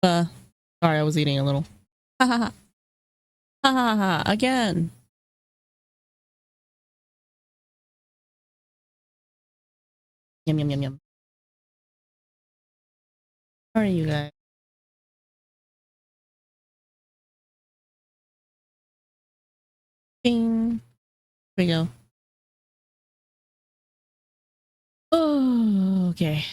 Uh, sorry, I was eating a little. Ha ha ha. Ha ha ha. Again. Yum, yum, yum, yum. How are you guys? Bing. Here we go. Oh, okay.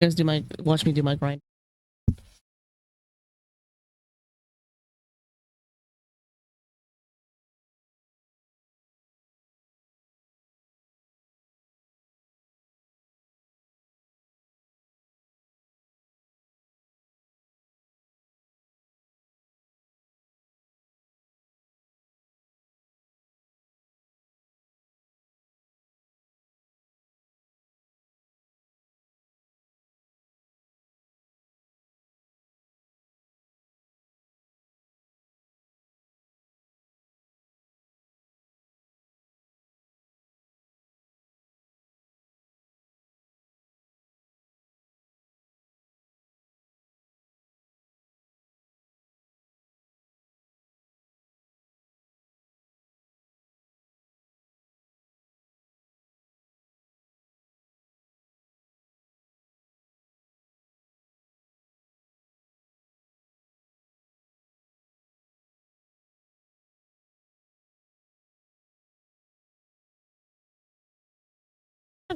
You guys watch me do my grind.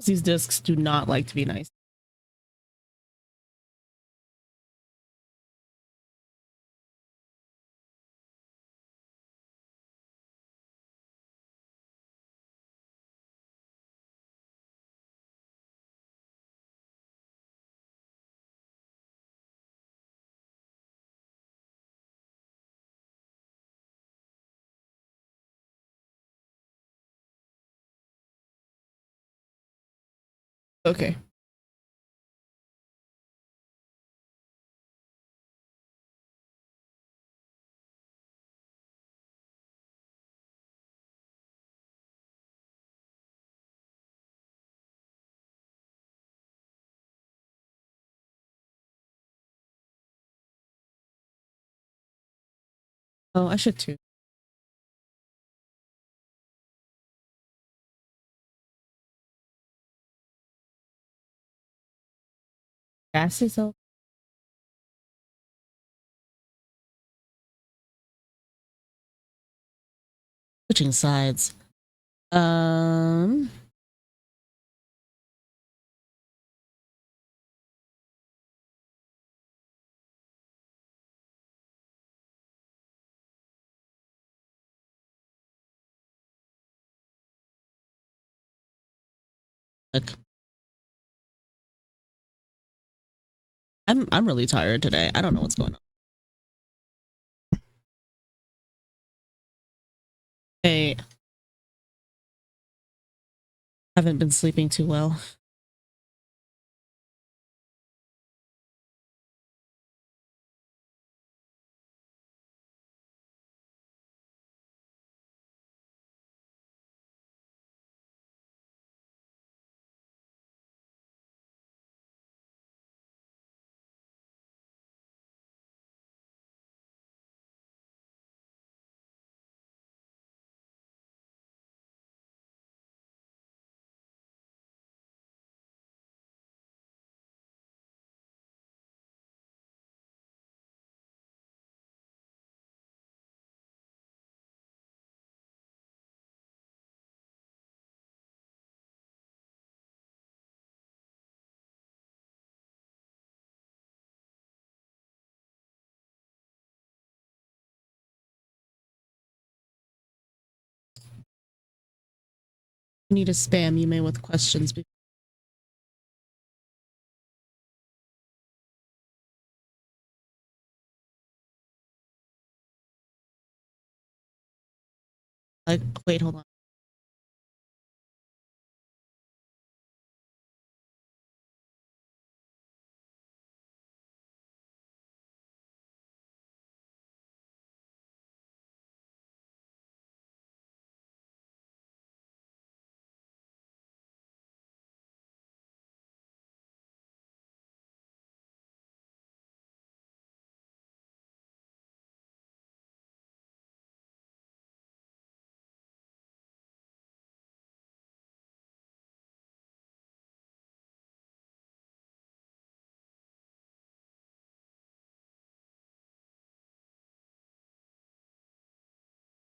These discs do not like to be nice. Okay. Oh, I should too. Gas yourself. Switching sides. Um. Like, I'm really tired today. I don't know what's going on. I haven't been sleeping too well. You need to spam you may with questions. Like, wait, hold on.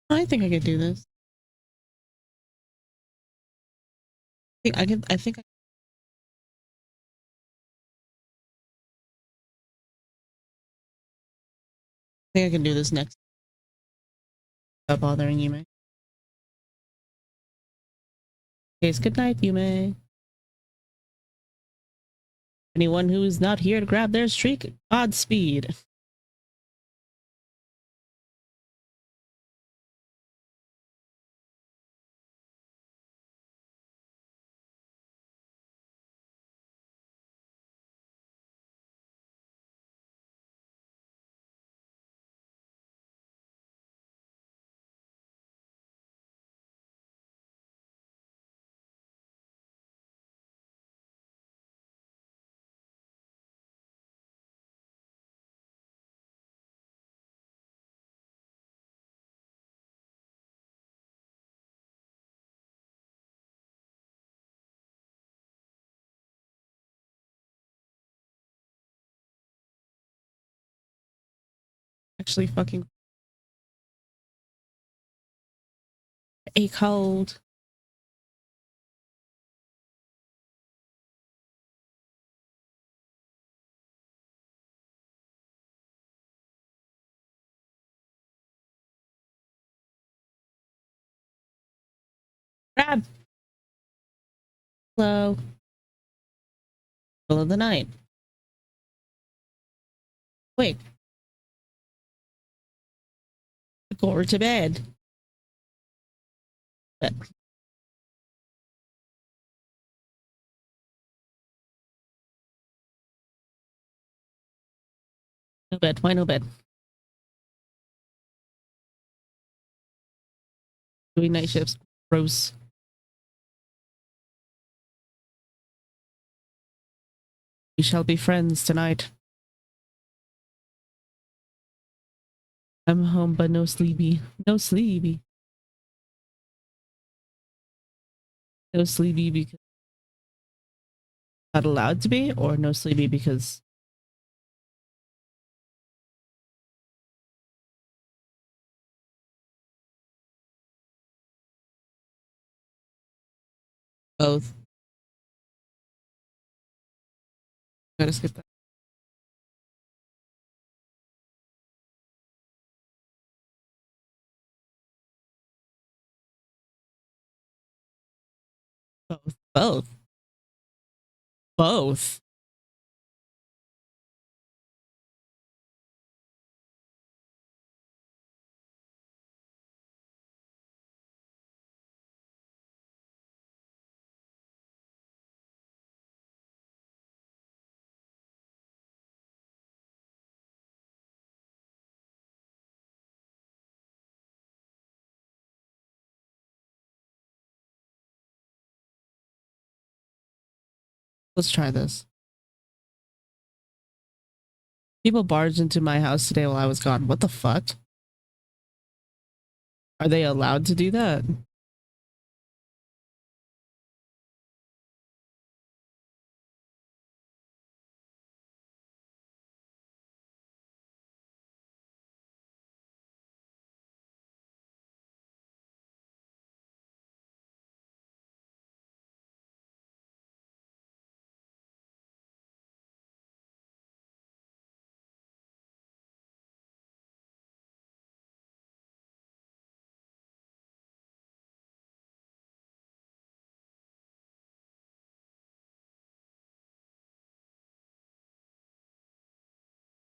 I think I could do this. I think I can do this next. Without bothering you, May. Okay, good night, Yume. Anyone who is not here to grab their streak, Godspeed. Actually, fucking a cold. Grab. Hello. Middle of the night. Wait. Go over to bed. No bed. Why no bed? Doing night shifts. Gross. We shall be friends tonight. I'm home, but no sleepy. No sleepy. No sleepy because not allowed to be, or no sleepy because both. Gotta skip that. Both. Both. Both. Let's try this. People barged into my house today while I was gone. What the fuck? Are they allowed to do that?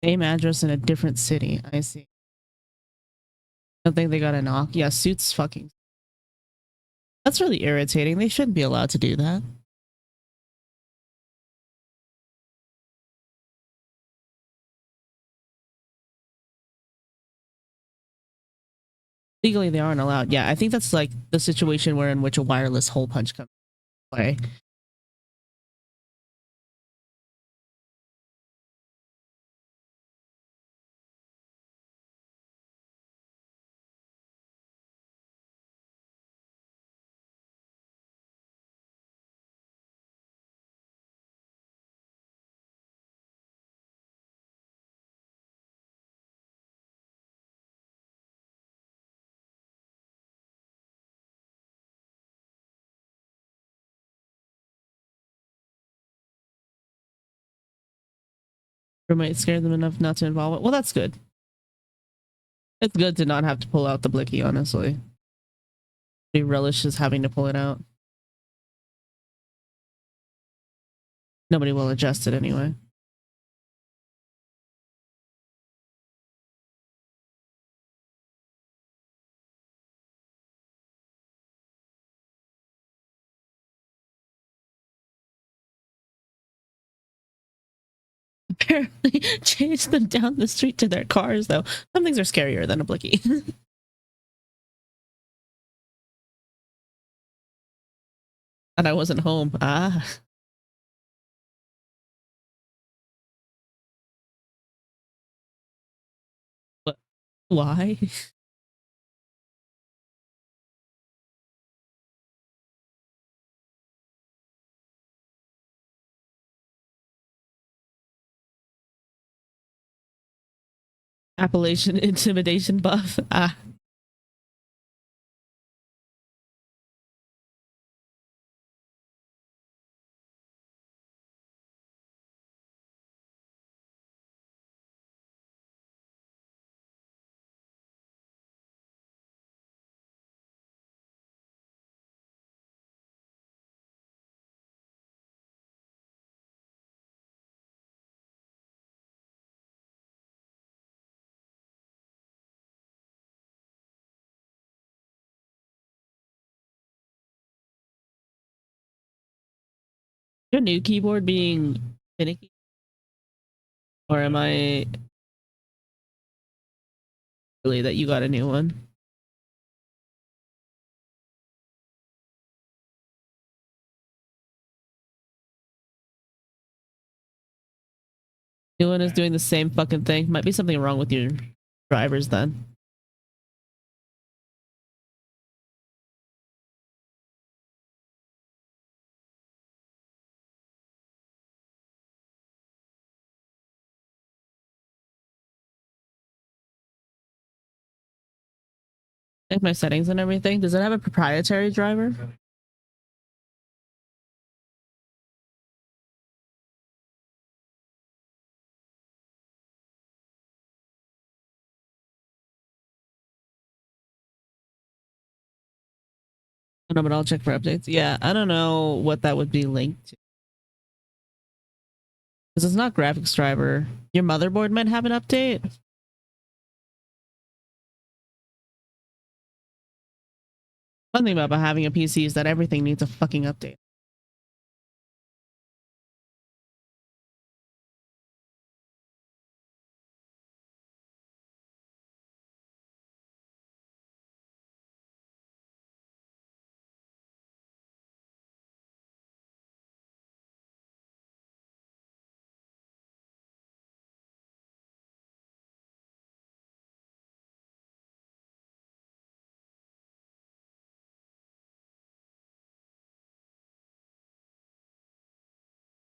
Same address in a different city. I see. I don't think they got a knock. Yeah, suits fucking That's really irritating. They shouldn't be allowed to do that. Legally, they aren't allowed. Yeah, I think that's like the situation where in which a wireless hole punch comes into play. Roommate scared them enough not to involve it. Well, that's good. It's good to not have to pull out the blicky, honestly. He relishes having to pull it out. Nobody will adjust it anyway. Apparently, chase them down the street to their cars, though. Some things are scarier than a blicky. And I wasn't home. Ah. But why? Appalachian intimidation buff. Ah. Your new keyboard being finicky? Or am I really that you got a new one? New one is doing the same fucking thing. Might be something wrong with your drivers then. Like my settings and everything. Does it have a proprietary driver? I don't know, but I'll check for updates. Yeah, I don't know what that would be linked to. Because it's not graphics driver. Your motherboard might have an update. One thing about having a PC is that everything needs a fucking update.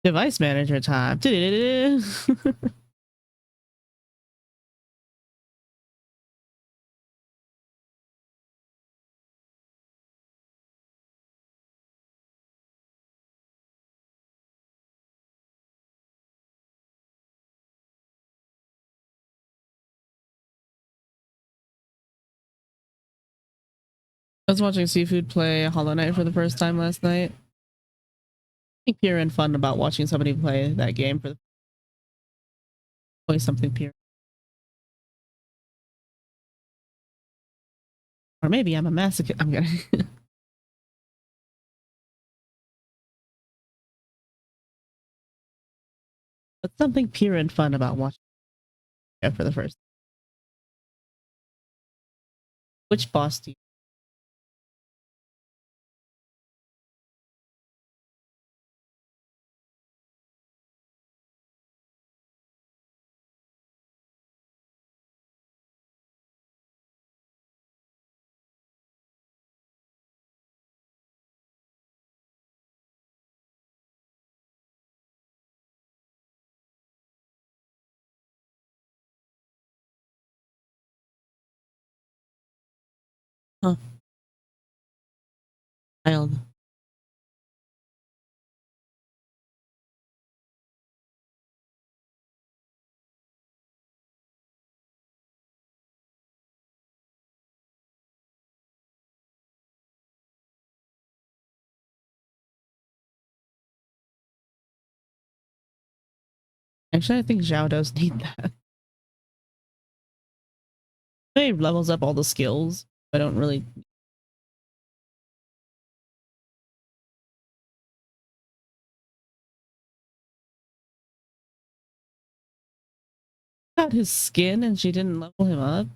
Device manager time. I was watching Seafood play Hollow Knight for the first time last night. I think pure and fun about watching somebody play that game for always something pure. Or maybe I'm a masochist. I'm gonna something pure and fun about watching it for the first. Which boss do you? Huh. Child. Actually, I think Zhao does need that. He levels up all the skills. I don't really. Got his skin and she didn't level him up.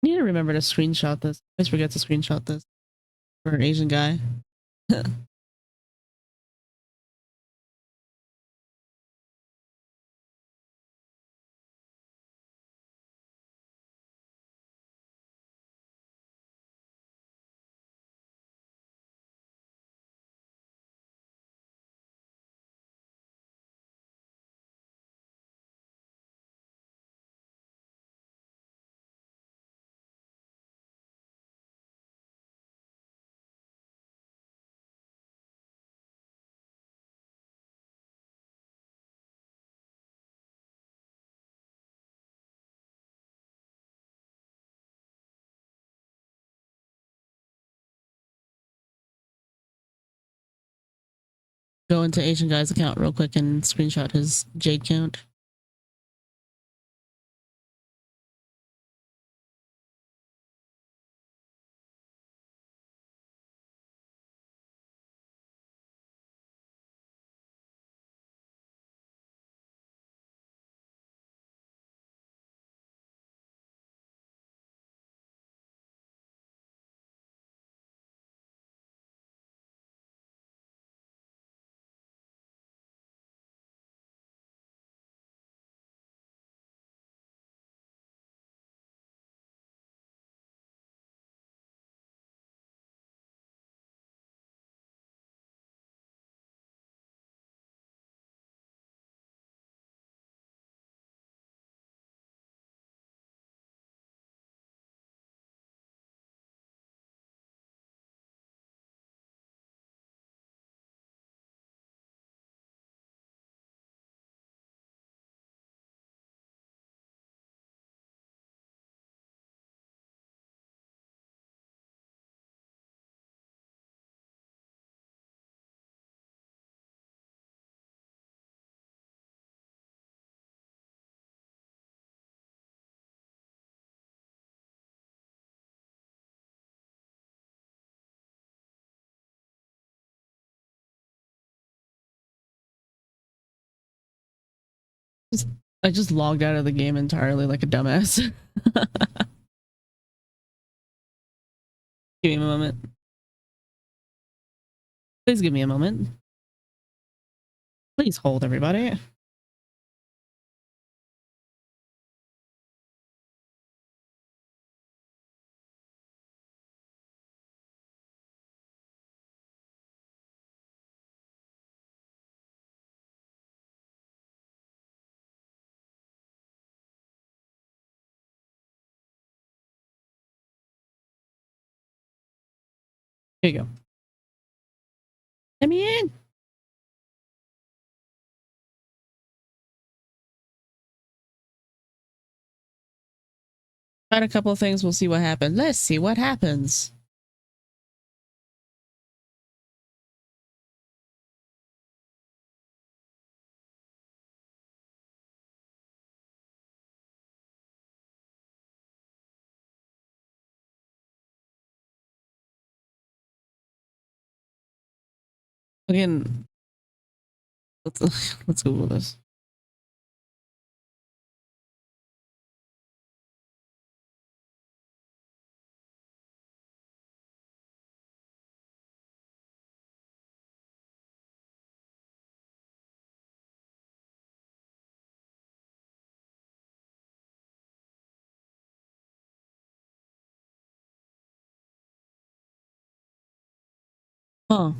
I need to remember to screenshot this. I always forget to screenshot this for an Asian guy. Go into Asian guy's account real quick and screenshot his Jade count. I just logged out of the game entirely like a dumbass. Give me a moment. Please give me a moment. Please hold, everybody. Here you go. Let me in. Try a couple of things. We'll see what happens. Let's see what happens. Again, let's Google this. Huh.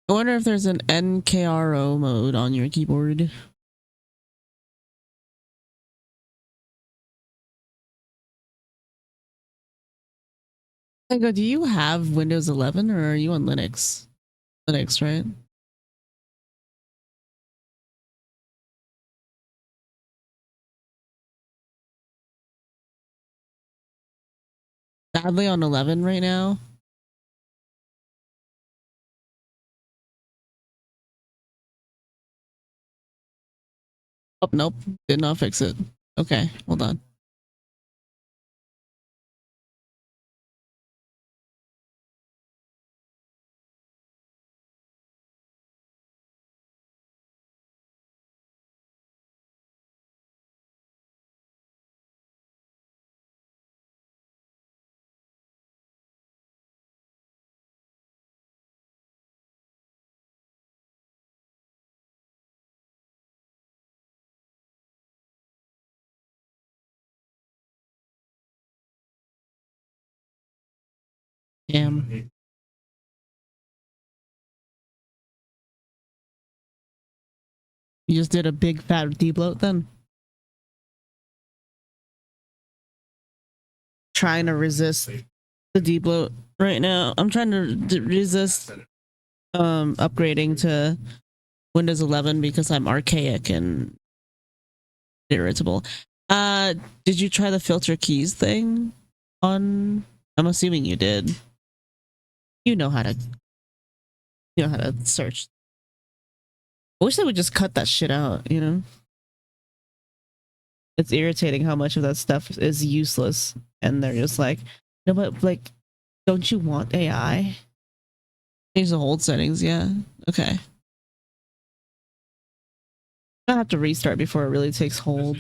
I wonder if there's an NKRO mode on your keyboard. Lego, do you have Windows 11 or are you on Linux? Linux, right? Sadly on 11 right now. Oh, nope. Did not fix it. Okay, hold on. Damn. You just did a big fat debloat then? Trying to resist the debloat right now. I'm trying to resist upgrading to Windows 11 because I'm archaic and irritable. Did you try the filter keys thing on? I'm assuming you did. You know how to search. I wish they would just cut that shit out, you know? It's irritating how much of that stuff is useless. And they're just like, no, but like, don't you want AI? Change the hold settings, yeah. Okay. I have to restart before it really takes hold.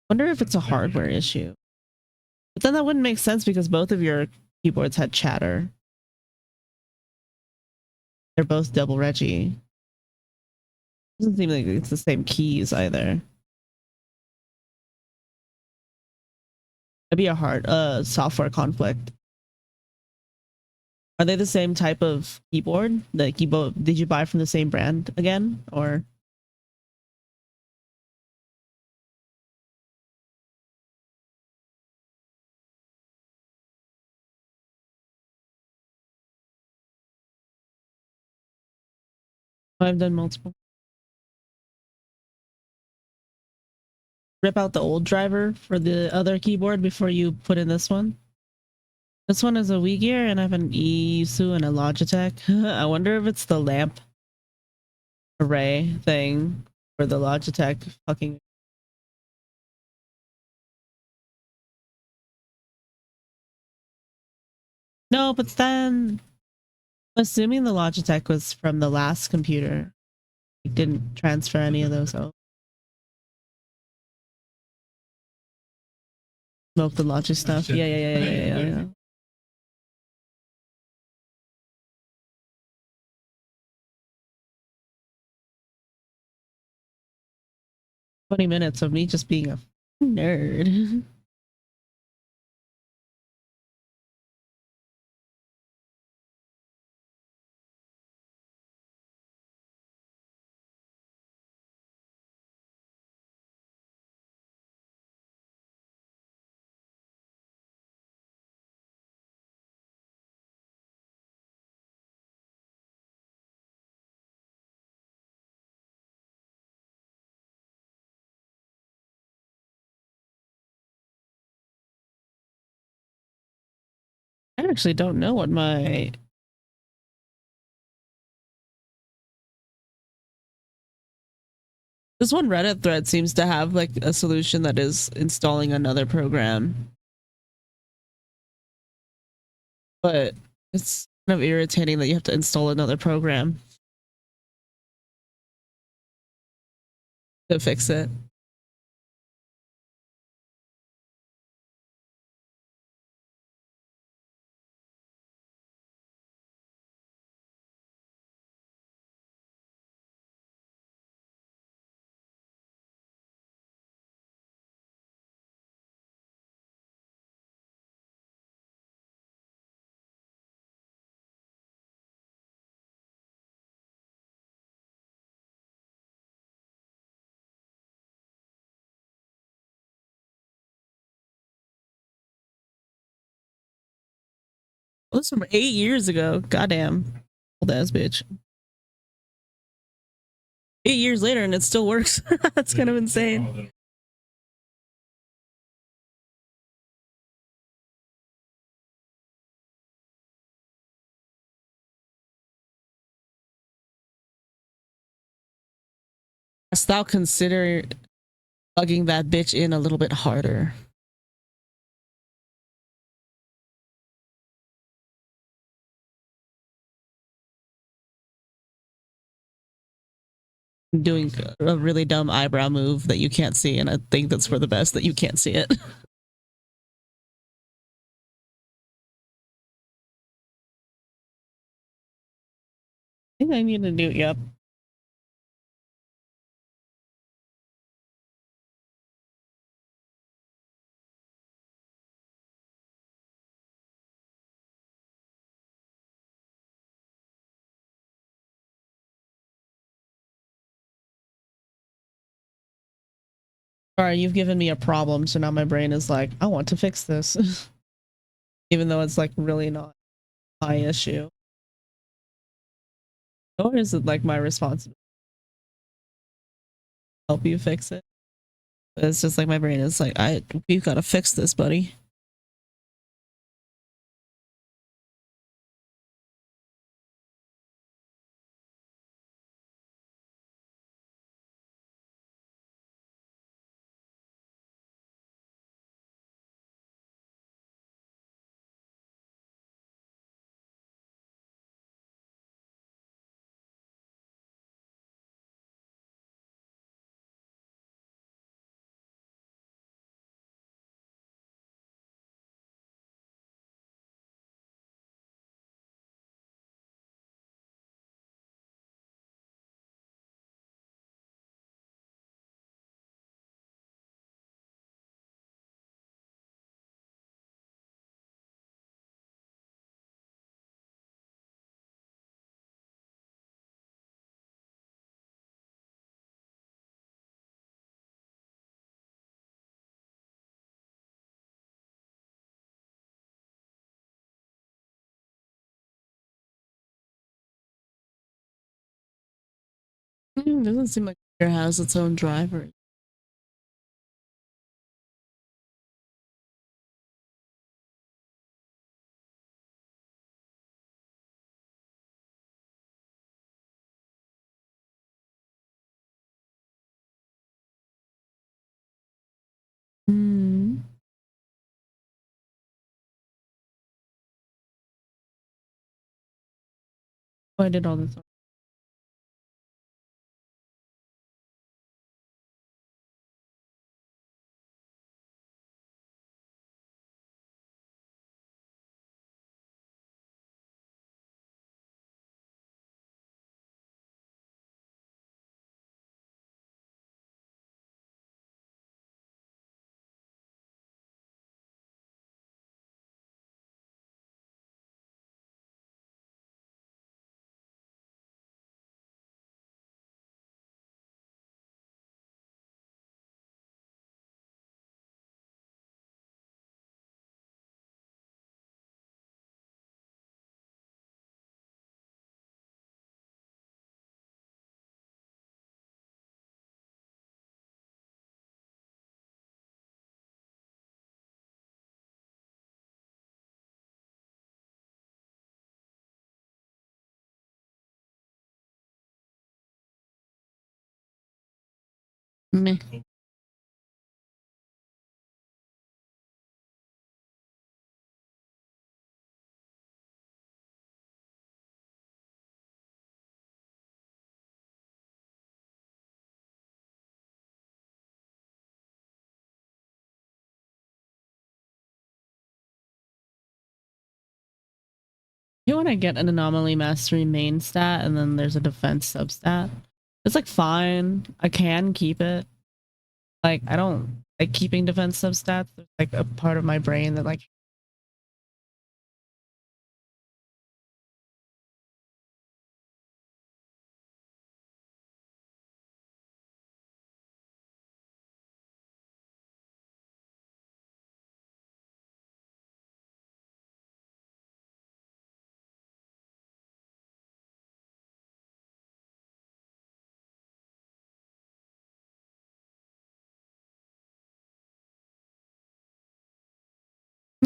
Wonder if it's a hardware issue. But then that wouldn't make sense because both of your keyboards had chatter. They're both double Reggie. Doesn't seem like it's the same keys either. It'd be a hard software conflict. Are they the same type of keyboard? The keyboard did you buy from the same brand again, or? I've done multiple. Rip out the old driver for the other keyboard before you put in this one. This one is a Wii Gear, and I have an ESU and a Logitech. I wonder if it's the lamp array thing for the Logitech fucking. No, but then assuming the Logitech was from the last computer, it didn't transfer any of those out. Smoke the Logitech stuff. Yeah. 20 minutes of me just being a nerd. actually don't know what my... This one Reddit thread seems to have like a solution that is installing another program. But it's kind of irritating that you have to install another program to fix it. Well, this was from 8 years ago. Goddamn. Old ass bitch. 8 years later and it still works. That's kind of insane. Hast thou consider plugging that bitch in a little bit harder? Doing a really dumb eyebrow move that you can't see, and I think that's for the best that you can't see it. I think I need to do, yep. Sorry, you've given me a problem, so now my brain is like, I want to fix this. Even though it's like really not my issue. Or is it like my responsibility to help you fix it? But it's just like my brain is like, you gotta fix this, buddy. Doesn't seem like it has its own driver. Mm. Oh, I did all this. Meh. You want to get an anomaly mastery main stat and then there's a defense substat. It's like fine. I can keep it. Like I don't like keeping defense substats. There's like a part of my brain that like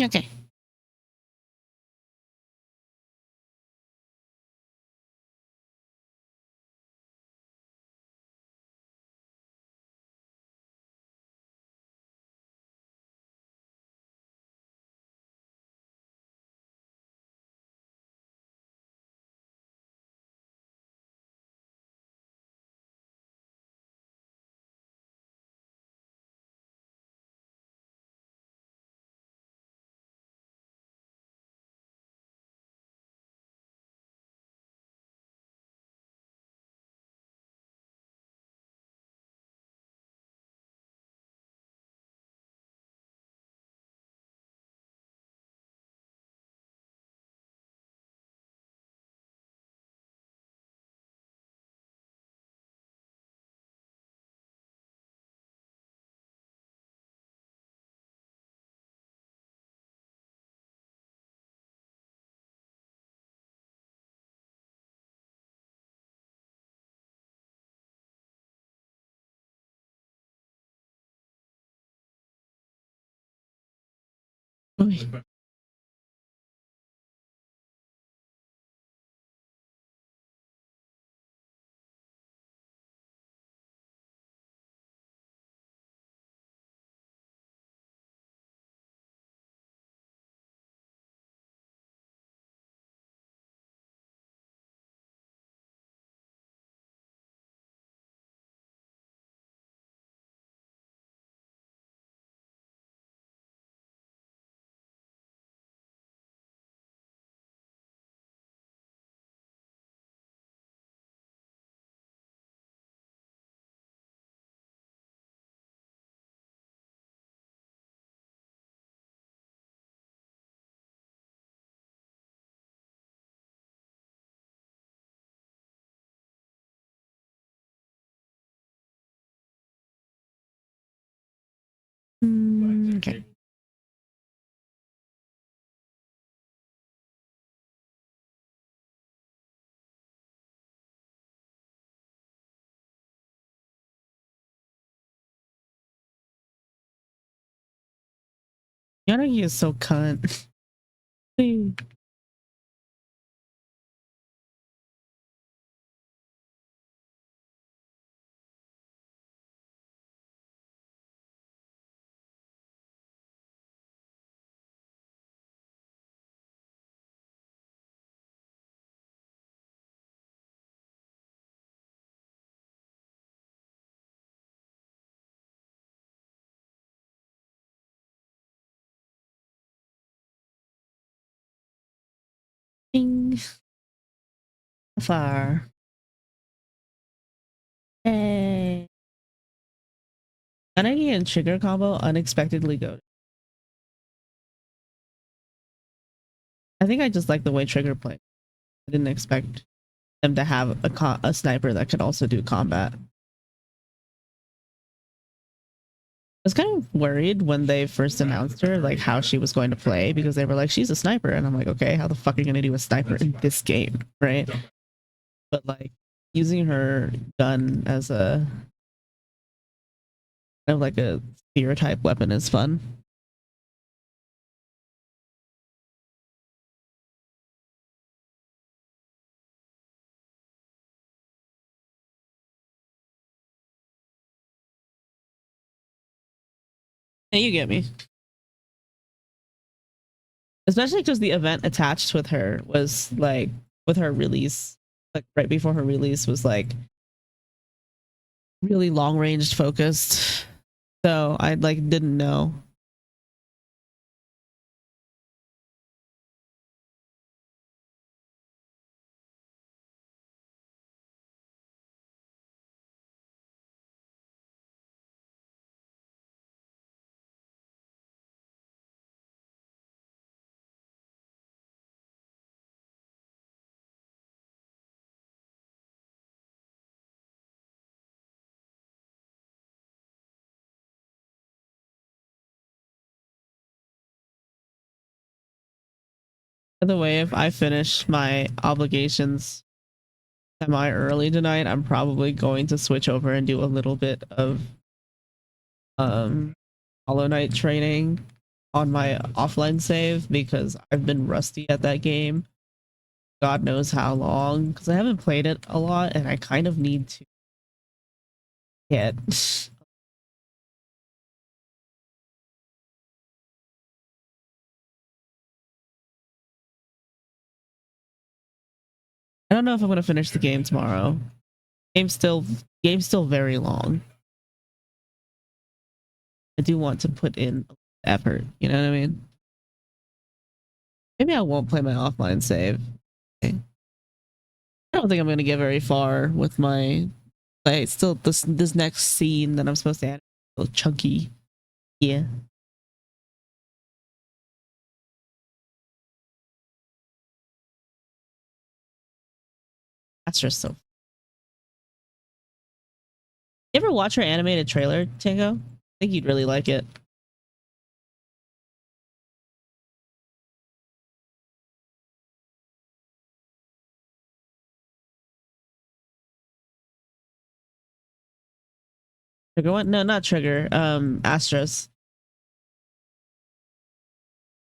okay. Okay. Yanagi is so cunt. Ding. Far. Hey. Yanagi and trigger combo unexpectedly good. I think I just like the way trigger played. I didn't expect them to have a sniper that could also do combat. I was kind of worried when they first announced her, like how she was going to play, because they were like, she's a sniper. And I'm like, okay, how the fuck are you going to do a sniper in this game? Right. But like using her gun as a kind of like a spear type weapon is fun. Yeah, you get me. Especially because the event attached with her was like with her release, like right before her release was like really long range focused. So I like didn't know. By the way, if I finish my obligations semi early tonight, I'm probably going to switch over and do a little bit of um Hollow Knight training on my offline save because I've been rusty at that game. God knows how long because I haven't played it a lot and I kind of need to get I don't know if I'm gonna finish the game tomorrow. Game's still game's still very long. I do want to put in effort, you know what I mean? Maybe I won't play my offline save. Okay. I don't think I'm gonna get very far with my like still this next scene that I'm supposed to add a little chunky. Yeah. That's just so you ever watch her animated trailer, Tango? I think you'd really like it. Trigger one? No, not Trigger. Astros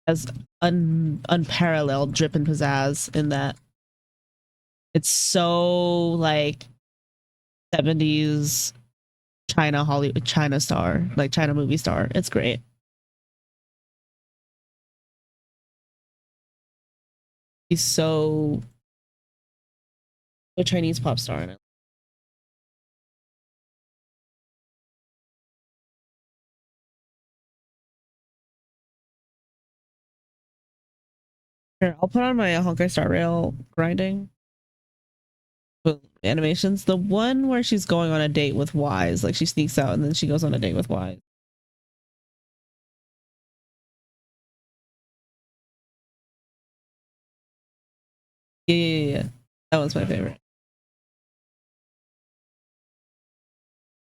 has unparalleled drip and pizzazz in that. It's so like 70s China Hollywood China star, like China movie star. It's great. He's so a Chinese pop star in it. Here, I'll put on my Honkai Star Rail grinding with animations. The one where she's going on a date with Wise, like she sneaks out and then she goes on a date with Wise. Yeah. That one's my favorite.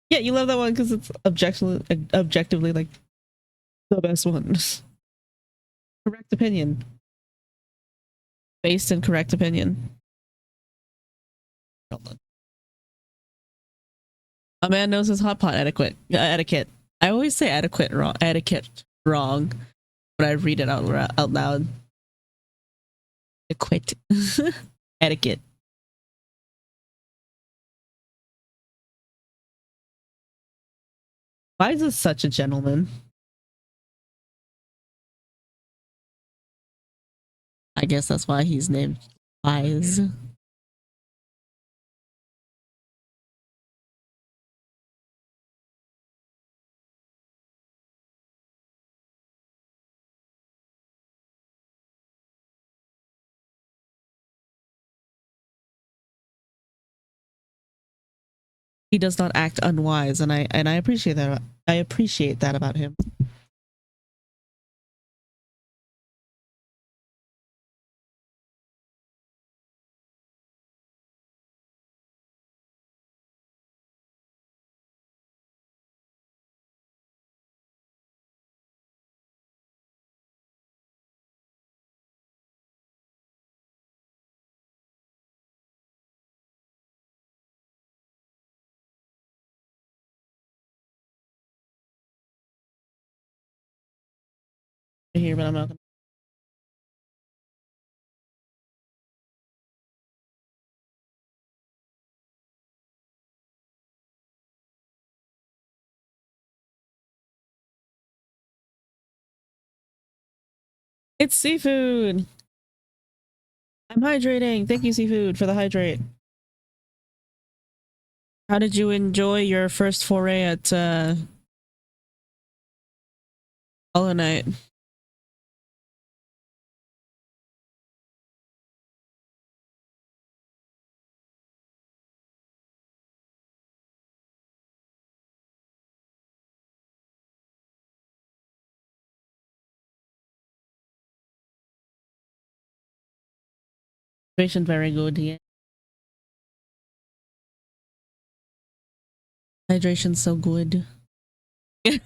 Yeah, you love that one because it's objectively like the best one. Correct opinion. Based in correct opinion. A man knows his hot pot etiquette. I always say etiquette wrong when I read it out loud. Etiquette. Etiquette. Why is this such a gentleman? I guess that's why he's named Wise. He does not act unwise, and I appreciate that. I appreciate that about him. Here, but I'm not gonna. It's seafood. I'm hydrating. Thank you, seafood, for the hydrate. How did you enjoy your first foray at Hollow Knight? Hydration very good, yeah. Hydration's so good. It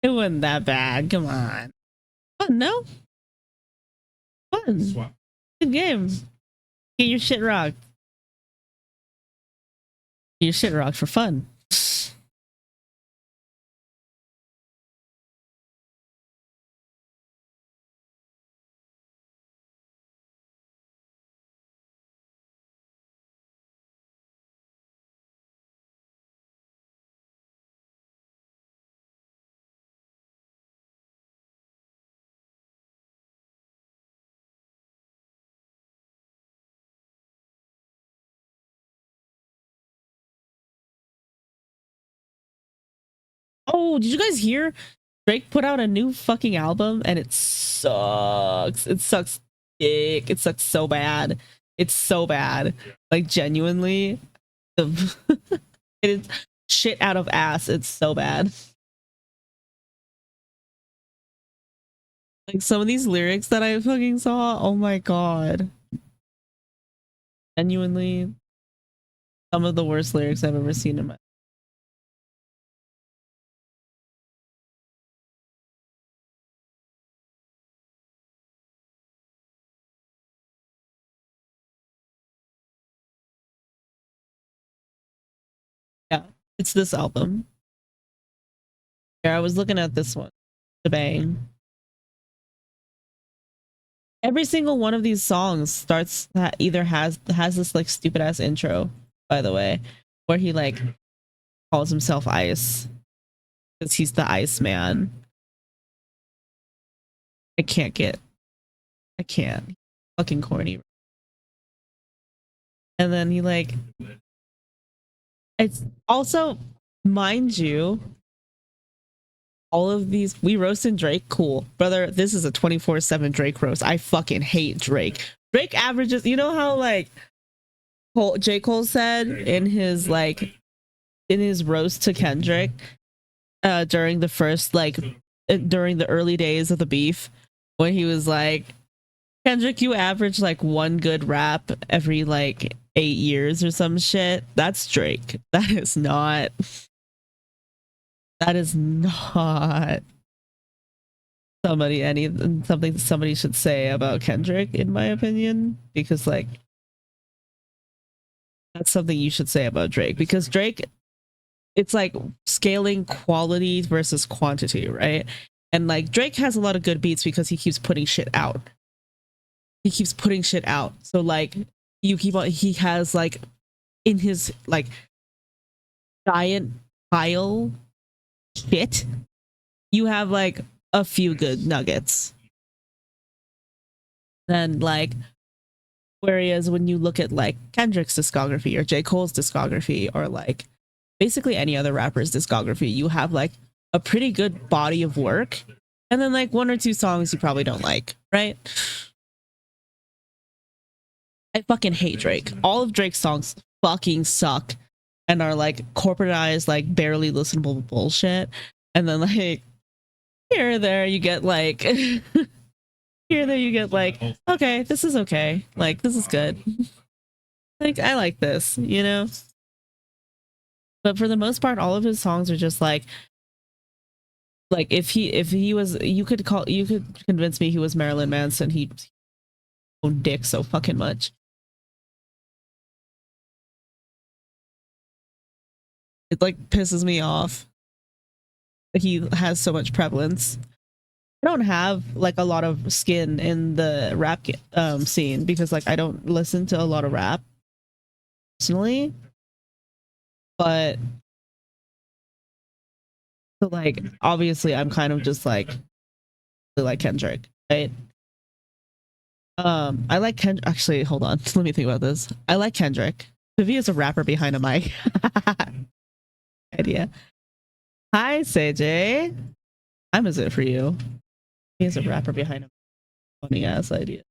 wasn't that bad. Come on. Fun, no? Fun. Good game. Get your shit rocked. Get your shit rocked for fun. Oh, did you guys hear? Drake put out a new fucking album and it sucks. It sucks dick. It sucks so bad. It's so bad. Like genuinely. It is shit out of ass. It's so bad. Like some of these lyrics that I fucking saw, oh my god. Genuinely some of the worst lyrics I've ever seen in my. Yeah, it's this album. Yeah, I was looking at this one. Shebang. Every single one of these songs starts either has this like stupid ass intro, by the way, where he like calls himself Ice because he's the Ice Man. I can't. Fucking corny. And then he like, it's also, mind you, all of these, we roasted Drake, cool. Brother, this is a 24/7 Drake roast. I fucking hate Drake. Drake averages, you know how like J. Cole said in his roast to Kendrick during the first during the early days of the beef, when he was like, Kendrick, you average like one good rap every like 8 years or some shit. That's Drake. That is not something somebody should say about Kendrick, in my opinion, because like that's something you should say about Drake, because Drake, it's like scaling quality versus quantity, right? And like Drake has a lot of good beats because he keeps putting shit out. So like he has like in his like giant pile shit, you have like a few good nuggets. Then like, whereas when you look at like Kendrick's discography or J. Cole's discography or like basically any other rapper's discography, you have like a pretty good body of work and then like one or two songs you probably don't like, right? I fucking hate Drake. All of Drake's songs fucking suck and are like corporatized, like barely listenable bullshit. And then like here or there you get like here or there you get like, okay, this is okay. Like this is good. Like I like this, you know? But for the most part, all of his songs are just like if he was, you could convince me he was Marilyn Manson, he'd own dick so fucking much. It like pisses me off that he has so much prevalence. I don't have like a lot of skin in the rap scene because like I don't listen to a lot of rap personally, but so like obviously I'm kind of just like really like Kendrick, right? I like Kendrick. Actually, hold on. Let me think about this. I like Kendrick. Vivi is a rapper behind a mic. Idea. Hi, CJ. I'm is it for you? He is a rapper behind a funny ass idea.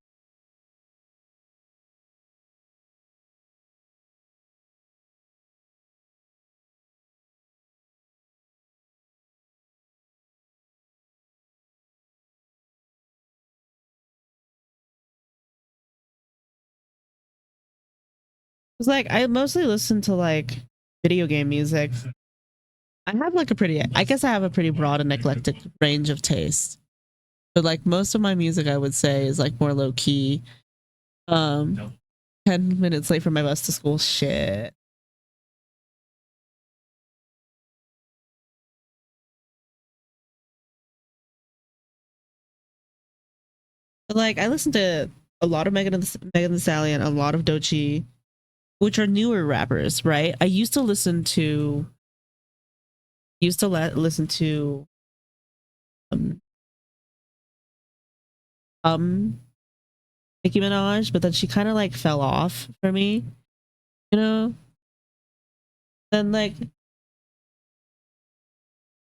It's like I mostly listen to like video game music. I have like a pretty, I guess I have a pretty broad and eclectic range of taste. But like most of my music, I would say is like more low key. 10 minutes late for my bus to school. Shit. But like I listen to a lot of Megan Thee Stallion, a lot of Doechii, which are newer rappers, right? I used to listen to listen to um, um Nicki Minaj, but then she kind of like fell off for me, you know. Then like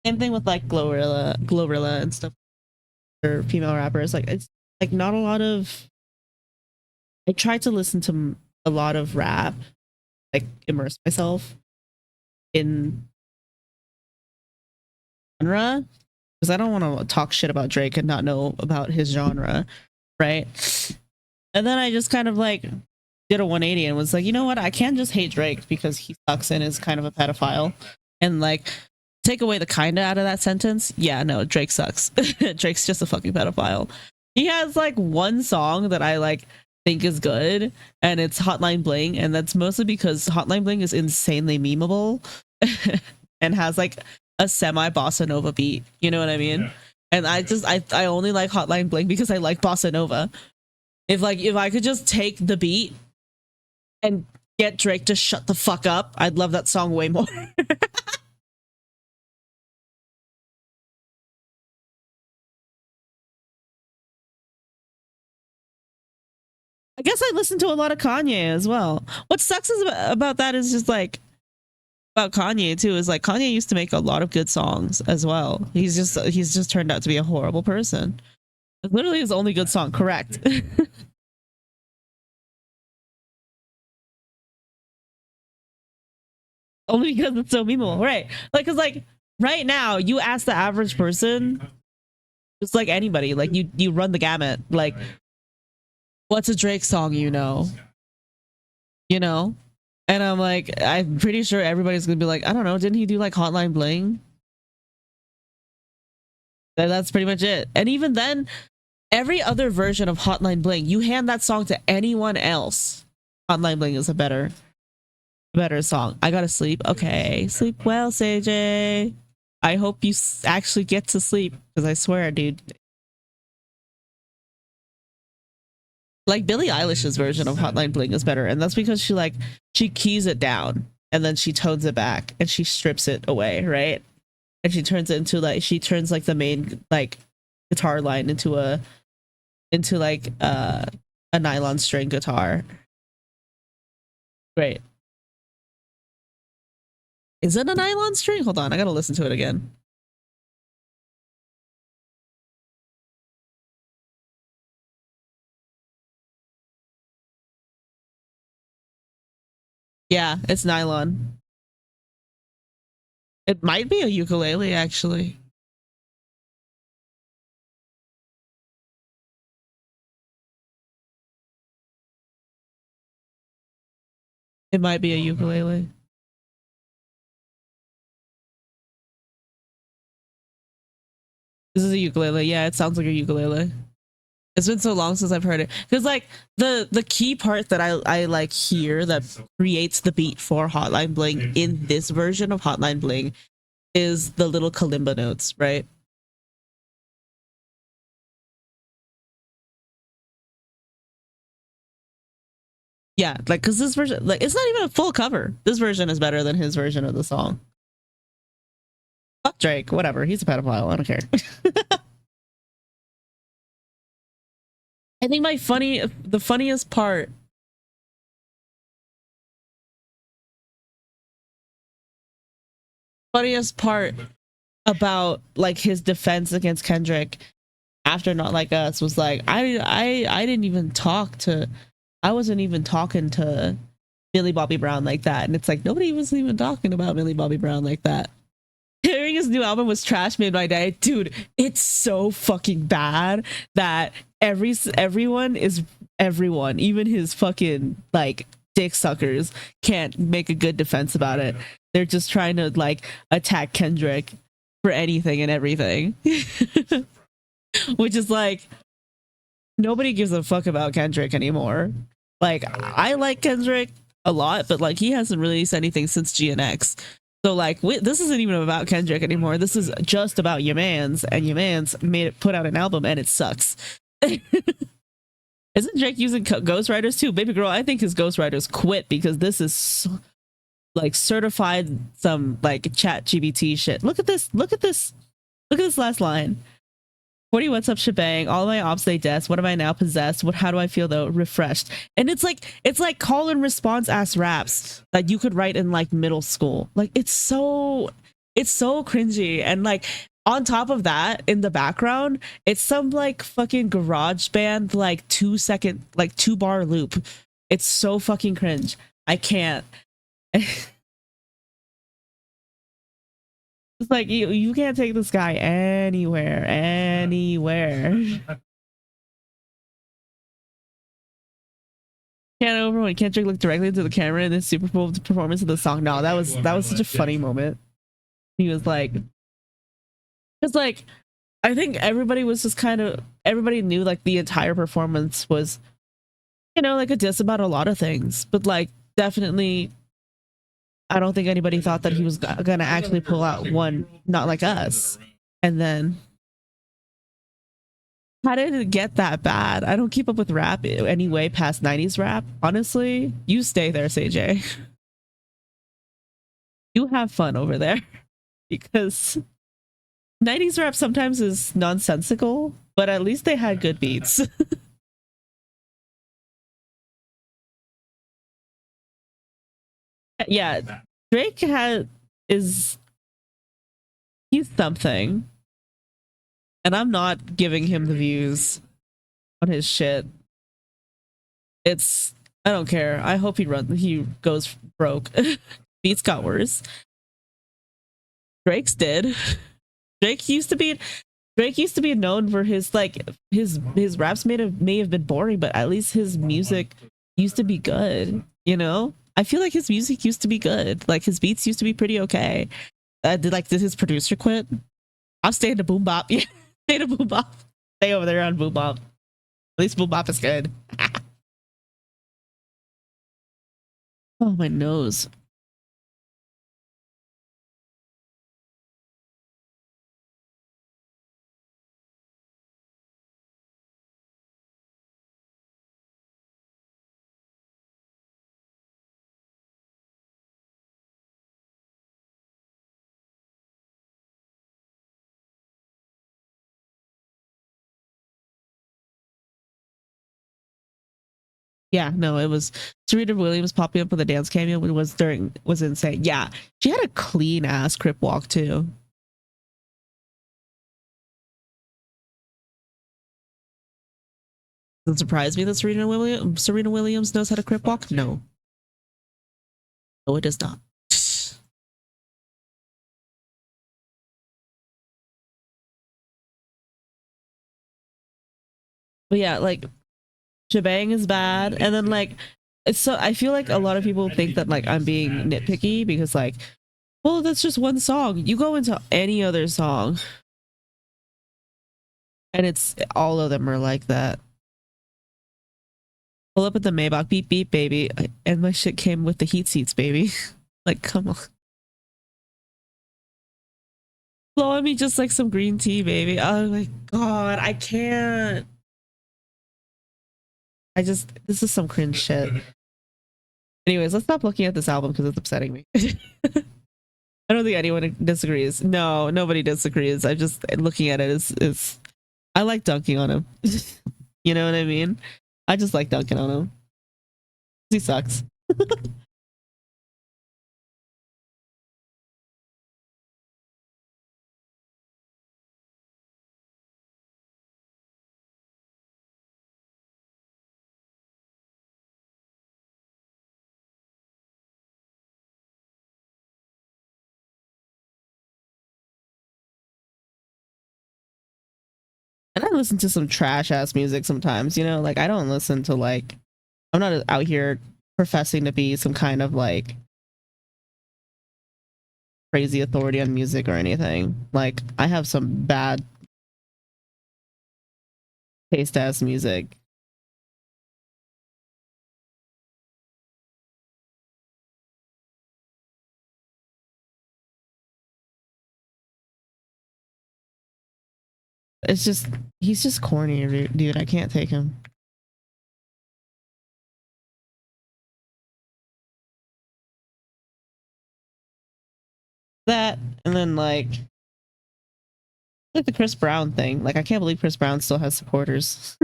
same thing with like Glorilla and stuff, or female rappers. Like it's like not a lot of. I try to listen to a lot of rap, like immerse myself in genre, because I don't want to talk shit about Drake and not know about his genre, right? And then I just kind of like did a 180 and was like, you know what? I can't just hate Drake because he sucks and is kind of a pedophile. And like, take away the kinda out of that sentence. Yeah, no, Drake sucks. Drake's just a fucking pedophile. He has like one song that I like think is good, and it's Hotline Bling, and that's mostly because Hotline Bling is insanely memeable and has like a semi bossa nova beat. You know what I mean? Yeah. And I only like Hotline Bling because I like bossa nova. If I could just take the beat and get Drake to shut the fuck up, I'd love that song way more. I guess I listen to a lot of Kanye as well. What sucks is about that is just like about Kanye too is like Kanye used to make a lot of good songs as well. He's just turned out to be a horrible person. It's literally his only good song, correct? Only because it's so memeable, right? Like, cause like right now, you ask the average person, just like anybody, like you run the gamut. Like, what's a Drake song you know? You know? And I'm like, I'm pretty sure everybody's gonna be like, I don't know, didn't he do like Hotline Bling? That's pretty much it. And even then, every other version of Hotline Bling, you hand that song to anyone else, Hotline Bling is a better song. I gotta sleep. Okay, sleep well, CJ. I hope you actually get to sleep, because I swear, dude. Like Billie Eilish's version of Hotline Bling is better, and that's because she keys it down and then she tones it back and she strips it away, right? And she turns it into like the main like guitar line into like a nylon string guitar. Great. Is it a nylon string? Hold on, I gotta listen to it again. Yeah, it's nylon. It might be a ukulele, actually. It might be a ukulele. This is a ukulele. Yeah, it sounds like a ukulele. It's been so long since I've heard it. Because like the key part that I like here that creates the beat for Hotline Bling in this version of Hotline Bling is the little kalimba notes, right? Yeah, like because this version, like it's not even a full cover. This version is better than his version of the song. Fuck Drake, whatever. He's a pedophile. I don't care. I think the funniest part about like his defense against Kendrick after Not Like Us was like I didn't even talk to I wasn't even talking to Millie Bobby Brown like that, and it's like nobody was even talking about Millie Bobby Brown like that. Hearing his new album was trash made my day, dude. It's so fucking bad that everyone, even his fucking like dick suckers, can't make a good defense about it. They're just trying to like attack Kendrick for anything and everything. Which is like nobody gives a fuck about Kendrick anymore. Like I like Kendrick a lot, but like he hasn't released anything since GNX. So like this isn't even about Kendrick anymore. This is just about your mans, and your mans put out an album and it sucks. Isn't Drake using ghostwriters too? Baby girl, I think his ghostwriters quit because this is like certified some like chat GBT shit. Look at this. Look at this last line. 40 what's up shebang, all of my ops they deaths, what am I now possessed, how do I feel though, refreshed. And it's like call and response ass raps that you could write in like middle school. Like it's so cringy. And like on top of that, in the background, it's some like fucking garage band like 2-second like 2-bar loop. It's so fucking cringe. I can't. It's like you can't take this guy anywhere. Can't over when Kendrick looked directly into the camera in the Super Bowl performance of the song. No, that was such a funny moment. He was like, because like I think everybody was just everybody knew like the entire performance was, you know, like a diss about a lot of things, but like definitely I don't think anybody thought that he was gonna actually pull out one Not Like Us. And then how did it get that bad? I don't keep up with rap anyway past 90s rap. Honestly, you stay there, CJ. You have fun over there because 90s rap sometimes is nonsensical, but at least they had good beats. Yeah, Drake he's something, and I'm not giving him the views on his shit. I don't care. I hope he goes broke. Beats got worse. Drake's did. Drake used to be known for his like his raps may have been boring, but at least his music used to be good, you know? I feel like his music used to be good. Like his beats used to be pretty okay. Did his producer quit? I'm staying to boom bop. Yeah, stay to boom bop. Stay over there on boom bop. At least boom bop is good. Oh, my nose. Yeah, no, it was Serena Williams popping up with a dance cameo was insane. Yeah, she had a clean ass crip walk too. Does it surprise me that Serena Williams knows how to crip walk? No. No, it does not. But yeah, like Shebang is bad, and then like it's so I feel like a lot of people think that like I'm being nitpicky because like, well, that's just one song. You go into any other song and it's all of them are like that. Pull up at the Maybach, beep beep baby, and my shit came with the heat seats, baby. Like, come on. Blow me just like some green tea, baby. Oh my god, I can't. This is some cringe shit. Anyways, let's stop looking at this album because it's upsetting me. I don't think anyone disagrees. No, nobody disagrees. I'm just looking at it is I like dunking on him. You know what I mean? I just like dunking on him. He sucks. And I listen to some trash ass music sometimes, you know, like I don't listen to like, I'm not out here professing to be some kind of like crazy authority on music or anything. Like I have some bad taste ass music. It's just, he's just corny, dude. I can't take him. That, and then like the Chris Brown thing. Like I can't believe Chris Brown still has supporters.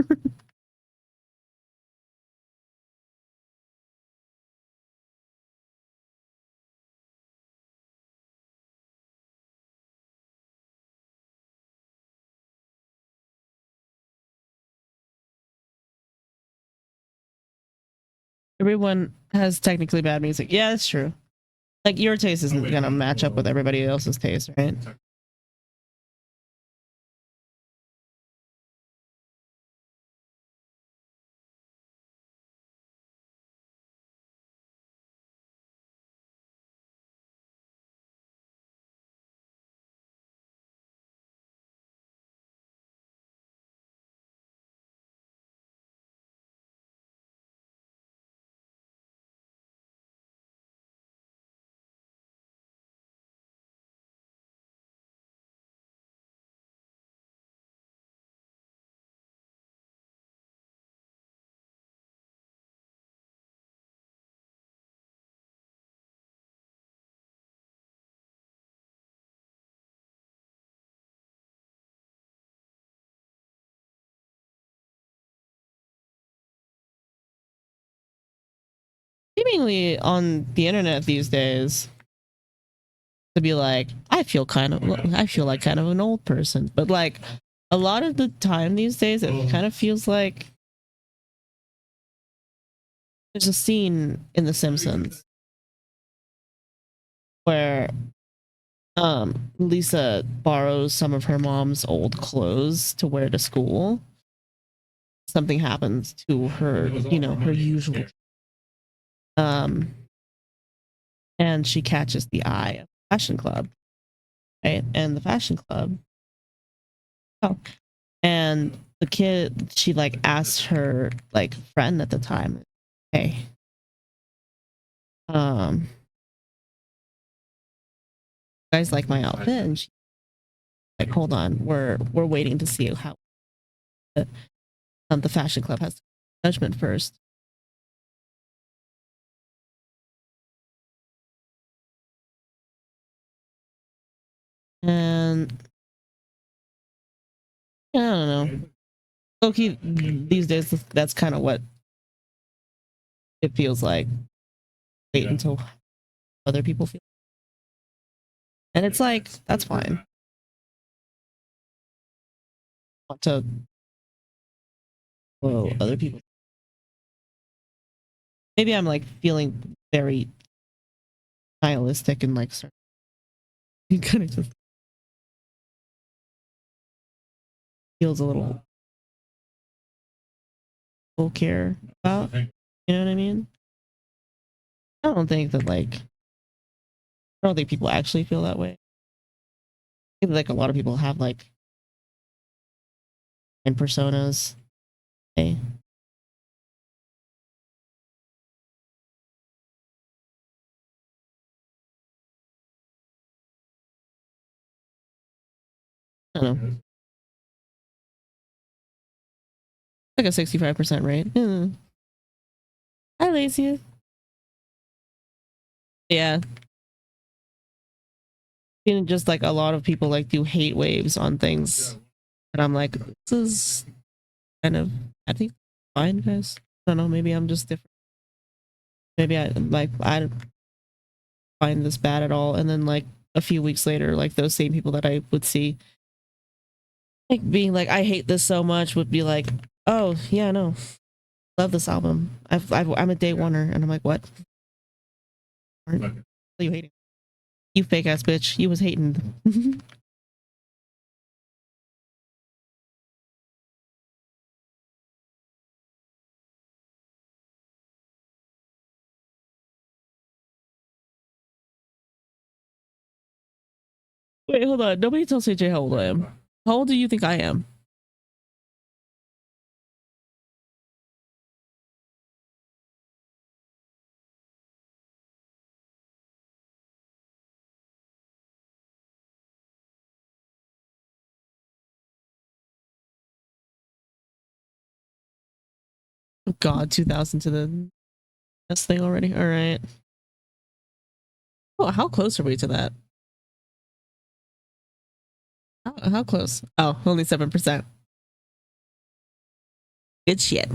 Everyone has technically bad music. Yeah, that's true. Like your taste isn't gonna match up with everybody else's taste, right? Seemingly on the internet these days, to be like, I feel like kind of an old person, but like a lot of the time these days, it kind of feels like there's a scene in The Simpsons where Lisa borrows some of her mom's old clothes to wear to school. Something happens to her, you know, her usual um and she catches the eye of the fashion club, right? And the fashion club, oh, and the kid, she like asked her like friend at the time, hey, you guys like my outfit? And she like, hold on, we're waiting to see how the fashion club has judgment first. And I don't know. Loki, these days, that's kind of what it feels like. Wait until other people feel, and it's like that's fine. Want to, well, other people. Maybe I'm like feeling very nihilistic and like kind of just feels a little people care about. You know what I mean? I don't think that like I don't think people actually feel that way. I think like a lot of people have like in personas. Hey, I don't know. Like a 65% rate. Hi, Lacia. Yeah. And just like a lot of people like do hate waves on things. And I'm like, this is kind of, I think, fine, guys. I don't know. Maybe I'm just different. Maybe I don't find this bad at all. And then like a few weeks later, like those same people that I would see like being like, I hate this so much, would be like, oh yeah, no, love this album. I'm a day oneer, and I'm like, what? What are you hating? You fake ass bitch. You was hating. Wait, hold on. Nobody tells AJ how old I am. How old do you think I am? Oh God, 2000 to the this thing already. All right. Oh, how close are we to that? How close? Oh, only 7%. Good shit.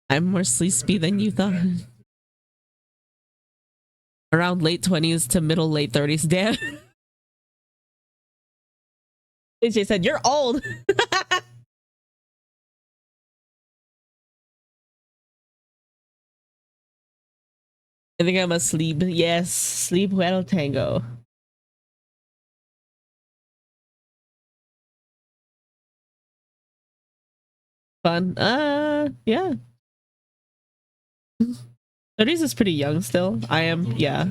I'm more sleepy than you thought. Around late 20s to middle late 30s. Damn. AJ said, you're old. I think I'm asleep. Yes, sleep well tango. Fun. Yeah. 30s is pretty young still. I am, yeah.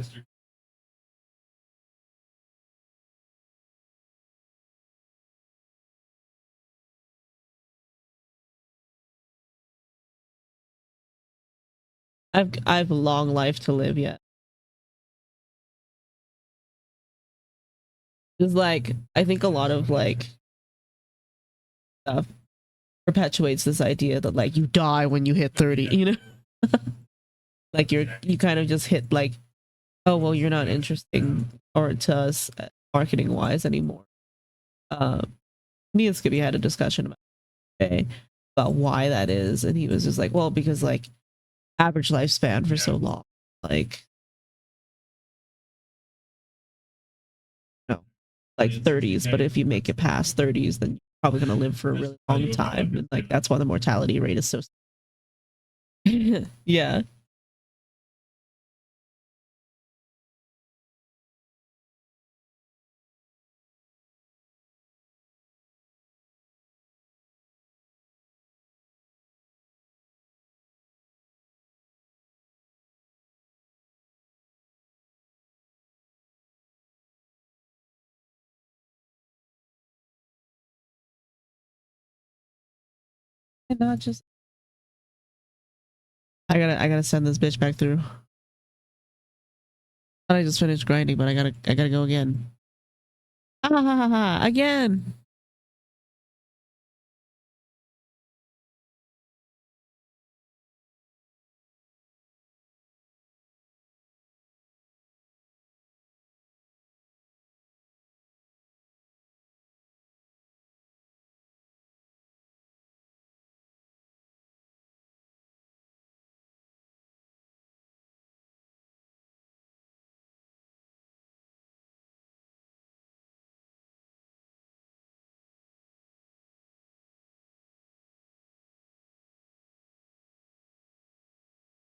I've a long life to live yet. It's like I think a lot of like stuff perpetuates this idea that like you die when you hit 30, you know? Like you kind of just hit like, oh well, you're not interesting or to us marketing wise anymore. Me and Skippy had a discussion about today about why that is, and he was just like, well, because like average lifespan for so long, like you know, like 30s, but if you make it past 30s, then you're probably gonna live for a really long time. And like that's why the mortality rate is so yeah. And not just I gotta send this bitch back through. Thought I just finished grinding, but I gotta go again. Ah, ha, ha, ha, again.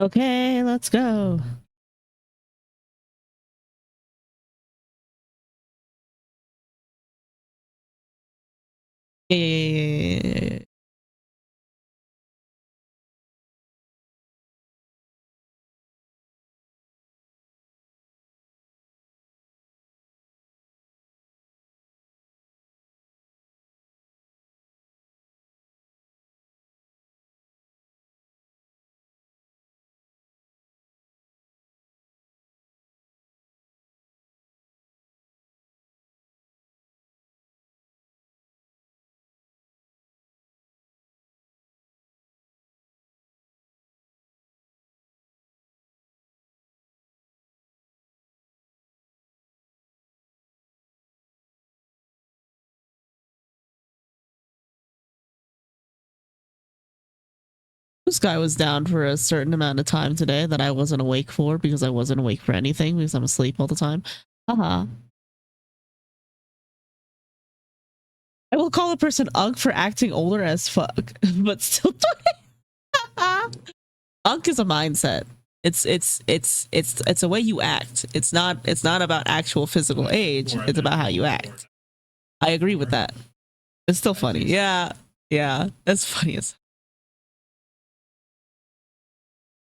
Okay, let's go. Yeah, yeah, yeah, yeah, yeah. This guy was down for a certain amount of time today that I wasn't awake for because I wasn't awake for anything because I'm asleep all the time. Haha. I will call a person ugh for acting older as fuck, but still. Ugh is a mindset. It's a way you act. It's not about actual physical age. It's about how you act. I agree with that. It's still funny. Yeah, yeah. That's funny as.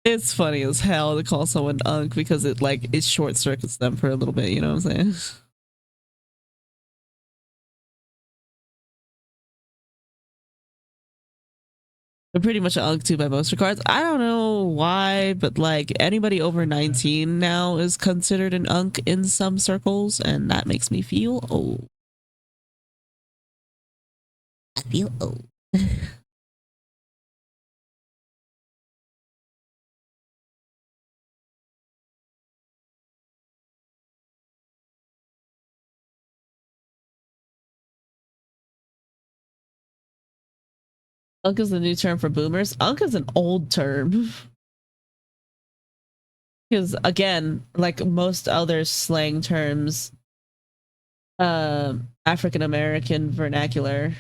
It's funny as hell to call someone unk because it short circuits them for a little bit. You know what I'm saying? They're pretty much an unk too by most regards. I don't know why, but like anybody over 19 now is considered an unk in some circles, and that makes me feel old. I feel old. Unk is the new term for boomers. Unk is an old term. Because again, like most other slang terms, African American vernacular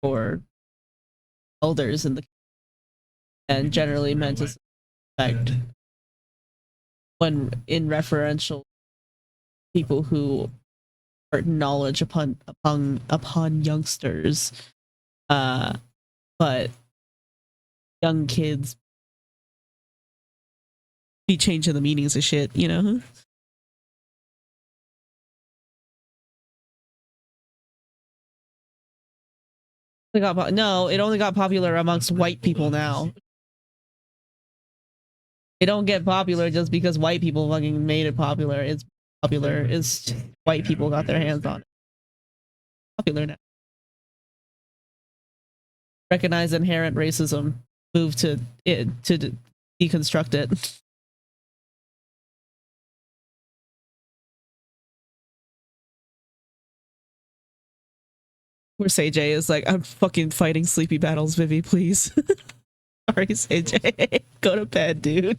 for elders in the and generally meant to affect when in referential people who impart knowledge upon youngsters, but young kids be changing the meanings of shit, you know. No, it only got popular amongst white people now. It don't get popular just because white people fucking made it popular. It's popular. It's white people got their hands on it. Popular now. Recognize inherent racism. Move to it to deconstruct it. Where J is like, I'm fucking fighting sleepy battles, Vivi, please. Sorry, J. Go to bed, dude.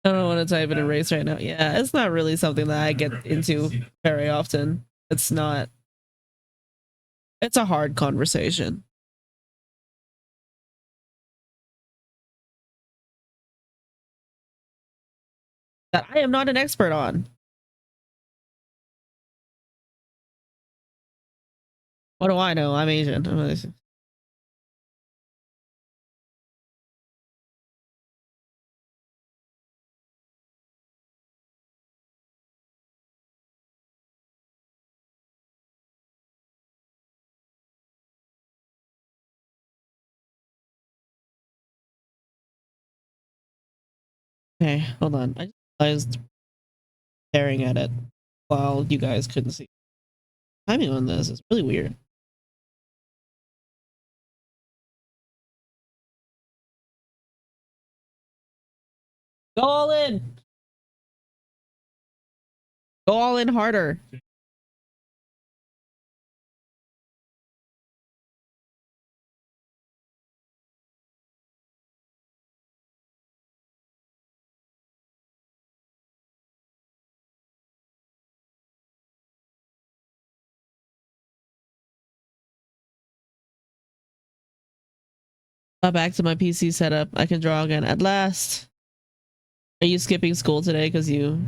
I don't want to type in a race right now. Yeah, it's not really something that I get into very often. It's not. It's a hard conversation that I am not an expert on. What do I know? I'm Asian. Okay, hold on. I just realized staring at it while you guys couldn't see. Timing on this is really weird. Go all in. Go all in harder. Back to my PC setup. I can draw again at last. Are you skipping school today because you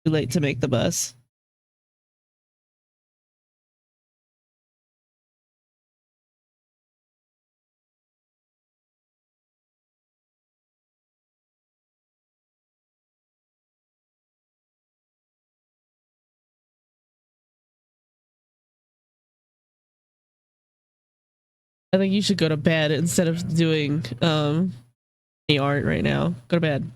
too late to make the bus? I think you should go to bed instead of doing any art right now. Go to bed.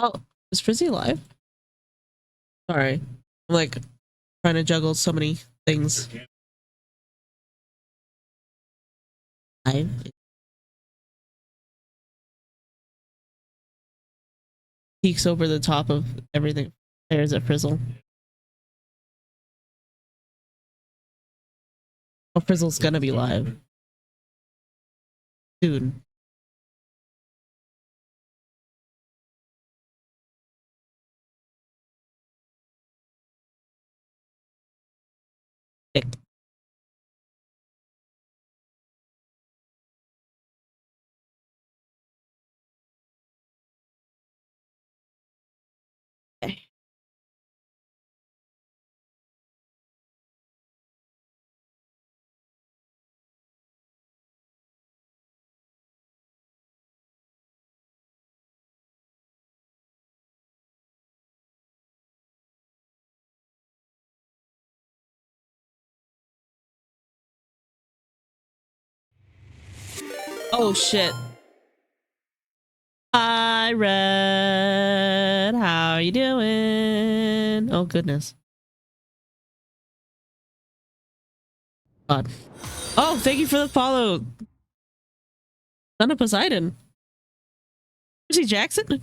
Oh, is Frizzy alive? Sorry. I'm like trying to juggle so many things. Live? Peeks over the top of everything. There's a Frizzle. Oh, Frizzle's gonna be live. Soon. Thick. Okay. Oh shit. Hi, Red. How you doing? Oh goodness. God. Oh, thank you for the follow. Son of Poseidon. Percy Jackson? I'm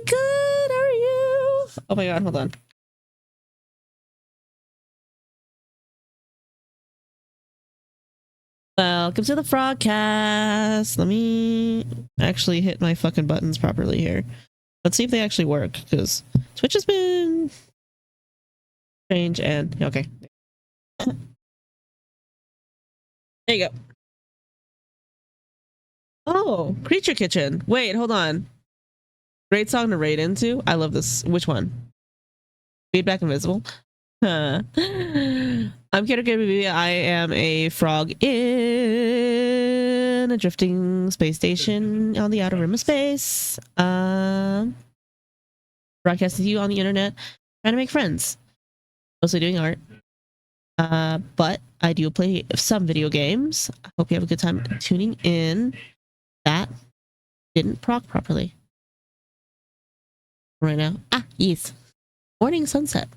good. How are you? Oh my god, hold on. Welcome to the frogcast. Let me actually hit my fucking buttons properly here. Let's see if they actually work, because Twitch has been strange and okay. There you go. Oh, Creature Kitchen. Wait, hold on. Great song to raid into. I love this. Which one? Feedback Invisible. I'm Kato Baby. I am a frog in a drifting space station on the outer rim of space. Broadcasting to you on the internet, trying to make friends. Mostly doing art. But I do play some video games. I hope you have a good time tuning in. That didn't proc properly. Right now. Ah, yes. Morning Sunset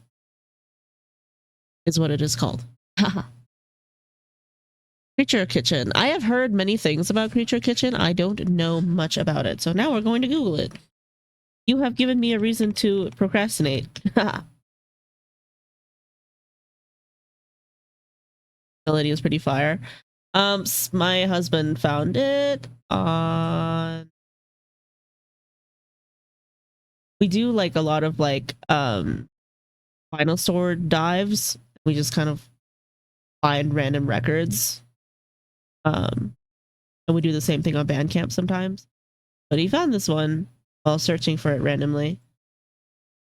is what it is called. Haha. Creature Kitchen. I have heard many things about Creature Kitchen. I don't know much about it. So now we're going to Google it. You have given me a reason to procrastinate. Melody is pretty fire. My husband found it on. We do like a lot of like vinyl store dives. We just kind of find random records. And we do the same thing on Bandcamp sometimes. But he found this one while searching for it randomly.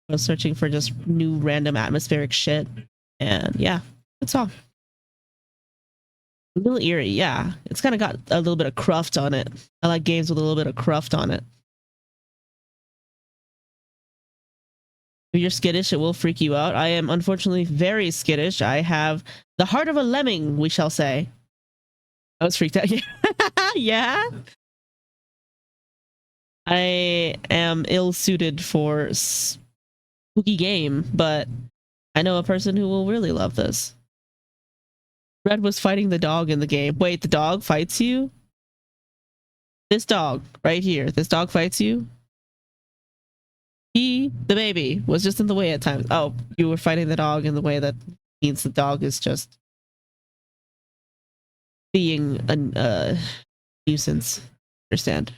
I was searching for just new random atmospheric shit. And yeah, good song. A little eerie, yeah. It's kind of got a little bit of cruft on it. I like games with a little bit of cruft on it. If you're skittish, it will freak you out. I am unfortunately very skittish. I have the heart of a lemming, we shall say. I was freaked out. Yeah. I am ill-suited for spooky game, but I know a person who will really love this. Red was fighting the dog in the game. Wait, the dog fights you? This dog right here. This dog fights you? He, the baby, was just in the way at times. Oh, you were fighting the dog in the way that means the dog is just being a nuisance. Understand?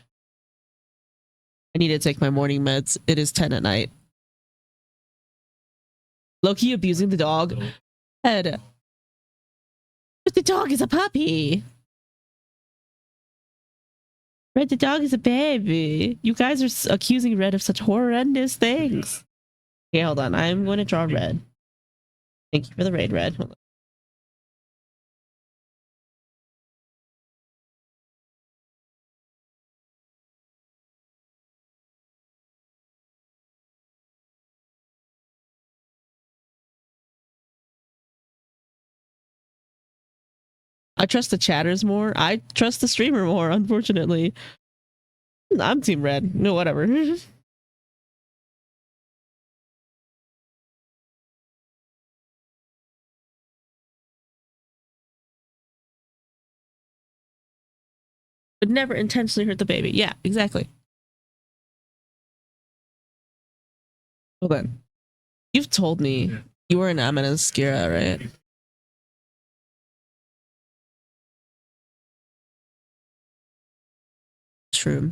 I need to take my morning meds. It is 10 at night. Loki abusing the dog. Head. But the dog is a puppy. Red, the dog is a baby. You guys are accusing Red of such horrendous things. Okay, hold on. I'm going to draw Red. Thank you for the raid, Red. Hold on. I trust the chatters more. I trust the streamer more, unfortunately. I'm Team Red. No, whatever. Would never intentionally hurt the baby. Yeah, exactly. Hold on. You've told me you were an Amanascira, right? True.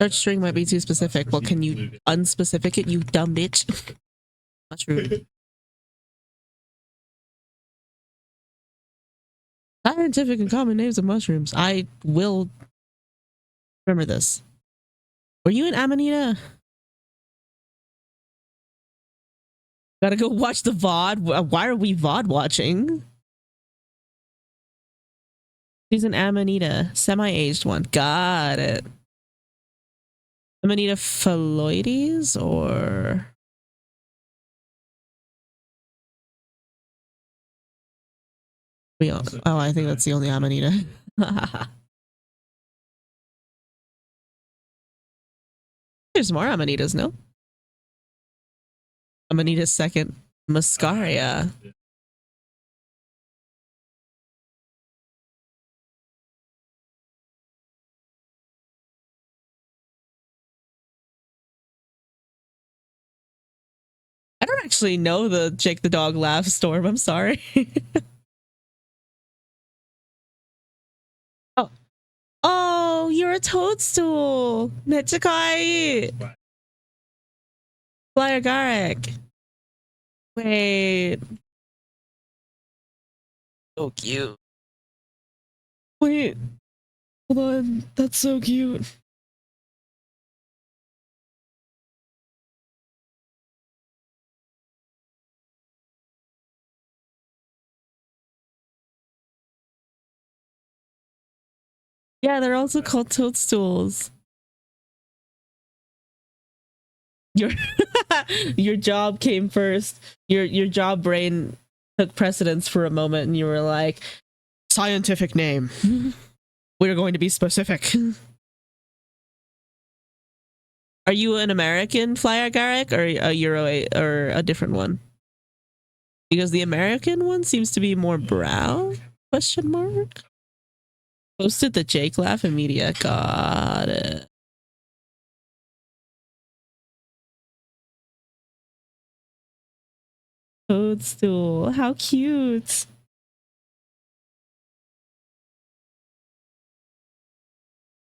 Search string might be too specific. Well, can you unspecific it, you dumb bitch? Mushroom. Scientific and common names of mushrooms. I will remember this. Were you in Amanita? Gotta go watch the VOD. Why are we VOD watching? She's an Amanita, semi-aged one. Got it. Amanita phalloides or oh, I think that's the only Amanita. There's more Amanitas, no? Amanita's second. Muscaria. I don't actually know the Jake the Dog laugh storm. I'm sorry. Oh. Oh, you're a toadstool. Mechikai. Flyer Garrick. Wait. So cute. Wait. Hold on. That's so cute. Yeah, they're also called toadstools. Your your job came first. Your job brain took precedence for a moment, and you were like, "Scientific name. We're going to be specific." Are you an American Fly Agaric or a Euro or a different one? Because the American one seems to be more brown? Question mark. Posted the Jake laugh in media. Got it. Toadstool. How cute.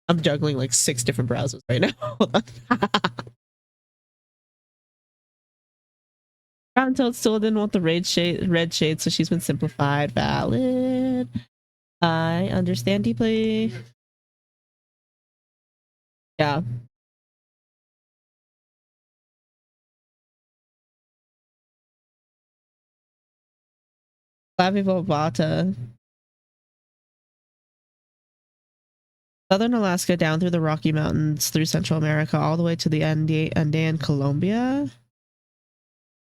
I'm juggling like 6 different browsers right now. Brown Toadstool didn't want the red shade, so she's been simplified. Valid. I understand deeply. Yeah. Flavivobata. Southern Alaska down through the Rocky Mountains, through Central America, all the way to the Andean Colombia.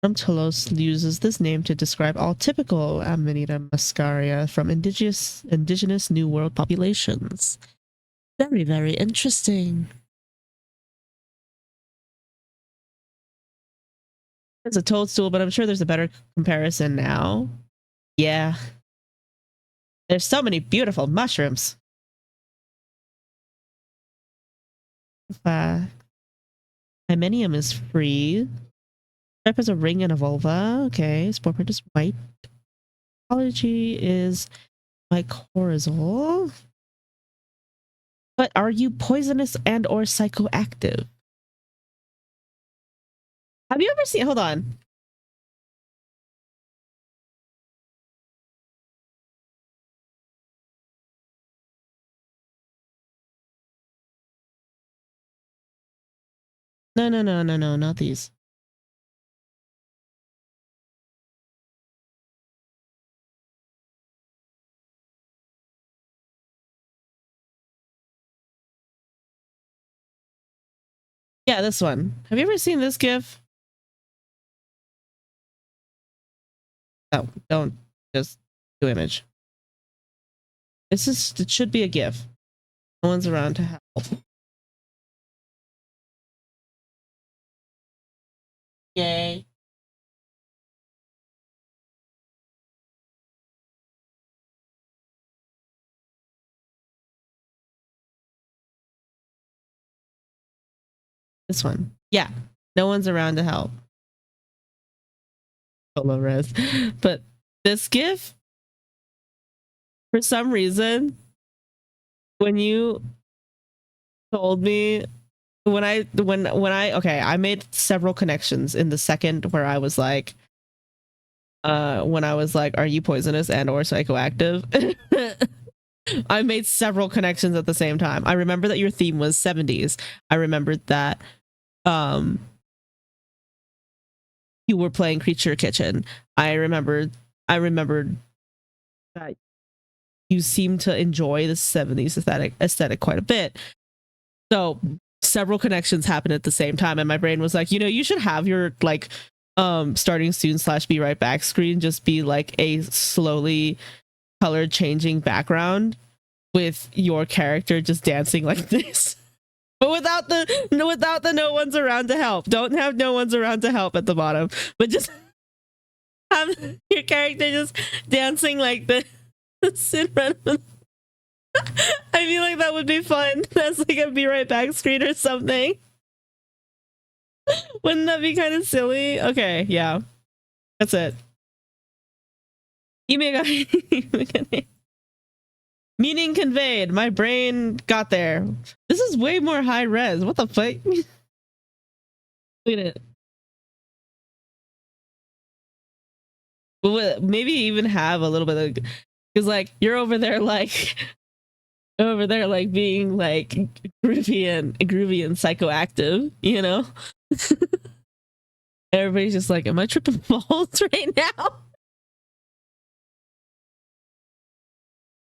Tolos uses this name to describe all typical Amanita muscaria from indigenous New World populations. Very, very interesting. It's a toadstool, but I'm sure there's a better comparison now. Yeah. There's so many beautiful mushrooms. Hymenium is free. Stripe has a ring and a vulva. Okay. Spore print is white. Ecology is mycorrhizal. But are you poisonous and or psychoactive? Have you ever seen... Hold on. No, not these. Yeah, this one. Have you ever seen this GIF? No, don't just do image. It should be a GIF. No one's around to help. Yay. This one. Yeah. No one's around to help. Solo res. But this GIF, for some reason, when you told me I made several connections in the second where I was like, when I was like, are you poisonous and or psychoactive? I made several connections at the same time. I remember that your theme was 70s. I remembered that you were playing Creature Kitchen. I remembered that you seem to enjoy the 70s aesthetic quite a bit. So several connections happened at the same time, and my brain was like, you should have your like starting soon / be right back screen just be like a slowly color changing background with your character just dancing like this. But without the no one's around to help. Don't have no one's around to help at the bottom, but just have your character just dancing like this in front of. I feel like that would be fun. That's like a be right back screen or something. Wouldn't that be kind of silly? Okay, yeah. That's it. Meaning conveyed. My brain got there. This is way more high res. What the fuck? Look at it. Maybe even have a little bit of, because like you're over there like being like groovy and psychoactive, you know. Everybody's just like, am I tripping balls right now?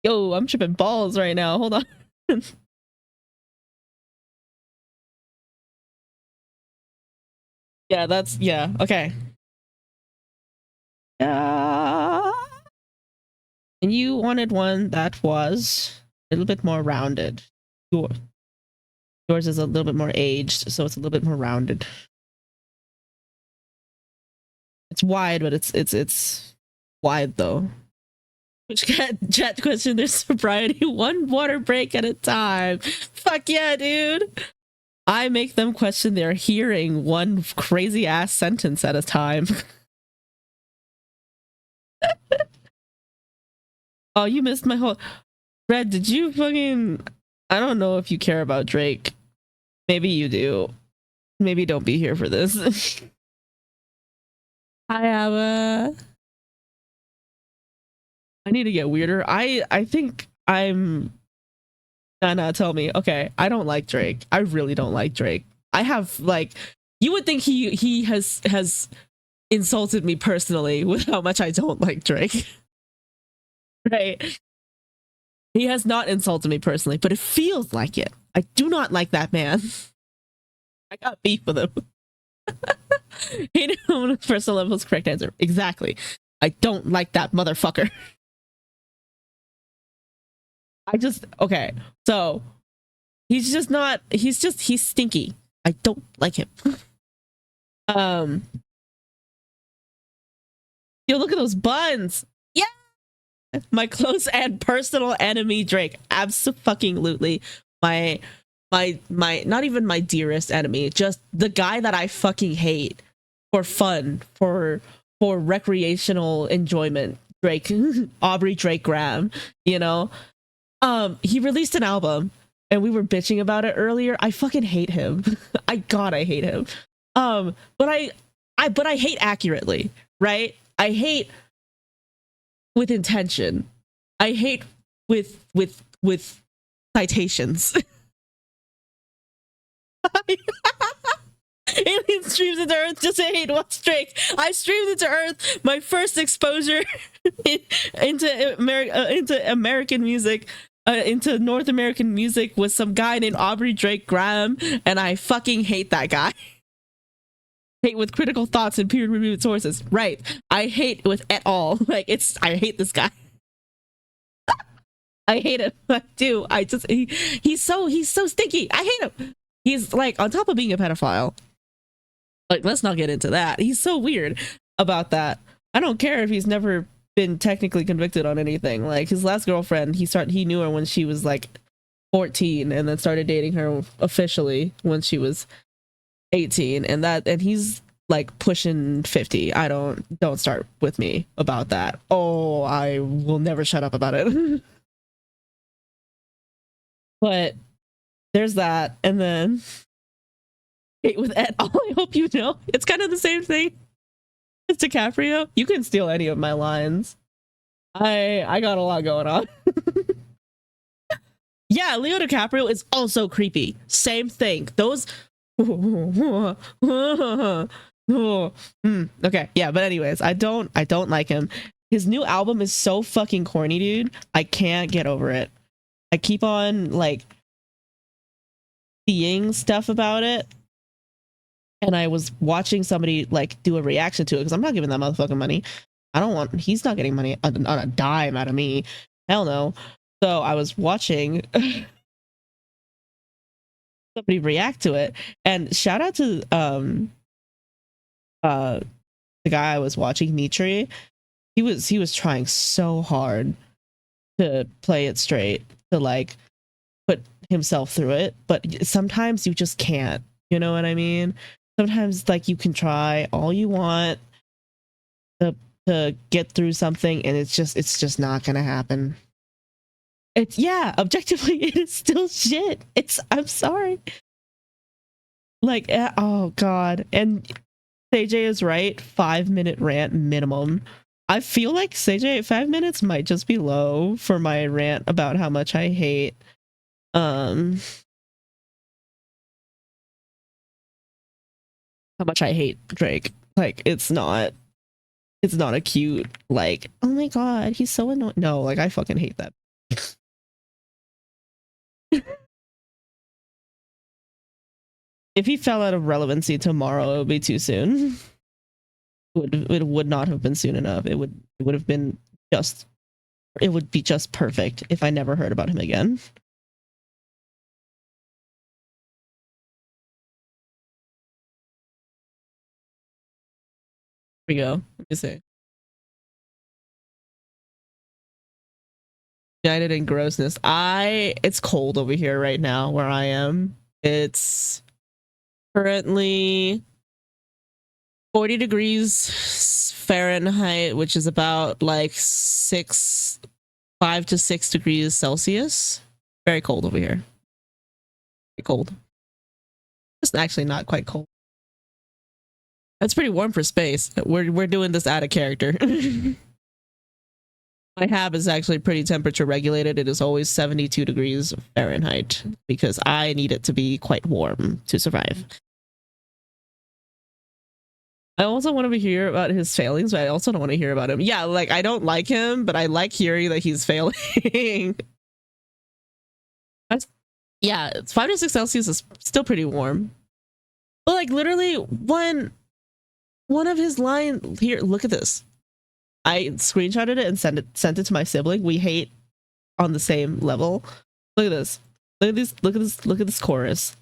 Yo, I'm tripping balls right now. Hold on. Yeah, okay. And you wanted one that was a little bit more rounded. Yours is a little bit more aged, so it's a little bit more rounded. It's wide, but it's wide though. Which chat question their sobriety one water break at a time. Fuck yeah, dude. I make them question their hearing one crazy ass sentence at a time. Oh, you missed my whole Red, did you fucking I don't know if you care about Drake. Maybe you do. Maybe don't be here for this. Hi, Abba. I need to get weirder. I think I'm Nana, tell me. Okay, I don't like Drake. I really don't like Drake. I have like you would think he has insulted me personally with how much I don't like Drake. Right? He has not insulted me personally, but it feels like it. I do not like that man. I got beef with him. Hate him on a personal level is correct answer. Exactly. I don't like that motherfucker. Okay, so he's stinky. I don't like him. Yo, look at those buns. Yeah, my close and personal enemy Drake. Absolutely. My not even my dearest enemy, just the guy that I fucking hate for fun, for recreational enjoyment. Drake. Aubrey Drake Graham, you know. He released an album and we were bitching about it earlier. I fucking hate him. I hate him. But I hate accurately, right? I hate with intention. I hate with citations. Alien streams into Earth just to hate what's Drake. I streamed into Earth. My first exposure into American music, into North American music was some guy named Aubrey Drake Graham, and I fucking hate that guy. Hate with critical thoughts and peer-reviewed sources. Right. I hate with at all. Like I hate this guy. I hate him. I do. He's so stinky. I hate him. He's like, on top of being a pedophile. Like, let's not get into that. He's so weird about that. I don't care if he's never been technically convicted on anything. Like, his last girlfriend, he knew her when she was like 14 and then started dating her officially when she was 18, and he's like pushing 50. I don't start with me about that. Oh, I will never shut up about it. But there's that, and then Kate with Ed. Oh, I hope you know it's kind of the same thing as DiCaprio. You can steal any of my lines. I got a lot going on. Yeah, Leo DiCaprio is also creepy. Same thing. Those. Okay, yeah, but anyways, I don't like him. His new album is so fucking corny, dude. I can't get over it. I keep on like seeing stuff about it, and I was watching somebody like do a reaction to it because I'm not giving that motherfucking money. He's not getting money on a dime out of me. Hell no. So I was watching somebody react to it, and shout out to the guy I was watching, Mitri. He was trying so hard to play it straight, to like put himself through it, but sometimes you just can't. You know what I mean? Sometimes like you can try all you want to get through something, and it's just not gonna happen. It's, yeah, objectively it is still shit. I'm sorry. Like, oh god. And CJ is right, 5-minute rant minimum. I feel like CJ 5 minutes might just be low for my rant about how much I hate Drake. Like, it's not a cute, like, oh my god, he's so annoying. No, like, I fucking hate that. If he fell out of relevancy tomorrow, it would be too soon. It would not have been soon enough. It would have been just, it would be just perfect if I never heard about him again. Here we go. Let me see. United in grossness. It's cold over here right now where I am. It's currently 40 degrees Fahrenheit, which is about like 5 to 6 degrees Celsius. Very cold over here. Very cold. It's actually not quite cold. That's pretty warm for space. We're doing this out of character. My hab is actually pretty temperature regulated. It is always 72 degrees Fahrenheit because I need it to be quite warm to survive. I also want to hear about his failings, but I also don't want to hear about him. Yeah, like, I don't like him, but I like hearing that he's failing. Yeah, it's 5 to 6 Celsius is still pretty warm. But like, literally, one of his lines here, look at this. I screenshotted it and sent it to my sibling. We hate on the same level. Look at this. Look at this chorus.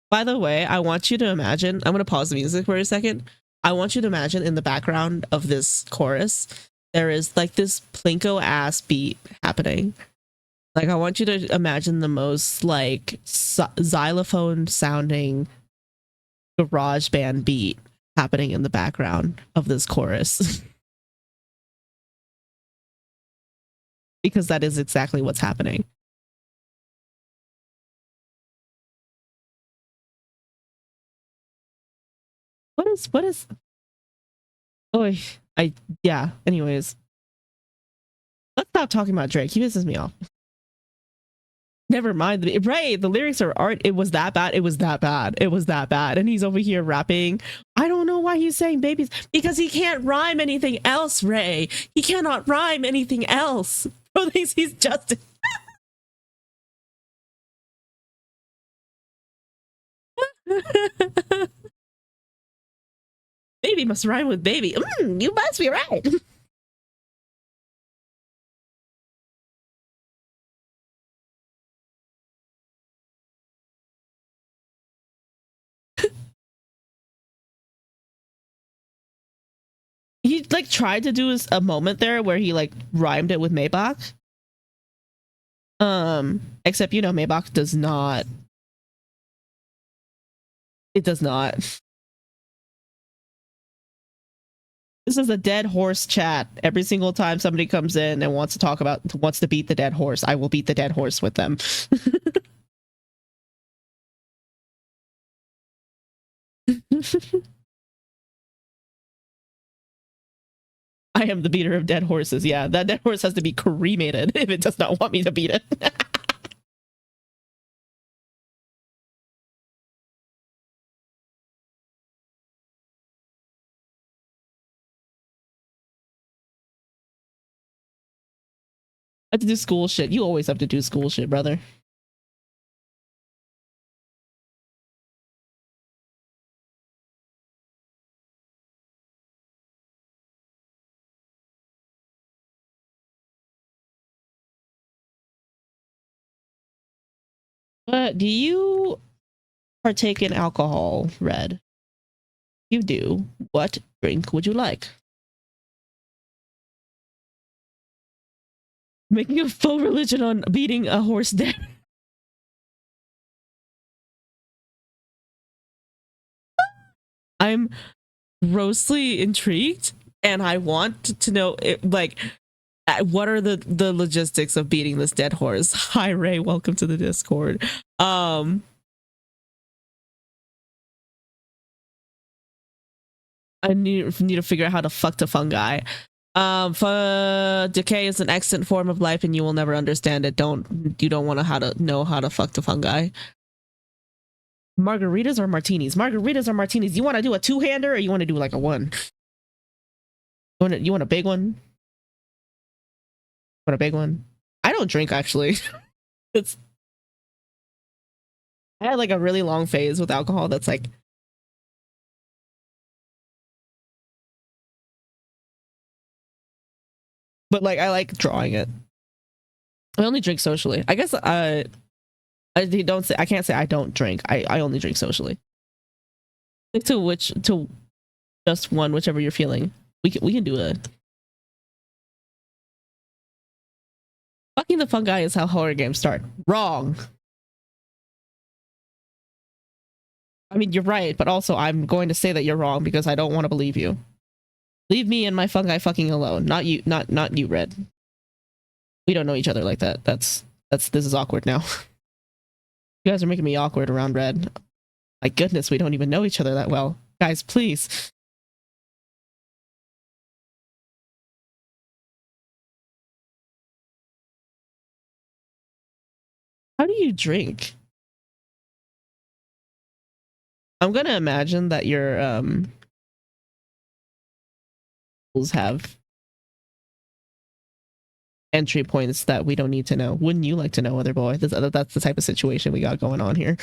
By the way, I want you to imagine, I'm going to pause the music for a second. I want you to imagine in the background of this chorus, there is like this plinko ass beat happening. Like, I want you to imagine the most like xylophone sounding garage band beat happening in the background of this chorus. Because that is exactly what's happening. What is oh, yeah, anyways, let's stop talking about Drake. He pisses me off. Never mind. Right, the lyrics are art. It was that bad. It was that bad. It was that bad. And he's over here rapping. I don't know why he's saying babies, because he can't rhyme anything else, Ray. He cannot rhyme anything else. Bro thinks he's just baby must rhyme with baby. You must be right. like tried to do a moment there where he like rhymed it with Maybach. Except, you know, Maybach does not. It does not. This is a dead horse chat. Every single time somebody comes in and wants to beat the dead horse, I will beat the dead horse with them. I am the beater of dead horses. Yeah, that dead horse has to be cremated if it does not want me to beat it. I have to do school shit. You always have to do school shit, brother. But do you partake in alcohol, Red? You do. What drink would you like? Making a faux religion on beating a horse dead. I'm grossly intrigued, and I want to know like what are the logistics of beating this dead horse. Hi Ray, welcome to the Discord. I need to figure out how to fuck to fungi. Decay is an excellent form of life and you will never understand it. You don't want to know how to fuck to fungi. Margaritas or martinis? Margaritas or martinis? You want to do a two-hander or you want to do like a one? You want a big one? Want a big one? I don't drink actually. I had like a really long phase with alcohol that's like, but like I like drawing it. I only drink socially. I guess I can't say I don't drink. I only drink socially. Stick to just one, whichever you're feeling. We can do a fucking the fungi is how horror games start. Wrong. I mean, you're right, but also I'm going to say that you're wrong because I don't want to believe you. Leave me and my fungi fucking alone. Not you, not you, Red. We don't know each other like that. This is awkward now. You guys are making me awkward around Red. My goodness, we don't even know each other that well. Guys, please. How do you drink? I'm gonna imagine that your have entry points that we don't need to know. Wouldn't you like to know, other boy? That's the type of situation we got going on here.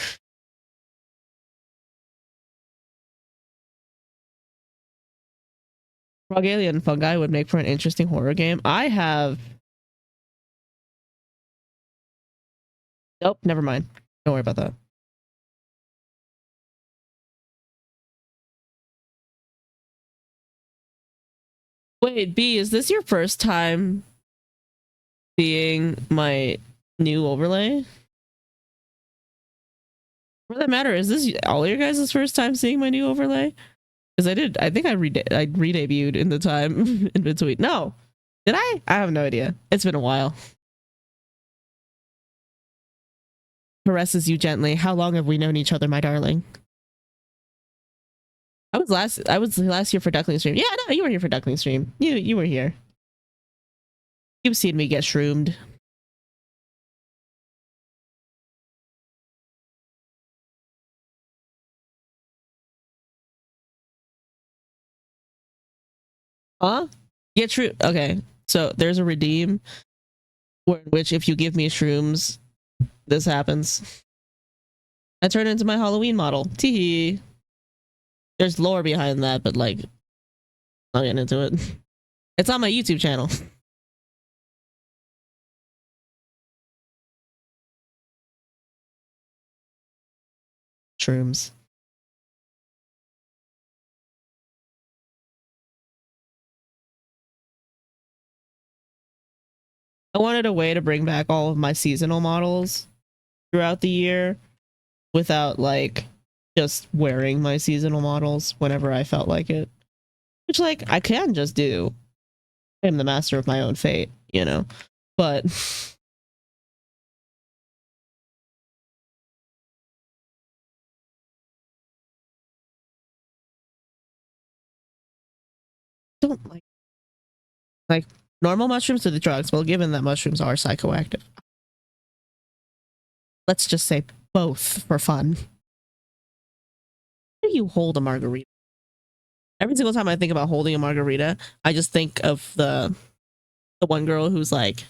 Frog alien fungi would make for an interesting horror game. I have. Nope, never mind. Don't worry about that. Wait, B, is this your first time seeing my new overlay? For that matter, is this all your guys' first time seeing my new overlay? Because I think I re-debuted in the time in between. No, did I? I have no idea. It's been a while. Caresses you gently. How long have we known each other, my darling? I was last year for Duckling Stream. Yeah, no, you were here for Duckling Stream. You were here. You've seen me get shroomed. Huh? Get true. Okay, so there's a redeem in which if you give me shrooms, this happens. I turn into my Halloween model. Tee. There's lore behind that, but like, I'll get into it. It's on my YouTube channel. Shrooms. I wanted a way to bring back all of my seasonal models throughout the year without like just wearing my seasonal models whenever I felt like it. Which like I can just do. I'm the master of my own fate, you know. But don't like normal mushrooms or the drugs. Well, given that mushrooms are psychoactive, let's just say both for fun. How do you hold a margarita? Every single time I think about holding a margarita, I just think of the one girl who's like,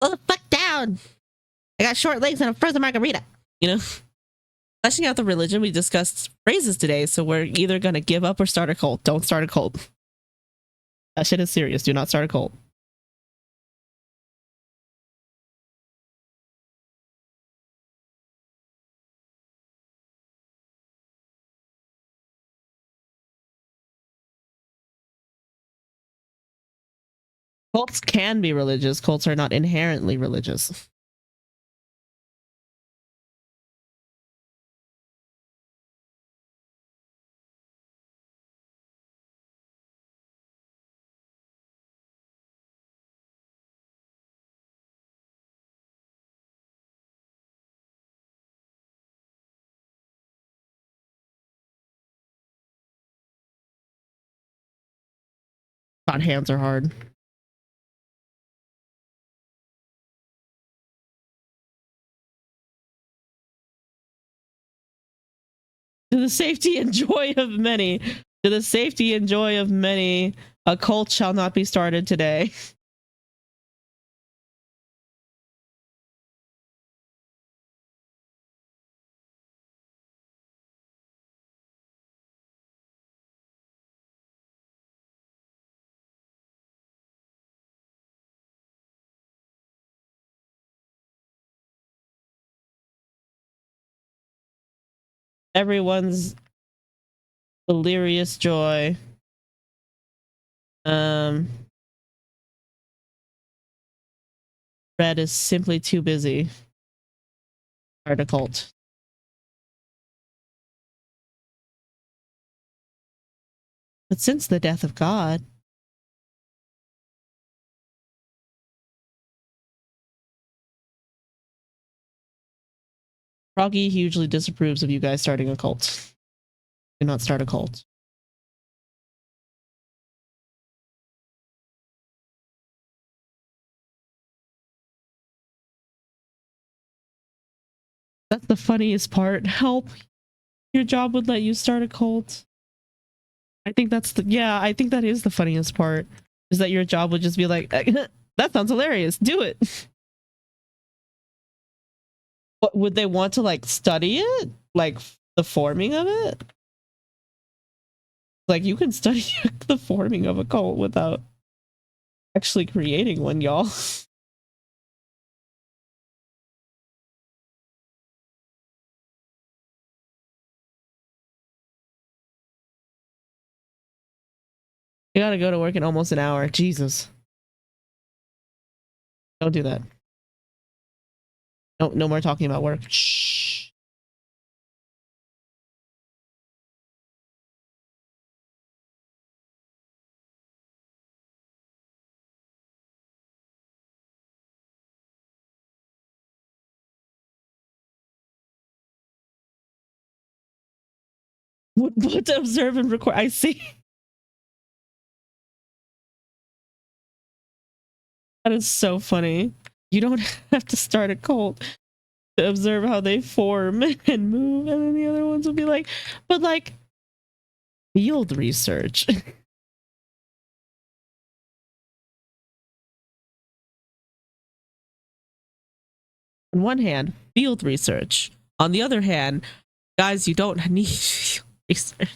"Oh the fuck down! I got short legs and a frozen margarita." You know, fleshing out the religion. We discussed phrases today, so we're either gonna give up or start a cult. Don't start a cult. That shit is serious. Do not start a cult. Cults can be religious. Cults are not inherently religious. God, hands are hard. To the safety and joy of many, to the safety and joy of many, a cult shall not be started today. Everyone's delirious joy. Red is simply too busy. Start a cult. But since the death of God, Froggy hugely disapproves of you guys starting a cult. Do not start a cult. That's the funniest part. Help. Your job would let you start a cult. I think that's the, yeah, I think that is the funniest part. Is that your job would just be like, that sounds hilarious. Do it. What would they want to like study it? Like the forming of it? Like you can study the forming of a cult without actually creating one, y'all. You gotta go to work in almost an hour. Jesus. Don't do that. No, no more talking about work. Shh. What to observe and record? I see. That is so funny. You don't have to start a cult to observe how they form and move, and then the other ones will be like, but like field research. On one hand, field research. On the other hand, guys, you don't need field research.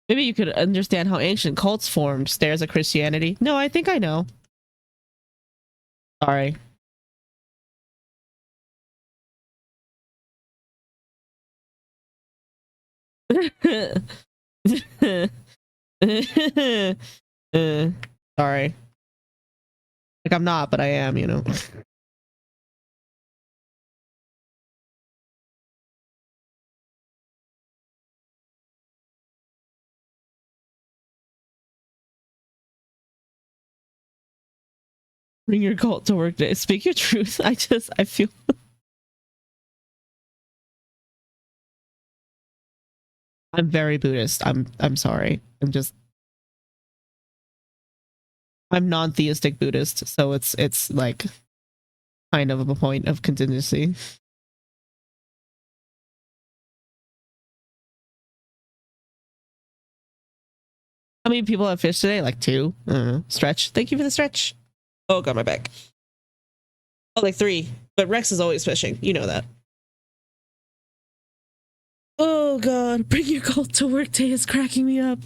Maybe you could understand how ancient cults formed. Stairs of Christianity. No, I think I know. Sorry. Sorry. Like I'm not, but I am, you know. Bring your cult to work day. Speak your truth. I feel I'm very Buddhist. I'm sorry. I'm non-theistic Buddhist, so it's like kind of a point of contingency. How many people have fish today? Like 2. Stretch. Thank you for the stretch. Oh, got my back. Oh, like 3. But Rex is always fishing. You know that. Oh god, bring your cult to work day is cracking me up.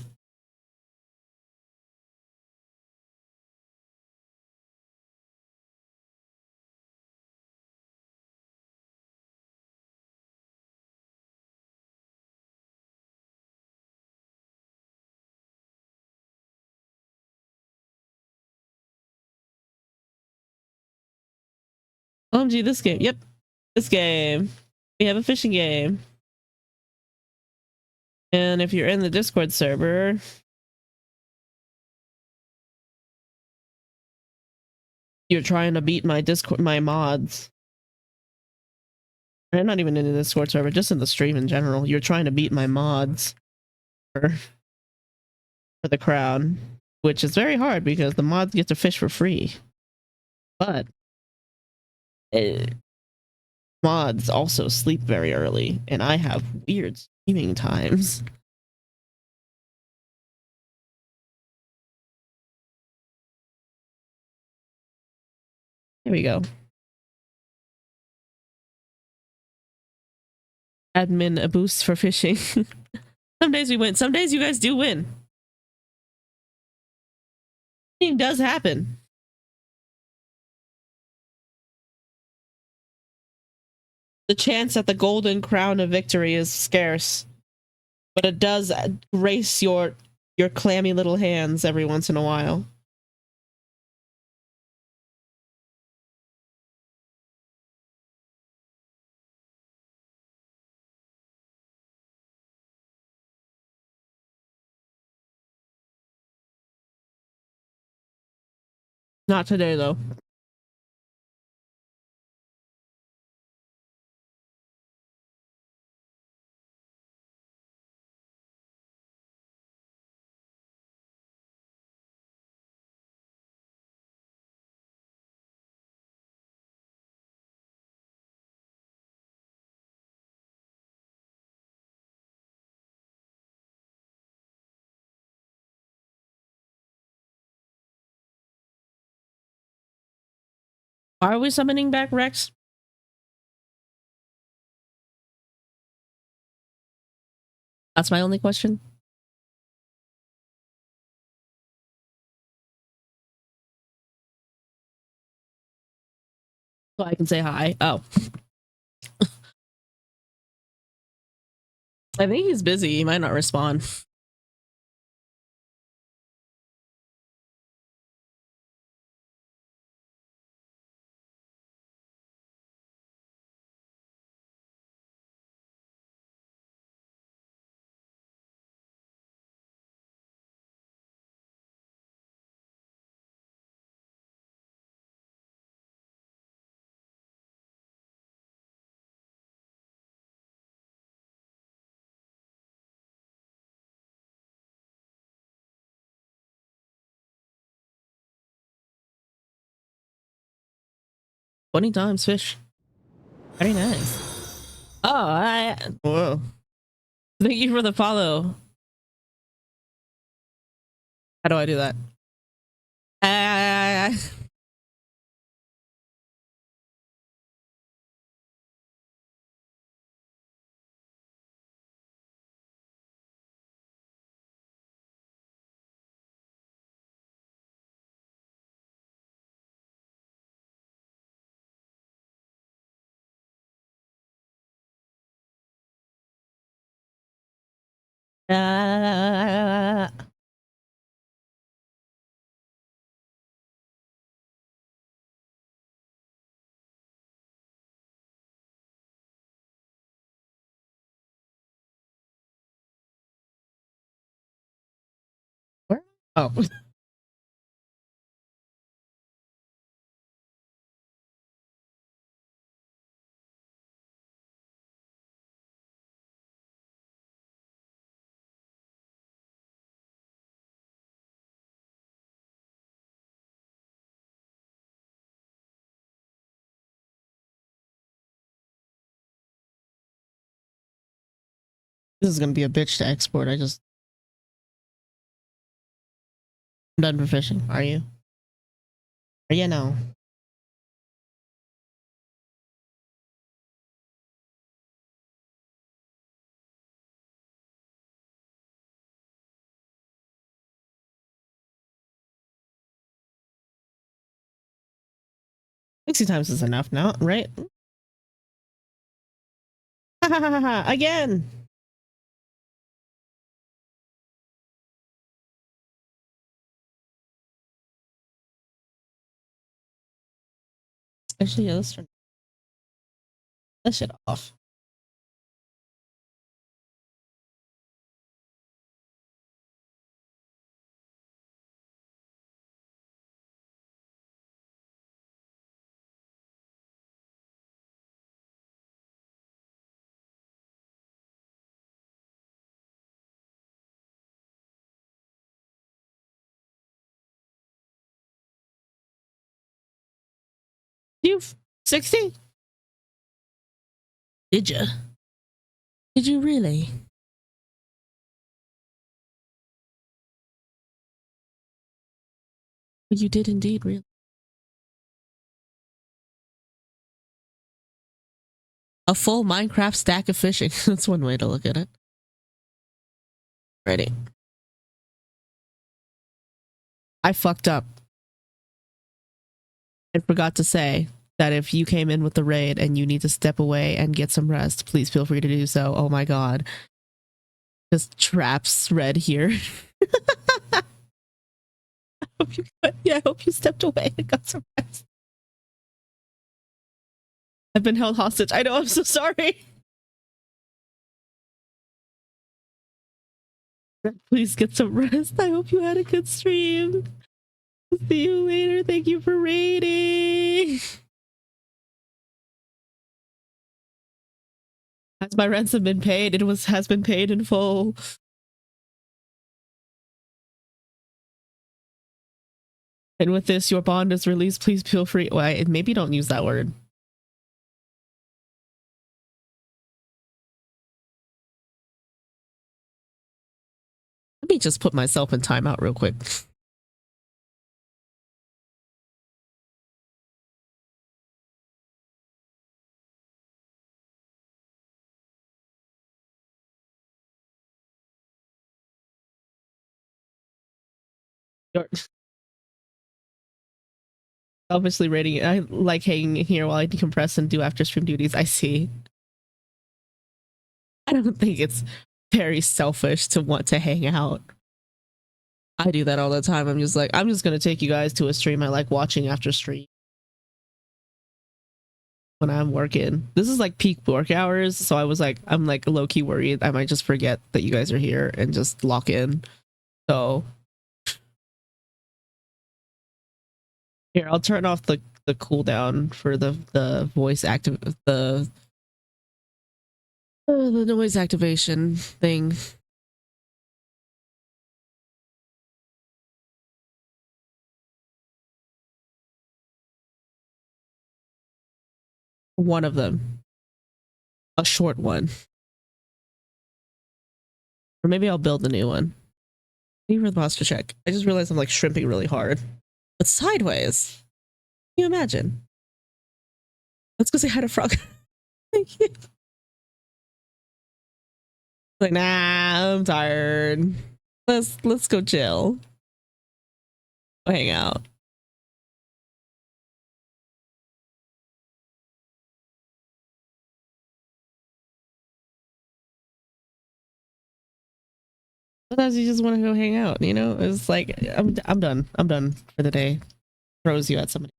OMG, this game. Yep. This game. We have a fishing game. And if you're in the Discord server, you're trying to beat my mods. I'm not even in the Discord server, just in the stream in general. You're trying to beat my mods for the crown, which is very hard because the mods get to fish for free. But mods also sleep very early, and I have weird streaming times. Here we go. Admin a boost for fishing. Some days we win. Some days you guys do win. It does happen. The chance at the golden crown of victory is scarce, but it does grace your clammy little hands every once in a while. Not today though. Are we summoning back Rex? That's my only question. So I can say hi. Oh. I think he's busy. He might not respond. Times fish. Very nice. Oh, whoa. Thank you for the follow. How do I do that? Oh. This is gonna be a bitch to export. I'm done for fishing. Are you? Are you now? Sixty times is enough now, right? Again. Actually, yeah, let's turn that shit off. You've 60? Did you? Did you really? You did indeed, really. A full Minecraft stack of fishing. That's one way to look at it. Ready. I fucked up. I forgot to say that if you came in with the raid and you need to step away and get some rest, please feel free to do so. Oh my god. Just traps red here. I hope you stepped away and got some rest. I've been held hostage. I know, I'm so sorry. Please get some rest. I hope you had a good stream. See you later. Thank you for raiding. Has my ransom been paid? Has been paid in full. And with this, your bond is released. Please feel free. Well, maybe don't use that word. Let me just put myself in timeout real quick. You're selfishly rating it. I like hanging here while I decompress and do after stream duties. I see. I don't think it's very selfish to want to hang out. I do that all the time. I'm just like, I'm just gonna take you guys to a stream I like watching after stream when I'm working. This is like peak work hours, so I'm like low-key worried I might just forget that you guys are here and just lock in. So here, I'll turn off the cooldown for the voice active the noise activation thing. One of them, a short one, or maybe I'll build a new one. Maybe for the posture check. I just realized I'm like shrimping really hard, but sideways. Can you imagine? Let's go say hi to Frog. Thank you. Like, nah, I'm tired. Let's go chill. Go hang out. Sometimes you just want to go hang out, you know? It's like I'm done. I'm done for the day. Throws you at somebody.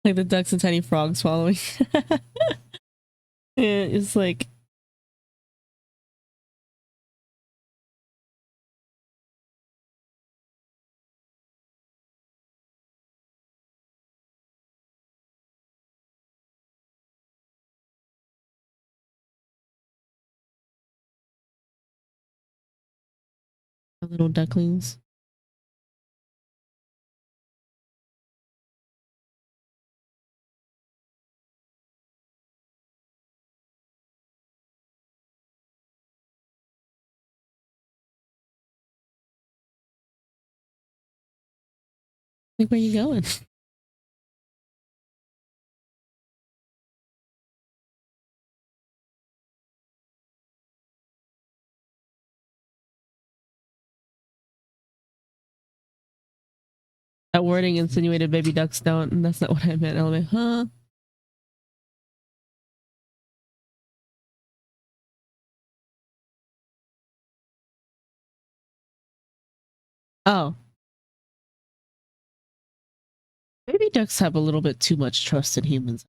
Like the ducks and tiny frogs following. Yeah, it's like little ducklings. Like, where you going? That wording insinuated baby ducks don't, and that's not what I meant. I was like, huh? Oh. Baby ducks have a little bit too much trust in humans.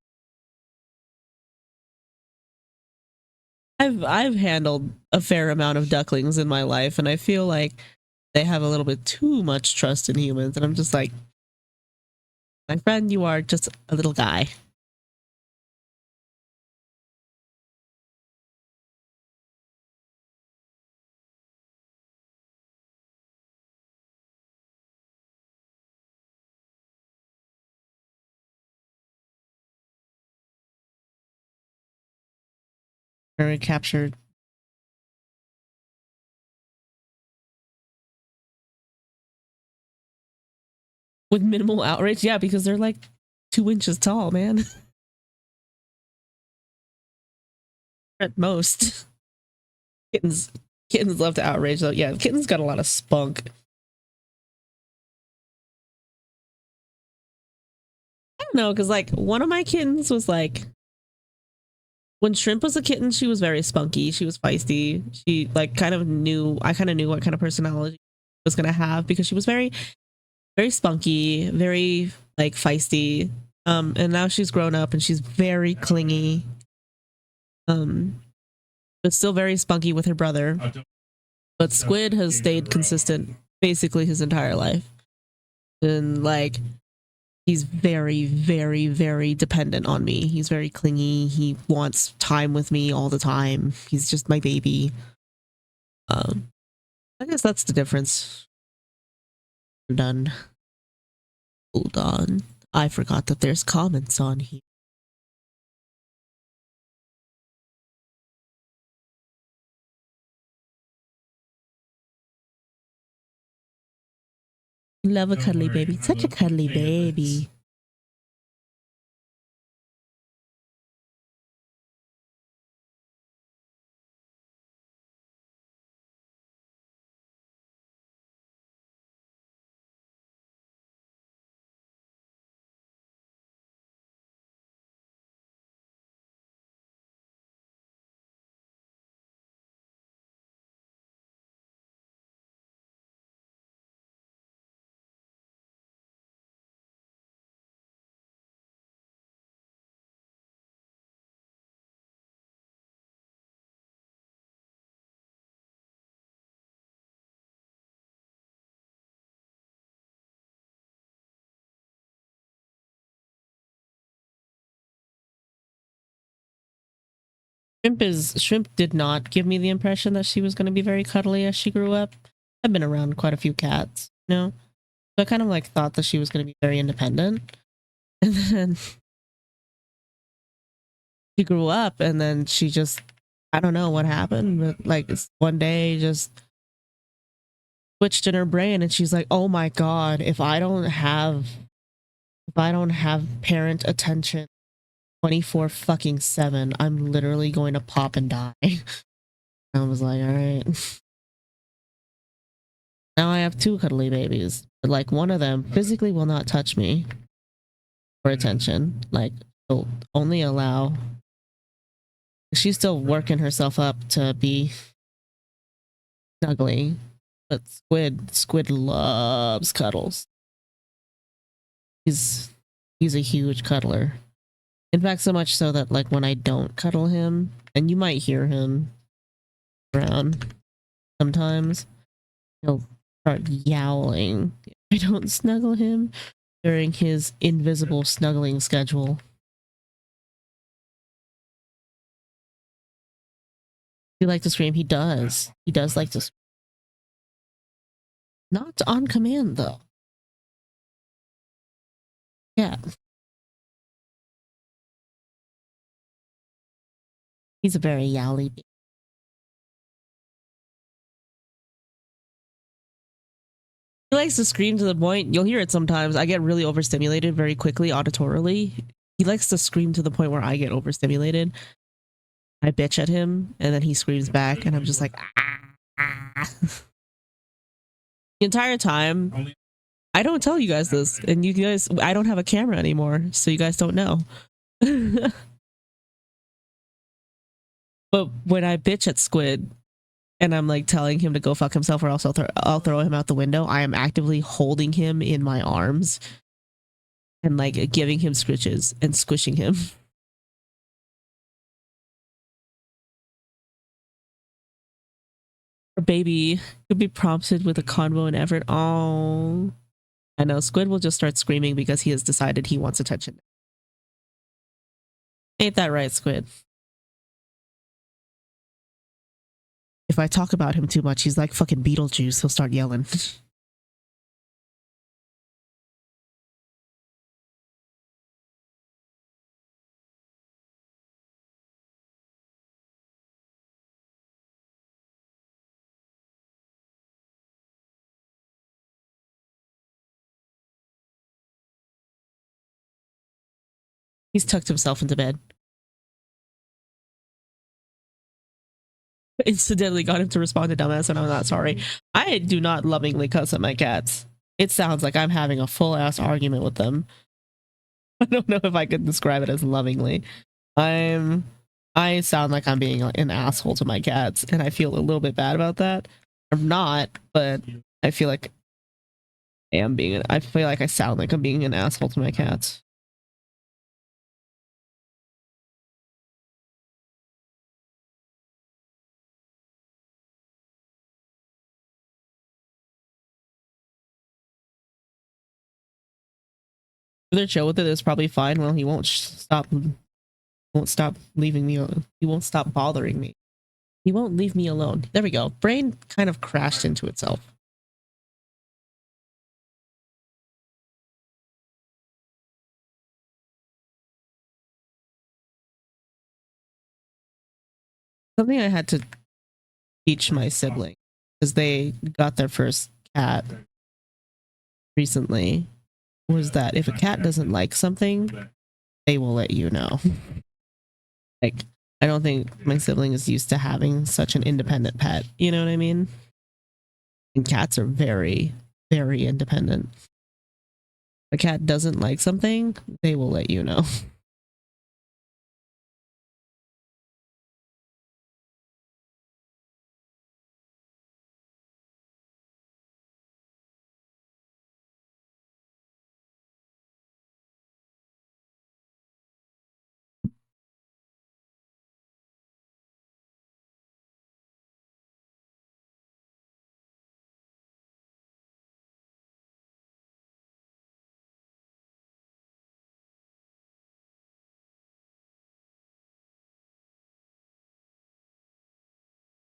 I've handled a fair amount of ducklings in my life, and I feel like they have a little bit too much trust in humans, and I'm just like, my friend, you are just a little guy. Very captured with minimal outrage. Yeah, because they're like 2 inches tall, man. At most. Kittens love to outrage though. Yeah, kittens got a lot of spunk. I don't know, because like one of my kittens was like, when Shrimp was a kitten, she was very spunky. She was feisty. She like kind of knew, I kind of knew what kind of personality she was gonna have because she was very, very spunky, very like feisty. And now she's grown up and she's very clingy. But still very spunky with her brother. But Squid has stayed consistent basically his entire life. And like he's very, very, very dependent on me. He's very clingy. He wants time with me all the time. He's just my baby. I guess that's the difference. We're done. Hold on. I forgot that there's comments on here. Love a cuddly baby. Such a cuddly baby. Shrimp did not give me the impression that she was going to be very cuddly as she grew up. I've been around quite a few cats, you know, so I kind of like thought that she was going to be very independent, and then she grew up, and then she just, I don't know what happened, but like one day just switched in her brain, and she's like, "Oh my god, if I don't have parent attention 24 fucking 7, I'm literally going to pop and die." I was like, all right. Now I have 2 cuddly babies, but like one of them physically will not touch me for attention. Like, she'll only allow. She's still working herself up to be snuggly, but Squid loves cuddles. He's a huge cuddler. In fact, so much so that like when I don't cuddle him, and you might hear him around sometimes, he'll start yowling if I don't snuggle him during his invisible snuggling schedule. He like to scream. He does. He does like to scream. Not on command though. Yeah. He's a very yowly baby. He likes to scream to the point, you'll hear it sometimes. I get really overstimulated very quickly auditorily. He likes to scream to the point where I get overstimulated. I bitch at him and then he screams back and I'm just like, ah. The entire time, I don't tell you guys this, and you guys, I don't have a camera anymore, so you guys don't know. But when I bitch at Squid and I'm like telling him to go fuck himself or else I'll throw him out the window, I am actively holding him in my arms and like giving him scritches and squishing him. Our baby could be prompted with a convo and effort. Oh, I know. Squid will just start screaming because he has decided he wants attention. Ain't that right, Squid? If I talk about him too much, he's like fucking Beetlejuice. He'll start yelling. He's tucked himself into bed. Incidentally got him to respond to dumbass and I'm not sorry. I do not lovingly cuss at my cats. It sounds like I'm having a full ass argument with them. I don't know if I could describe it as lovingly. I sound like I'm being an asshole to my cats and I feel a little bit bad about that. I'm not, but I feel like I feel like I sound like I'm being an asshole to my cats. If they're chill with it, it's probably fine. Well, he won't stop leaving me. He won't stop bothering me. He won't leave me alone. There we go. Brain kind of crashed into itself. Something I had to teach my sibling because they got their first cat recently was that if a cat doesn't like something, they will let you know. Like, I don't think my sibling is used to having such an independent pet. You know what I mean? And cats are very, very independent. If a cat doesn't like something, they will let you know.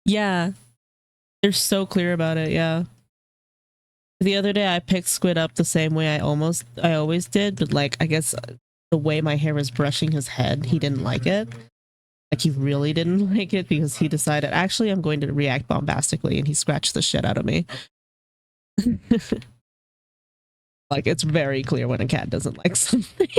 Yeah, they're so clear about it. Yeah. The other day I picked Squid up the same way I always did, but like I guess the way my hair was brushing his head, he didn't like it. Like he really didn't like it because he decided actually I'm going to react bombastically and he scratched the shit out of me. Like it's very clear when a cat doesn't like something.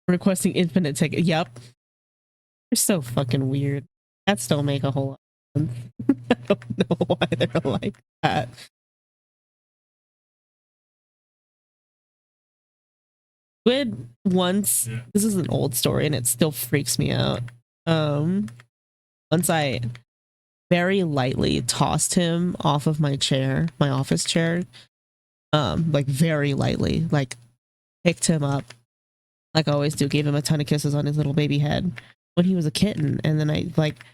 Requesting infinite ticket. Yep. They're so fucking weird. Cats don't make a whole lot of sense. I don't know why they're like that. Squid once, this is an old story and it still freaks me out. Once I very lightly tossed him off of my chair, my office chair, like very lightly, like picked him up, like I always do, gave him a ton of kisses on his little baby head when he was a kitten, and then I like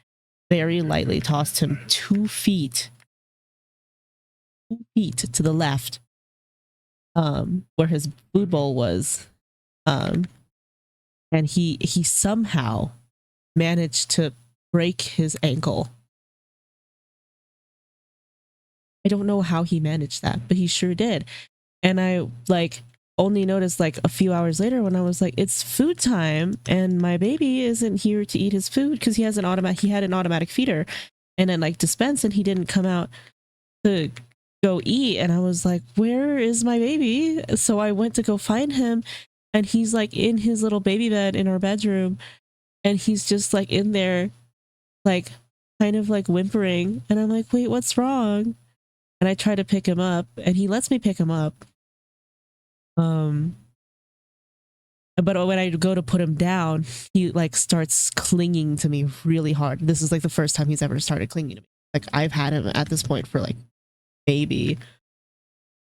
very lightly tossed him 2 feet to the left, where his food bowl was, and he somehow managed to break his ankle. I don't know how he managed that, but he sure did. And I like only noticed like a few hours later when I was like, it's food time and my baby isn't here to eat his food because he had an automatic feeder and then like dispense, and he didn't come out to go eat. And I was like, where is my baby? So I went to go find him, and he's like in his little baby bed in our bedroom, and he's just like in there like kind of like whimpering, and I'm like, wait, what's wrong? And I try to pick him up, and he lets me pick him up. But when I go to put him down, he like starts clinging to me really hard. This is like the first time he's ever started clinging to me. Like I've had him at this point for like maybe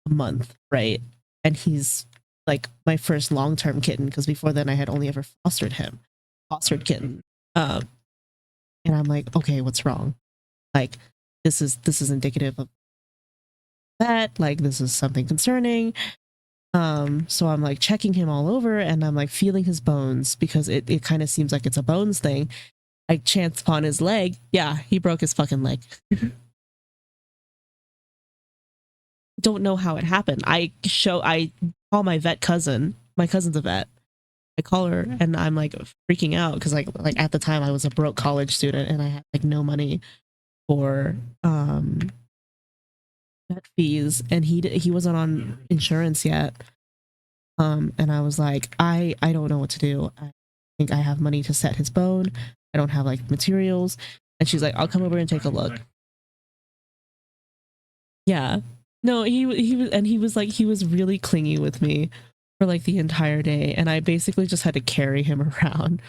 a month, right? And he's like my first long-term kitten, because before then I had only ever fostered kitten. And I'm like, okay, what's wrong? Like this is indicative of that, like this is something concerning. So I'm like checking him all over, and I'm like feeling his bones because it kind of seems like it's a bones thing. I chance upon his leg. Yeah, he broke his fucking leg. Don't know how it happened. I call my vet cousin. My cousin's a vet. I call her and I'm like freaking out because like at the time I was a broke college student and I had like no money for vet fees, and he wasn't on insurance yet. And I was like, I don't know what to do. I think I have money to set his bone. I don't have like materials. And she's like, I'll come over and take a look. Yeah. No, he was really clingy with me for like the entire day, and I basically just had to carry him around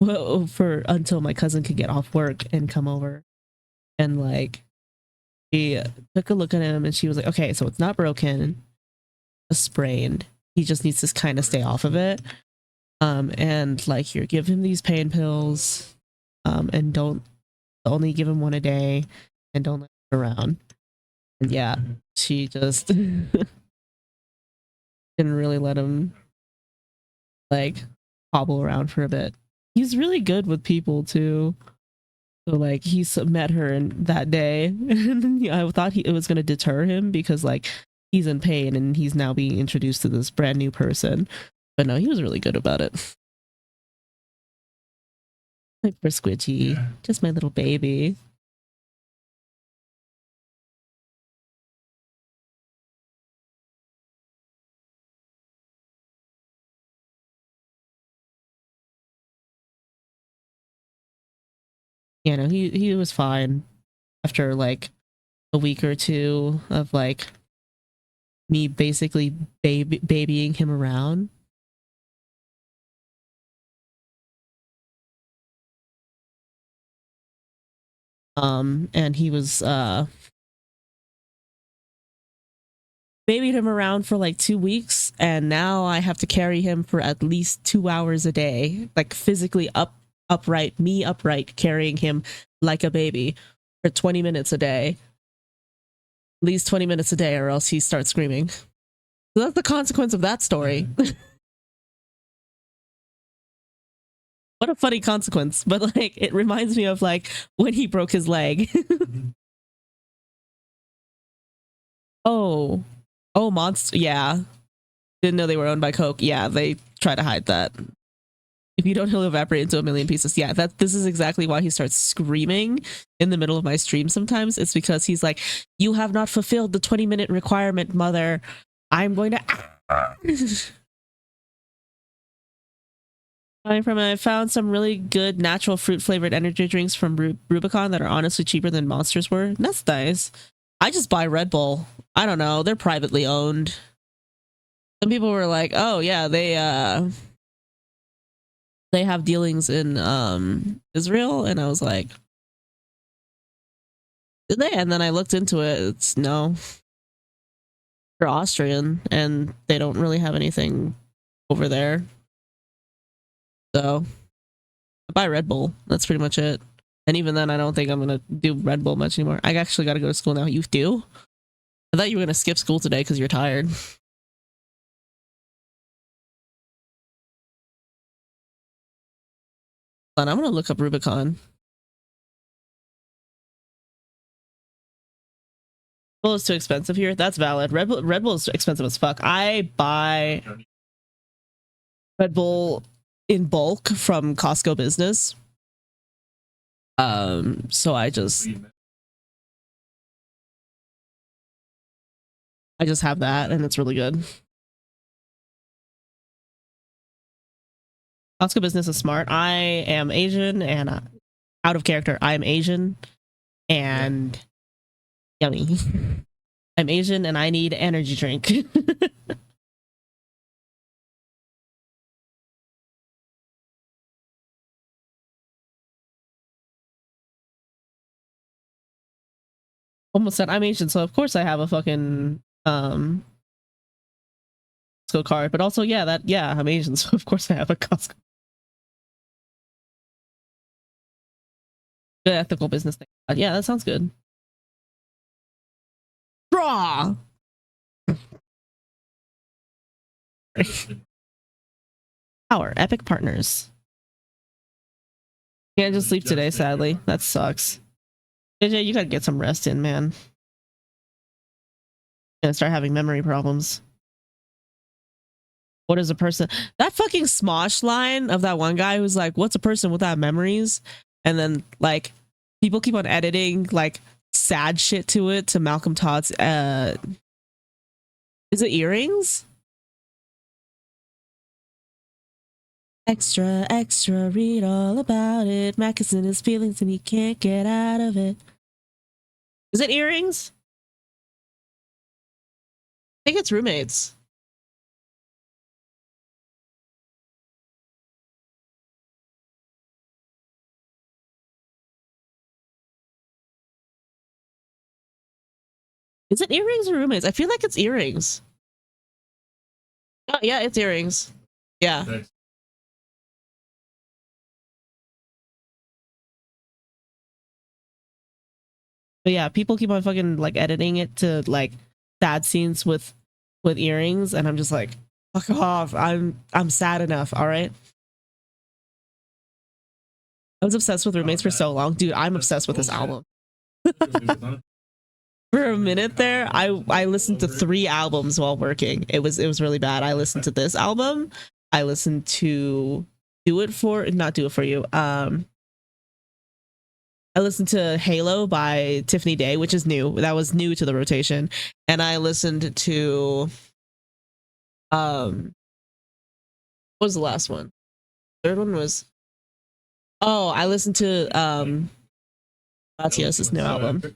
until my cousin could get off work and come over. And like she took a look at him and she was like, okay, so it's not broken, it's sprained. He just needs to kind of stay off of it. And like, here, give him these pain pills, and don't only give him one a day, and don't let him around. And yeah, she just didn't really let him like hobble around for a bit. He's really good with people too. So like he met her that day, and I thought it was going to deter him because like he's in pain and he's now being introduced to this brand new person. But no, he was really good about it. Like for Squidgy, just my little baby. You know, he was fine after like a week or two of like me basically babying him around. And he was babied him around for like 2 weeks, and now I have to carry him for at least 2 hours a day, like physically upright, carrying him like a baby for 20 minutes a day. At least 20 minutes a day, or else he starts screaming. So that's the consequence of that story. What a funny consequence, but like it reminds me of like when he broke his leg. Oh, monster. Yeah, didn't know they were owned by Coke. Yeah, they try to hide that. If you don't, he'll evaporate into a million pieces. Yeah, this is exactly why he starts screaming in the middle of my stream sometimes. It's because he's like, you have not fulfilled the 20-minute requirement, mother. I'm going to I found some really good natural fruit flavored energy drinks from Rubicon that are honestly cheaper than Monsters were. That's nice. I just buy Red Bull. I don't know. They're privately owned. Some people were like, "Oh yeah, they have dealings in Israel," and I was like, "Did they?" And then I looked into it. It's no, they're Austrian, and they don't really have anything over there. So I buy Red Bull. That's pretty much it. And even then, I don't think I'm gonna do Red Bull much anymore. I actually got to go to school now. You do? I thought you were gonna skip school today because you're tired. But I'm gonna look up Rubicon. Bull is too expensive here. That's valid. Red Bull is expensive as fuck. I buy Red Bull in bulk from Costco Business. So I just have that, and it's really good. Costco Business is smart. I am Asian, and out of character, I am Asian, and yummy. I'm Asian, and I need energy drink. Almost said I'm Asian, so of course I have a fucking Costco card. But also, yeah, I'm Asian, so of course I have a Costco. Good ethical business thing. Yeah, that sounds good. Draw. Our epic partners. Can't just sleep today, sadly. That sucks. JJ, you gotta get some rest in, man. Gonna start having memory problems. What is a person? That fucking Smosh line of that one guy who's like, "What's a person without memories?" And then like people keep on editing like sad shit to it to Malcolm Todd's. Is it earrings? Extra, extra, read all about it. Mac is in his feelings and he can't get out of it. Is it earrings? I think it's roommates. Is it earrings or roommates? I feel like it's earrings. Oh, yeah, it's earrings. Yeah. Thanks. But yeah, people keep on fucking like editing it to like sad scenes with earrings, and I'm just like, fuck off. I'm sad enough, all right? I was obsessed with roommates for so long. Dude, I'm obsessed with this album. For a minute there, I listened to 3 albums while working. It was really bad. I listened to this album. I listened to not do it for you. I listened to Halo by Tiffany Day, which is new. That was new to the rotation. And I listened to what was the last one? Third one was I listened to Matias's new album.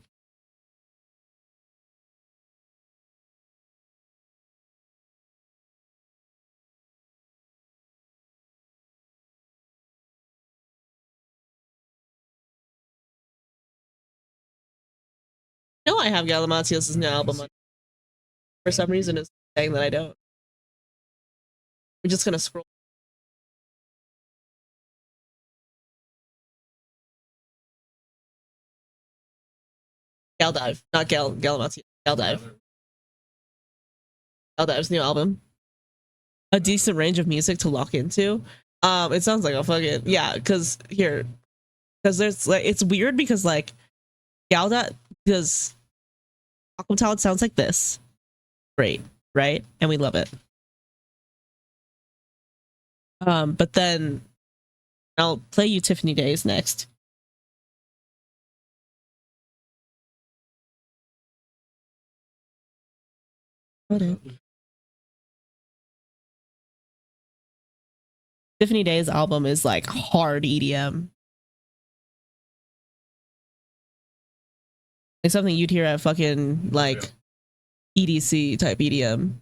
No, I have Galimatios's new album. For some reason, it's saying that I don't. We're just gonna scroll. Galdive, not Galimatios. Galdive. Galdive's new album. A decent range of music to lock into. It sounds like a fucking yeah. Because there's like it's weird because like Galda because Aquatalent sounds like this. Great, right? And we love it. But then I'll play you Tiffany Days next. Tiffany Day's album is like hard EDM. It's something you'd hear at fucking like EDC type EDM.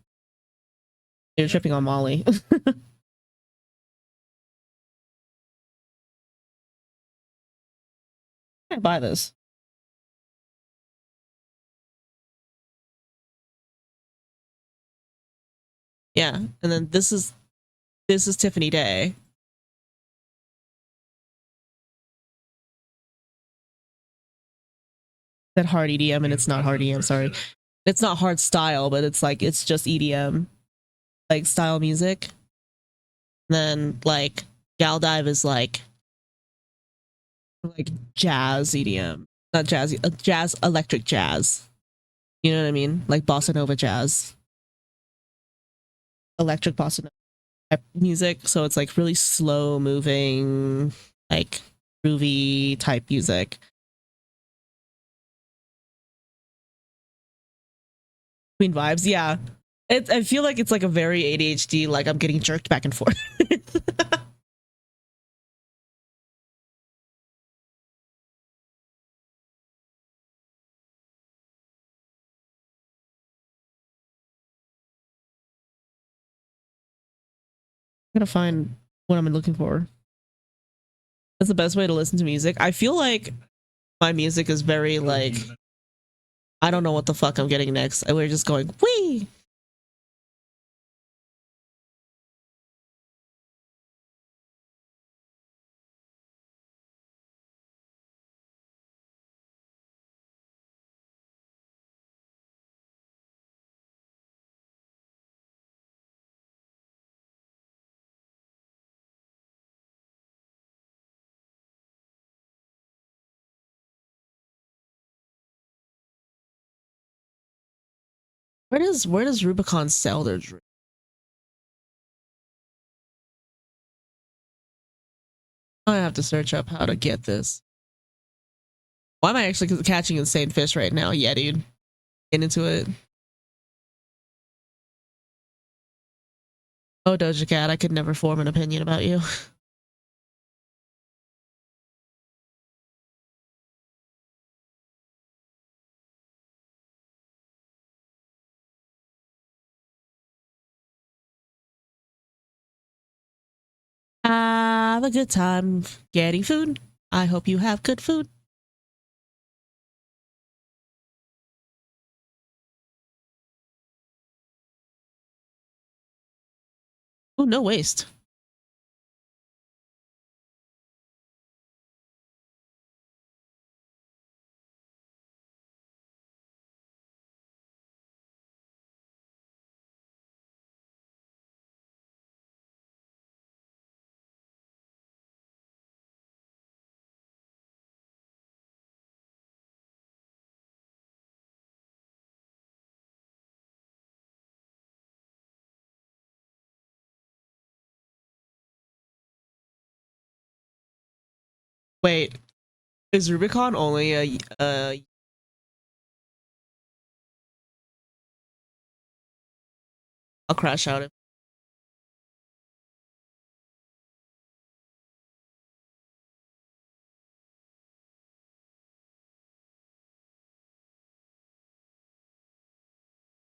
You're tripping on Molly. I can't buy this. Yeah, and then this is Tiffany Day. That hard EDM, and it's not hard EDM. Sorry, it's not hard style, but it's like it's just EDM, like style music. Then like Gal Dive is like jazz EDM, not jazz, jazz, electric jazz. You know what I mean? Like bossa nova jazz, electric bossa nova type music. So it's like really slow moving, like groovy type music. Queen vibes, yeah. I feel like it's like a very ADHD, like I'm getting jerked back and forth. I'm gonna find what I'm looking for. That's the best way to listen to music. I feel like my music is very like I don't know what the fuck I'm getting next. We're just going wee. Where does Rubicon sell their drink? I have to search up how to get this. Why am I actually catching insane fish right now? Yeah, dude. Get into it. Oh, Doja Cat, I could never form an opinion about you. Have a good time getting food. I hope you have good food. Oh, no waste. Wait, is Rubicon only a I'll crash out.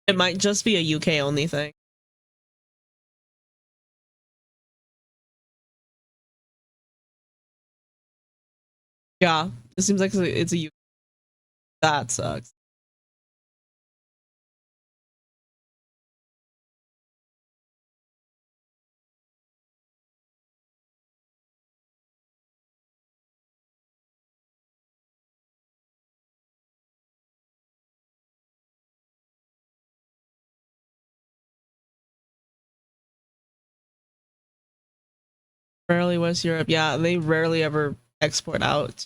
It might just be a UK only thing. Yeah, it seems like it's a UK. That sucks. Rarely West Europe. Yeah, they rarely ever export out.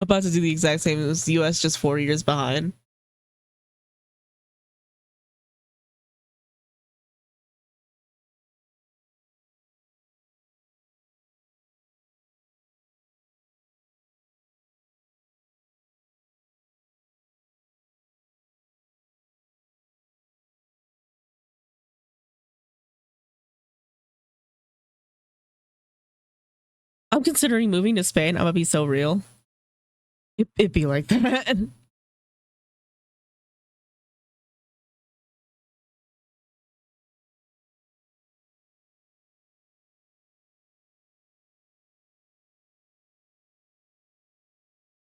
About to do the exact same as the US, just 4 years behind. I'm considering moving to Spain. I'm gonna be so real. It'd be like that.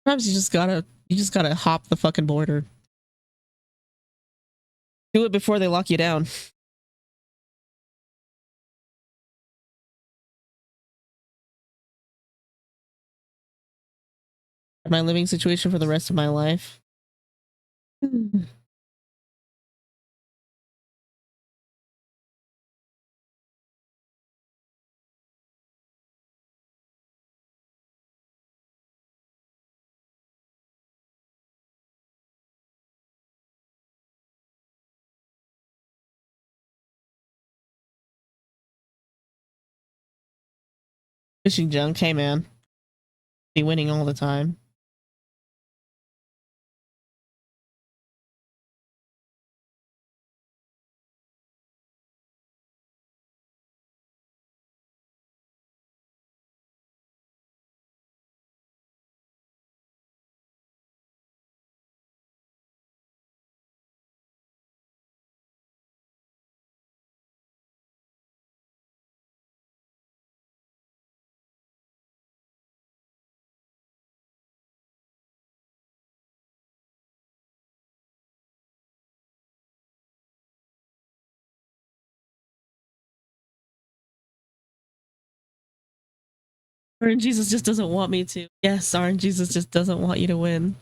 Sometimes you just gotta hop the fucking border. Do it before they lock you down. My living situation for the rest of my life. Fishing junk, hey man. Be winning all the time. And Jesus just doesn't want me to. Yes, Jesus just doesn't want you to win.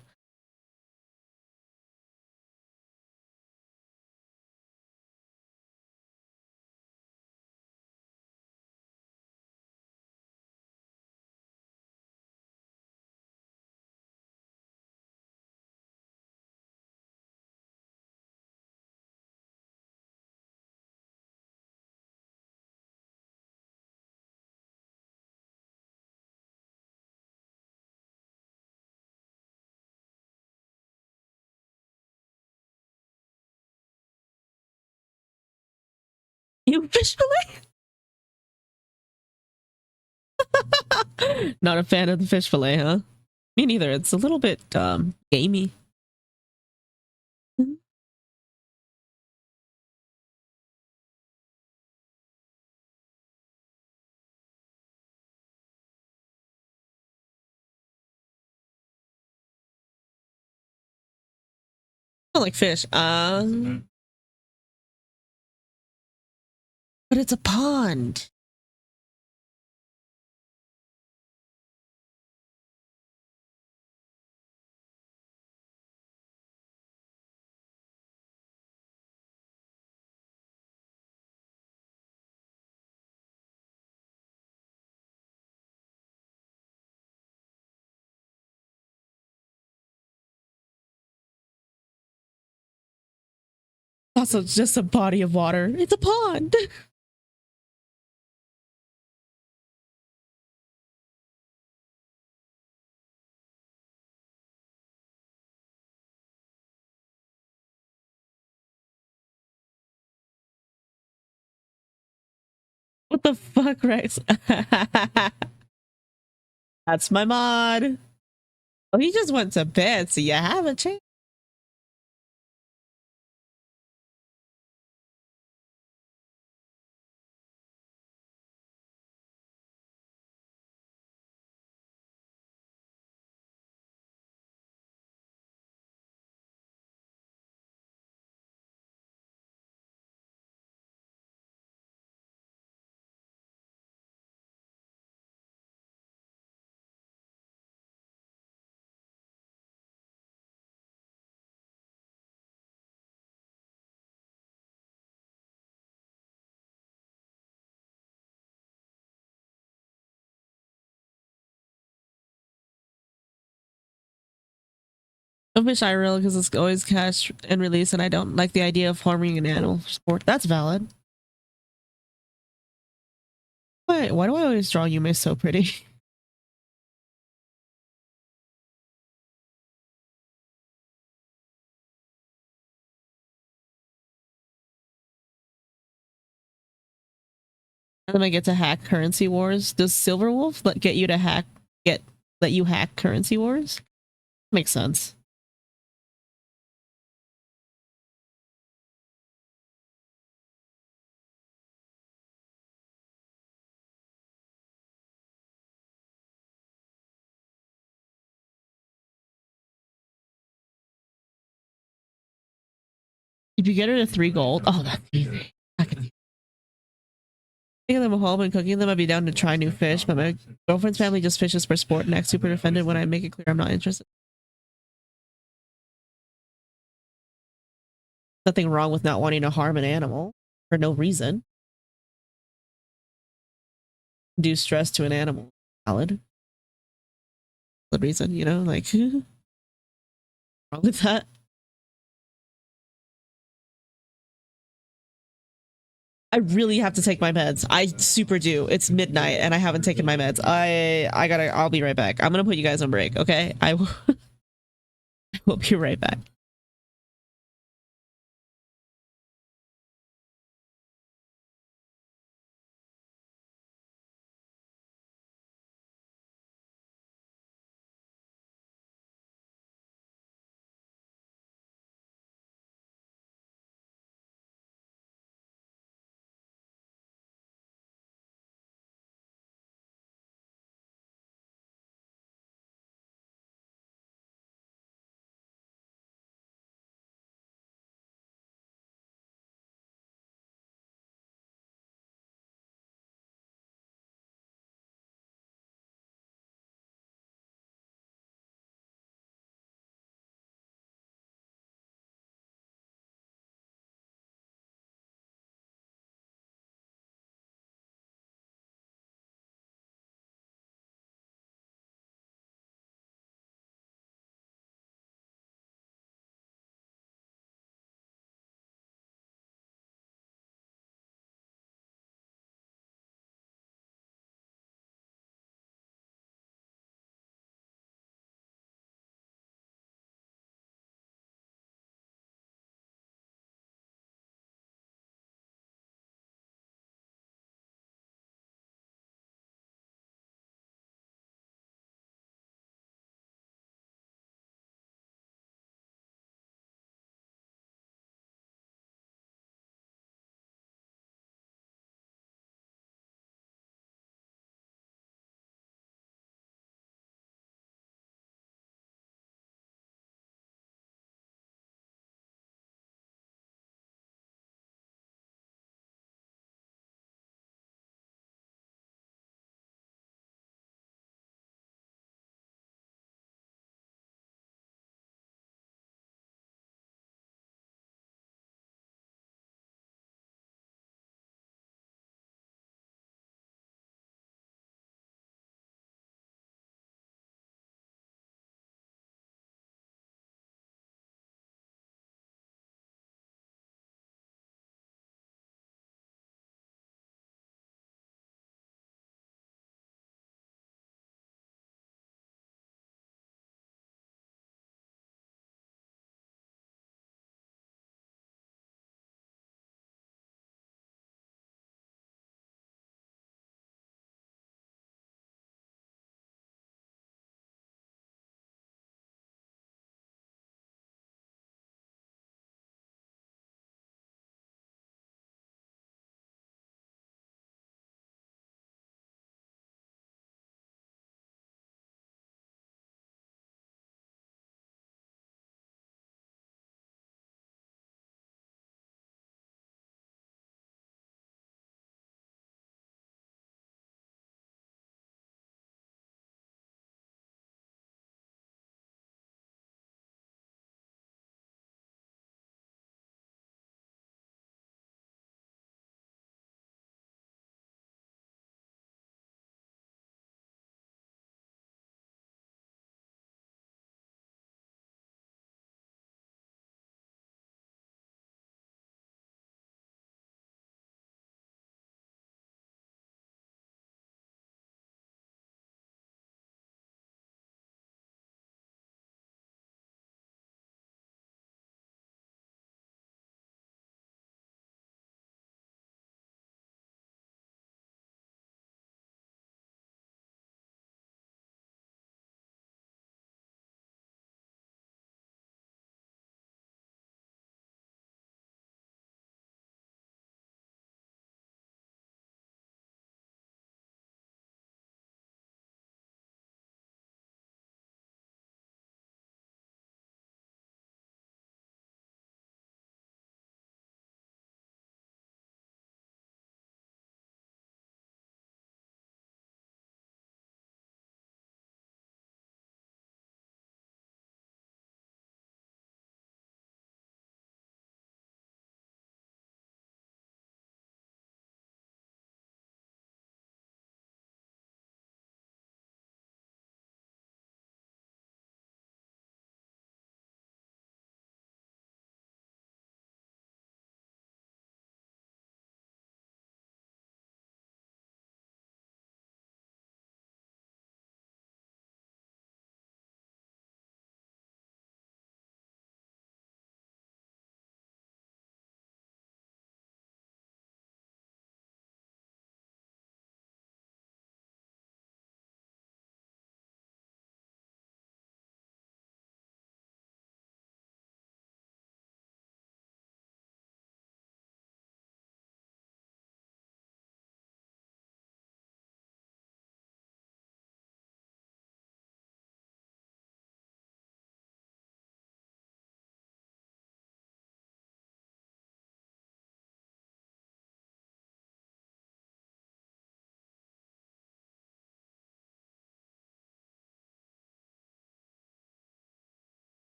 You fish fillet? Not a fan of the fish fillet, huh? Me neither. It's a little bit gamey. I like fish. But it's a pond. Also, it's just a body of water. It's a pond. What the fuck, Rex? That's my mod. Oh, he just went to bed, so you have a chance. I fish IRL because it's always catch and release, and I don't like the idea of harming an animal for sport. That's valid. Why do I always draw Yume so pretty? And then I get to hack Currency Wars. Does Silverwolf let you hack Currency Wars? Makes sense. If you get her to 3 gold, oh, that's easy. I can taking them home and cooking them. I'd be down to try new fish, but my girlfriend's family just fishes for sport and acts super offended when I make it clear I'm not interested. Nothing wrong with not wanting to harm an animal for no reason. Do stress to an animal. Valid. Valid reason, you know, like wrong with that. I really have to take my meds. I super do. It's midnight and I haven't taken my meds. I'll be right back. I'm gonna put you guys on break, okay? I will be right back.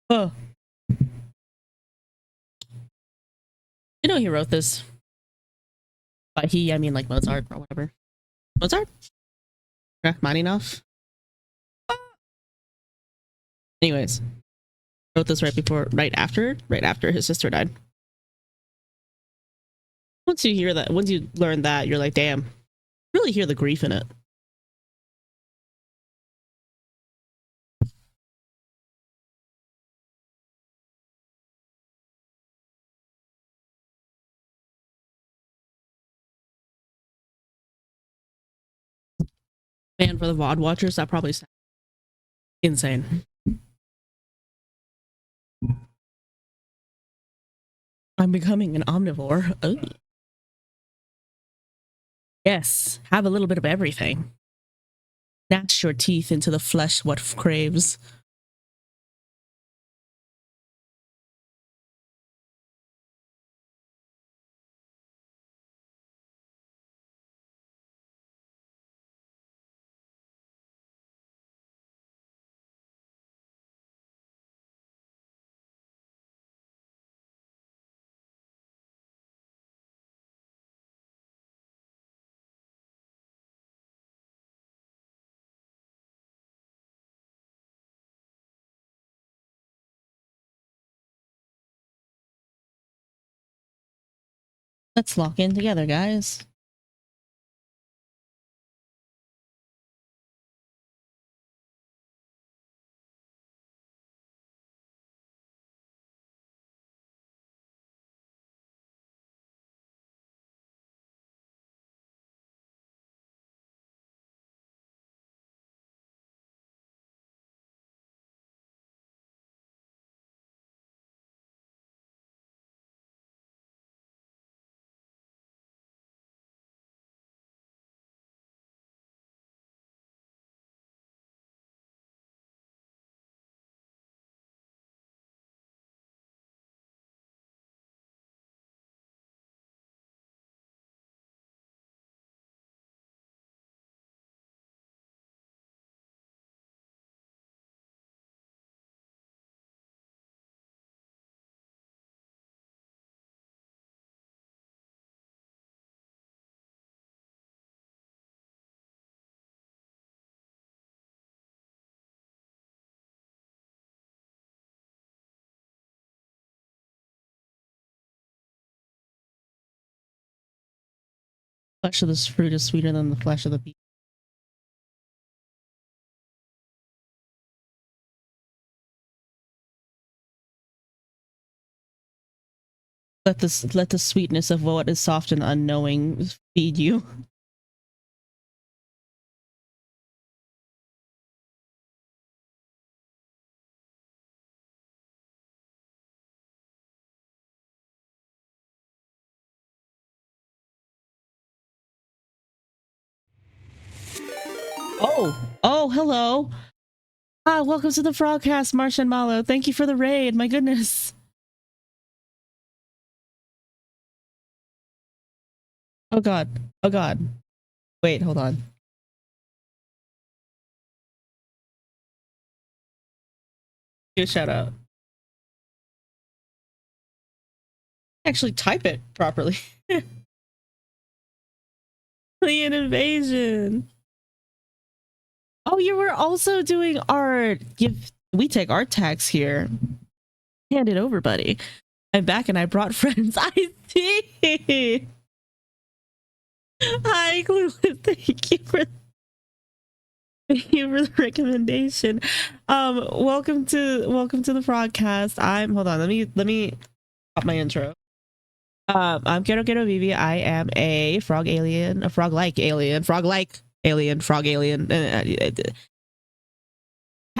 Oh, you know he wrote this. By he, I mean like Mozart or whatever. Mozart? Rachmaninoff? Anyways, wrote this right after his sister died. Once you hear that, once you learn that, you're like, damn, really hear the grief in it. Man, for the VOD watchers, that probably sounds insane. I'm becoming an omnivore. Oh. Yes, have a little bit of everything. Gnash your teeth into the flesh what craves. Let's lock in together, guys. Flesh of this fruit is sweeter than the flesh of the beast. Let the sweetness of what is soft and unknowing feed you. Oh, hello. Welcome to the Frogcast, Martian Malo. Thank you for the raid. My goodness. Oh god. Oh god. Wait, hold on. Do a shout out. Actually type it properly. Alien invasion. Oh, you were also doing art. We take art tags here. Hand it over, buddy. I'm back and I brought friends. I see. Hi, Clueless. Thank you for the recommendation. Welcome to the Frogcast. Hold on, let me pop my intro. I'm Kero Kero Vivi. I am a frog alien, a frog-like alien, frog-like alien, frog alien.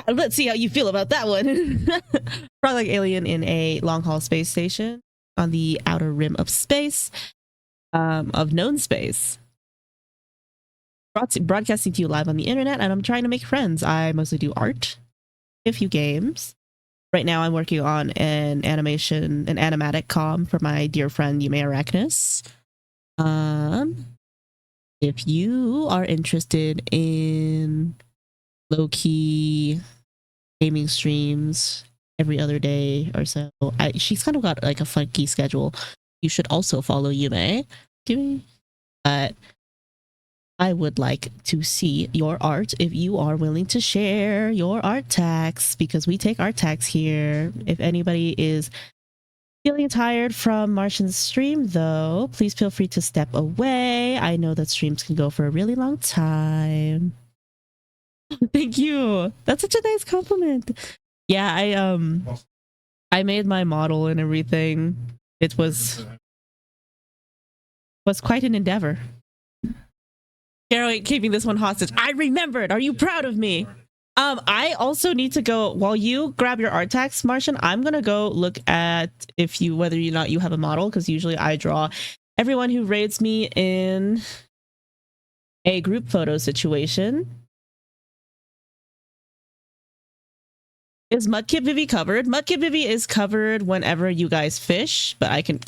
Let's see how you feel about that one. Frog-like alien in a long-haul space station on the outer rim of space, of known space. Broadcasting to you live on the internet, and I'm trying to make friends. I mostly do art, a few games. Right now, I'm working on an animatic com for my dear friend Yume Arachnis. If you are interested in low-key gaming streams, every other day or so. She's kind of got like a funky schedule. You should also follow Yume. But I would like to see your art if you are willing to share your art tags, because we take art tags here. If anybody is feeling tired from Martian's stream, though, please feel free to step away. I know that streams can go for a really long time. Thank you. That's such a nice compliment. Yeah, I made my model and everything. It was quite an endeavor. Carol ain't keeping this one hostage. I remembered. Are you proud of me? I also need to go while you grab your art tags, Martian. I'm gonna go look at whether or not you have a model, because usually I draw everyone who raids me in a group photo situation. Is Mudkip Vivi covered? Mudkip Vivi is covered whenever you guys fish, but I can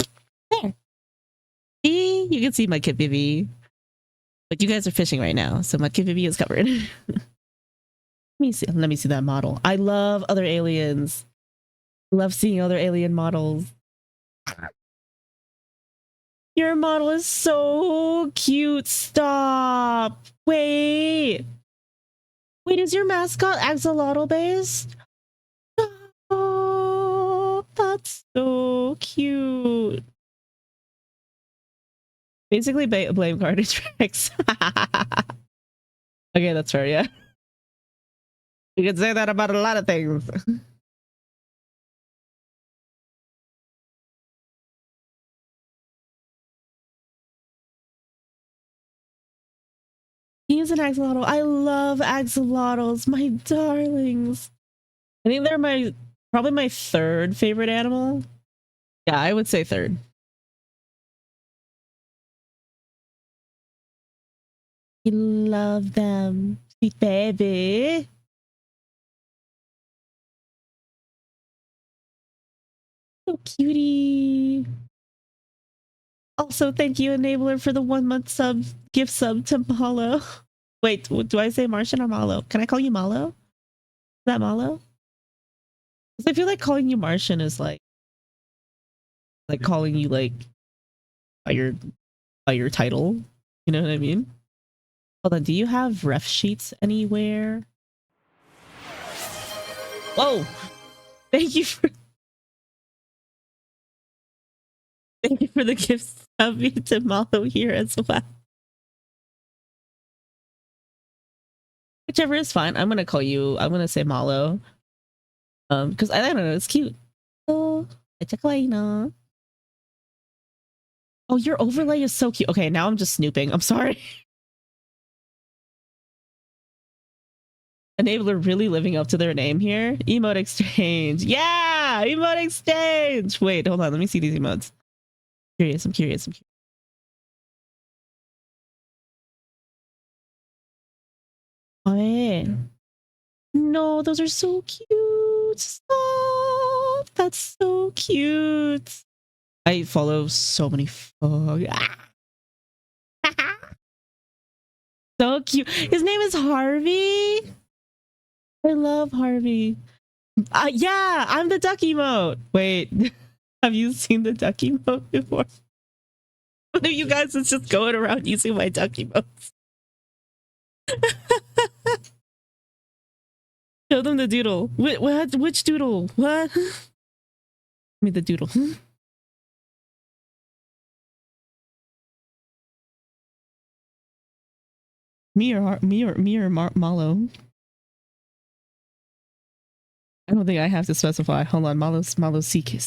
there. See, you can see Mudkip Vivi, but you guys are fishing right now, so Mudkip Vivi is covered. Let me see that model. I love other aliens. Love seeing other alien models. Your model is so cute. Stop. Wait. Wait, is your mascot axolotl based? Oh, that's so cute. Basically, blame Carnage Rex. Okay, that's fair, yeah. You can say that about a lot of things. He is an axolotl. I love axolotls, my darlings. I think they're probably my third favorite animal. Yeah, I would say third. I love them. Sweet baby. So cutie. Also, thank you, Enabler, for the 1 month gift sub to Malo. Wait, do I say Martian or Malo? Can I call you Malo? Is that Malo? Because I feel like calling you Martian is like calling you like by your title. You know what I mean? Hold on, do you have ref sheets anywhere? Whoa! Thank you for the gifts of me to Malo here as well. Whichever is fine. I'm gonna say Malo. Because I don't know, it's cute. Oh, it's a kawaii. Oh, your overlay is so cute. Okay, now I'm just snooping. I'm sorry. Enabler really living up to their name here. Emote exchange. Yeah, emote exchange. Wait, hold on. Let me see these emotes. I'm curious. Oh, yeah. No, those are so cute. Stop. That's so cute. I follow so many frog. So cute. His name is Harvey. I love Harvey. Yeah, I'm the duck emote. Wait, have you seen the duck emote before? One of you guys is just going around using my duck emotes. Show them the doodle. What? Which doodle? What? Give me the doodle. Me or Malo? I don't think I have to specify. Hold on, Malo seek.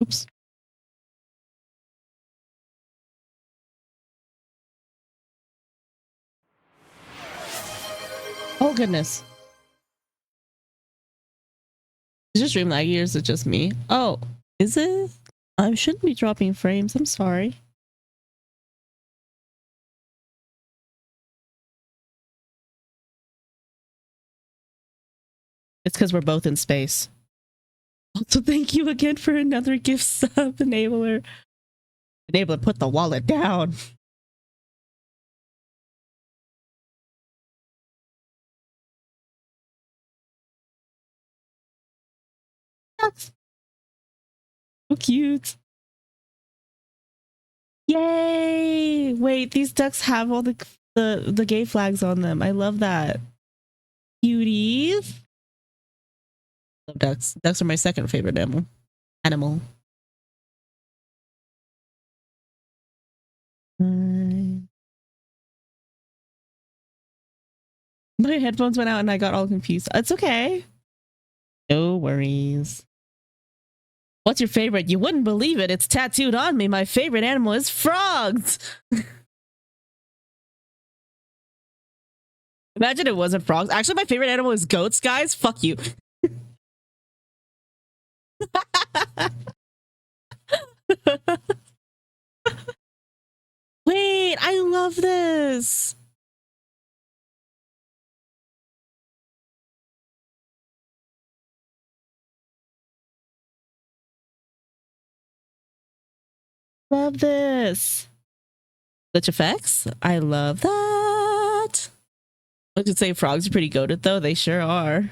Oops. Oh goodness. your stream laggy or is it just me? Oh, is it? I shouldn't be dropping frames. I'm sorry. It's because we're both in space. Also, thank you again for another gift sub, Enabler. Enabler, put the wallet down. That's so cute. Yay! Wait, these ducks have all the gay flags on them. I love that. Cuties. Love ducks. Ducks are my second favorite animal. My headphones went out and I got all confused. It's okay. No worries. What's your favorite? You wouldn't believe it. It's tattooed on me. My favorite animal is frogs. Imagine it wasn't frogs. Actually, my favorite animal is goats, guys. Fuck you. Wait, I love this. Love this. Glitch effects. I love that. I should say frogs are pretty goated though. They sure are.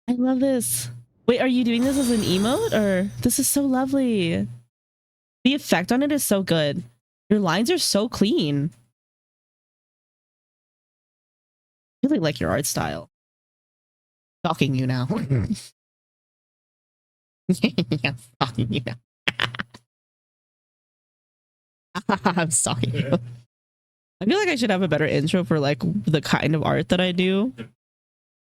I love this. Wait, are you doing this as an emote or this is so lovely? The effect on it is so good. Your lines are so clean. I really like your art style. Stalking you now. Yeah, stalking you now. I'm stalking you. I feel like I should have a better intro for like the kind of art that I do.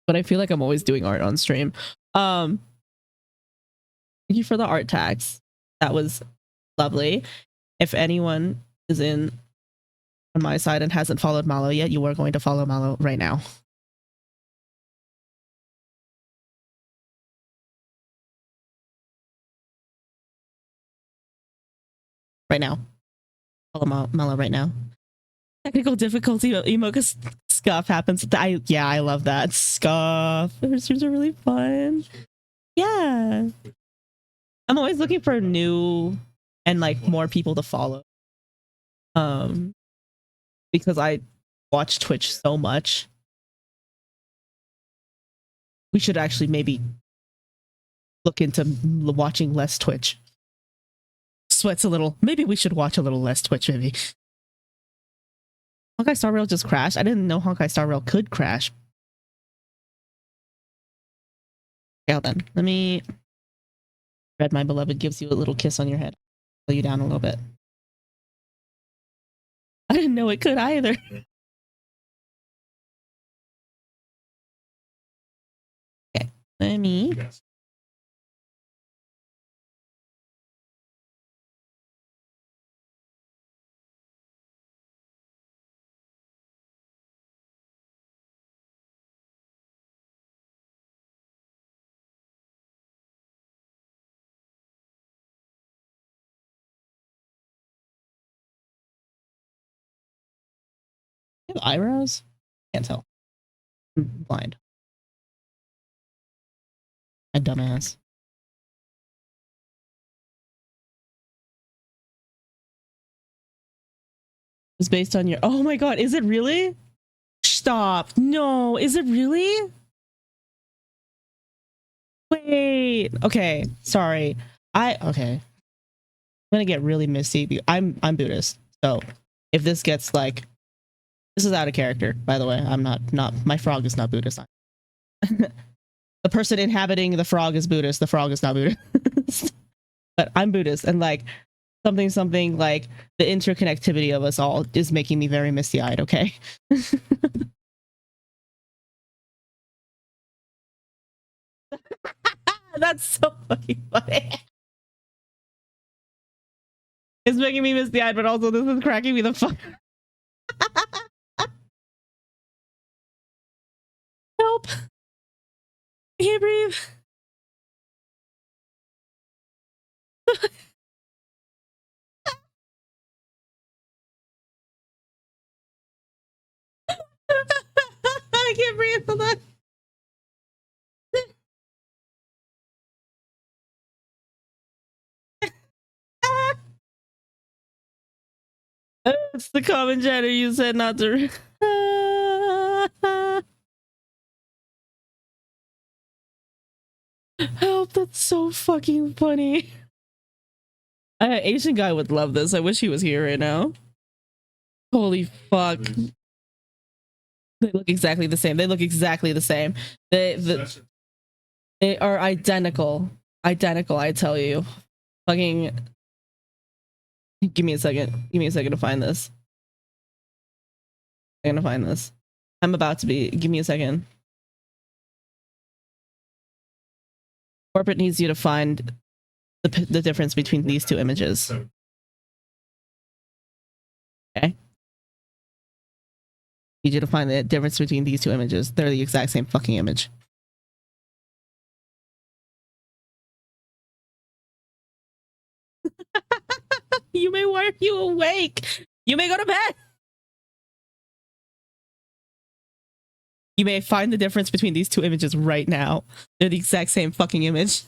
But I feel like I'm always doing art on stream. Thank you for the art tags. That was lovely. If anyone is in on my side and hasn't followed Malo yet, you are going to follow Malo right now. Right now. Follow Malo right now. Technical difficulty emo because scuff happens. I love that. Scuff. Their streams are really fun. Yeah. I'm always looking for new and like more people to follow. Because I watch Twitch so much. We should actually maybe look into watching less Twitch. Sweats a little. Maybe we should watch a little less Twitch, maybe. Honkai Star Rail just crashed. I didn't know Honkai Star Rail could crash. Yeah, then. Let me... Red, my beloved, gives you a little kiss on your head. Pull you down a little bit. I didn't know it could either. Okay, let me... You have eyebrows? Can't tell. I'm blind. A dumbass. It's based on your... Oh my god, is it really? Stop. No, is it really? Wait. Okay, sorry. Okay. I'm gonna get really misty. I'm Buddhist, so if this gets like... This is out of character, by the way. I'm not my frog is not Buddhist. The person inhabiting the frog is Buddhist. The frog is not Buddhist. But I'm Buddhist, and like something like the interconnectivity of us all is making me very misty-eyed, okay? That's so fucking funny. It's making me misty-eyed, but also this is cracking me the fuck. Nope. I can't breathe. I can't breathe. Hold on. It's the commentator you said not to. Help, that's so fucking funny. Asian guy would love this. I wish he was here right now. Holy fuck. They look exactly the same. They look exactly the same. They are identical. Identical, I tell you. Fucking. Give me a second. Give me a second to find this. I'm gonna find this. I'm about to be. Give me a second. Corporate needs you to find the difference between these two images. Okay? Need you to find the difference between these two images. They're the exact same fucking image. You may, why are you awake? You may go to bed. You may find the difference between these two images right now. They're the exact same fucking image.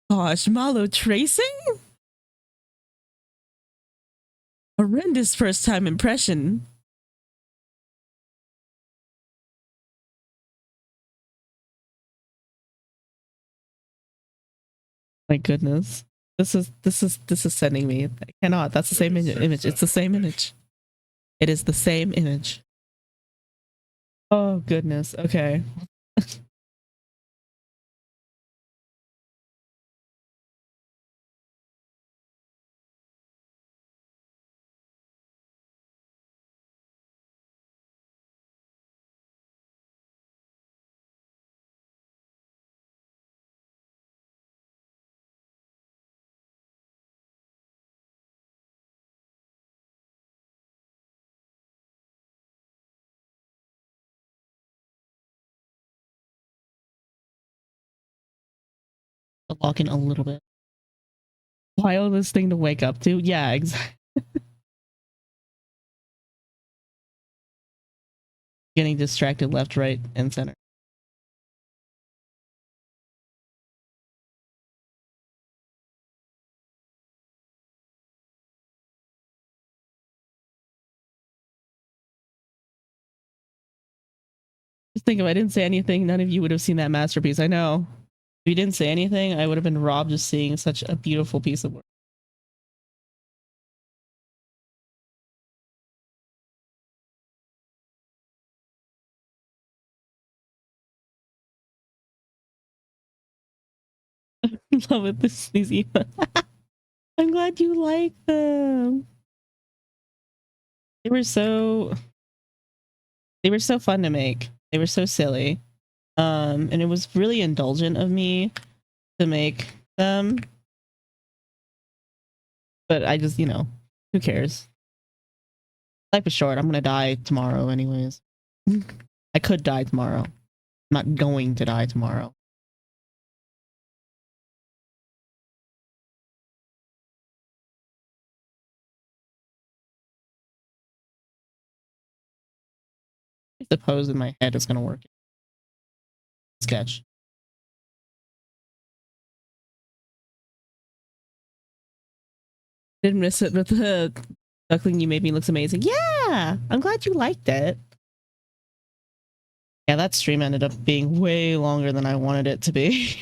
Gosh, Malo tracing? Horrendous first time impression. My goodness. This is sending me. I cannot. That's the same image. It's the same image. It is the same image. Oh goodness. Okay. I'll lock in a little bit. Wildest thing to wake up to? Yeah, exactly. Getting distracted left, right, and center. Just think if I didn't say anything, none of you would have seen that masterpiece. I know. If you didn't say anything, I would have been robbed of seeing such a beautiful piece of work. Love it. These I'm glad you like them. They were so fun to make. They were so silly. And it was really indulgent of me to make them. But I just, who cares? Life is short. I'm gonna die tomorrow anyways. I could die tomorrow. I'm not going to die tomorrow. I suppose in my head it's gonna work. Sketch. Didn't miss it with the duckling you made me looks amazing. Yeah! I'm glad you liked it. Yeah, that stream ended up being way longer than I wanted it to be.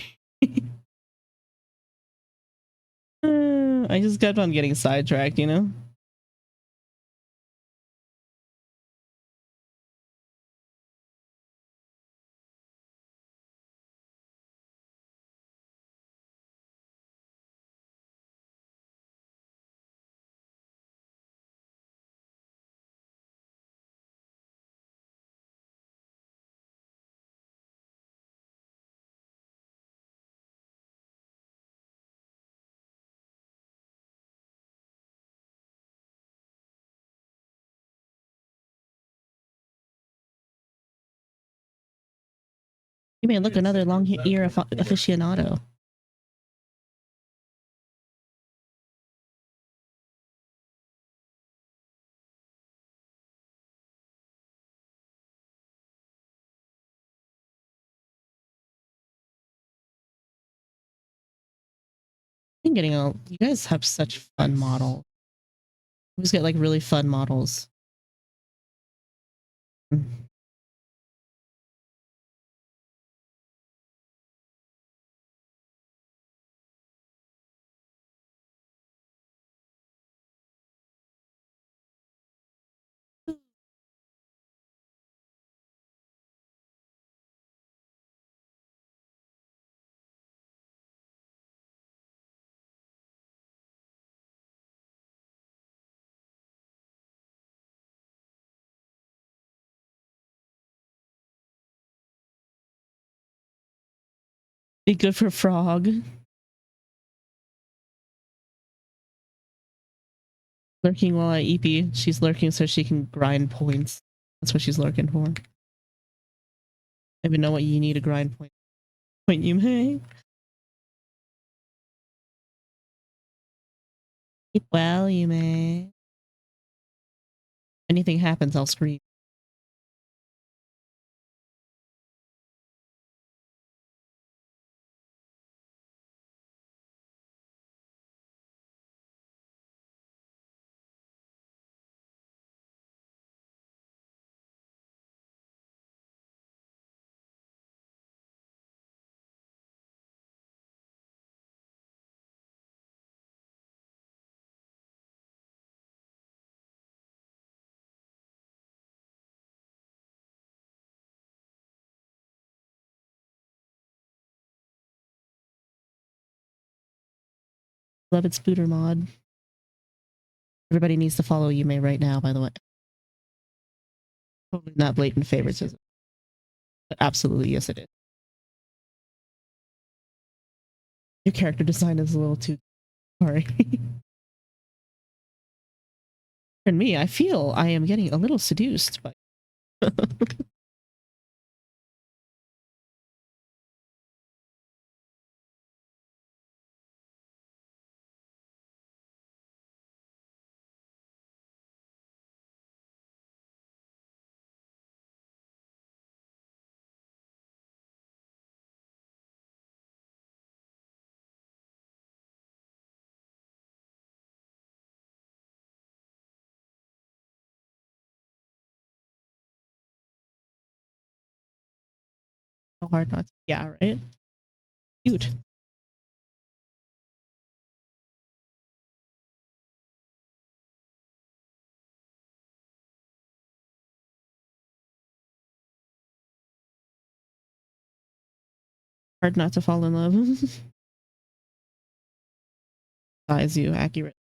I just kept on getting sidetracked, You may look another long ear aficionado. I'm getting a. You guys have such fun models. You just get like really fun models. Be good for Frog. Lurking while I EP. She's lurking so she can grind points. That's what she's lurking for. I even know what you need to grind point. Point you may. Keep well, you may. Anything happens, I'll scream. Love its booter mod. Everybody needs to follow Yume right now, by the way. Totally not blatant favoritism. But absolutely, yes, it is. Your character design is a little too... Sorry. And me, I feel I am getting a little seduced by... So hard not to... Yeah, right? Cute. Hard not to fall in love. Size you, accurate.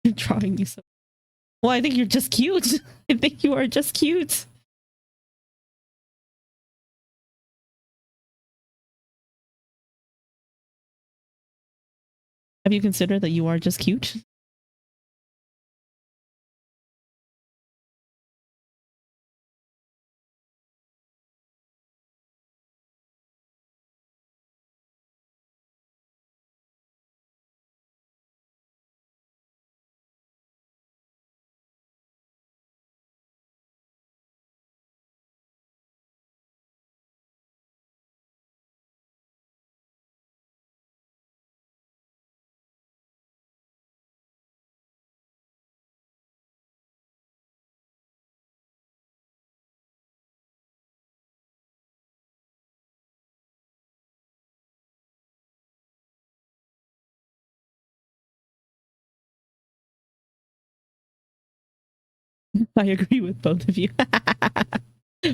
You're drawing me so... Well, I think you're just cute. I think you are just cute. Have you considered that you are just cute? I agree with both of you.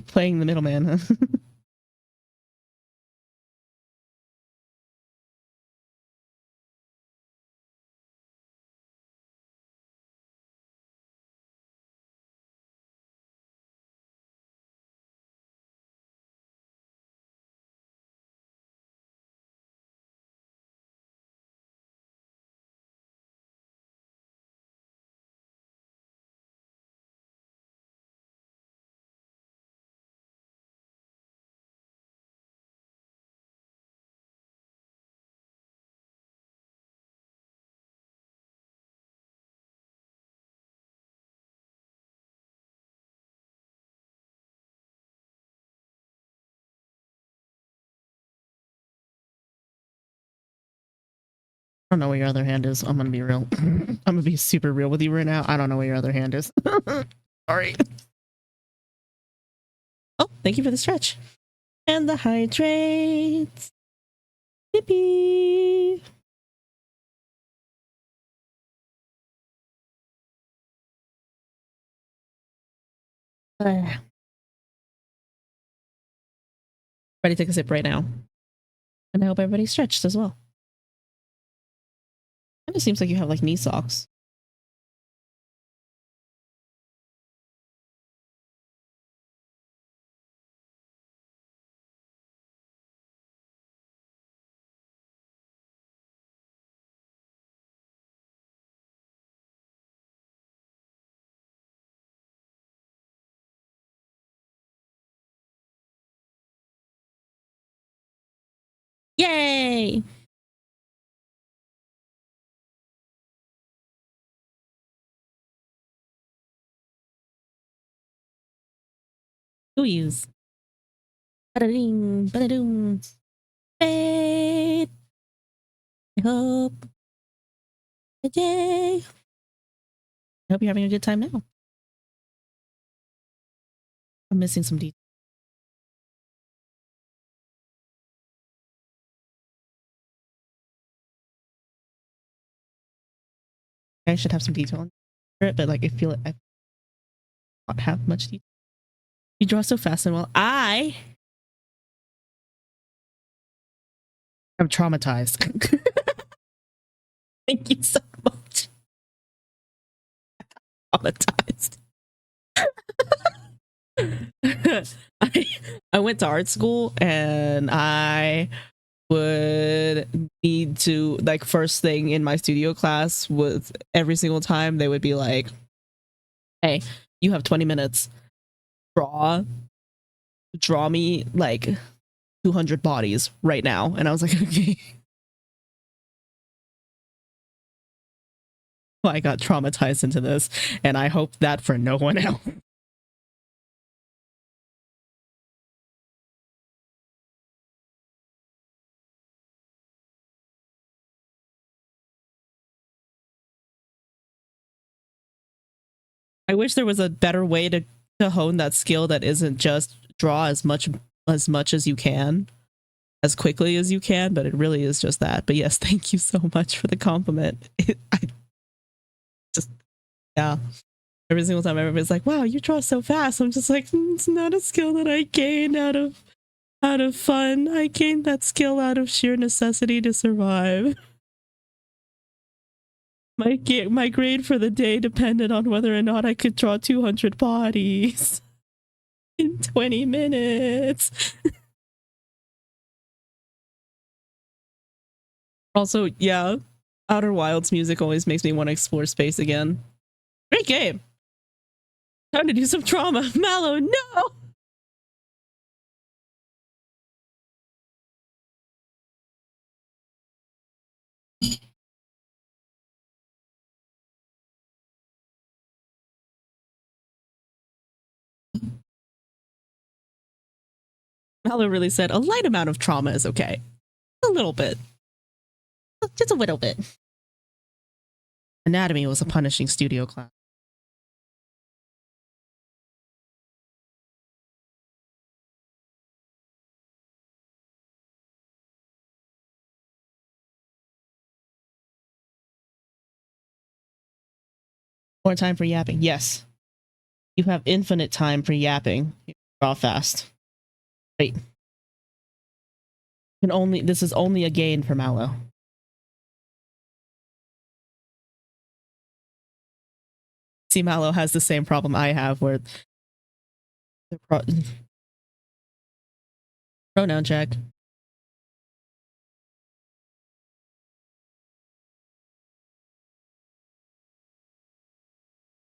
Playing the middleman, huh? I don't know where your other hand is. I'm gonna be real. I'm gonna be super real with you right now. I don't know where your other hand is. Sorry. Oh, thank you for the stretch. And the hydrates. Yippee. Ready to take a sip right now. And I hope everybody's stretched as well. It just seems like you have like knee socks. Yay! Who use? Ba-da-ding, ba-da-doom. Fade. I hope. Yay! I hope you're having a good time now. I'm missing some details. I should have some detail on it, but like I feel like I don't have much detail. You draw so fast and well. I'm traumatized. Thank you so much. Traumatized. I went to art school and I would need to like first thing in my studio class was every single time they would be like, hey, you have 20 minutes, draw me like 200 bodies right now. And I was like, okay. I got traumatized into this and I hope that for no one else. I wish there was a better way to hone that skill that isn't just draw as much as you can as quickly as you can, but it really is just that. But yes, thank you so much for the compliment. I just, yeah, every single time everybody's like, wow, you draw so fast, I'm just like, it's not a skill that I gain out of fun. I gained that skill out of sheer necessity to survive. My grade for the day depended on whether or not I could draw 200 bodies in 20 minutes. Also, yeah, Outer Wilds music always makes me want to explore space again. Great game. Time to do some trauma. Mallow, no! Mallow really said a light amount of trauma is okay. A little bit. Just a little bit. Anatomy was a punishing studio class. More time for yapping. Yes. You have infinite time for yapping. Draw fast. Wait. This is only a gain for Mallow. See, Mallow has the same problem I have where the pronoun check.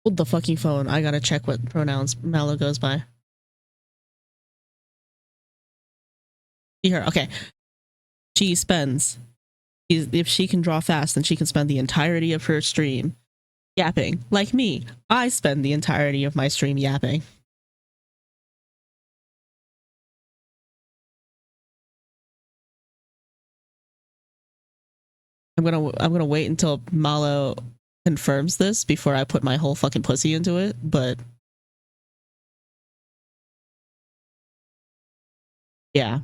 Hold the fucking phone. I gotta check what pronouns Mallow goes by. See her. Okay. She spends. If she can draw fast, then she can spend the entirety of her stream yapping. Like me, I spend the entirety of my stream yapping. I'm gonna wait until Malo confirms this before I put my whole fucking pussy into it, but yeah.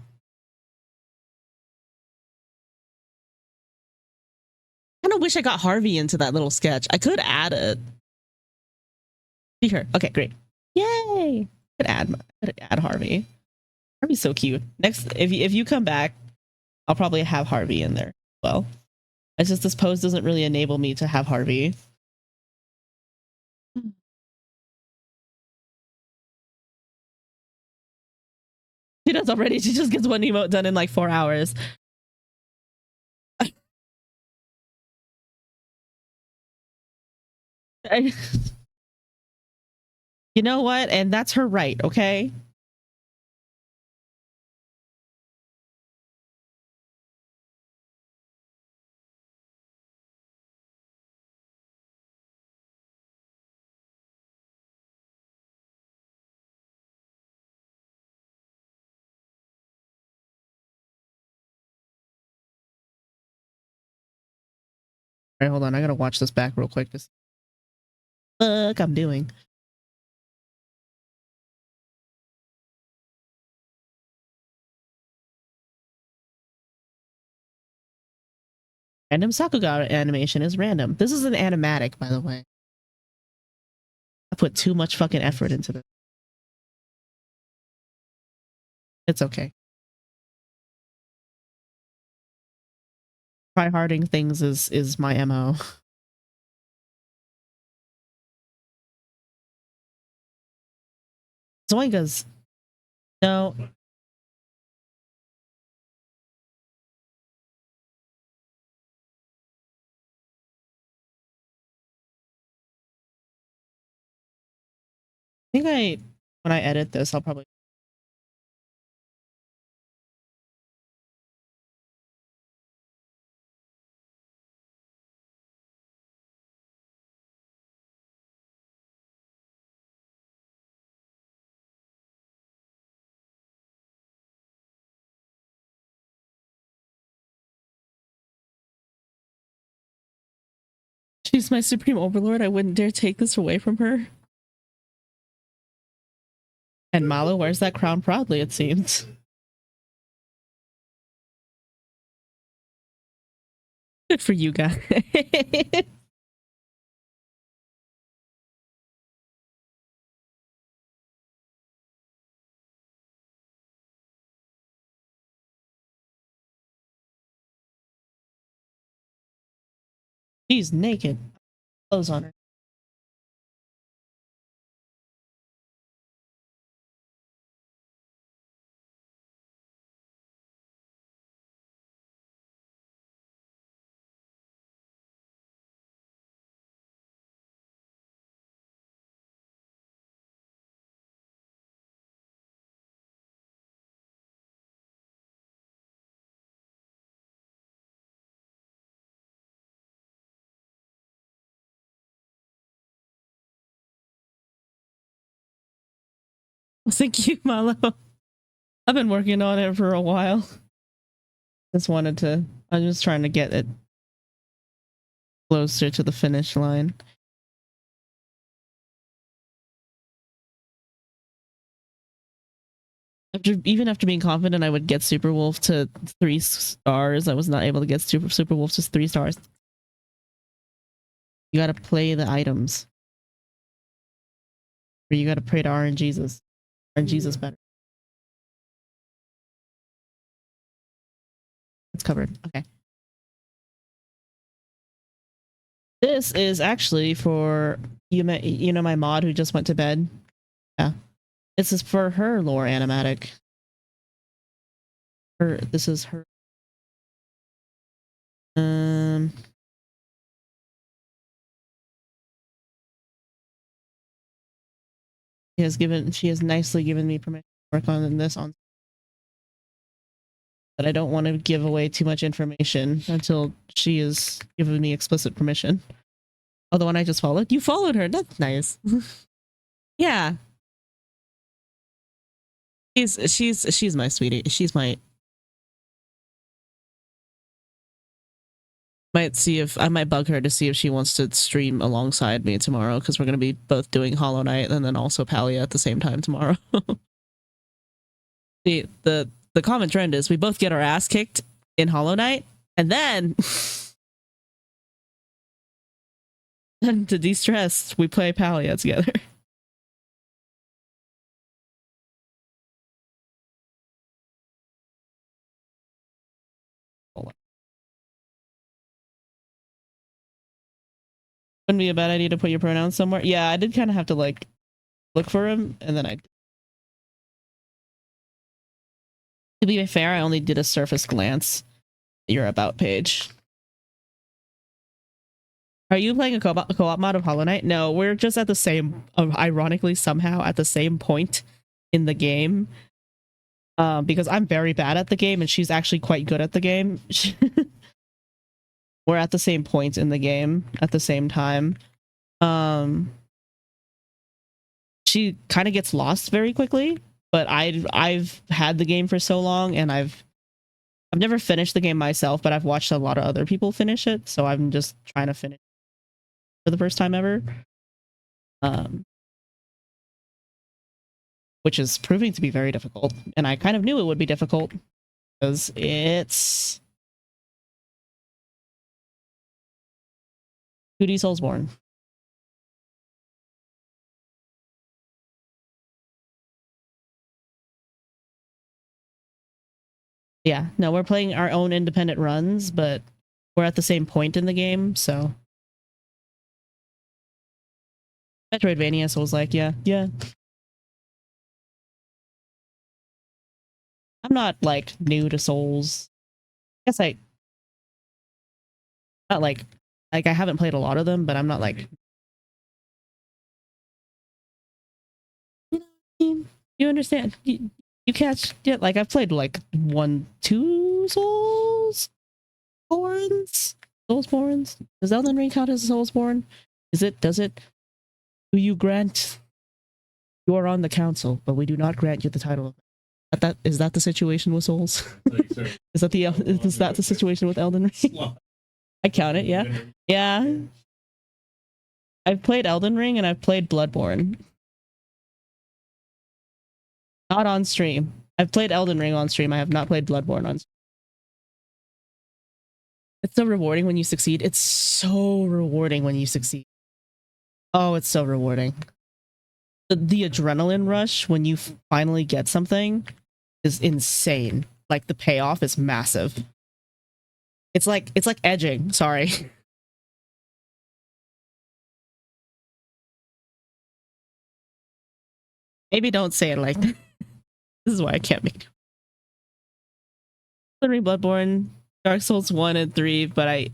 I kind of wish I got Harvey into that little sketch. I could add it. See her. Okay, great. Yay! Could add Harvey. Harvey's so cute. Next, if you come back, I'll probably have Harvey in there. Well, it's just this pose doesn't really enable me to have Harvey. She does already. She just gets one emote done in like 4 hours. You know what? And that's her right, okay? All right, hold on. I gotta watch this back real quick. Just fuck, I'm doing. Random Sakuga animation is random. This is an animatic, by the way. I put too much fucking effort into this. It's okay. Try-harding things is my MO. Zoingas. No. I think when I edit this, I'll probably she's my supreme overlord. I wouldn't dare take this away from her. And Malo wears that crown proudly, it seems. Good for you guys. She's naked. Clothes on her. Thank you, Malo. I've been working on it for a while. I'm just trying to get it closer to the finish line. Even after being confident I would get Super Wolf to 3 stars, I was not able to get Super Wolf to 3 stars. You gotta play the items. Or you gotta pray to RNGesus. RNGesus better. It's covered. Okay. This is actually for you know my mod who just went to bed. Yeah. This is for her lore animatic. This is her. She has nicely given me permission to work on this but I don't want to give away too much information until she has given me explicit permission. Oh, the one I just followed? You followed her. That's nice. Yeah. She's my sweetie. She's my Might see if I might bug her to see if she wants to stream alongside me tomorrow, because we're gonna be both doing Hollow Knight and then also Palia at the same time tomorrow. The common trend is we both get our ass kicked in Hollow Knight, and then and to de-stress, we play Palia together. Wouldn't be a bad idea to put your pronouns somewhere. Yeah, I did kind of have to like look for him, and then to be fair, I only did a surface glance at your about page. Are you playing a co-op mod of Hollow Knight? No, we're just at the same, ironically somehow at the same point in the game. Because I'm very bad at the game and she's actually quite good at the game. We're at the same point in the game at the same time. She kind of gets lost very quickly, but I've had the game for so long, and I've never finished the game myself, but I've watched a lot of other people finish it, so I'm just trying to finish for the first time ever. Which is proving to be very difficult, and I kind of knew it would be difficult because it's 2D Soulsborne. Yeah, no, we're playing our own independent runs, but we're at the same point in the game, so Metroidvania, so I was like, yeah. I'm not like new to Souls. I guess not like I haven't played a lot of them, but I'm not like, you understand? You catch it? Like I've played like 2 Soulsborns. Does Elden Ring count as a Soulsborne? Does it? Do you grant? You are on the council, but we do not grant you the title. Is that the situation with Souls? Is that the situation with Elden Ring? I count it. Yeah. I've played Elden Ring and I've played Bloodborne. Not on stream. I've played Elden Ring on stream. I have not played Bloodborne on stream. It's so rewarding when you succeed. It's so rewarding when you succeed. Oh, it's so rewarding. The adrenaline rush when you finally get something is insane. Like the payoff is massive. It's like edging. Sorry. Maybe don't say it like that. This is why I can't make Elden Ring, Bloodborne, Dark Souls 1 and 3, but I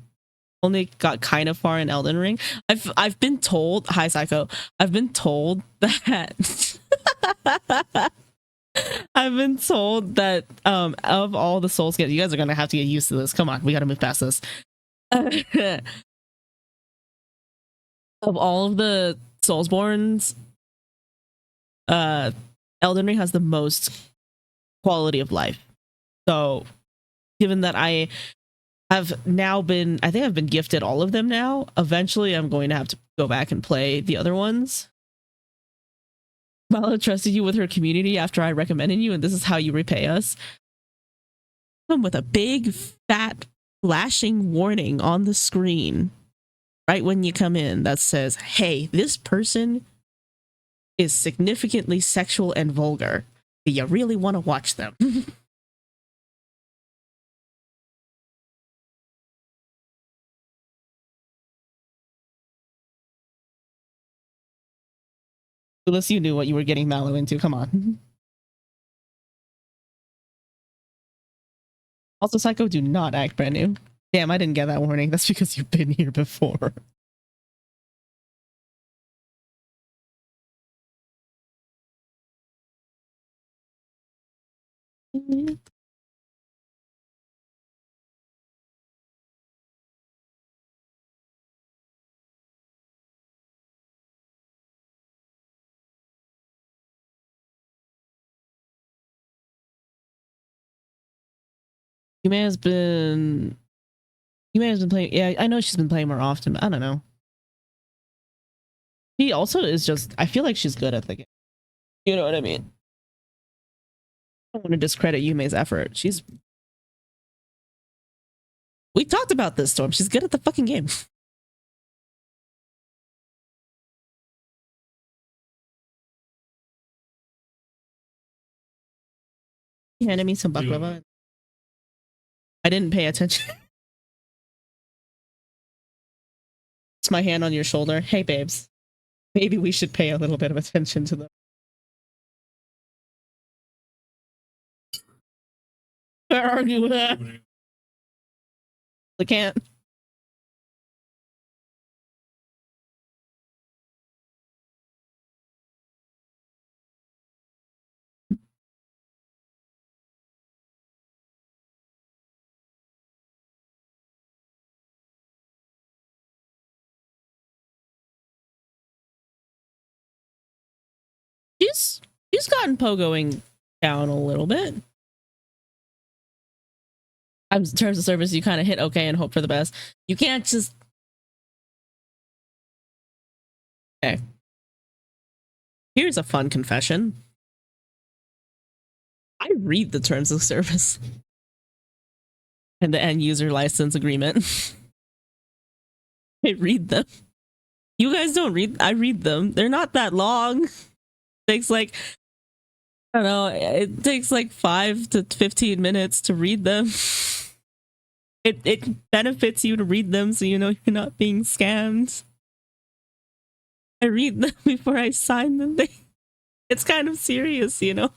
only got kind of far in Elden Ring. I've been told, hi Psycho, I've been told that I've been told that of all the Souls games, you guys are gonna have to get used to this. Come on, we gotta move past this. Of all of the Soulsborns, Elden Ring has the most quality of life. So given that I think I've been gifted all of them now, eventually I'm going to have to go back and play the other ones. Mala trusted you with her community after I recommended you, and this is how you repay us. Come with a big fat flashing warning on the screen right when you come in that says, hey, this person is significantly sexual and vulgar. Do you really want to watch them? Unless you knew what you were getting Mallow into, come on. Also, Psycho, do not act brand new. Damn, I didn't get that warning. That's because you've been here before. Yume has been You may have been playing. Yeah, I know she's been playing more often. But I don't know. She also is just. I feel like she's good at the game. You know what I mean? I don't want to discredit Yume's effort. She's. We talked about this, Storm. She's good at the fucking game. He handed me some baklava. I didn't pay attention. It's my hand on your shoulder. Hey, babes. Maybe we should pay a little bit of attention to them. Where are you at? I can't. She's gotten pogoing down a little bit. In terms of service, you kind of hit okay and hope for the best. You can't just. Okay. Here's a fun confession. I read the terms of service and the end user license agreement. I read them. You guys don't read. I read them. They're not that long. It takes like, I don't know, it takes like 5 to 15 minutes to read them. It benefits you to read them so you know you're not being scammed. I read them before I sign them. It's kind of serious, you know.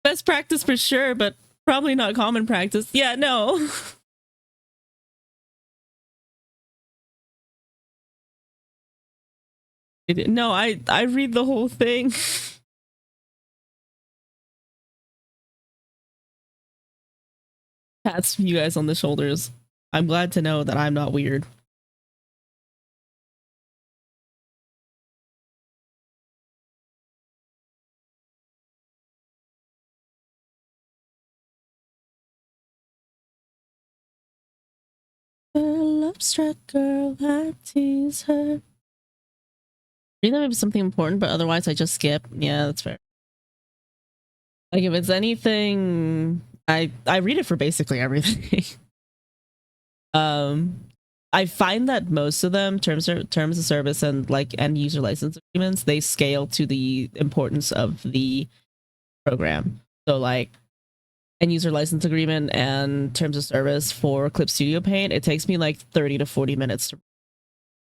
Best practice for sure, but probably not common practice. Yeah, no. No, I read the whole thing. Pats you guys on the shoulders. I'm glad to know that I'm not weird. A love-struck girl, I tease her. Read them if it's something important, but otherwise I just skip. Yeah, that's fair. Like if it's anything, I read it for basically everything. I find that most of them, terms of service and like end user license agreements, they scale to the importance of the program. So like end user license agreement and terms of service for Clip Studio Paint, it takes me like 30 to 40 minutes to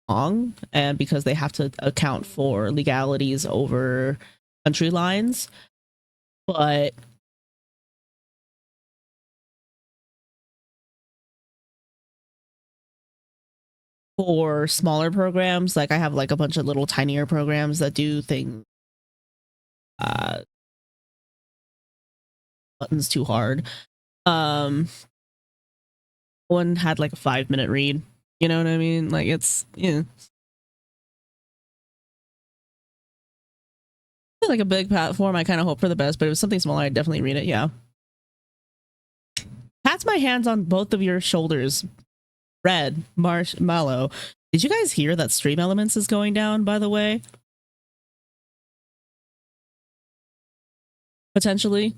long, and because they have to account for legalities over country lines. But for smaller programs, like I have like a bunch of little tinier programs that do things buttons too hard. One had like a 5-minute read, you know what I mean? Like it's, yeah, like a big platform. I kind of hope for the best, but if it was something smaller, I'd definitely read it. Yeah. Pats my hands on both of your shoulders. Red Marshmallow. Did you guys hear that Stream Elements is going down, by the way? Potentially.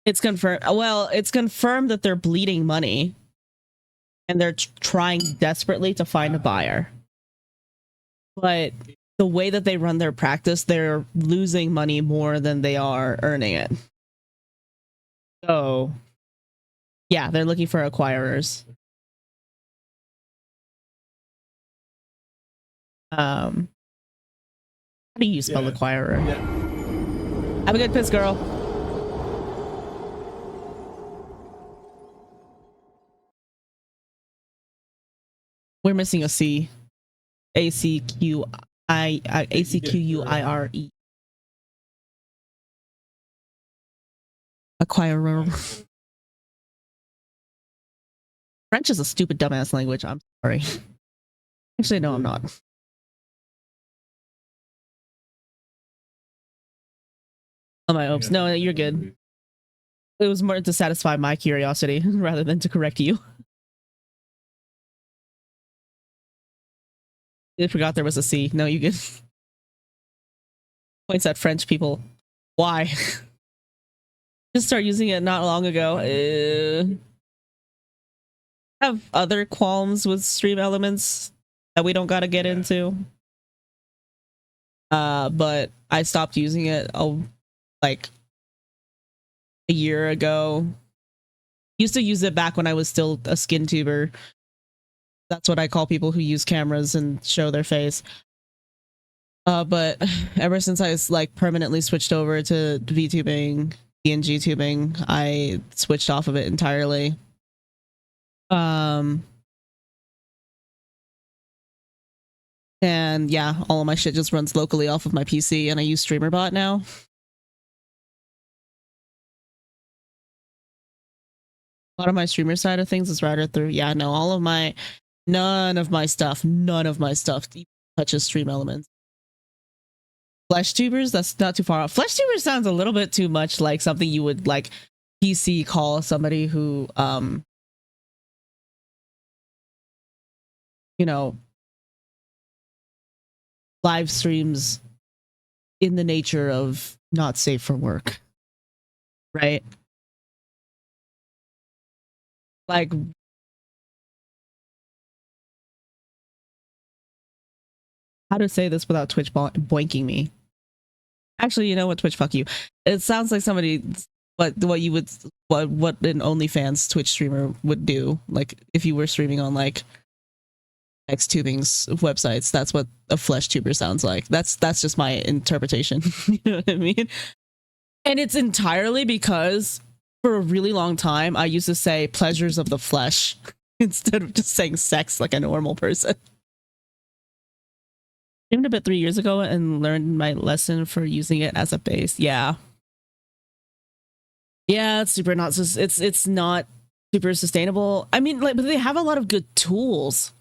It's confirmed. Well, it's confirmed that they're bleeding money and they're trying desperately to find a buyer. But the way that they run their practice, they're losing money more than they are earning it. So, yeah, they're looking for acquirers. How do you spell acquirer? Yeah. Have a good piss, girl. We're missing a C. ACQUIRE. Acquirer. French is a stupid dumbass language. I'm sorry. Actually, no, I'm not. Oh my oops. No, you're good. It was more to satisfy my curiosity rather than to correct you. I forgot there was a C. No, you good. Points at French people. Why? Just start using it not long ago. Have other qualms with stream elements that we don't gotta get into. But I stopped using it like a year ago. Used to use it back when I was still a skin tuber. That's what I call people who use cameras and show their face. But ever since I like permanently switched over to VTubing, PNG tubing, I switched off of it entirely. And yeah, all of my shit just runs locally off of my PC, and I use StreamerBot now. A lot of my streamer side of things is routed through. Yeah, no, none of my stuff touches Stream Elements. Flesh tubers, that's not too far off. Flesh tubers sounds a little bit too much like something you would like PC call somebody who you know, live streams in the nature of not safe for work, right? Like, how to say this without Twitch boinking me? Actually, you know what, Twitch, fuck you. It sounds like somebody, what you would, what an OnlyFans Twitch streamer would do. Like if you were streaming on like Xtubing's websites, that's what a flesh tuber sounds like. That's just my interpretation. You know what I mean? And it's entirely because for a really long time I used to say pleasures of the flesh instead of just saying sex like a normal person. Streamed a bit 3 years ago and learned my lesson for using it as a base. Yeah, it's super not. It's not super sustainable. I mean, like, but they have a lot of good tools.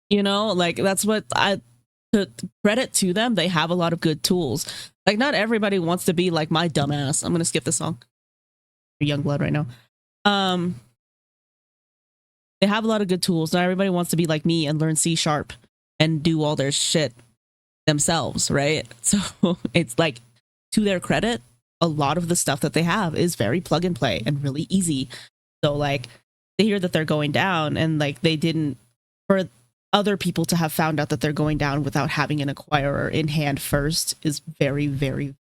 You know, like that's what to credit to them. They have a lot of good tools. Like, not everybody wants to be like my dumbass. I'm gonna skip this song. Young blood right now. They have a lot of good tools. Not everybody wants to be like me and learn C# and do all their shit themselves, right? So it's like, to their credit, a lot of the stuff that they have is very plug and play and really easy. So like, they hear that they're going down, and like they didn't, for other people to have found out that they're going down without having an acquirer in hand first is very, very.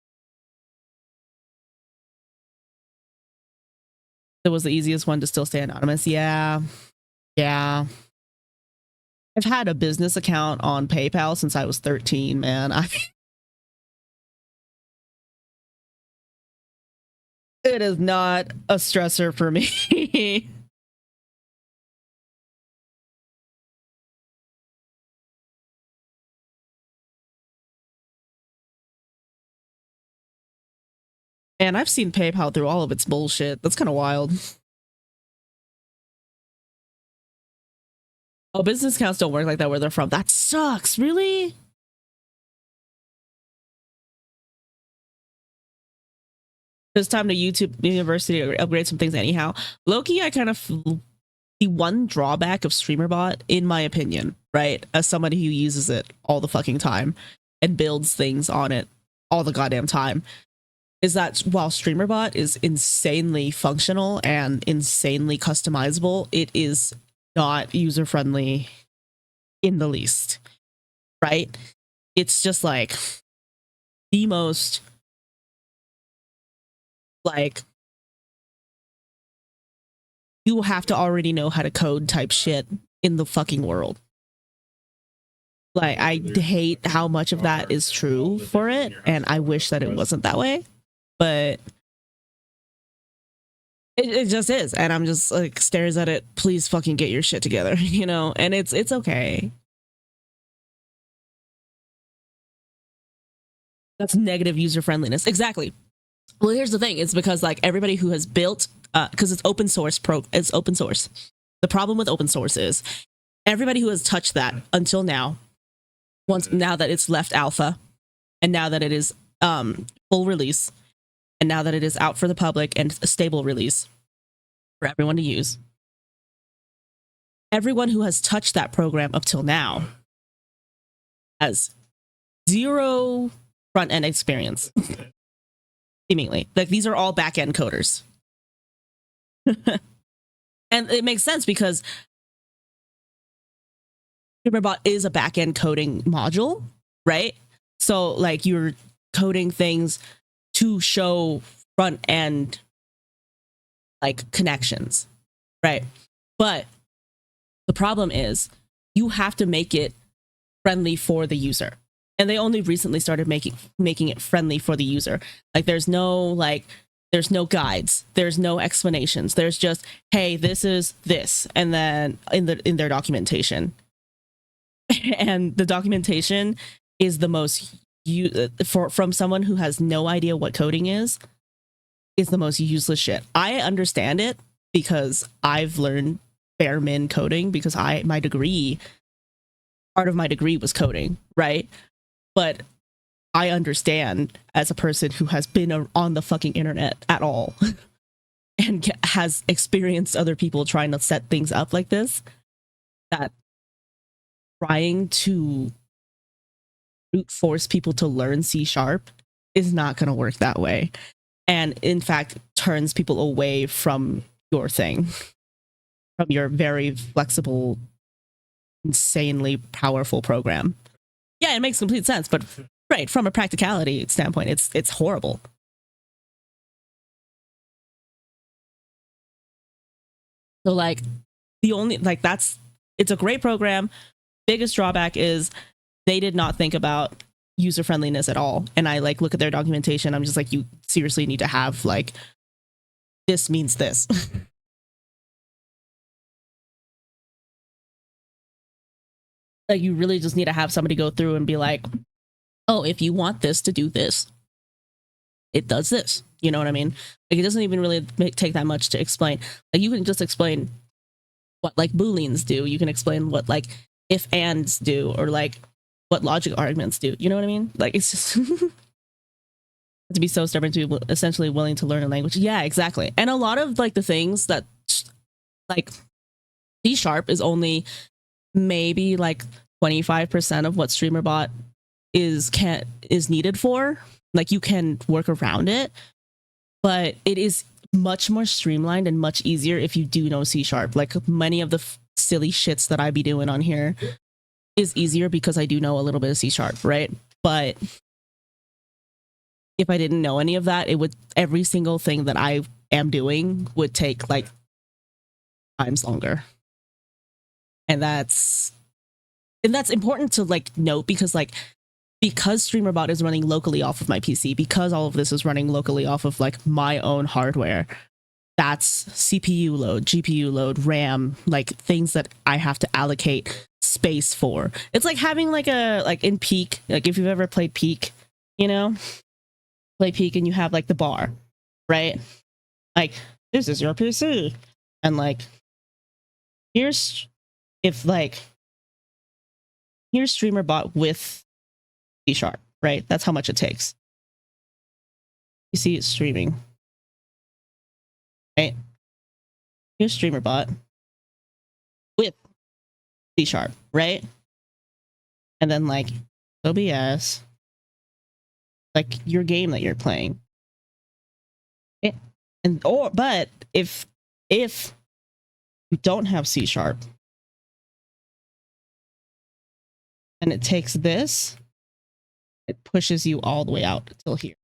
It was the easiest one to still stay anonymous. Yeah. I've had a business account on PayPal since I was 13, man. It is not a stressor for me. And I've seen PayPal through all of its bullshit. That's kind of wild. Oh, business accounts don't work like that where they're from. That sucks. Really? It's time to YouTube University to upgrade some things anyhow. Loki, I kind of, the one drawback of StreamerBot, in my opinion, right, as somebody who uses it all the fucking time and builds things on it all the goddamn time, is that while StreamerBot is insanely functional and insanely customizable, it is not user-friendly in the least, right? It's just like the most, like, you have to already know how to code type shit in the fucking world. Like, I hate how much of that is true for it, and I wish that it wasn't that way, but it just is. And I'm just like, stares at it, please fucking get your shit together, you know? And it's okay. That's negative user friendliness. Exactly. Well, here's the thing. It's because like everybody who has built, because it's open source, it's open source. The problem with open source is everybody who has touched that until now, now that it's left alpha, and now that it is full release, and now that it is out for the public and a stable release for everyone to use, everyone who has touched that program up till now has zero front end experience. Seemingly, like these are all back end coders. And it makes sense because StreamerBot is a back end coding module, right? So like you're coding things to show front end like connections, right? But the problem is you have to make it friendly for the user. And they only recently started making it friendly for the user. Like there's no guides, there's no explanations. There's just, hey, this is this, and then in their documentation. And the documentation is the most from someone who has no idea what coding is the most useless shit. I understand it because I've learned bare min coding because part of my degree was coding, right? But I understand as a person who has been on the fucking internet at all and has experienced other people trying to set things up like this, that trying to brute force people to learn C# is not going to work that way. And in fact, turns people away from your thing, from your very flexible, insanely powerful program. Yeah, it makes complete sense, but right, from a practicality standpoint, it's horrible. So like it's a great program. Biggest drawback is they did not think about user friendliness at all. And I like look at their documentation, I'm just like, you seriously need to have like, this means this. Like you really just need to have somebody go through and be like, oh, if you want this to do this, it does this. You know what I mean? Like it doesn't even really take that much to explain. Like you can just explain what like booleans do. You can explain what like if ands do, or like what logic arguments do. You know what I mean? Like it's just to be so stubborn to be essentially willing to learn a language. Yeah, exactly. And a lot of like the things that like C# is only maybe like 25% of what StreamerBot is needed for. Like you can work around it, but it is much more streamlined and much easier if you do know C#. Like many of the silly shits that I be doing on here is easier because I do know a little bit of C#, right? But if I didn't know any of that, every single thing that I am doing would take like times longer. And that's important to like note because StreamerBot is running locally off of my PC, because all of this is running locally off of like my own hardware, that's CPU load, GPU load, RAM, like things that I have to allocate space for. It's like having like in Peak, like if you've ever played Peak, you know, play Peak and you have like the bar, right? Like this is your PC, and like here's StreamerBot with C#, right? That's how much it takes. You see it's streaming, right? Here's StreamerBot with C#, right? And then like OBS, like your game that you're playing. Okay? But if you don't have C# and it takes this, it pushes you all the way out until here.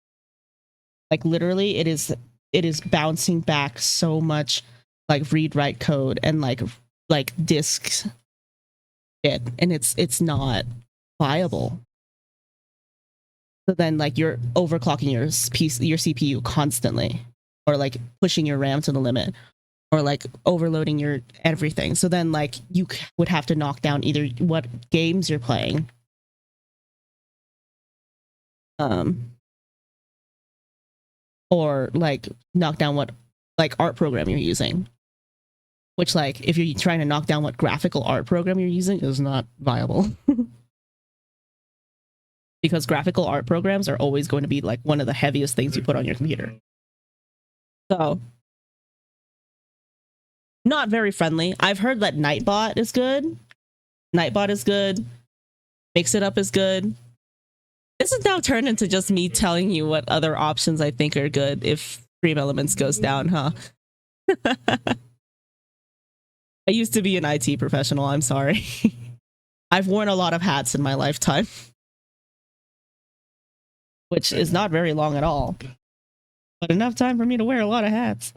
Like literally it is bouncing back so much like read write code and like disks it, and it's not viable. So then like you're overclocking your CPU constantly, or like pushing your RAM to the limit, or like overloading your everything. So then like you would have to knock down either what games you're playing, or like knock down what like art program you're using. which, like, if you're trying to knock down what graphical art program you're using, is not viable. Because graphical art programs are always going to be like one of the heaviest things you put on your computer. So not very friendly. I've heard that Nightbot is good. Nightbot is good. Mix It Up is good. This is now turned into just me telling you what other options I think are good if Stream Elements goes down, huh? I used to be an IT professional. I'm sorry. I've worn a lot of hats in my lifetime, which is not very long at all, but enough time for me to wear a lot of hats.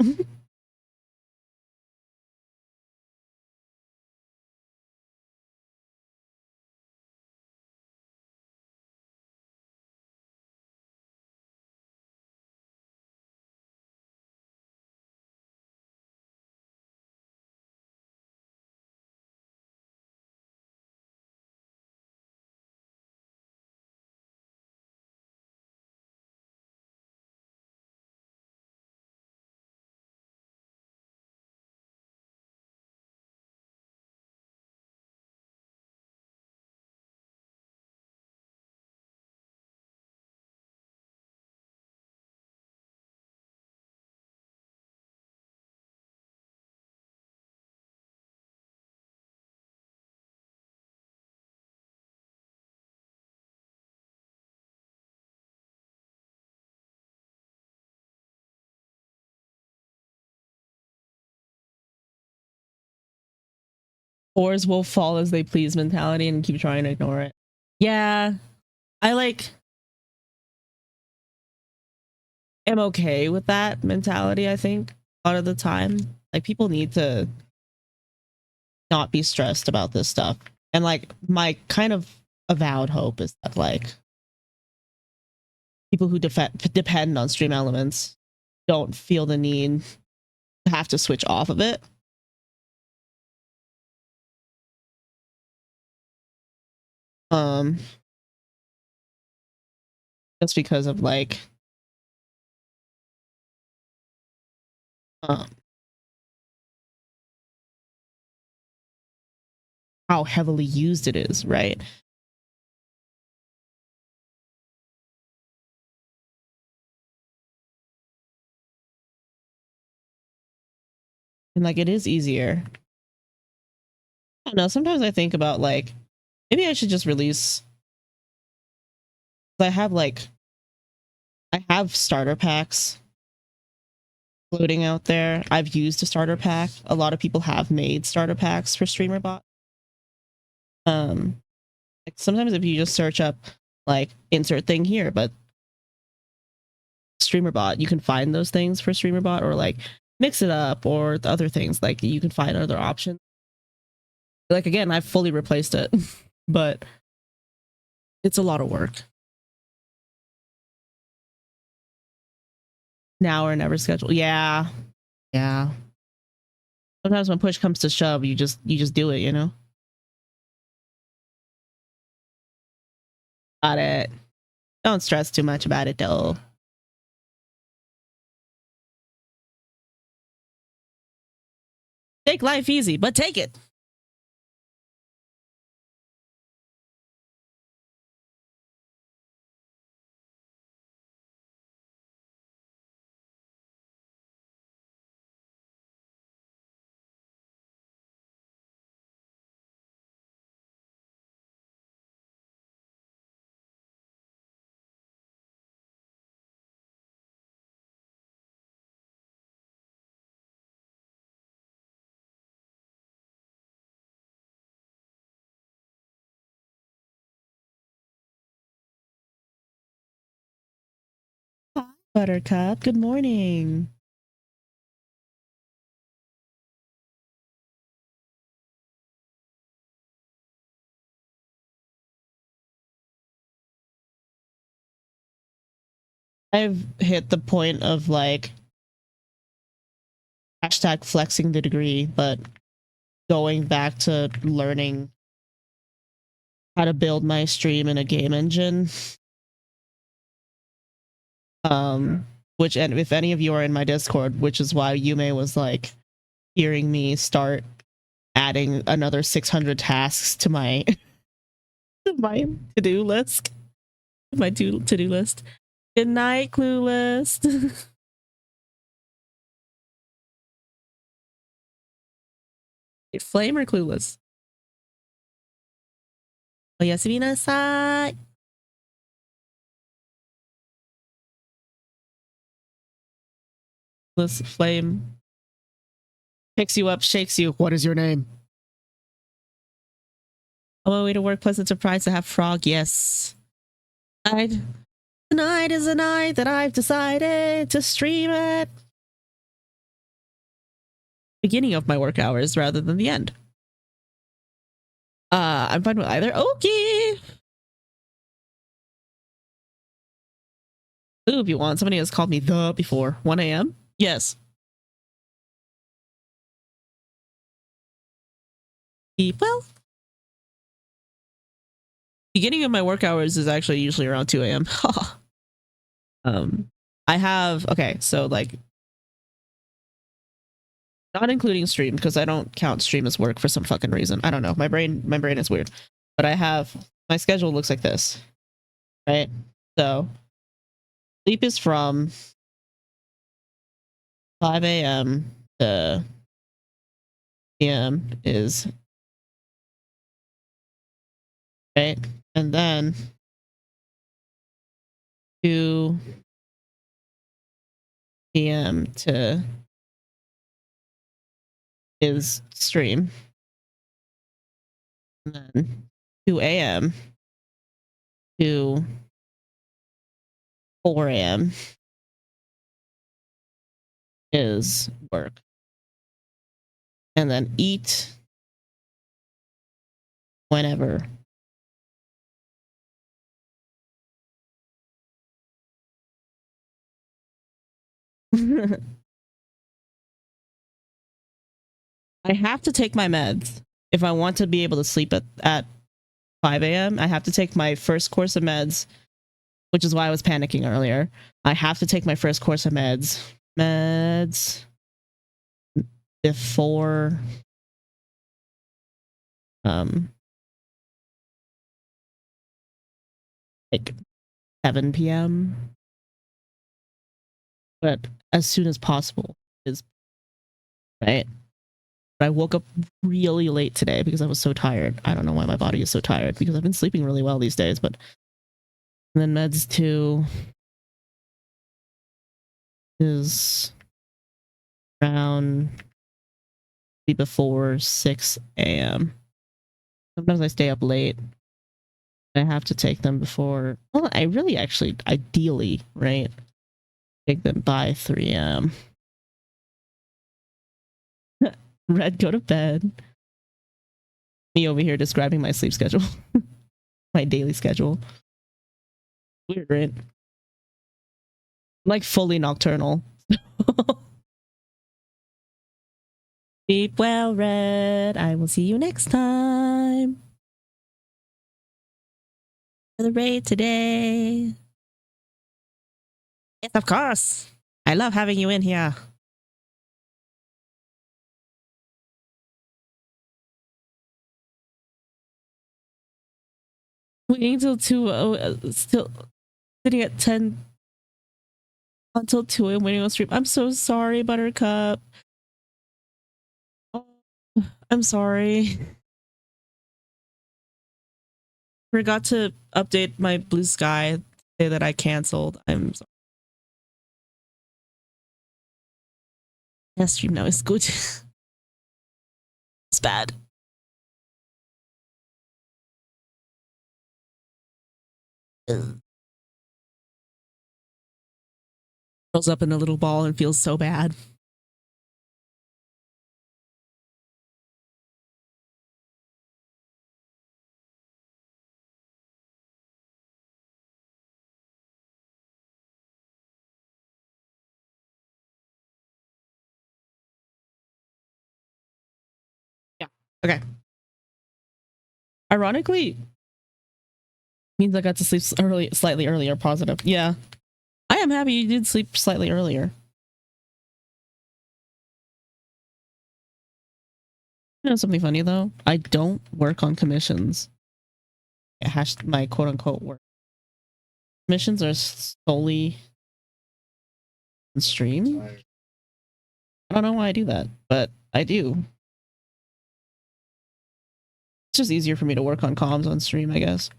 Oars will fall as they please mentality and keep trying to ignore it. Yeah, I like am okay with that mentality, I think, a lot of the time. Like, people need to not be stressed about this stuff. And like, my kind of avowed hope is that like people who depend on Stream Elements don't feel the need to have to switch off of it. Just because of like how heavily used it is, right? And like, it is easier. I don't know, sometimes I think about like, maybe I should just release. I have starter packs floating out there. I've used a starter pack. A lot of people have made starter packs for StreamerBot. Like, sometimes if you just search up like insert thing here, but StreamerBot, you can find those things for StreamerBot, or like Mix It Up, or the other things. Like, you can find other options. Like, again, I've fully replaced it, but it's a lot of work. Now or never schedule. Yeah. Sometimes when push comes to shove, you just do it, you know? Got it. Don't stress too much about it though. Take life easy, but take it. Hi, Buttercup. Good morning. I've hit the point of like hashtag flexing the degree, but going back to learning how to build my stream in a game engine. Which, and if any of you are in my Discord, which is why Yume was like, hearing me start adding another 600 tasks to my my to-do list. My to-do list. Good night, Clueless. Flame or Clueless? Oyasumi nasai. Clueless, Flame. Picks you up, shakes you. What is your name? On my way to work, pleasant surprise to have Frog. Yes. Tonight is the night that I've decided to stream at beginning of my work hours rather than the end. I'm fine with either. Okay. Ooh, if you want. Somebody has called me the before. 1 a.m. Yes. Well, beginning of my work hours is actually usually around 2 a.m. I have, okay, so like, not including stream, because I don't count stream as work for some fucking reason. I don't know. My brain is weird. But I have, my schedule looks like this, right? So, sleep is from 5 a.m. to p.m. is, right? And then 2 p.m. to is stream. And then 2 a.m. to 4 a.m. is work. And then eat whenever. I have to take my meds if I want to be able to sleep at 5 a.m. I have to take my first course of meds, which is why I was panicking earlier. I have to take my first course of meds before like 7 p.m. But as soon as possible is right. But I woke up really late today because I was so tired. I don't know why my body is so tired because I've been sleeping really well these days. But and then meds 2 is around before 6 a.m. Sometimes I stay up late. I have to take them before. Well, I really actually, ideally, right? Take them by 3 a.m. Red, go to bed. Me over here describing my sleep schedule, my daily schedule. Weird, right? I'm like fully nocturnal. Sleep well, Red. I will see you next time. For the raid today. Yes, of course. I love having you in here. Waiting until 2, still sitting at 10 until 2 a.m. waiting on stream. I'm so sorry, Buttercup. Oh, I'm sorry. Forgot to update my blue sky, say that I canceled. I'm sorry. Yeah, stream now is good. It's bad. Rolls up in a little ball and feels so bad. Yeah. Okay. Ironically, means I got to sleep slightly earlier. Positive. Yeah. I am happy you did sleep slightly earlier. You know something funny though? I don't work on commissions. My quote unquote work. Commissions are solely on stream. I don't know why I do that, but I do. It's just easier for me to work on comms on stream, I guess.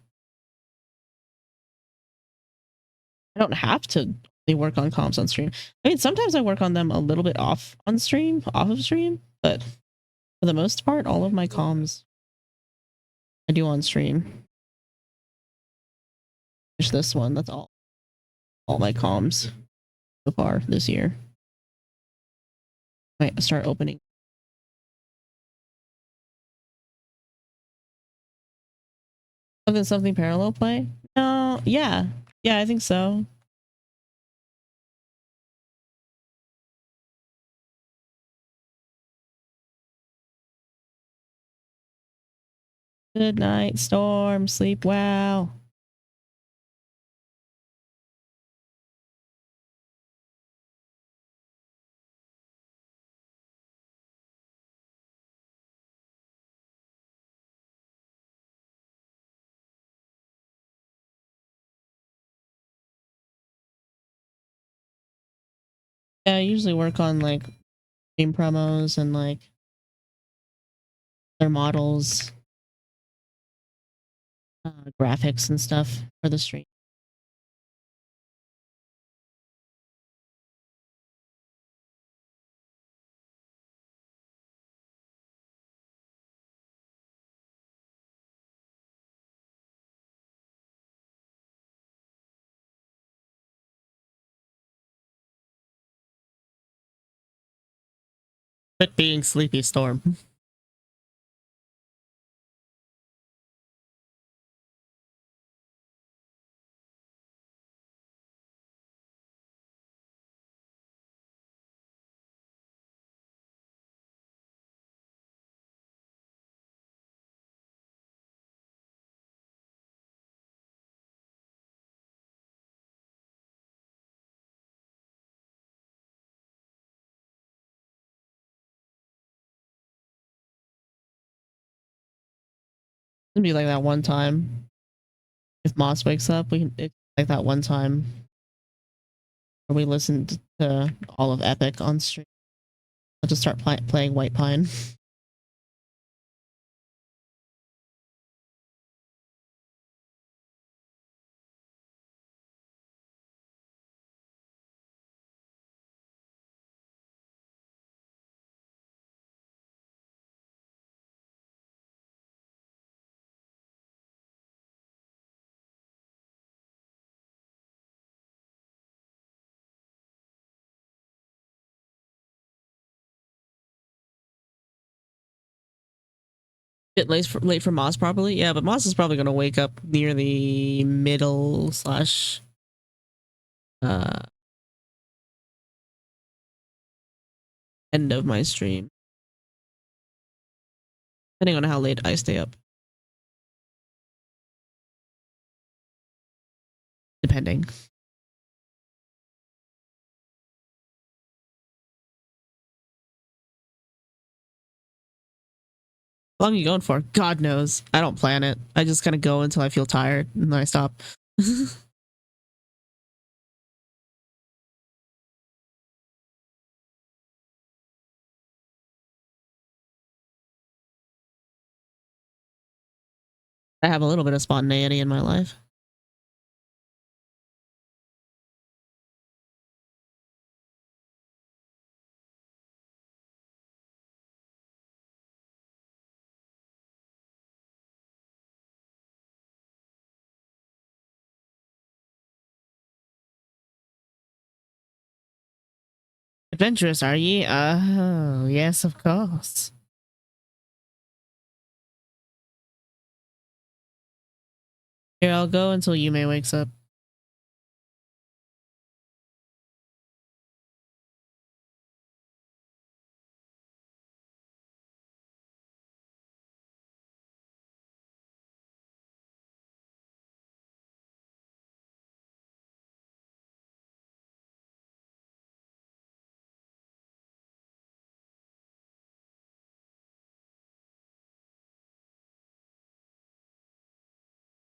I don't have to work on comms on stream. I mean, sometimes I work on them a little bit off of stream, but for the most part, all of my comms I do on stream. Just this one, that's all my comms so far this year. Might start opening. Something parallel play? No, yeah, I think so. Good night, Storm. Sleep well. Yeah, I usually work on like game promos and like their models, graphics and stuff for the stream. But being Sleepy Storm. It'd be like that one time. If Moss wakes up, it's like that one time where we listened to all of Epic on stream. I'll just start playing White Pine. Bit late for Moss probably. Yeah, but Moss is probably gonna wake up near the middle slash end of my stream. Depending on how late I stay up. Depending. How long are you going for? God knows. I don't plan it. I just kind of go until I feel tired and then I stop. I have a little bit of spontaneity in my life. Adventurous, are ye? Oh, yes, of course. Here, I'll go until Yume wakes up.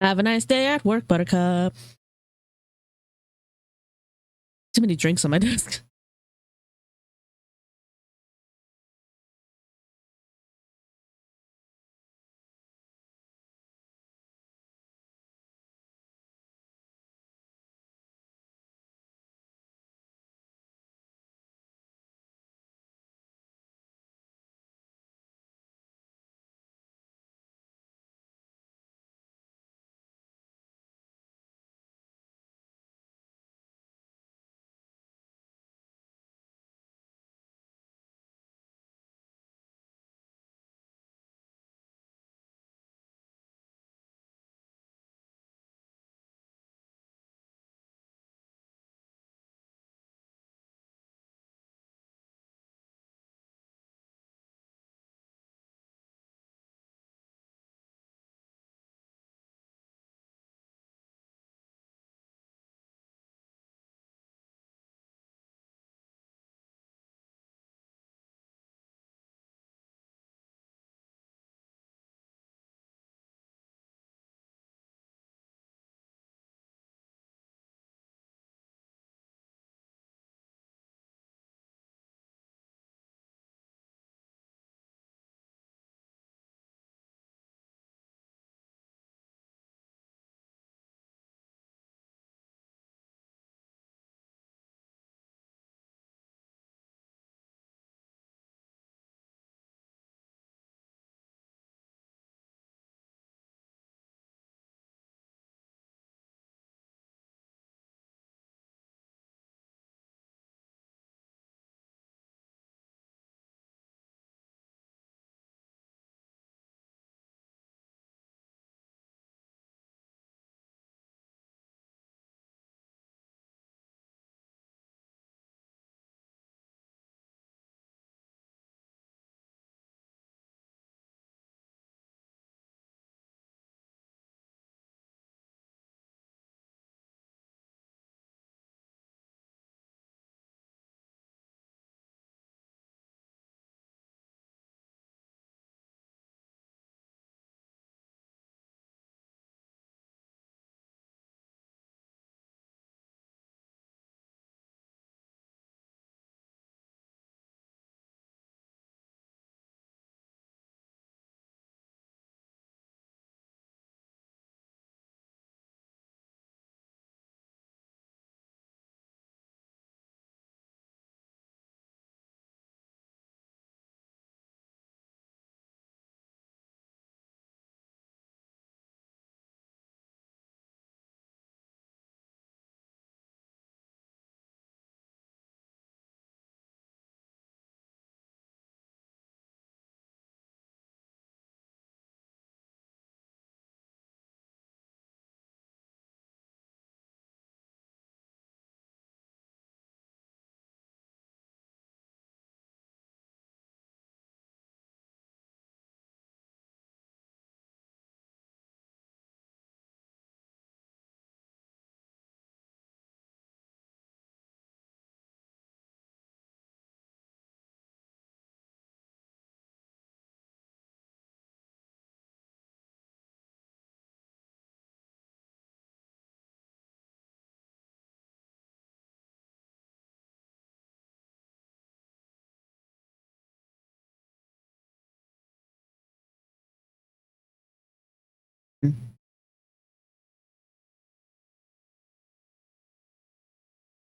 Have a nice day at work, Buttercup. Too many drinks on my desk.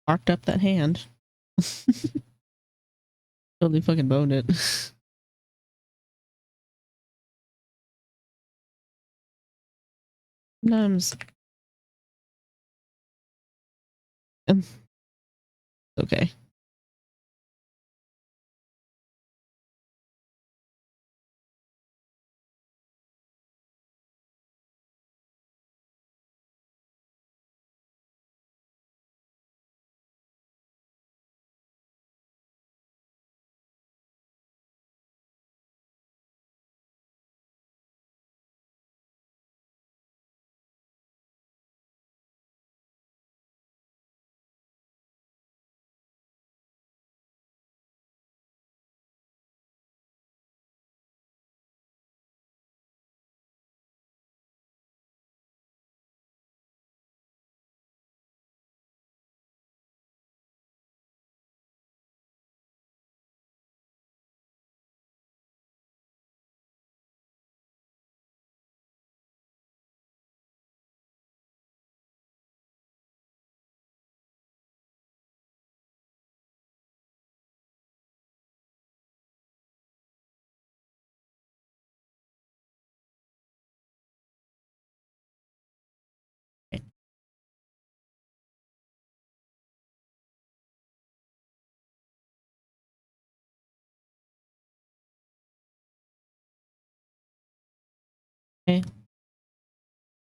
Marked up that hand. Totally fucking boned it. Sometimes. Okay.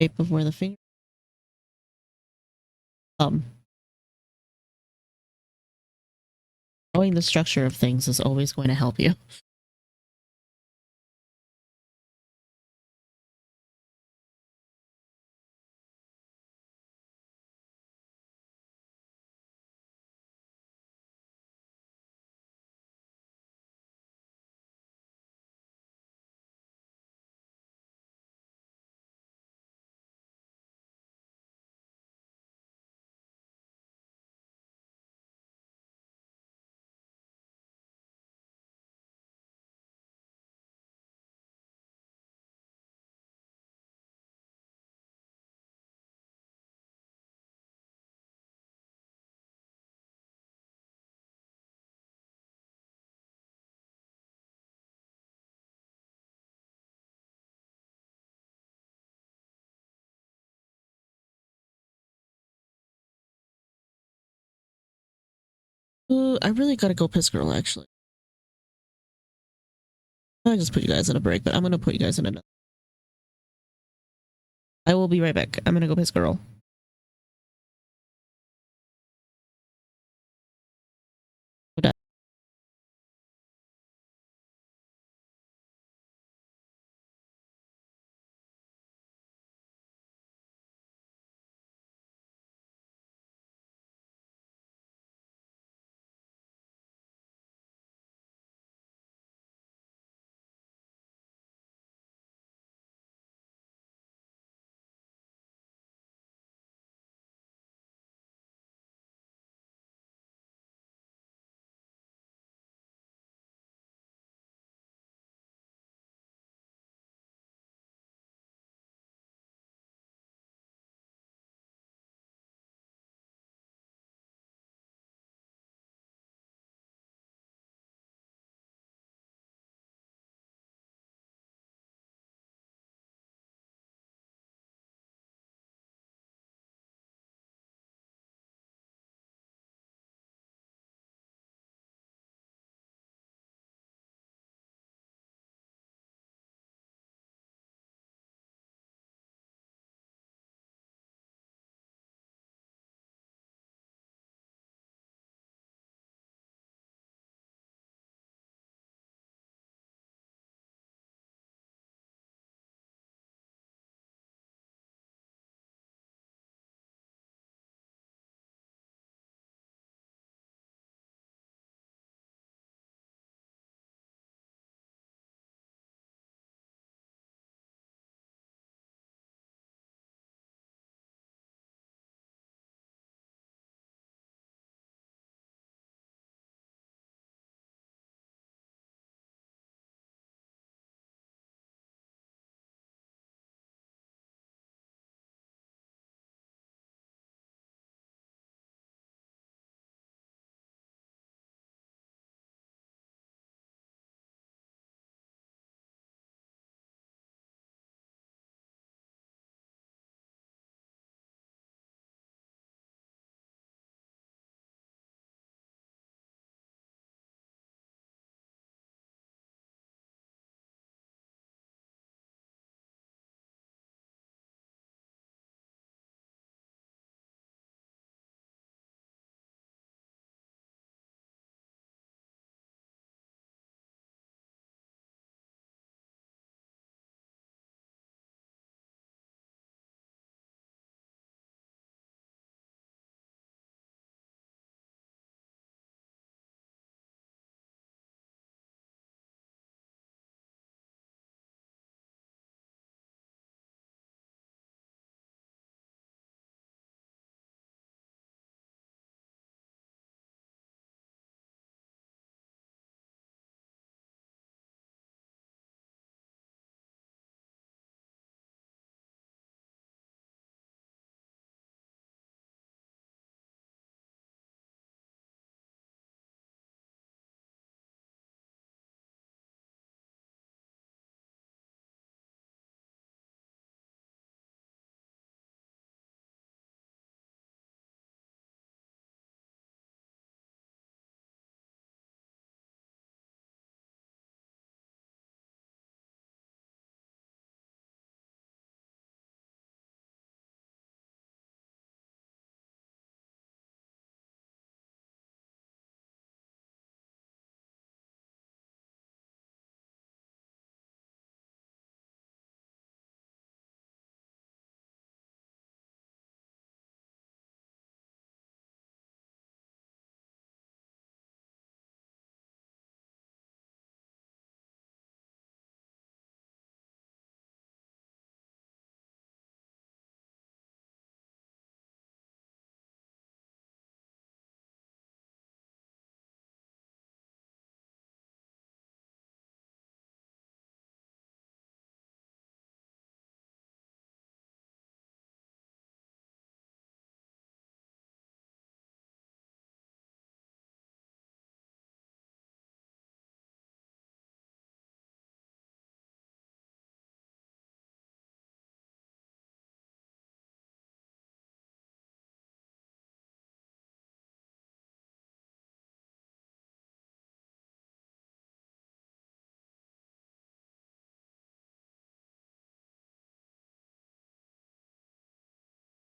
shape of where the finger. Knowing the structure of things is always going to help you. I really gotta go piss girl, actually. I just put you guys in a break, but I'm gonna put you guys in another. I will be right back. I'm gonna go piss girl.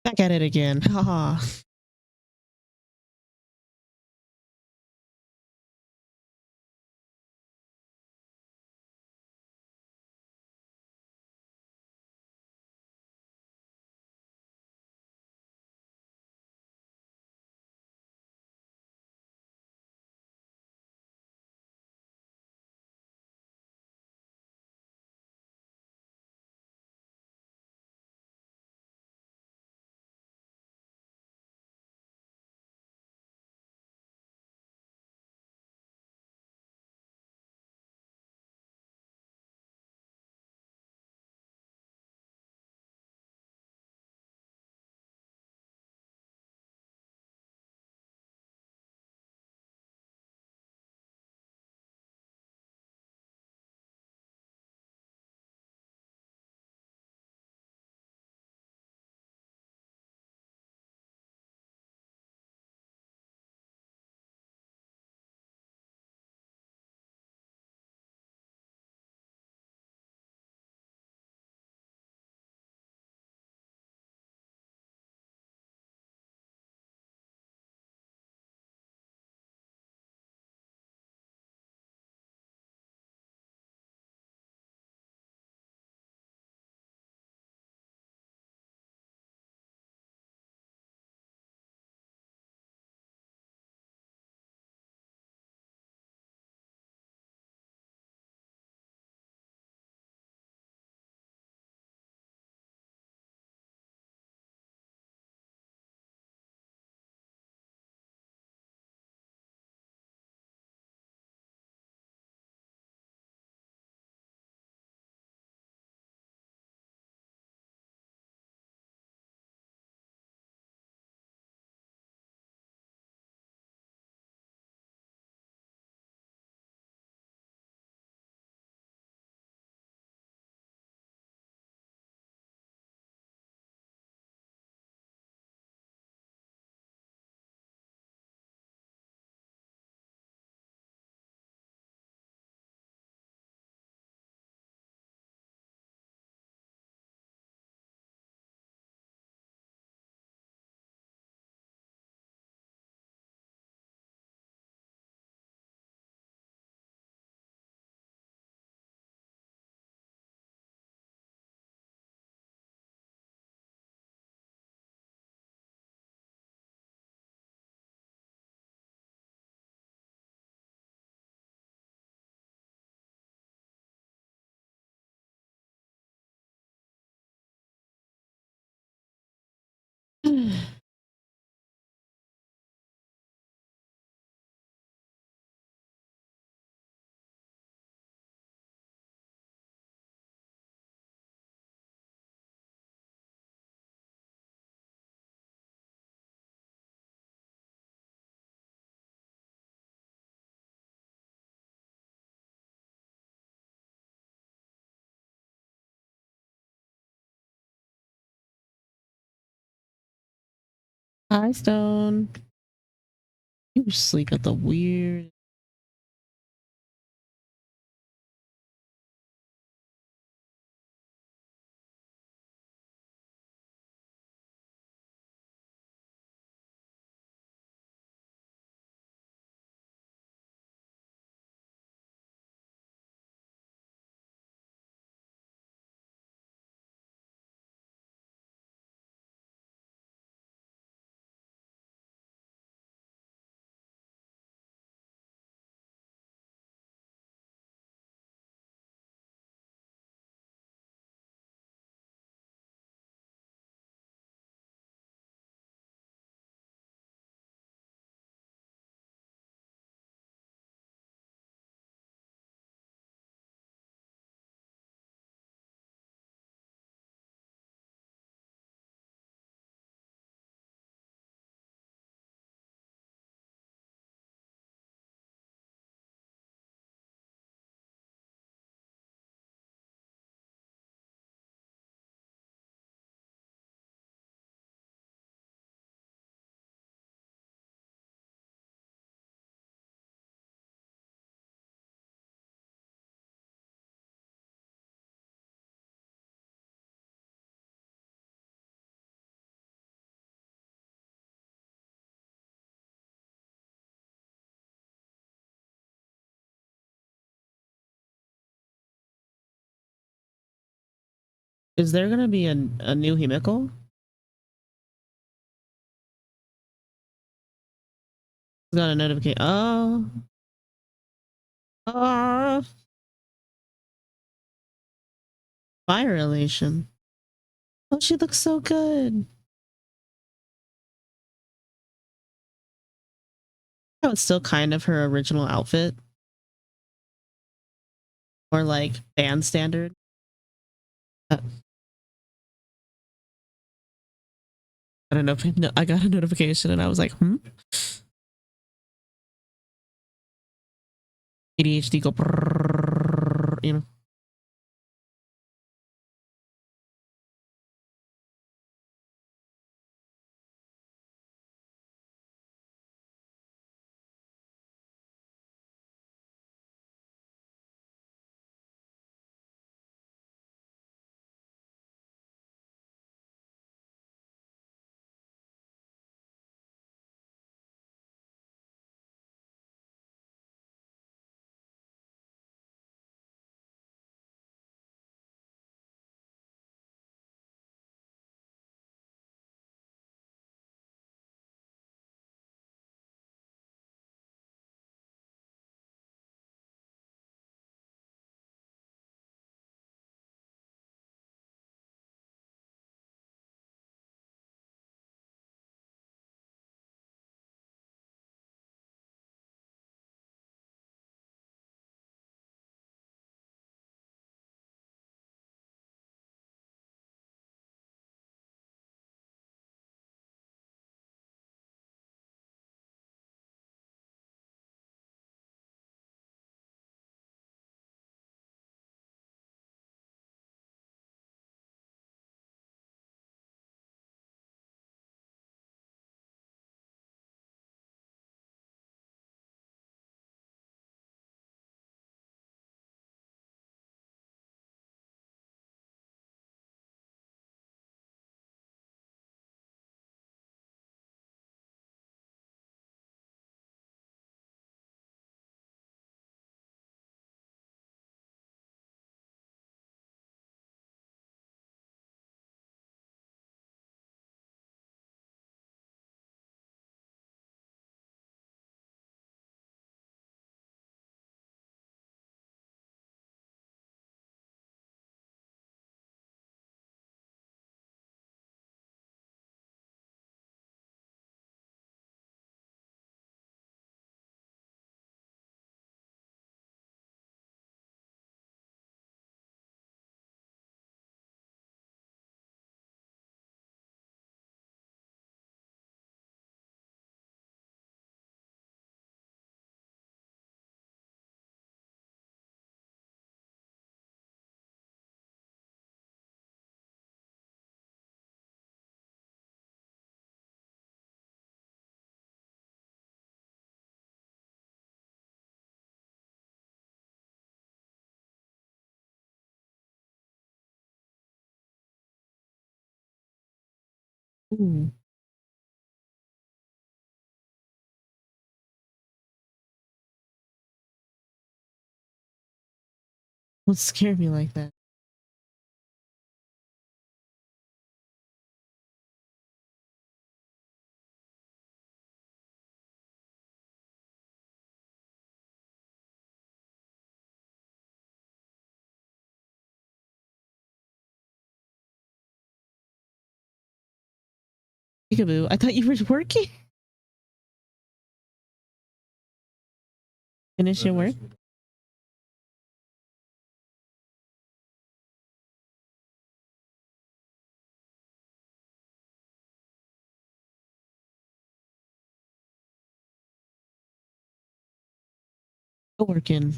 Back at it again. Haha. Hi, Stone. You sleep at the weird. Is there gonna be a new Himiko? Got a notification. Oh. Oh. Fire relation. Oh, she looks so good. Oh, it's still kind of her original outfit. Or like band standard. I don't know if I got a notification and I was like, ADHD go, brrrr, you know. Ooh, what scared me like that? Peekaboo, I thought you were working. Finish your work. Go working.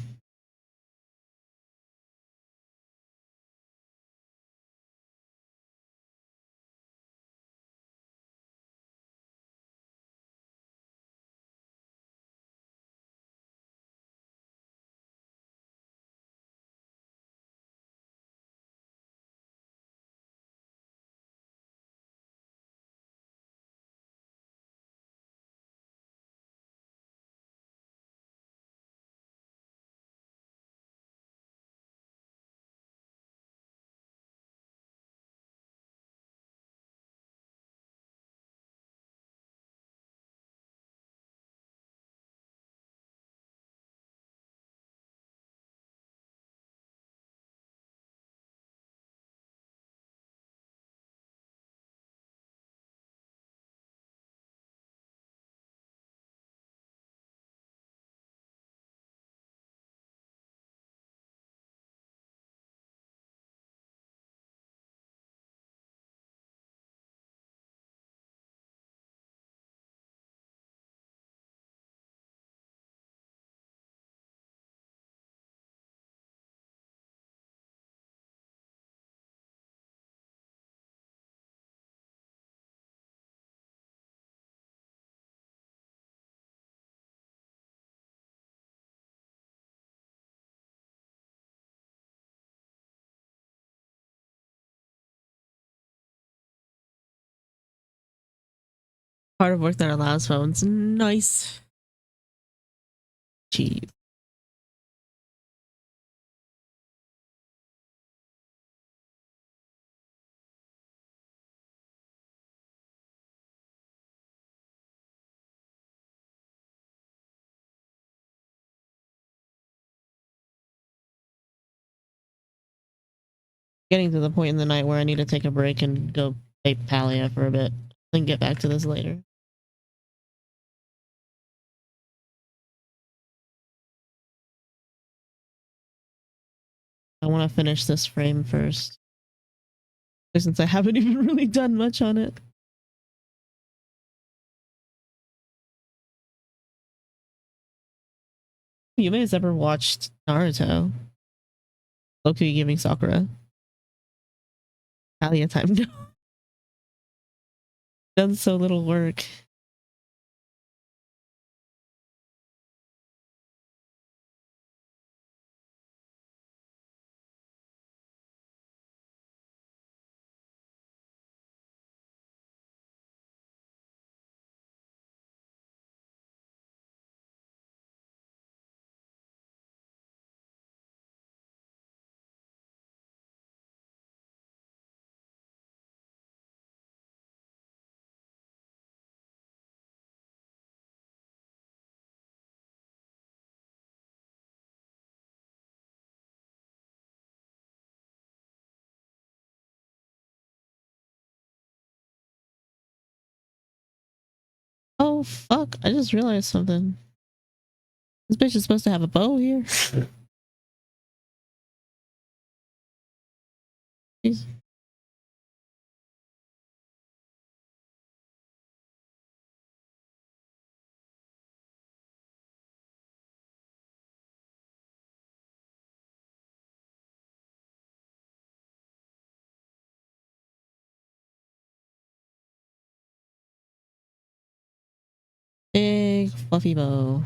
Part of work that allows phones. Nice. Cheese. Getting to the point in the night where I need to take a break and go play Palia for a bit, then get back to this later. I want to finish this frame first, since I haven't even really done much on it. You may have ever watched Naruto. Goku giving Sakura Palia time. No. Done so little work. Oh fuck, I just realized something. This bitch is supposed to have a bow here. Jeez. Big fluffy bow.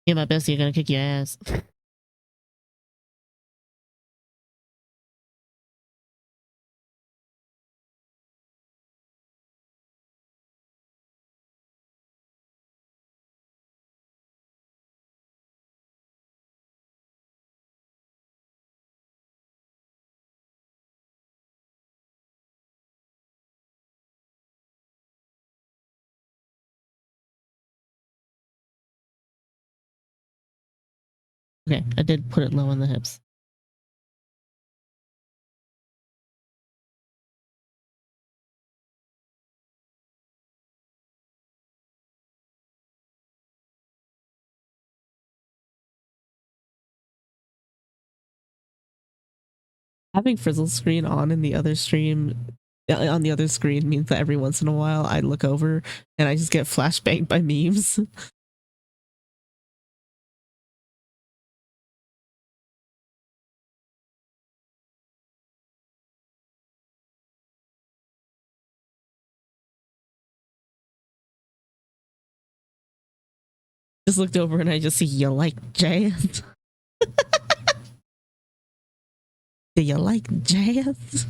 Me and my bestie are gonna kick your ass. Okay, I did put it low on the hips. Having frizzle screen on in the other stream, on the other screen, means that every once in a while I look over and I just get flashbanged by memes. Just looked over and I just see, you like jazz? Do you like jazz?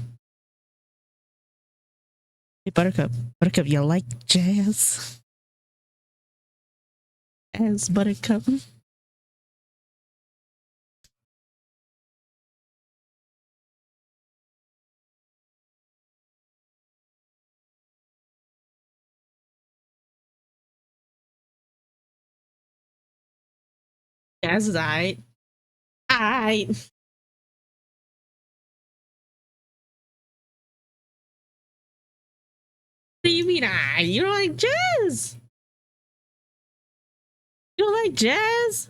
Hey, Buttercup. Buttercup, you like jazz? As Buttercup. Jazz is aight. Aight. What do you mean aight? You don't like jazz? You don't like jazz?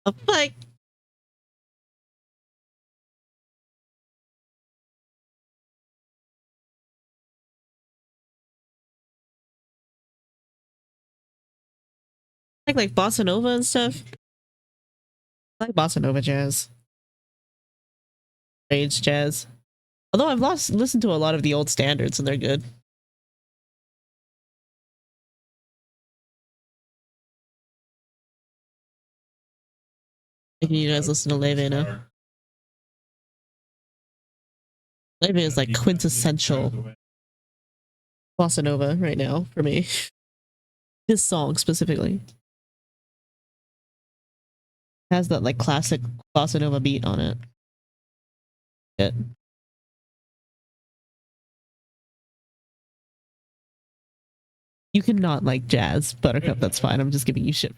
Oh, fuck. Like bossa nova and stuff. I like bossa nova jazz. Rage jazz. Although I've listened to a lot of the old standards and they're good. Maybe you guys listen to Leve now. Leve is like quintessential bossa nova right now for me. This song specifically has that like classic bossa nova beat on it. Yeah. You cannot like jazz, Buttercup. That's fine. I'm just giving you shit.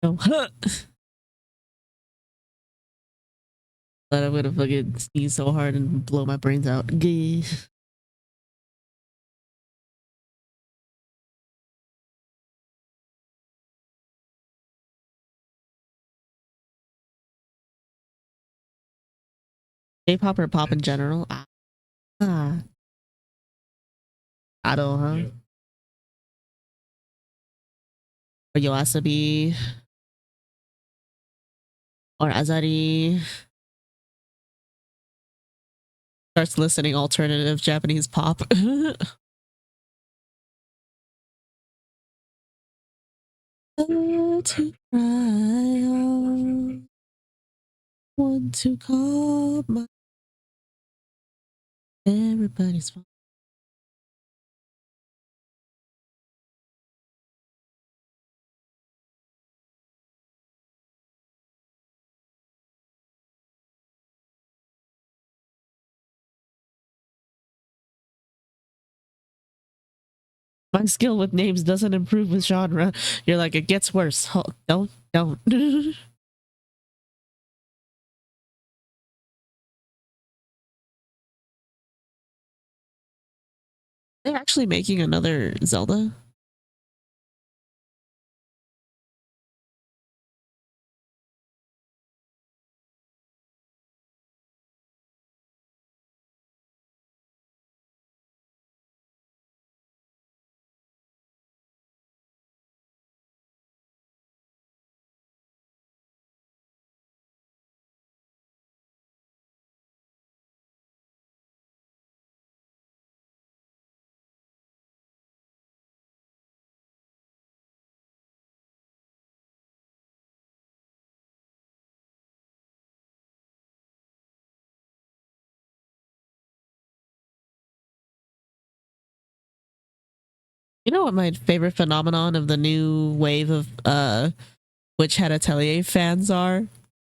No. But I'm gonna fucking sneeze so hard and blow my brains out. Gay. J-pop or pop in general? Ah. Ado, huh? Yeah. Or Yoasabi. Or Azari. Starts listening alternative Japanese pop. To cry on, want to call my everybody's fine. My skill with names doesn't improve with genre. You're like, it gets worse. Oh, don't. They're actually making another Zelda. You know what my favorite phenomenon of the new wave of Witch Hat Atelier fans are?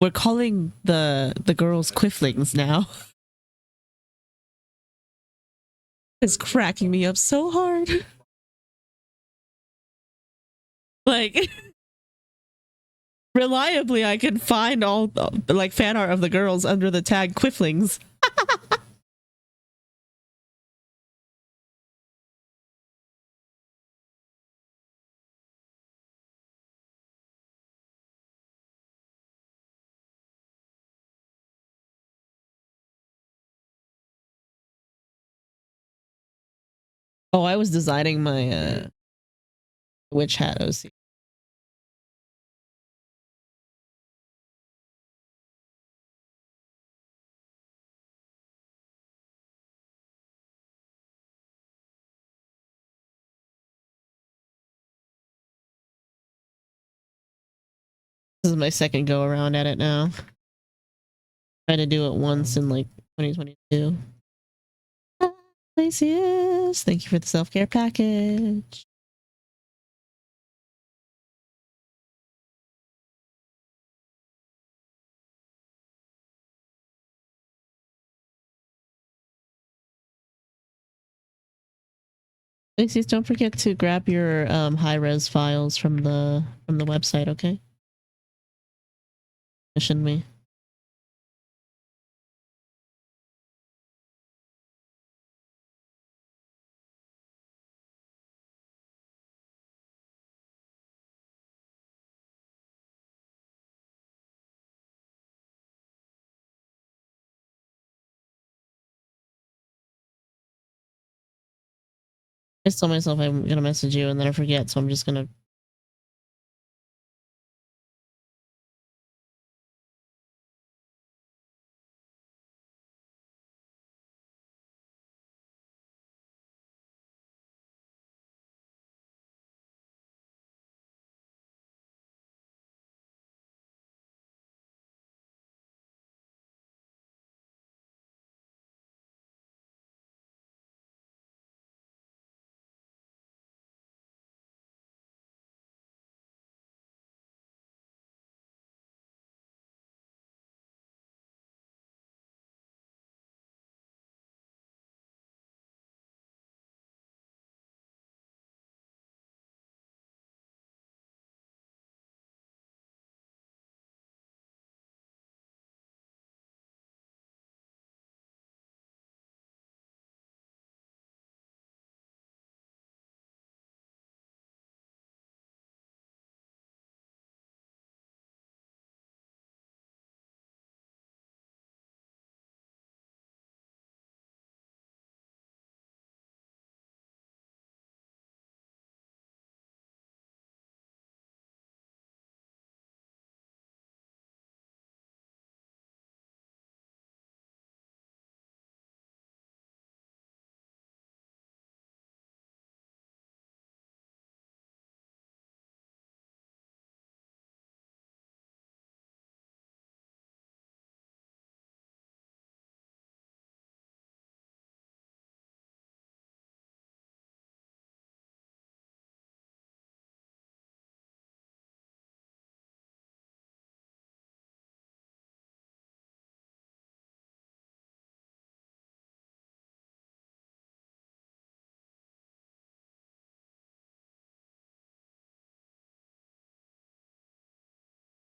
We're calling the girls quifflings now. It's cracking me up so hard. Like, reliably, I can find all like fan art of the girls under the tag quifflings. Oh, I was designing my witch hat OC. This is my second go around at it now. Tried to do it once in like 2022. Places. Thank you for the self-care package. Lacey's, don't forget to grab your high-res files from the website, okay? Mission me. I just told myself I'm gonna message you and then I forget, so I'm just gonna.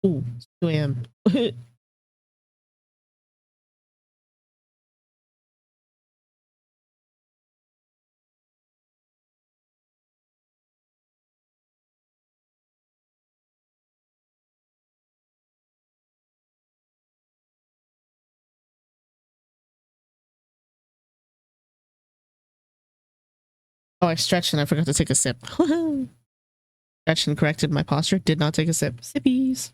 Ooh, 2 a.m. Oh, I stretched and I forgot to take a sip. Stretched and corrected my posture. Did not take a sip. Sippies.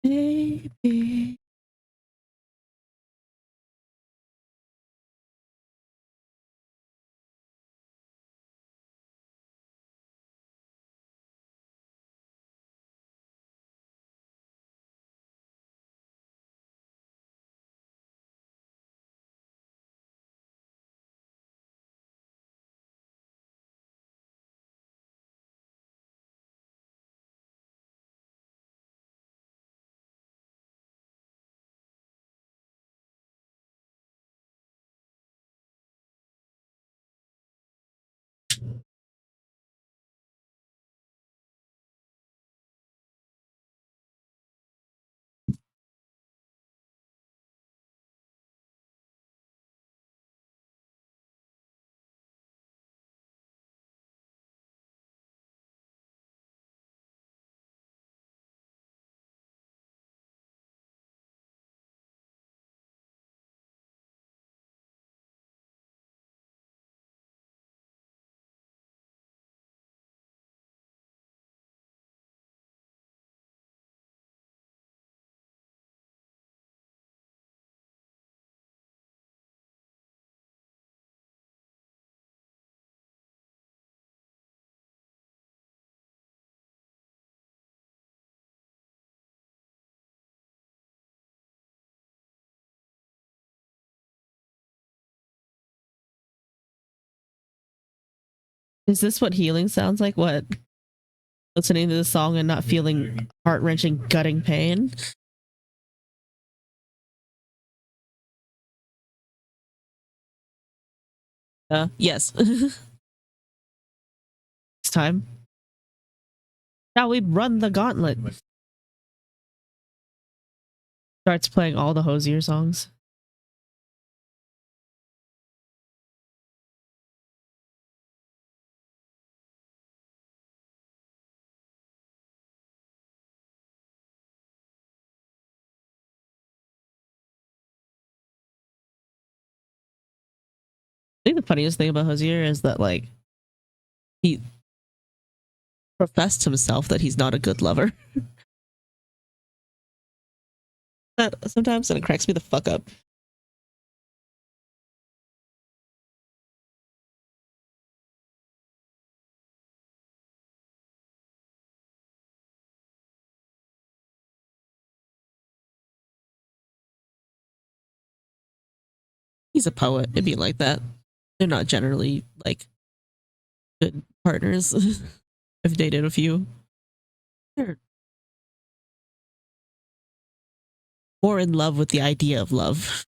Baby. Is this what healing sounds like? What? Listening to the song and not feeling heart-wrenching, gutting pain? Yes. It's time. Now we run the gauntlet. Starts playing all the Hosier songs. I think the funniest thing about Hosier is that, like, he professed himself that he's not a good lover. That sometimes, and it cracks me the fuck up. He's a poet. It'd be like that. They're not generally like good partners. I've dated a few. They're more in love with the idea of love.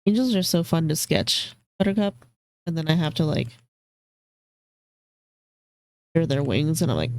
Angels are so fun to sketch, Buttercup, and then I have to like hear their wings, and I'm like,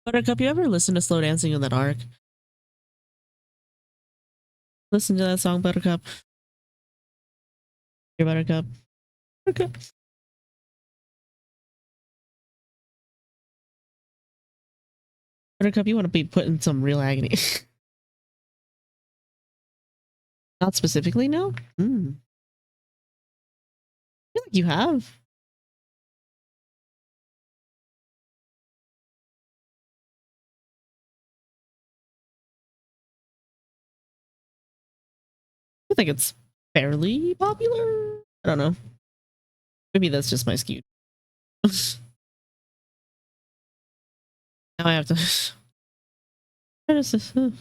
Buttercup, you ever listen to Slow Dancing in the Dark? Listen to that song, Buttercup. Your Buttercup. Buttercup. Buttercup, you want to be put in some real agony. Not specifically, no? I feel like you have. I think it's fairly popular. I don't know. Maybe that's just my skew. Now I have to. That is this. That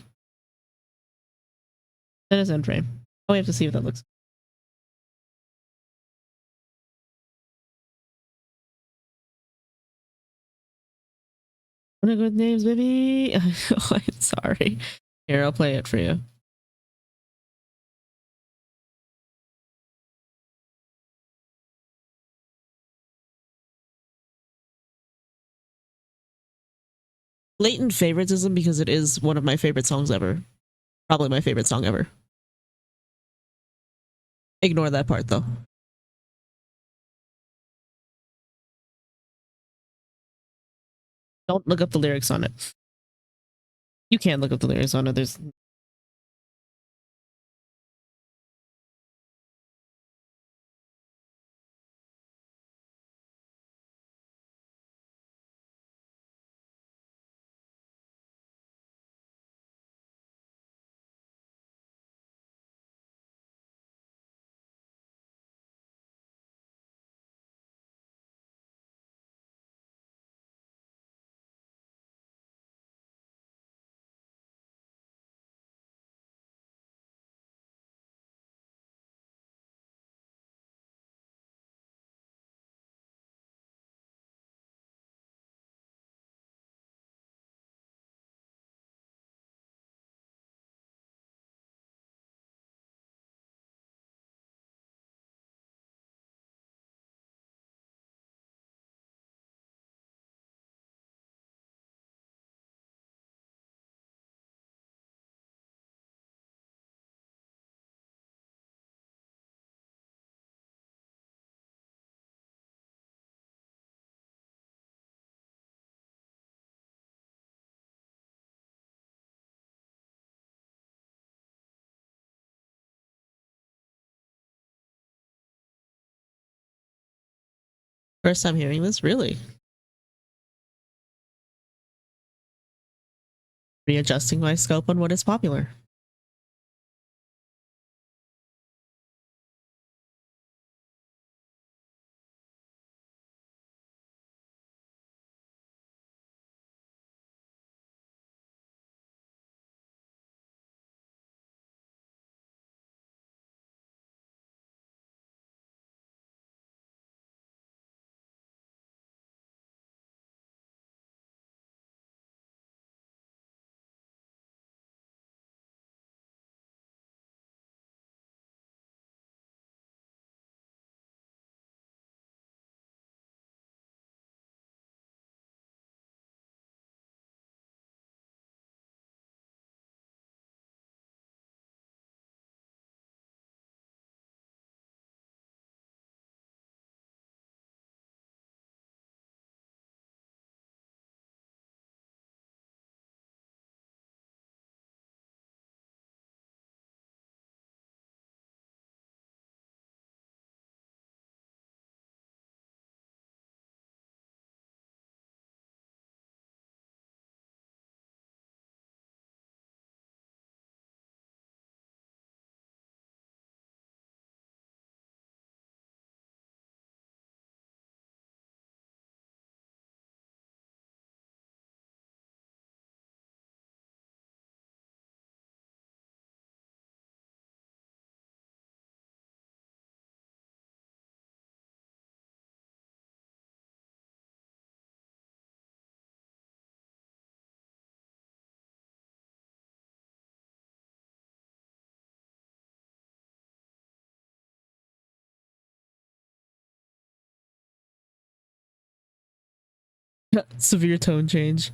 is end frame. Oh, we have to see if that looks. What a good names, baby. Oh, I'm sorry. Here, I'll play it for you. Blatant favoritism because it is one of my favorite songs ever. Probably my favorite song ever. Ignore that part though. Don't look up the lyrics on it. You can look up the lyrics on it. There's first time hearing this, really. Readjusting my scope on what is popular. Severe tone change.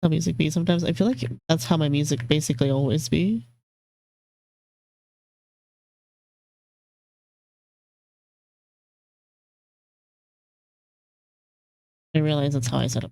how music be sometimes. I feel like that's how my music basically always be. I realize that's how I set up.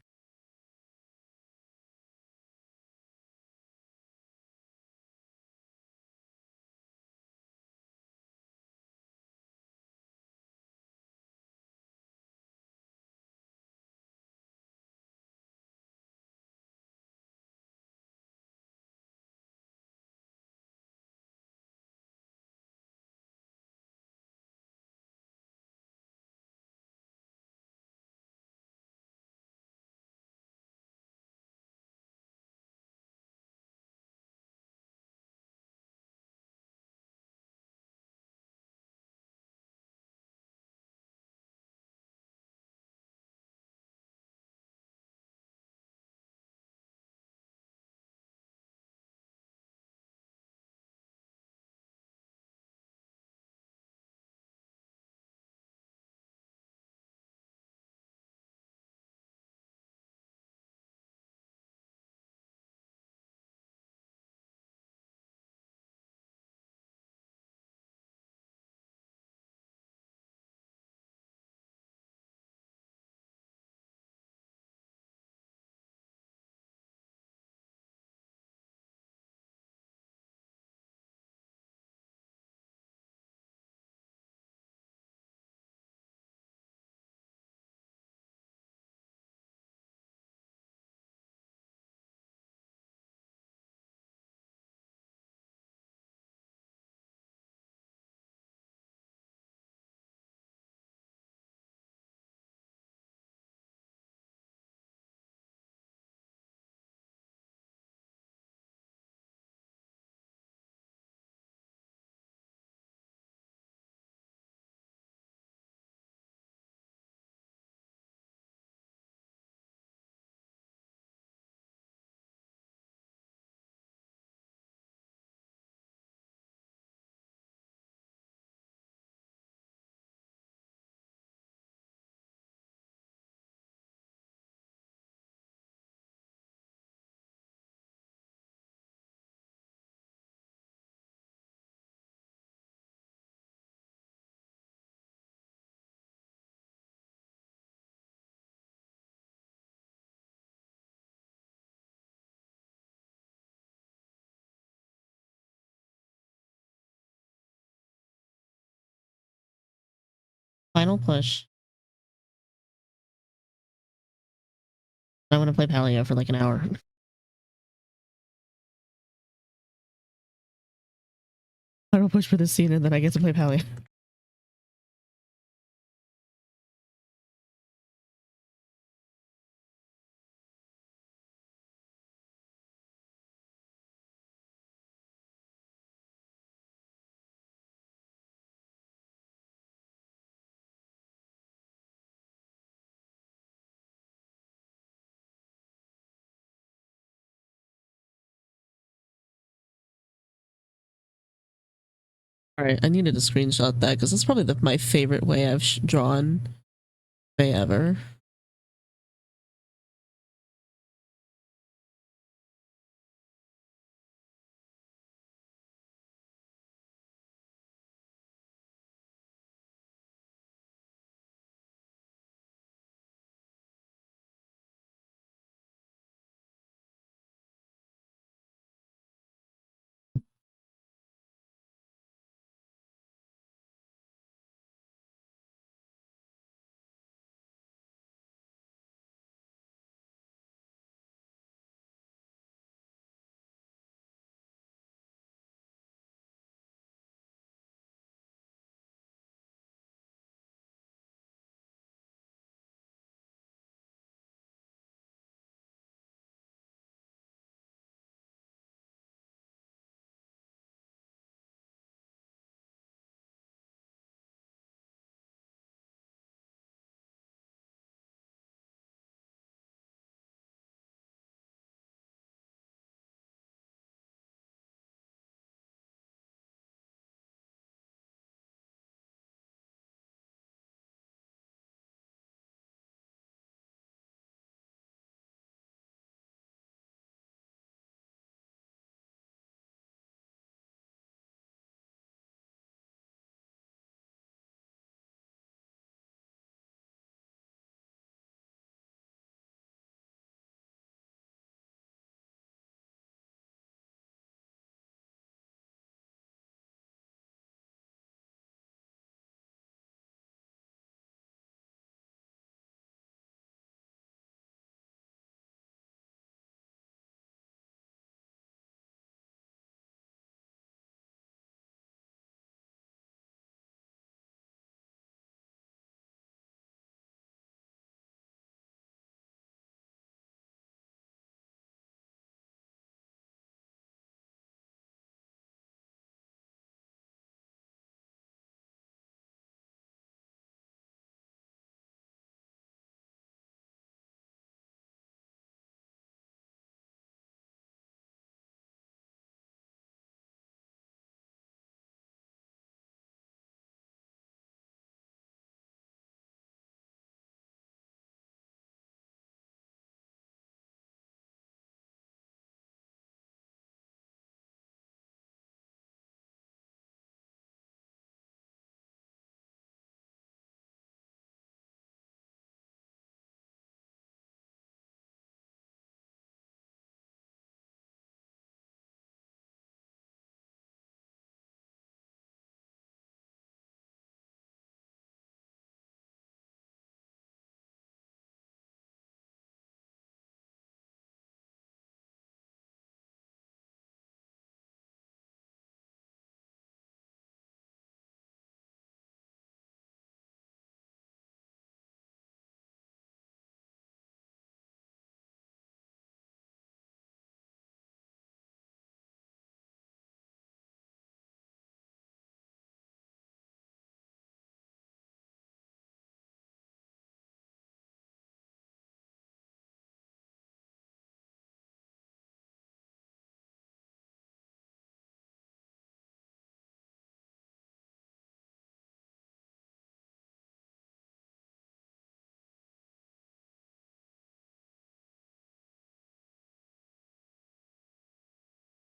Final push. I want to play Paleo for like an hour. Final push for this scene and then I get to play Paleo. All right, I needed to screenshot that because that's probably my favorite way I've drawn way ever.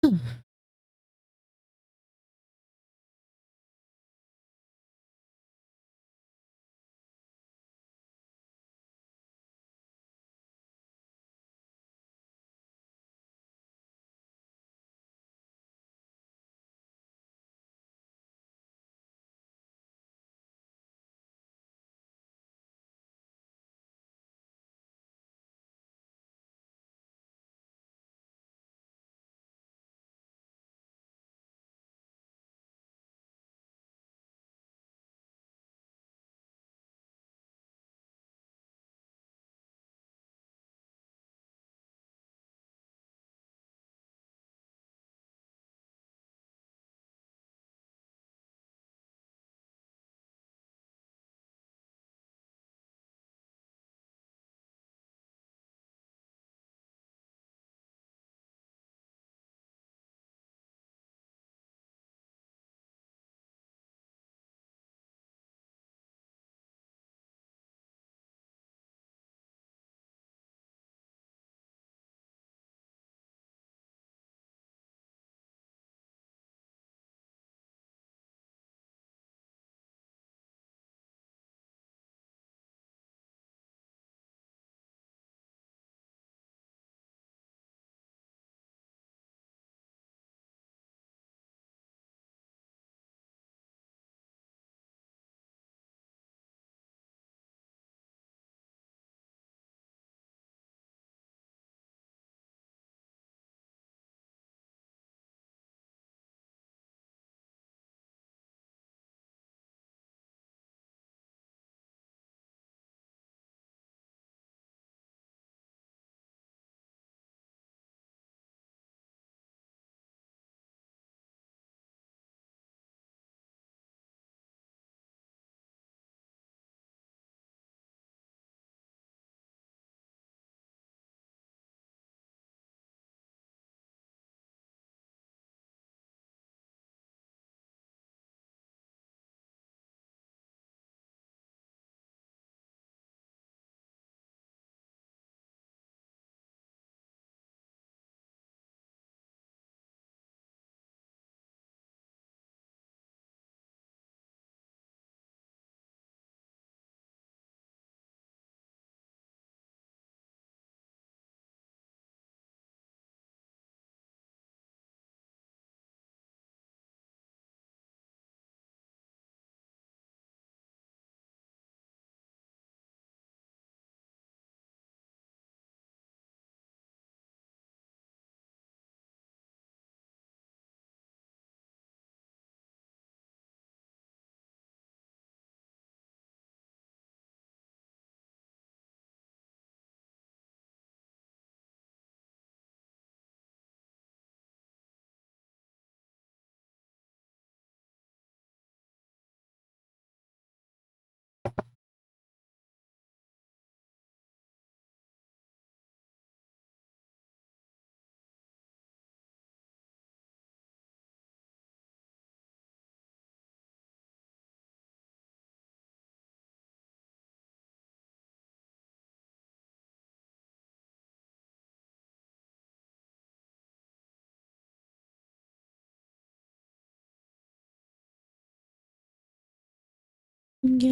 Get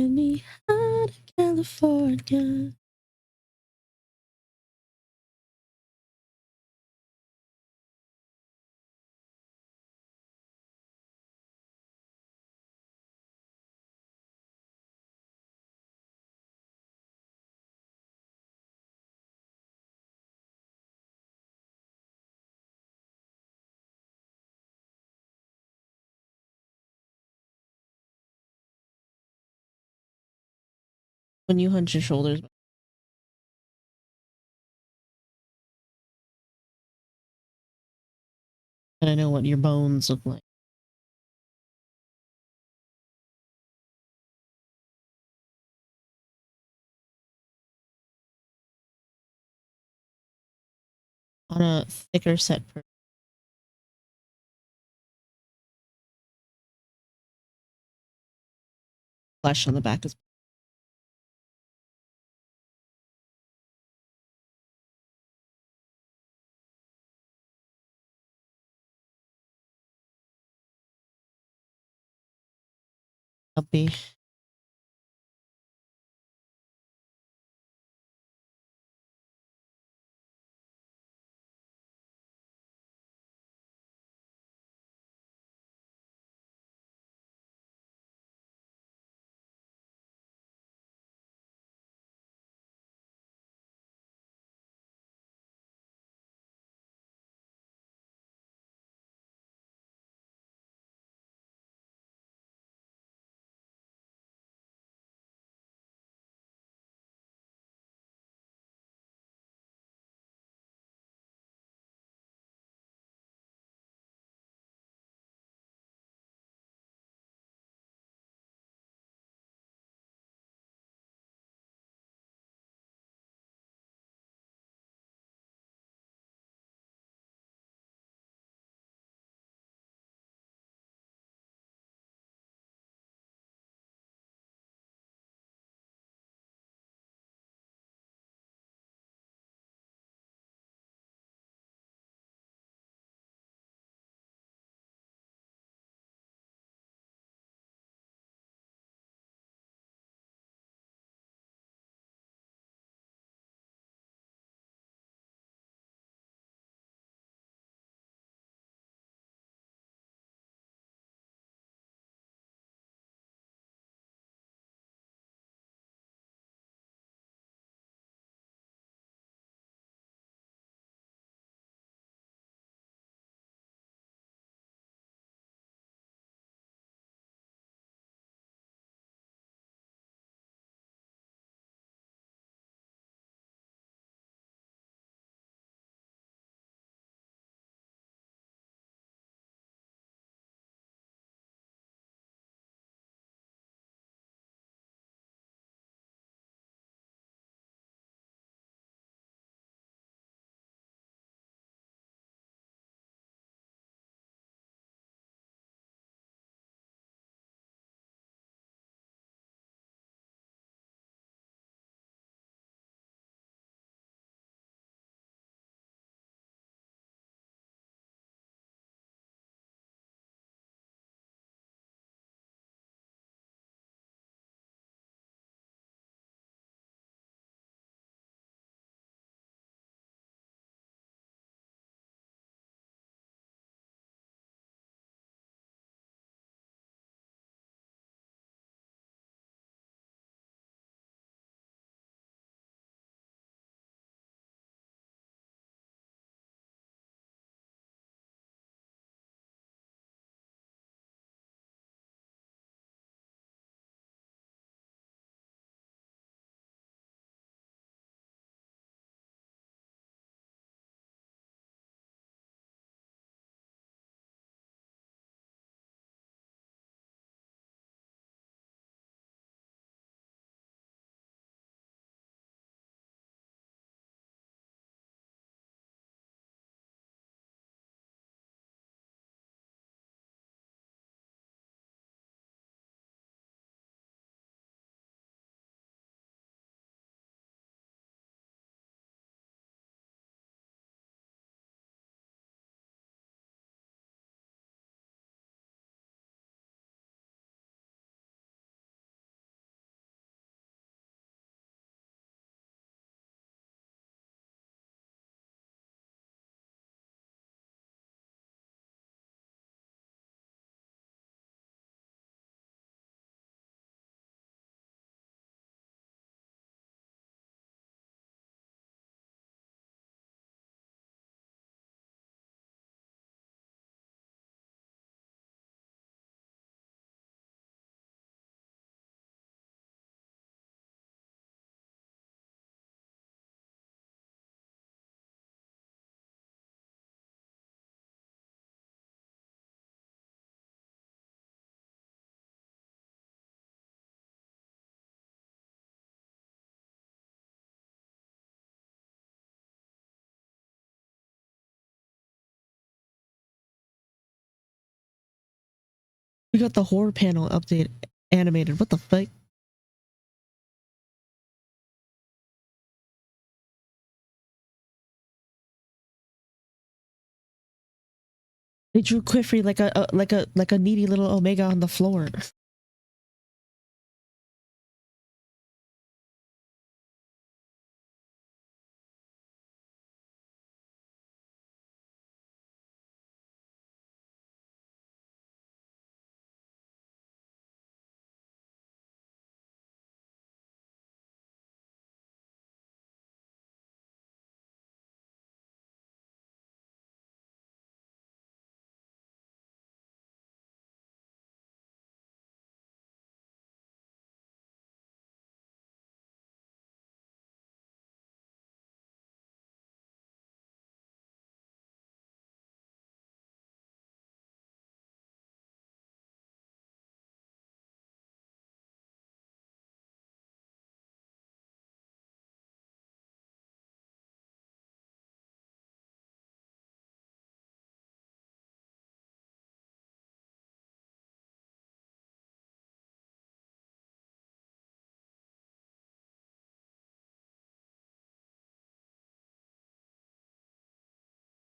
me out of California. When you hunch your shoulders, and I know what your bones look like. On a thicker set flesh on the back is Puppy. We got the horror panel update animated. What the fuck? They drew Quiffrey like a needy little Omega on the floor.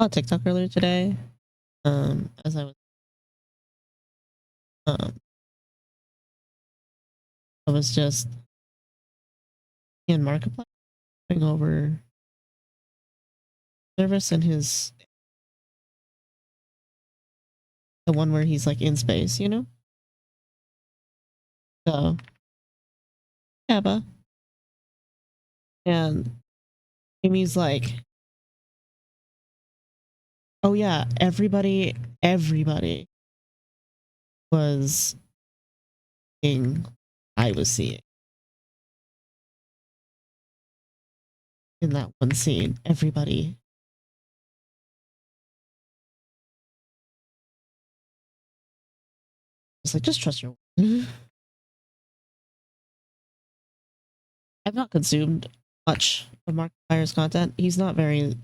on TikTok earlier today. As I was just in Marketplace going over service and his the one where he's like in space, you know? So Abba. And Amy's like, oh yeah, everybody was seeing I was seeing in that one scene. Everybody. It's like, just trust your I've not consumed much of Markiplier's content. He's not very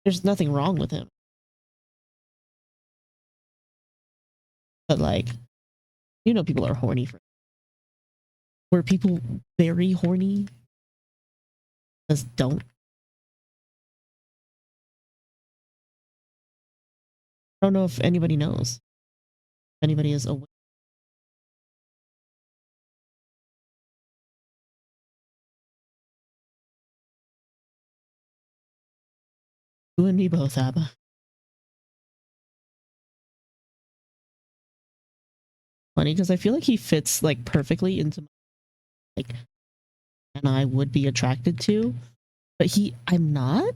there's nothing wrong with him. But like, you know, people are horny for were people very horny? Just don't. I don't know if anybody knows. If anybody is aware. You and me both, Abba. Funny because I feel like he fits like perfectly into like and I would be attracted to, but I'm not.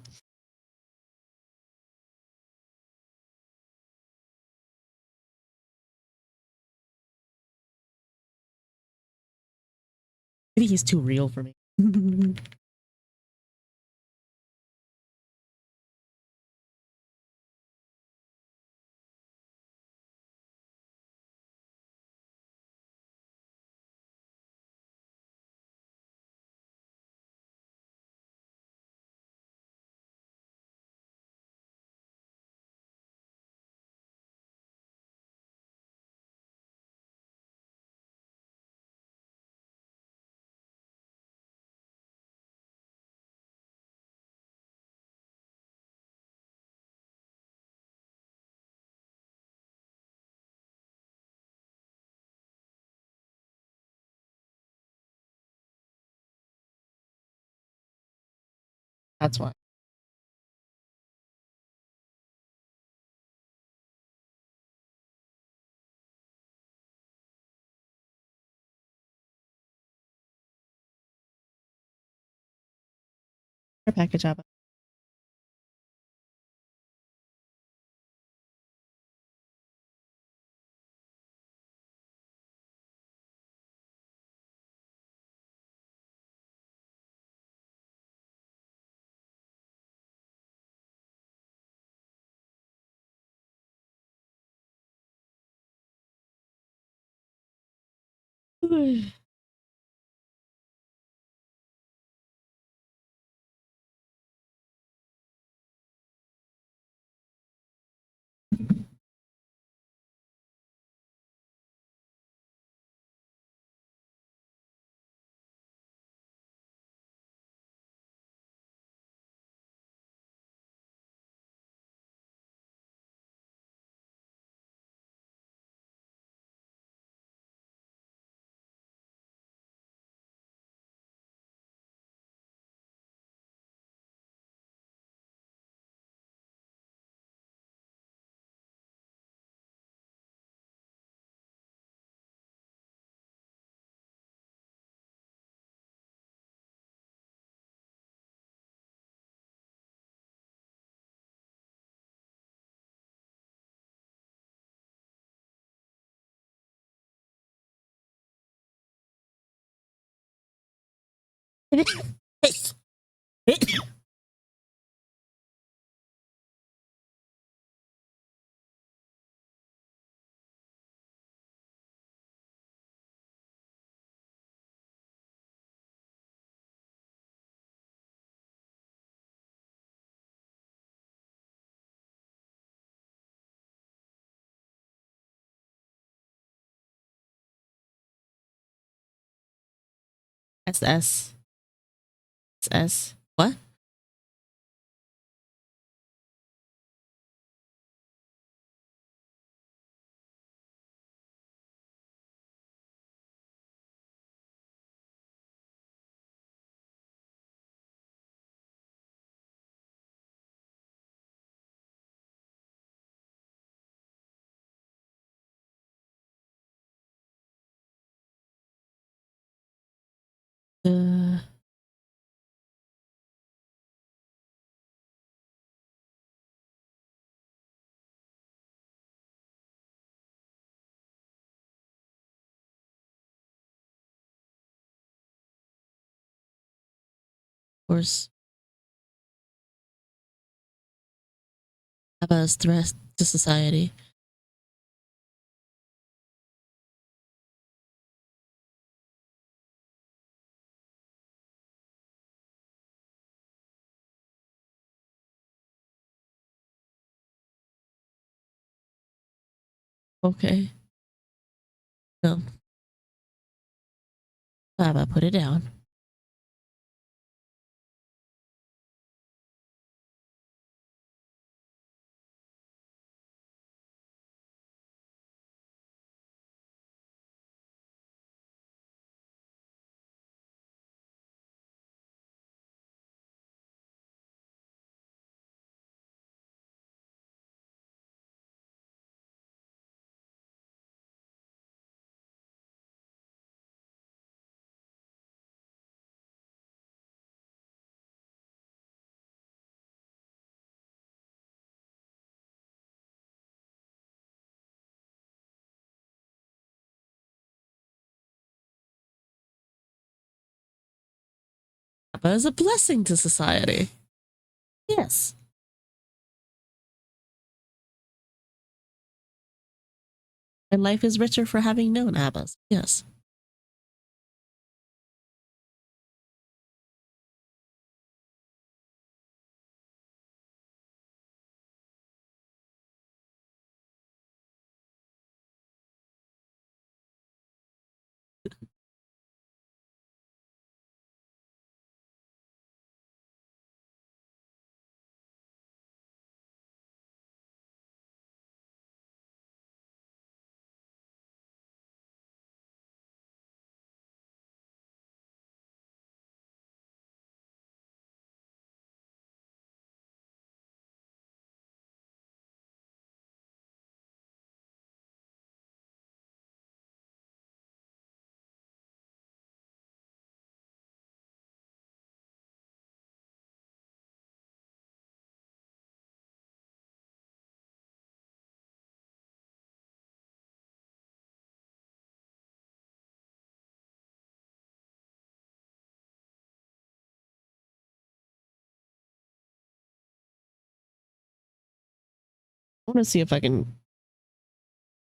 Maybe he's too real for me. That's why. Our package, Abba. SS. S. What? Of course. Have a threat to society. Okay. No. Baba, put it down. Baba is a blessing to society. Yes. And life is richer for having known Abbas. Yes. I want to see if I can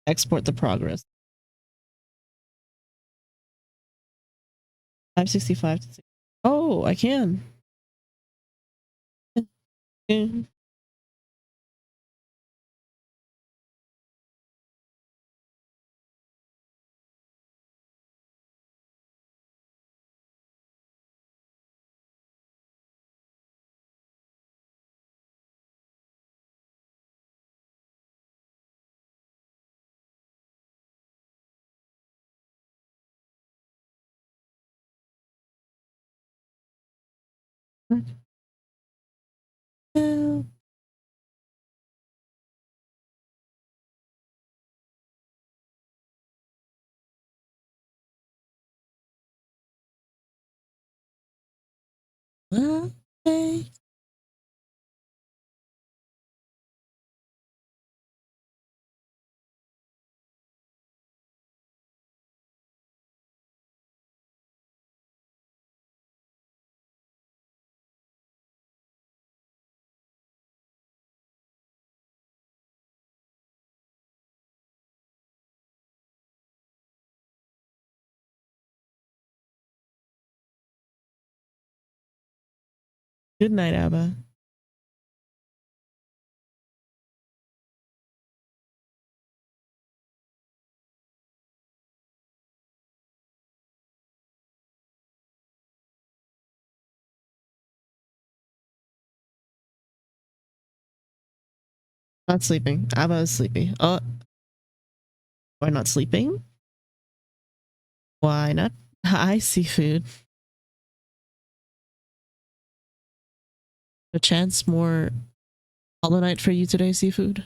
export the progress. 565 to 6. Oh, I can. Okay. Good night, Abba. Not sleeping. I was sleepy. Oh, why not sleeping? Why not? Hi, seafood. A chance more Hollow Knight for you today, seafood?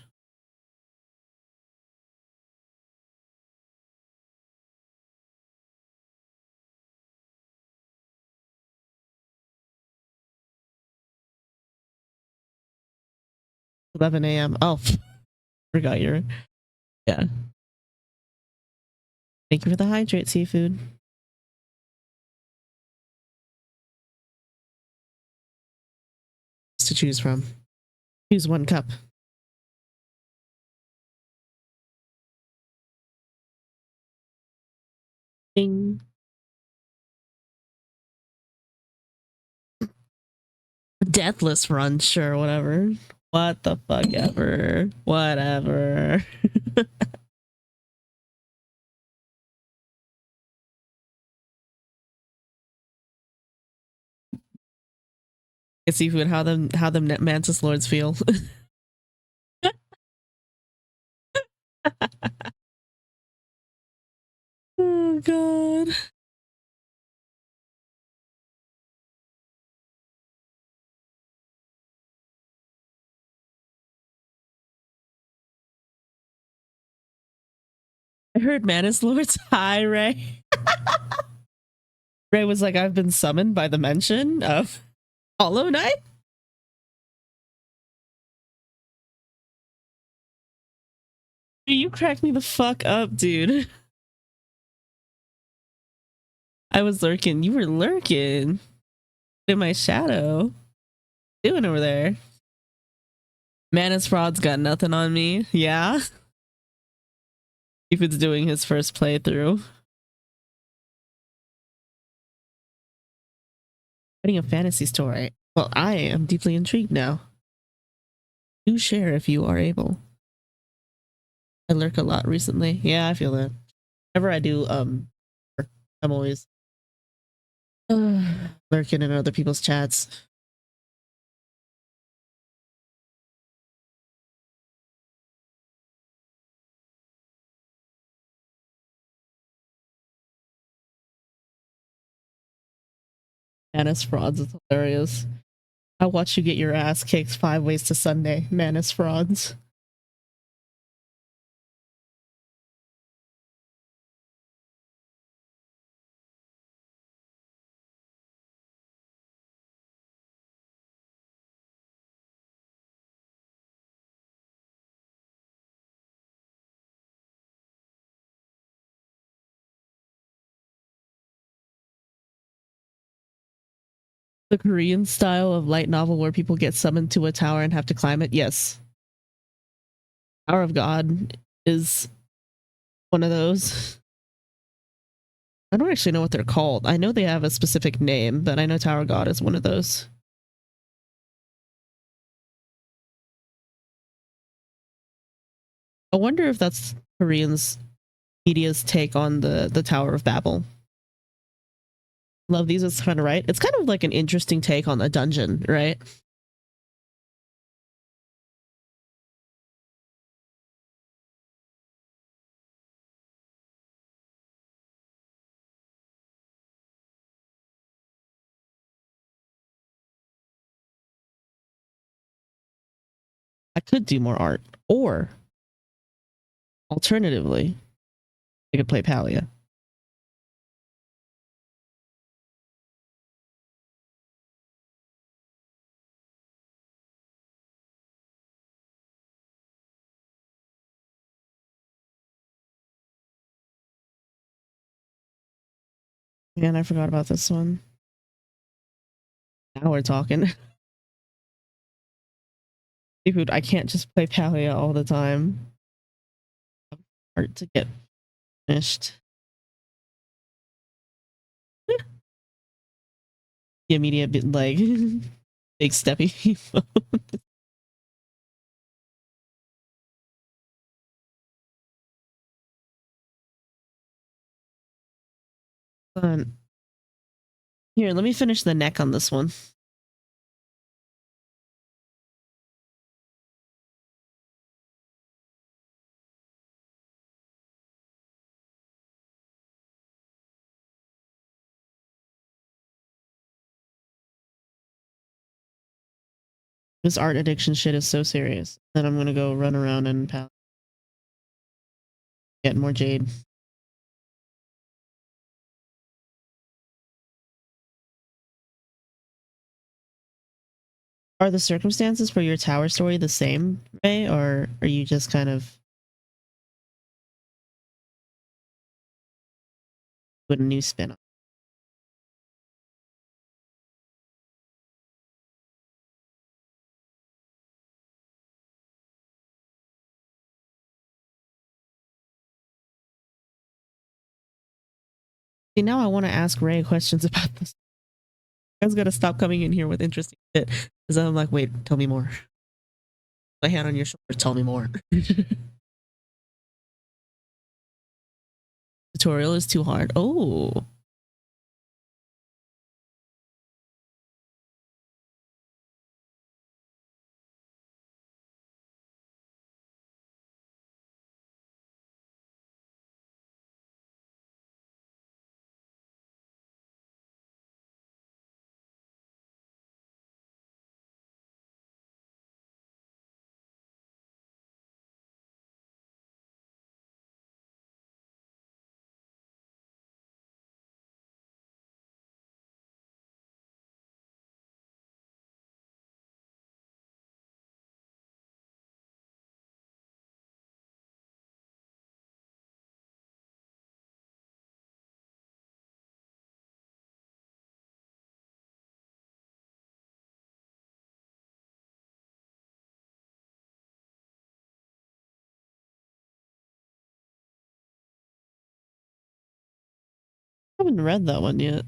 11 a.m. Oh, forgot your. Yeah. Thank you for the hydrate, seafood. To choose from. Choose one cup. Ding. Deathless run, sure, whatever. What the fuck ever. Whatever. Seafood, how them mantis lords feel. Oh god. I heard mantis lords. Hi, Ray. Ray was like, I've been summoned by the mention of Hollow Knight. You cracked me the fuck up, dude. I was lurking. You were lurking in my shadow. Doing over there? Manus Fraud's got nothing on me. Yeah. If it's doing his first playthrough. Writing a fantasy story. Well, I am deeply intrigued now. Do share if you are able. I lurk a lot recently. Yeah, I feel that. Whenever I do, I'm always lurking in other people's chats. Manus Frauds is hilarious. I watch you get your ass kicked 5 ways to Sunday. Manus Frauds. The Korean style of light novel where people get summoned to a tower and have to climb it? Yes. Tower of God is one of those. I don't actually know what they're called. I know they have a specific name, but I know Tower of God is one of those. I wonder if that's Koreans media's take on the Tower of Babel. Love these is kind of right. It's kind of like an interesting take on a dungeon, right? I could do more art, or alternatively, I could play Palia. Man, I forgot about this one. Now we're talking. Seafood, I can't just play Palia all the time. Art to get finished. The immediate bit like big steppy. Here, let me finish the neck on this one. It's This art addiction shit is so serious. Then I'm gonna go run around and get more jade. Are the circumstances for your tower story the same, Ray, or are you just kind of with a new spin on? See, now I want to ask Ray questions about this. I was gonna stop coming in here with interesting shit because I'm like, wait, tell me more. My hand on your shoulder, tell me more. Tutorial is too hard. Oh. I haven't read that one yet.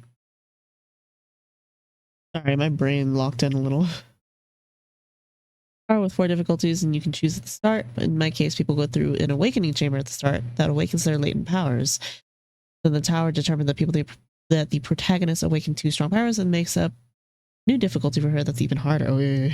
Sorry, my brain locked in a little. With 4 difficulties, and you can choose at the start. In my case, people go through an awakening chamber at the start that awakens their latent powers. Then the tower determines that the protagonist awakened 2 strong powers and makes up new difficulty for her that's even harder. Oh, yeah.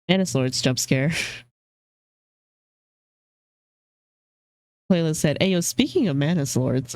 Manus Lord's jump scare. Playlist said, "Hey, yo, speaking of Manus Lords."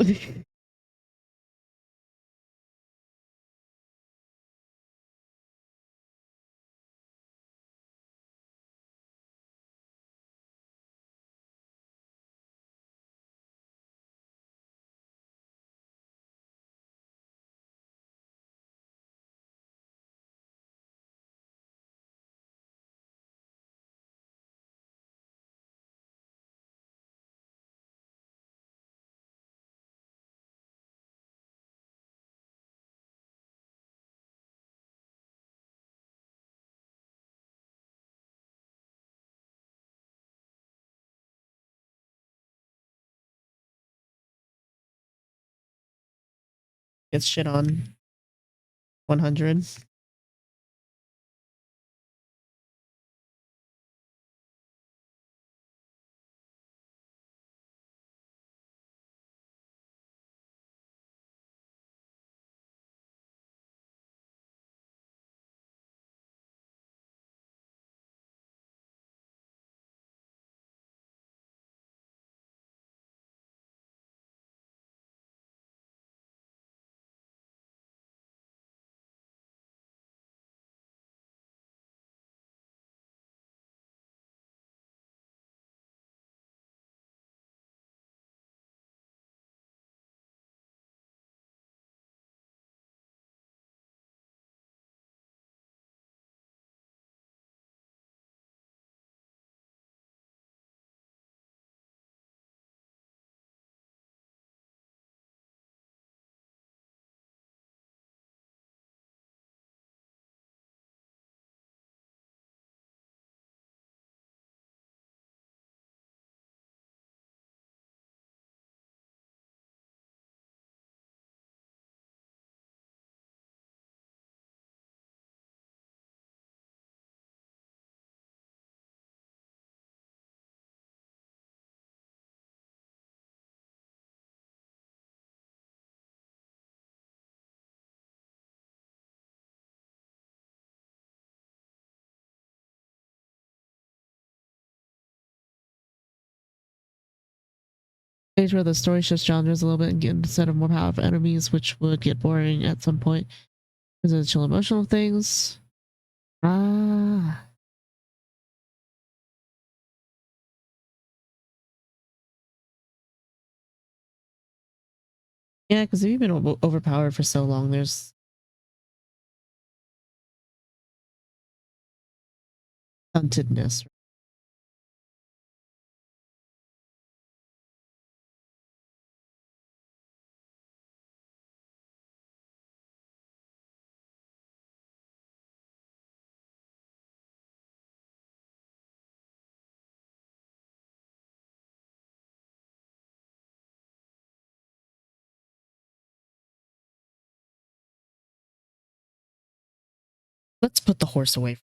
Gets shit on 100. Stage where the story shifts genres a little bit and get instead of more powerful enemies, which would get boring at some point. Is it chill emotional things? Ah. Yeah, because if you've been overpowered for so long, there's stuntedness. Let's put the horse away.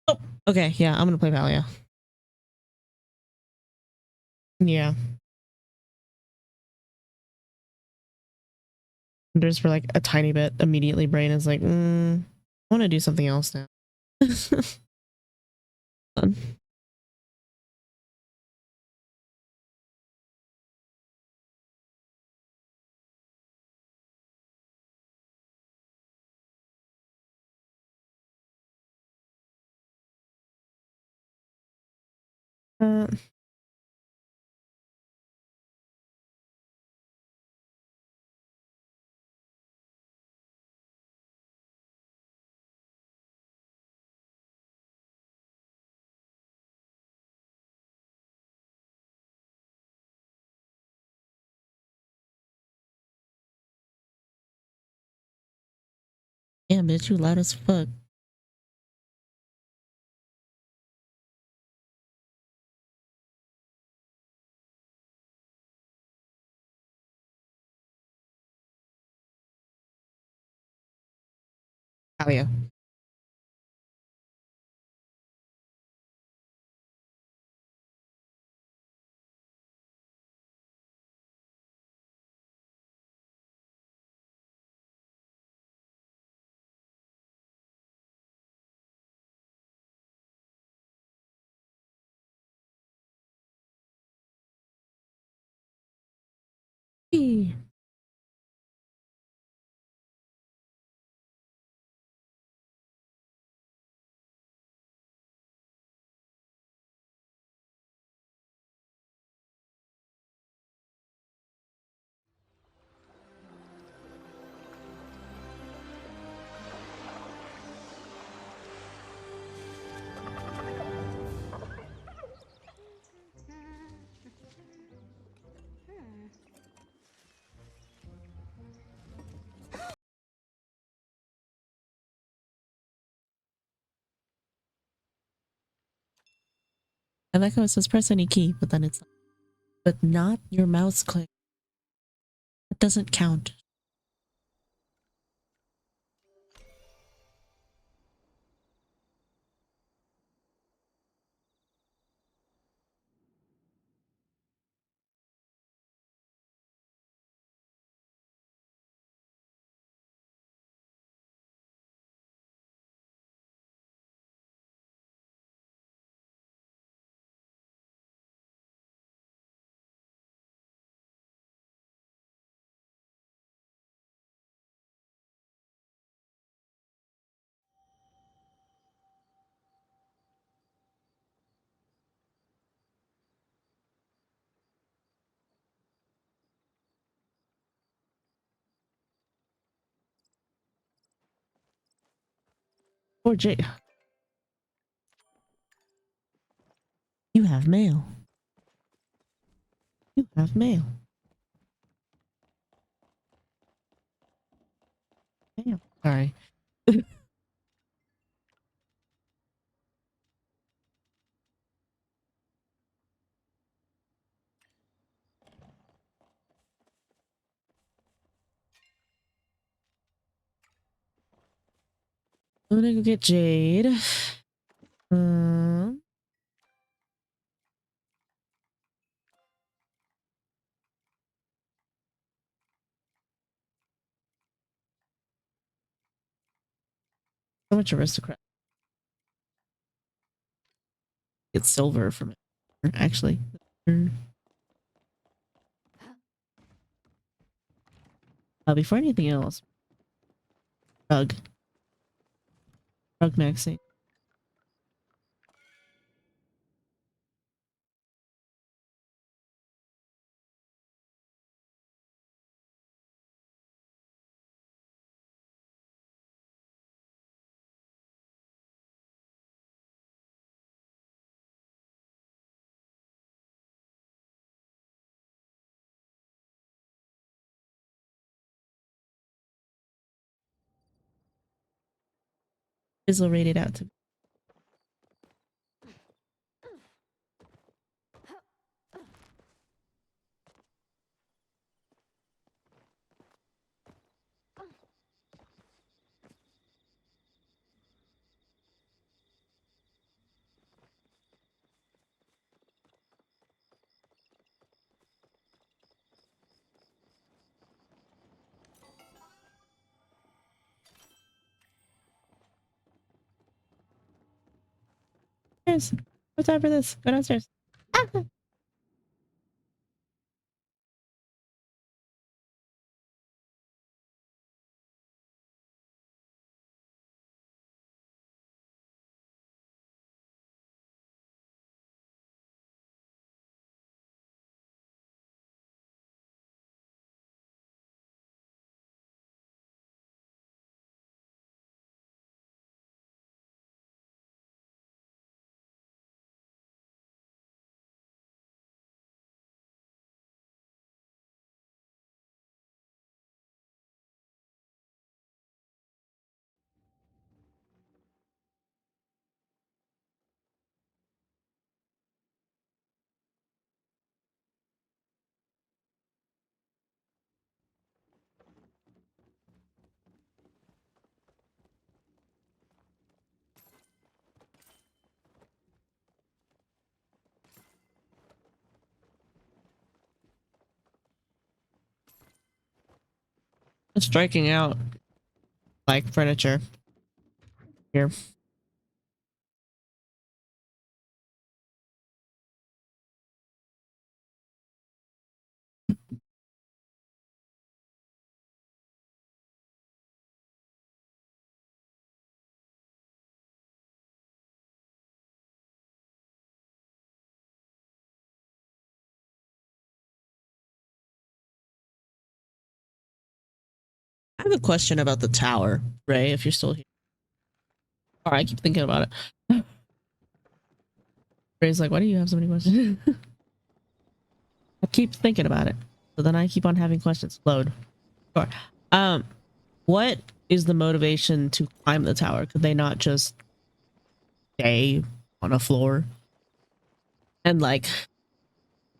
Oh, okay. Yeah, I'm gonna play Valia. Yeah. Just for like a tiny bit, immediately brain is like, I want to do something else now. Fun. Uh, Damn, bitch, you loud as fuck. Oh yeah. Eee. I like how it says press any key, but then it's like, but not your mouse click. It doesn't count. Or J. You have mail. You have mail. Mail. Sorry. I'm gonna go get Jade. Um, so much aristocrat. Get silver from it. Actually. Before anything else, Rug. Rug Maxi. Fizzle rated out to downstairs. No time for this. Go downstairs. Ah! striking out like furniture here. I have a question about the tower, Ray, if you're still here. All right, I keep thinking about it. Ray's like, why do you have so many questions? I keep thinking about it. So then I keep on having questions. Load. Sure. What is the motivation to climb the tower? Could they not just stay on a floor and like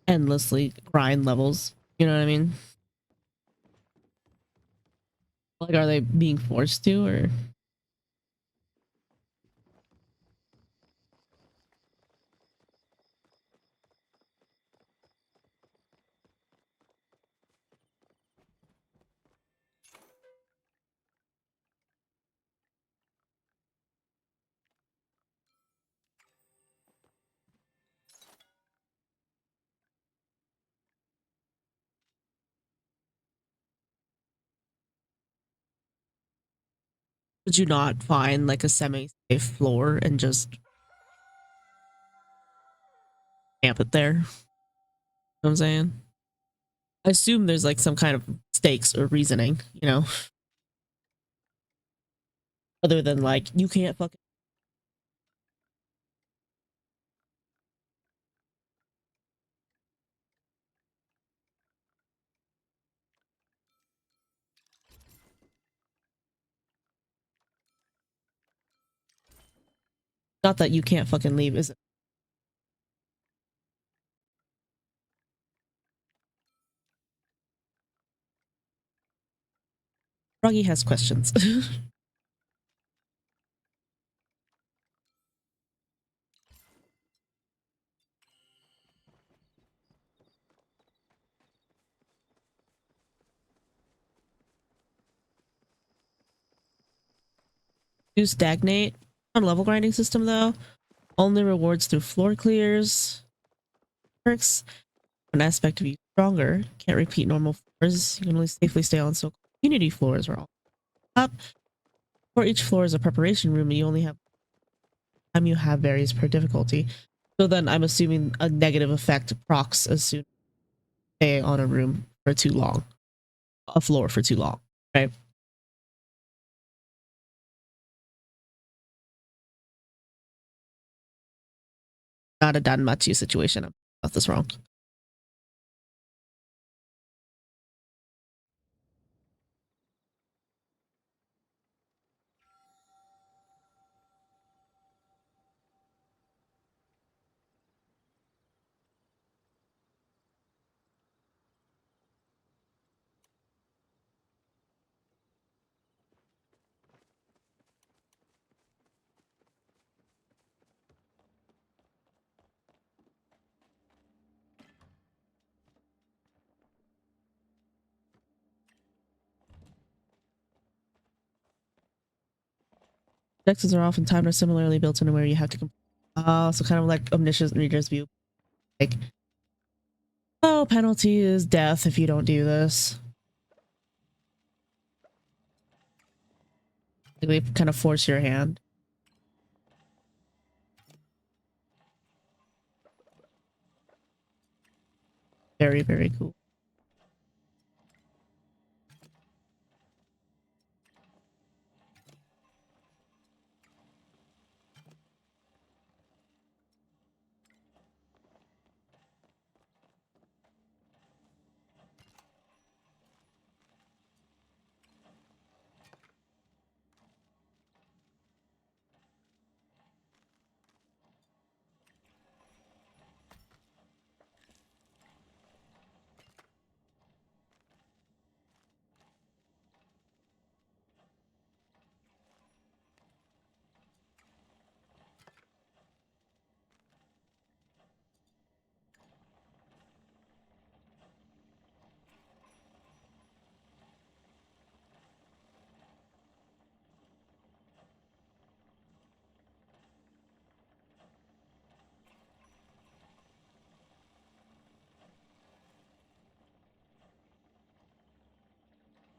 endlessly grind levels? You know what I mean? Like, are they being forced to, or could you not find like a semi-safe floor and just camp it there? You know what I'm saying? I assume there's like some kind of stakes or reasoning, you know, other than like you can't fucking. Not that you can't fucking leave, is it? Froggy has questions. Do stagnate on level grinding system though. Only rewards through floor clears. Perks. An aspect of you stronger. Can't repeat normal floors. You can only safely stay on so community floors are all up. For each floor is a preparation room and you only have time you have varies per difficulty. So then I'm assuming a negative effect procs as soon as you stay on a room for too long. A floor for too long. Right? Not a Danmachi situation. I'm got this wrong. Dexes are often timed or similarly built in where you have to so kind of like omniscient reader's view. Like, oh, penalty is death if you don't do this. Like, they kind of force your hand. Very, very cool.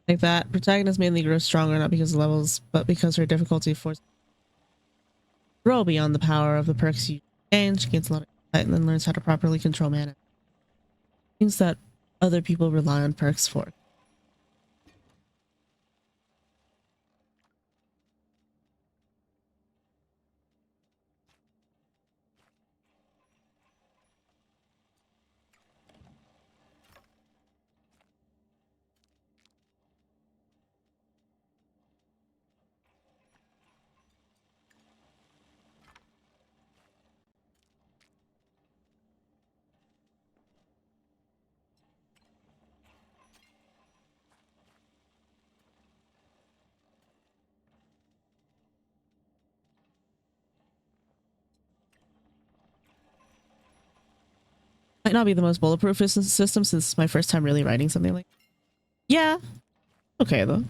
like that. Protagonist mainly grows stronger not because of levels, but because her difficulty forces her to grow beyond the power of the perks you gain. She gains a lot of insight and then learns how to properly control mana. Things that other people rely on perks for. Might not be the most bulletproof system since it's my first time really writing something like. Yeah, okay though.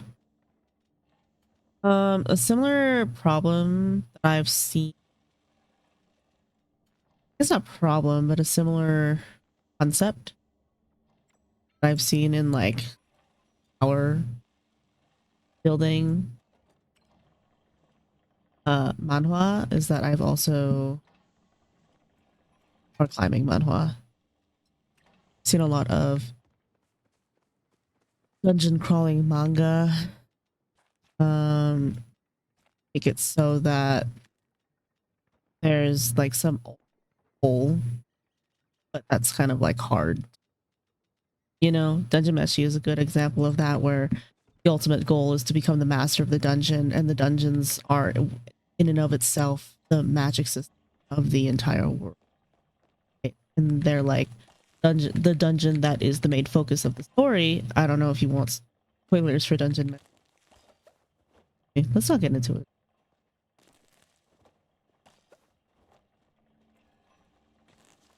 A similar problem that I've seen. It's not problem, but a similar concept that I've seen in like tower building manhwa is that I've also or climbing manhwa seen a lot of dungeon crawling manga. Make it so that there's like some hole, but that's kind of like hard. You know, Dungeon Meshi is a good example of that, where the ultimate goal is to become the master of the dungeon, and the dungeons are in and of itself the magic system of the entire world. Right? And they're like the dungeon that is the main focus of the story. I don't know if you want spoilers for Dungeon Meshi. Okay, let's not get into it.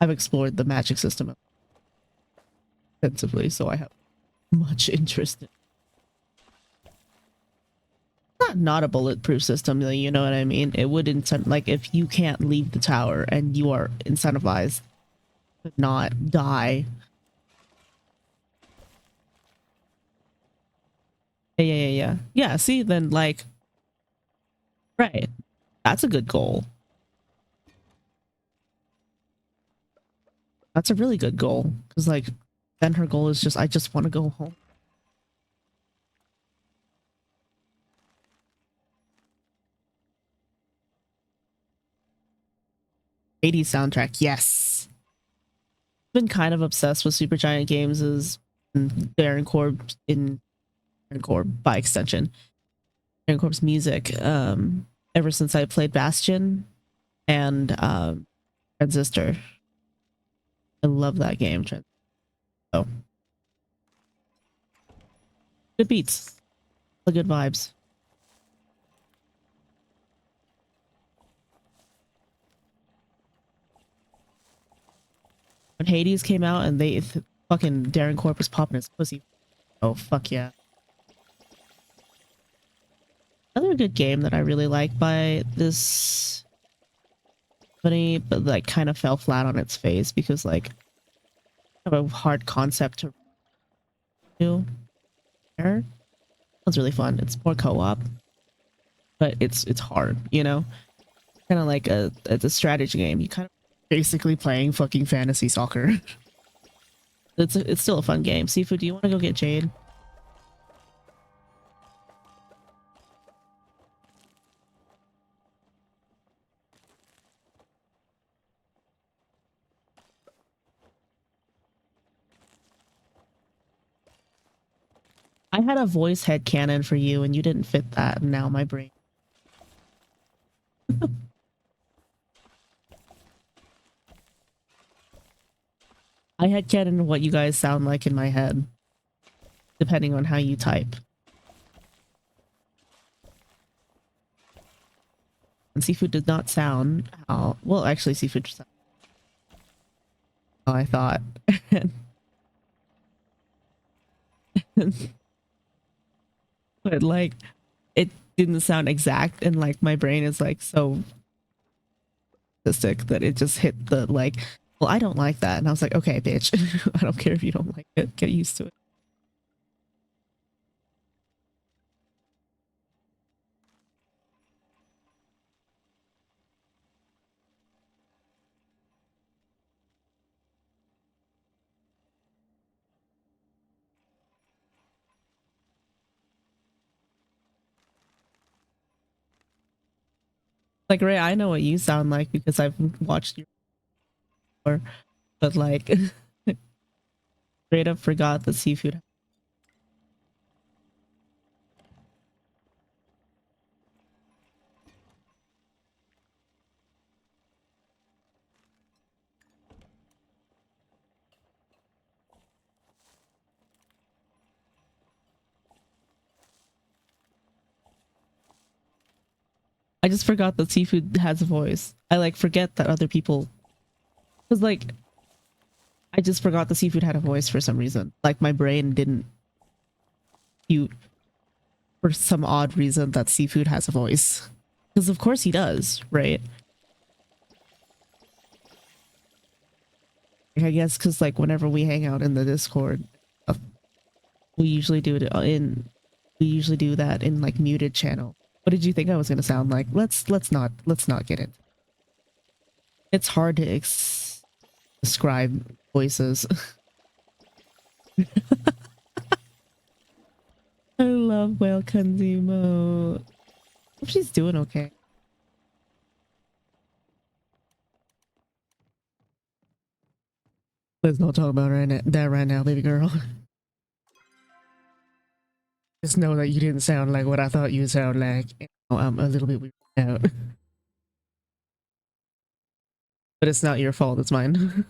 I've explored the magic system extensively, so I have much interest in not a bulletproof system, you know what I mean? It would like if you can't leave the tower and you are incentivized to not die. Yeah, see, then like right. That's a good goal. That's a really good goal. Because like then her goal is just I just want to go home. '80s soundtrack, yes. Been kind of obsessed with Supergiant Games is Darren Korb in Darren Korb by extension. Darren Korb's music. Ever since I played Bastion and Transistor. I love that game. Oh. Good beats. Good vibes. When Hades came out and they fucking Darren Korb was popping his pussy. Oh fuck yeah. Another good game that I really like by this company, but like kind of fell flat on its face because like kind of a hard concept to do. It's really fun. It's more co-op, but it's hard, you know? Kind of like it's a strategy game. You kind of basically playing fucking fantasy soccer. It's still a fun game. Seafood, do you want to go get Jade? I had a voice headcanon for you and you didn't fit that, and now my brain. I headcanon what you guys sound like in my head, depending on how you type. And Seafood did not sound how... Well, actually, Seafood sounded how I thought. But like it didn't sound exact, and like my brain is like so statistic that it just hit the like, well, I don't like that, and I was like, okay bitch. I don't care if you don't like it, get used to it. Like Ray, I know what you sound like because I've watched you before, but like straight up forgot the seafood. I just forgot that seafood has a voice. I like forget that other people, because like I just forgot the seafood had a voice for some reason. Like my brain didn't compute for some odd reason that seafood has a voice. Because of course he does, right? I guess because like whenever we hang out in the Discord, we usually do it in we usually do that in like muted channel. What did you think I was gonna sound like? Let's not get it. It's hard to describe voices. I love Whale Kanzimo. Hope she's doing okay. Let's not talk about that right now, baby girl. Just know that you didn't sound like what I thought you'd sound like. I'm a little bit weirded out. But it's not your fault, it's mine.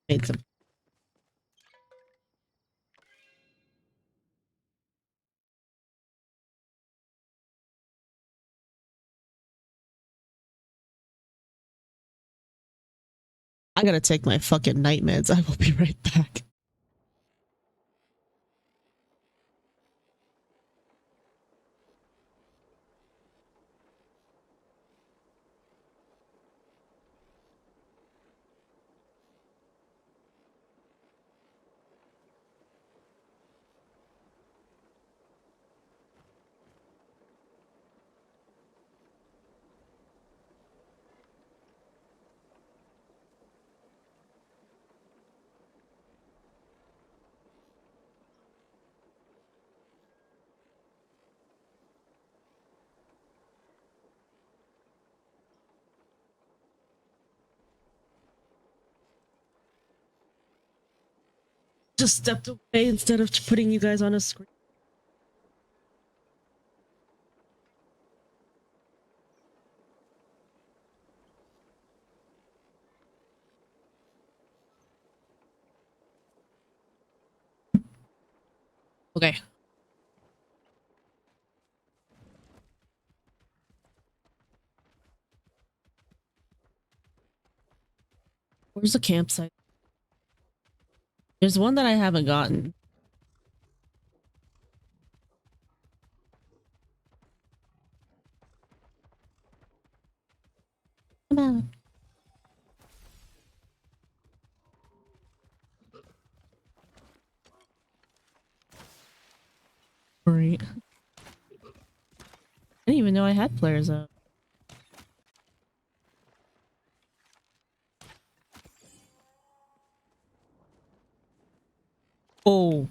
Made some. I gotta take my fucking night meds. I will be right back. Just stepped away instead of putting you guys on a screen. Okay. Where's the campsite? There's one that I haven't gotten. Come on. Great. I didn't even know I had players up. Oh.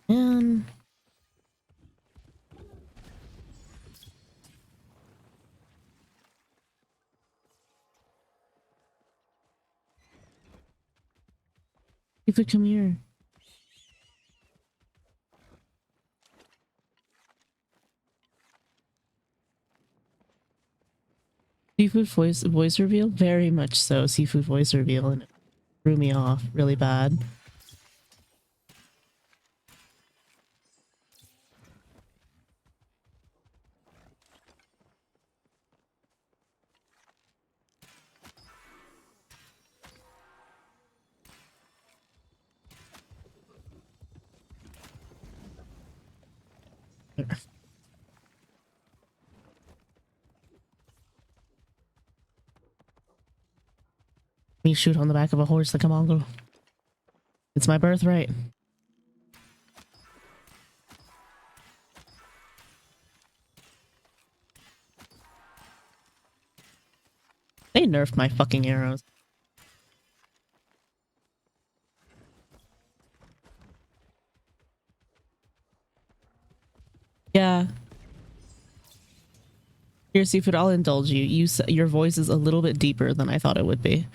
Man. Seafood, come here. Seafood voice reveal? Very much so. Seafood voice reveal, and it threw me off really bad. Me shoot on the back of a horse like a Mongol. It's my birthright. They nerfed my fucking arrows. Yeah. Here, Seafood, I'll indulge you. Your voice is a little bit deeper than I thought it would be.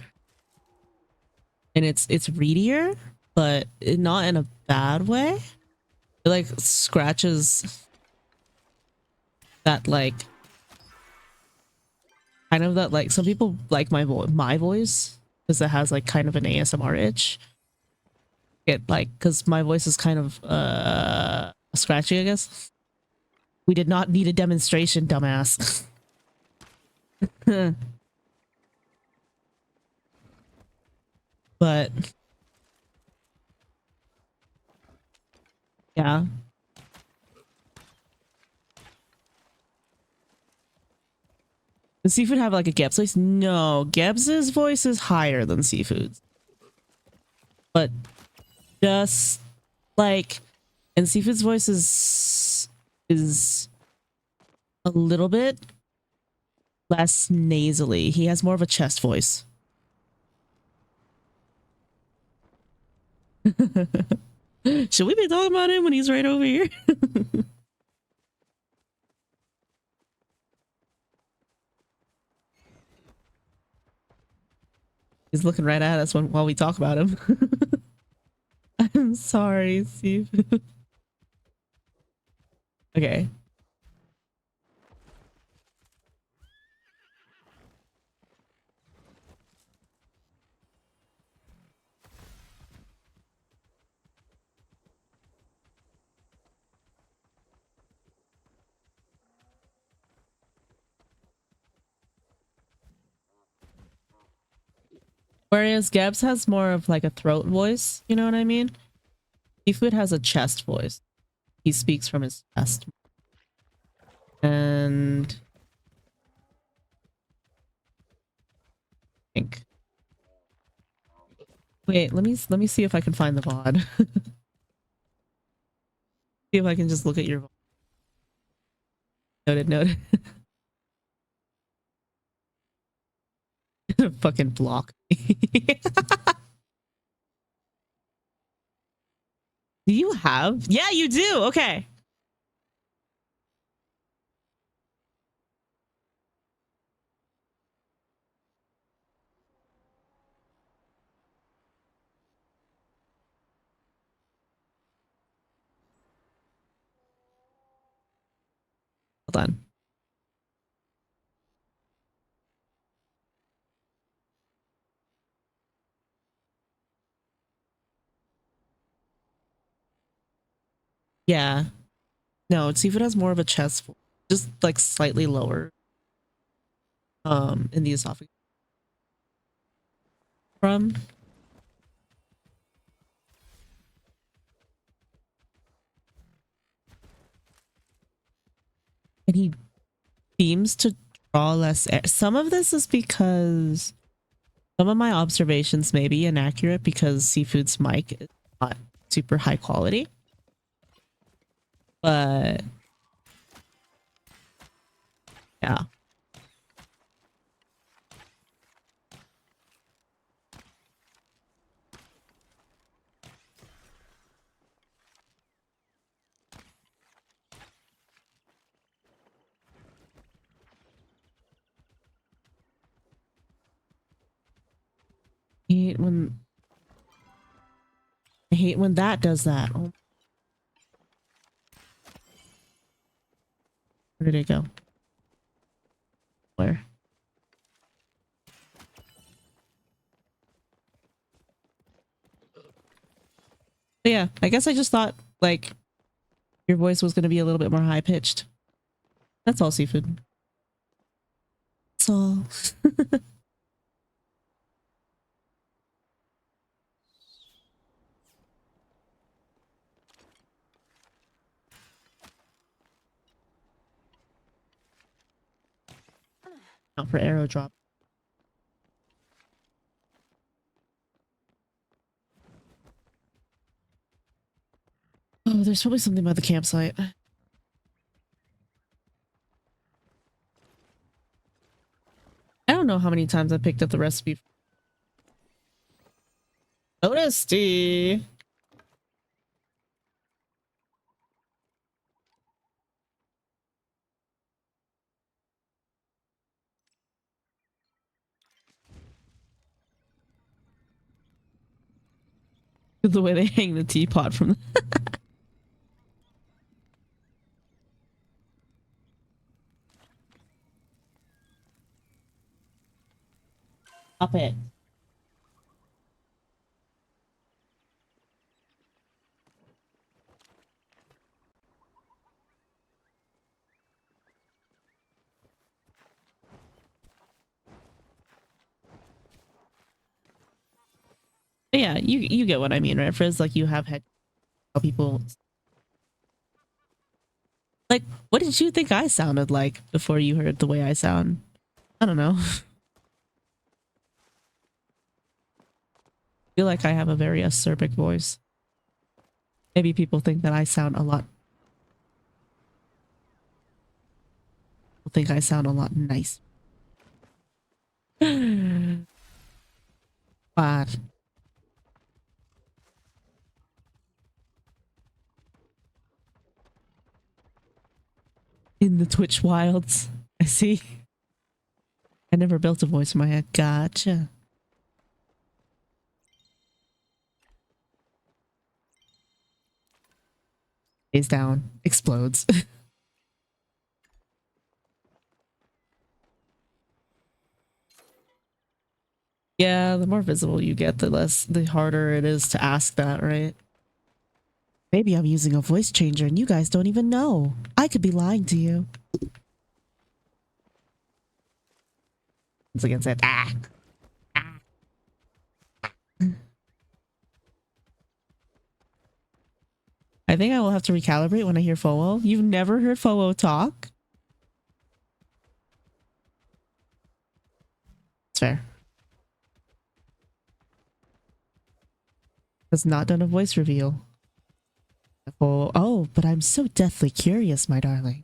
And it's readier, but not in a bad way. It like scratches that like kind of that like some people like my voice because it has like kind of an ASMR itch. It like because my voice is kind of scratchy, I guess. We did not need a demonstration, dumbass. But yeah. Does Seafood have like a Geb's voice? No, Geb's voice is higher than Seafood's. But just like, and Seafood's voice is a little bit less nasally. He has more of a chest voice. Should we be talking about him when he's right over here? He's looking right at us while we talk about him. I'm sorry, Steve. Okay. Whereas Gebs has more of like a throat voice, you know what I mean? Seafood has a chest voice. He speaks from his chest. And I think. Wait, let me see if I can find the VOD. See if I can just look at your noted. Fucking block. Do you have? Yeah, you do. Okay. Hold on. Yeah. No, Seafood has more of a chest voice, just like slightly lower. In the esophagus. From. And he seems to draw less air. Some of this is because some of my observations may be inaccurate because Seafood's mic is not super high quality. But yeah. I hate when hate when that does that. Oh, where did it go? Where? But yeah, I guess I just thought like your voice was going to be a little bit more high pitched. That's all, Seafood. That's all. Not for arrow drop. Oh, there's probably something about the campsite. I don't know how many times I picked up the recipe. Honesty. The way they hang the teapot from the Stop it. But yeah, you get what I mean, right? Frizz, like you have had people like, what did you think I sounded like before you heard the way I sound? I don't know. I feel like I have a very acerbic voice. Maybe people think that I sound a lot. People think I sound a lot nice. But in the Twitch wilds, I see. I never built a voice in my head. Gotcha. Stays down, explodes. Yeah, the more visible you get, the harder it is to ask that, right? Maybe I'm using a voice changer and you guys don't even know. I could be lying to you. Once again said, ah. I think I will have to recalibrate when I hear Foo. You've never heard Foo talk? It's fair. Has not done a voice reveal. Oh, but I'm so deathly curious, my darling.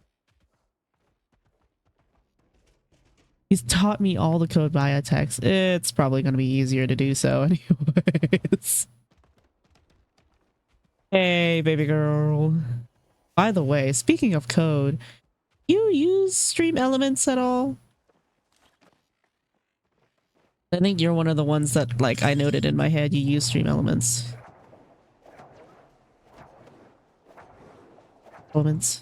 He's taught me all the code via text. It's probably going to be easier to do so anyways. Hey, baby girl. By the way, speaking of code, you use Stream Elements at all? I think you're one of the ones that, like, I noted in my head you use Stream Elements. Elements.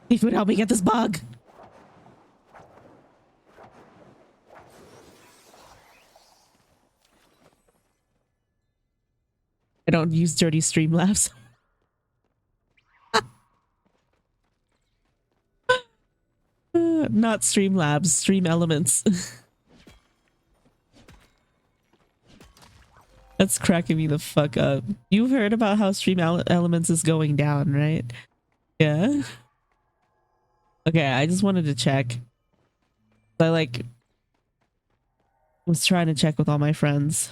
If you would help me get this bug. I don't use dirty Streamlabs. Not Streamlabs, Stream Elements. That's cracking me the fuck up. You've heard about how Stream Elements is going down, right? Yeah. Okay, I just wanted to check. I like was trying to check with all my friends.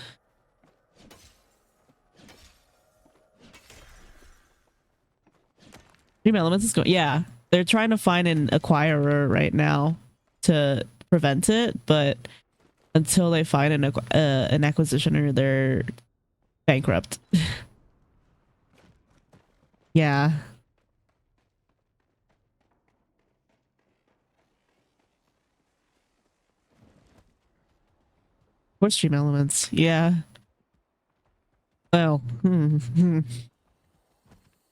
Stream Elements is going, yeah. They're trying to find an acquirer right now to prevent it, but until they find an acquisitioner, they're bankrupt. Yeah. Or stream elements. Yeah. Well, we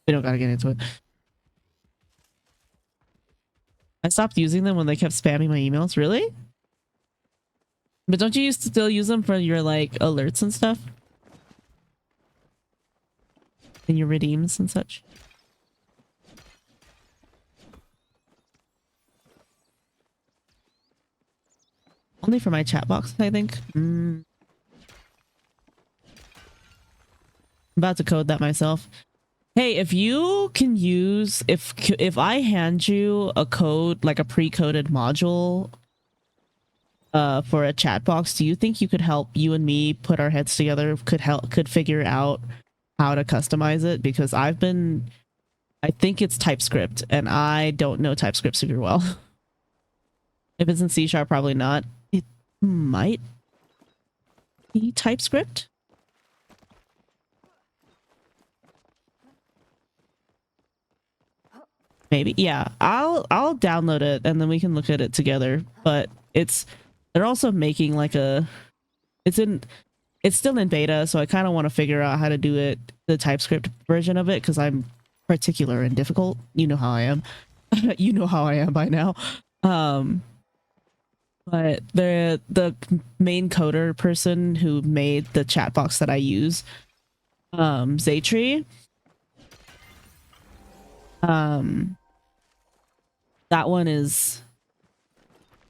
don't gotta get into it. I stopped using them when they kept spamming my emails. Really? But don't you used to still use them for your like alerts and stuff? And your redeems and such? Only for my chat box, I think. I'm about to code that myself. Hey, if you can use, if I hand you a code, like a pre-coded module for a chat box, do you think you could help you and me put our heads together, could figure out how to customize it? Because I think it's TypeScript and I don't know TypeScript super well. If it's in C#, probably not. It might be TypeScript. Maybe. Yeah, I'll download it and then we can look at it together. But they're also making like it's still in beta, so I kind of want to figure out how to do it, the TypeScript version of it, because I'm particular and difficult. You know how I am. You know how I am by now. But the main coder person who made the chat box that I use, Zaytree, that one is,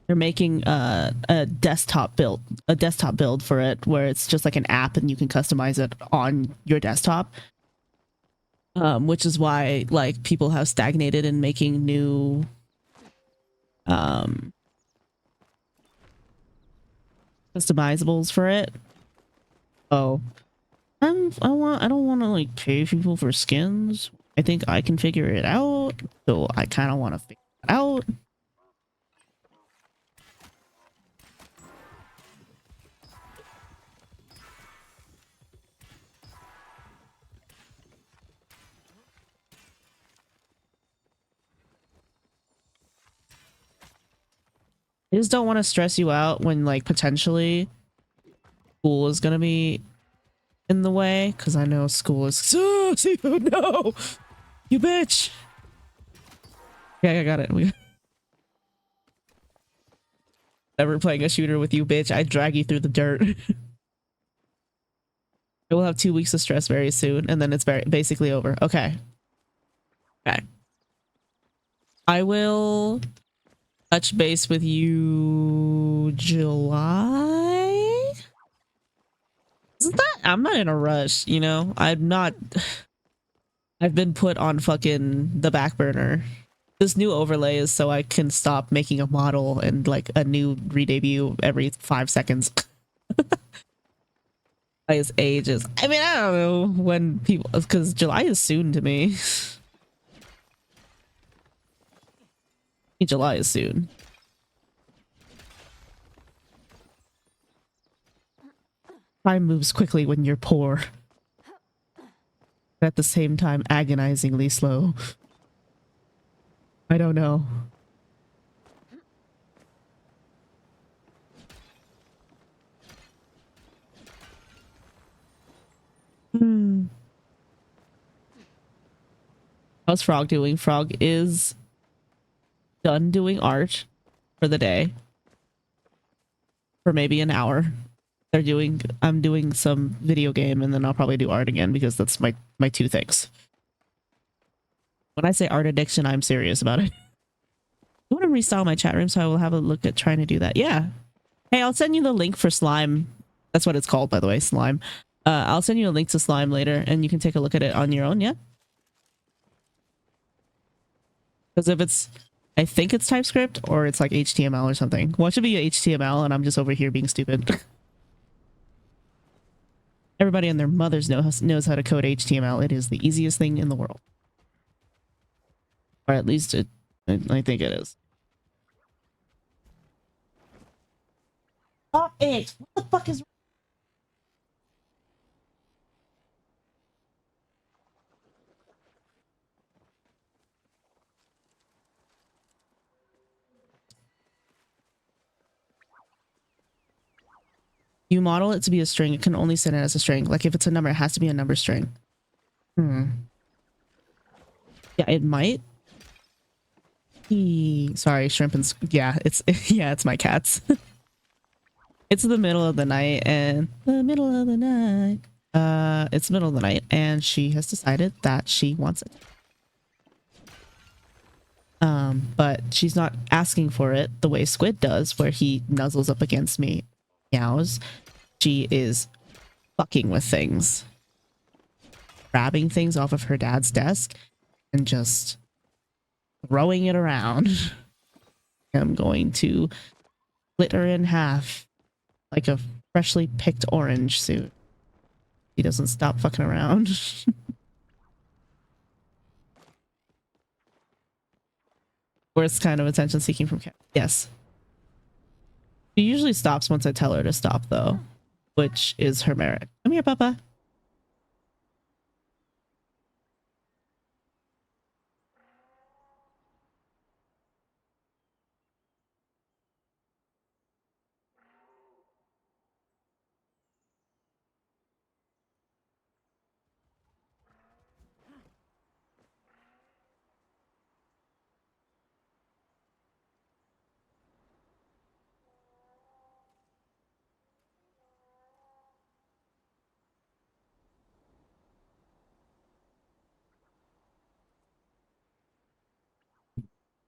they're making a desktop build for it where it's just like an app and you can customize it on your desktop, which is why like people have stagnated in making new customizables for it. Oh, I don't want to like pay people for skins. I think I can figure it out, so I kind of want to figure it out. I just don't want to stress you out when like potentially school is gonna be in the way, because I know school is no, you bitch. Yeah, I got it. Never playing a shooter with you, bitch. I drag you through the dirt. I will have 2 weeks of stress very soon, and then it's basically over. Okay. Okay. I will touch base with you July. Isn't that? I'm not in a rush, you know? I've been put on fucking the back burner. This new overlay is so I can stop making a model and like a new re-debut every 5 seconds. His age is, I mean, I don't know when people, because July is soon to me. July is soon. Time moves quickly when you're poor. But at the same time, agonizingly slow. I don't know. How's Frog doing? Frog is done doing art for the day. For maybe an hour. I'm doing some video game and then I'll probably do art again because that's my two things. When I say art addiction, I'm serious about it. I want to restyle my chat room, so I will have a look at trying to do that. Yeah. Hey, I'll send you the link for Slime. That's what it's called, by the way, Slime. I'll send you a link to Slime later and you can take a look at it on your own, yeah? Because if it's, I think it's TypeScript or it's like HTML or something. Well, it should be HTML and I'm just over here being stupid. Everybody and their mothers knows how to code HTML. It is the easiest thing in the world. Or at least I think it is. Stop it! What the fuck is... You model it to be a string, it can only send it as a string. Like if it's a number, it has to be a number string. Yeah, it might. Sorry, shrimp and yeah, it's yeah, it's my cats. It's the middle of the night and it's middle of the night and she has decided that she wants it. But she's not asking for it the way Squid does, where he nuzzles up against me, meows. She is fucking with things, grabbing things off of her dad's desk and just throwing it around. I'm going to split her in half like a freshly picked orange suit. He doesn't stop fucking around. Worst kind of attention seeking from cat. Yes. She usually stops once I tell her to stop, though, which is her merit. Come here, Papa.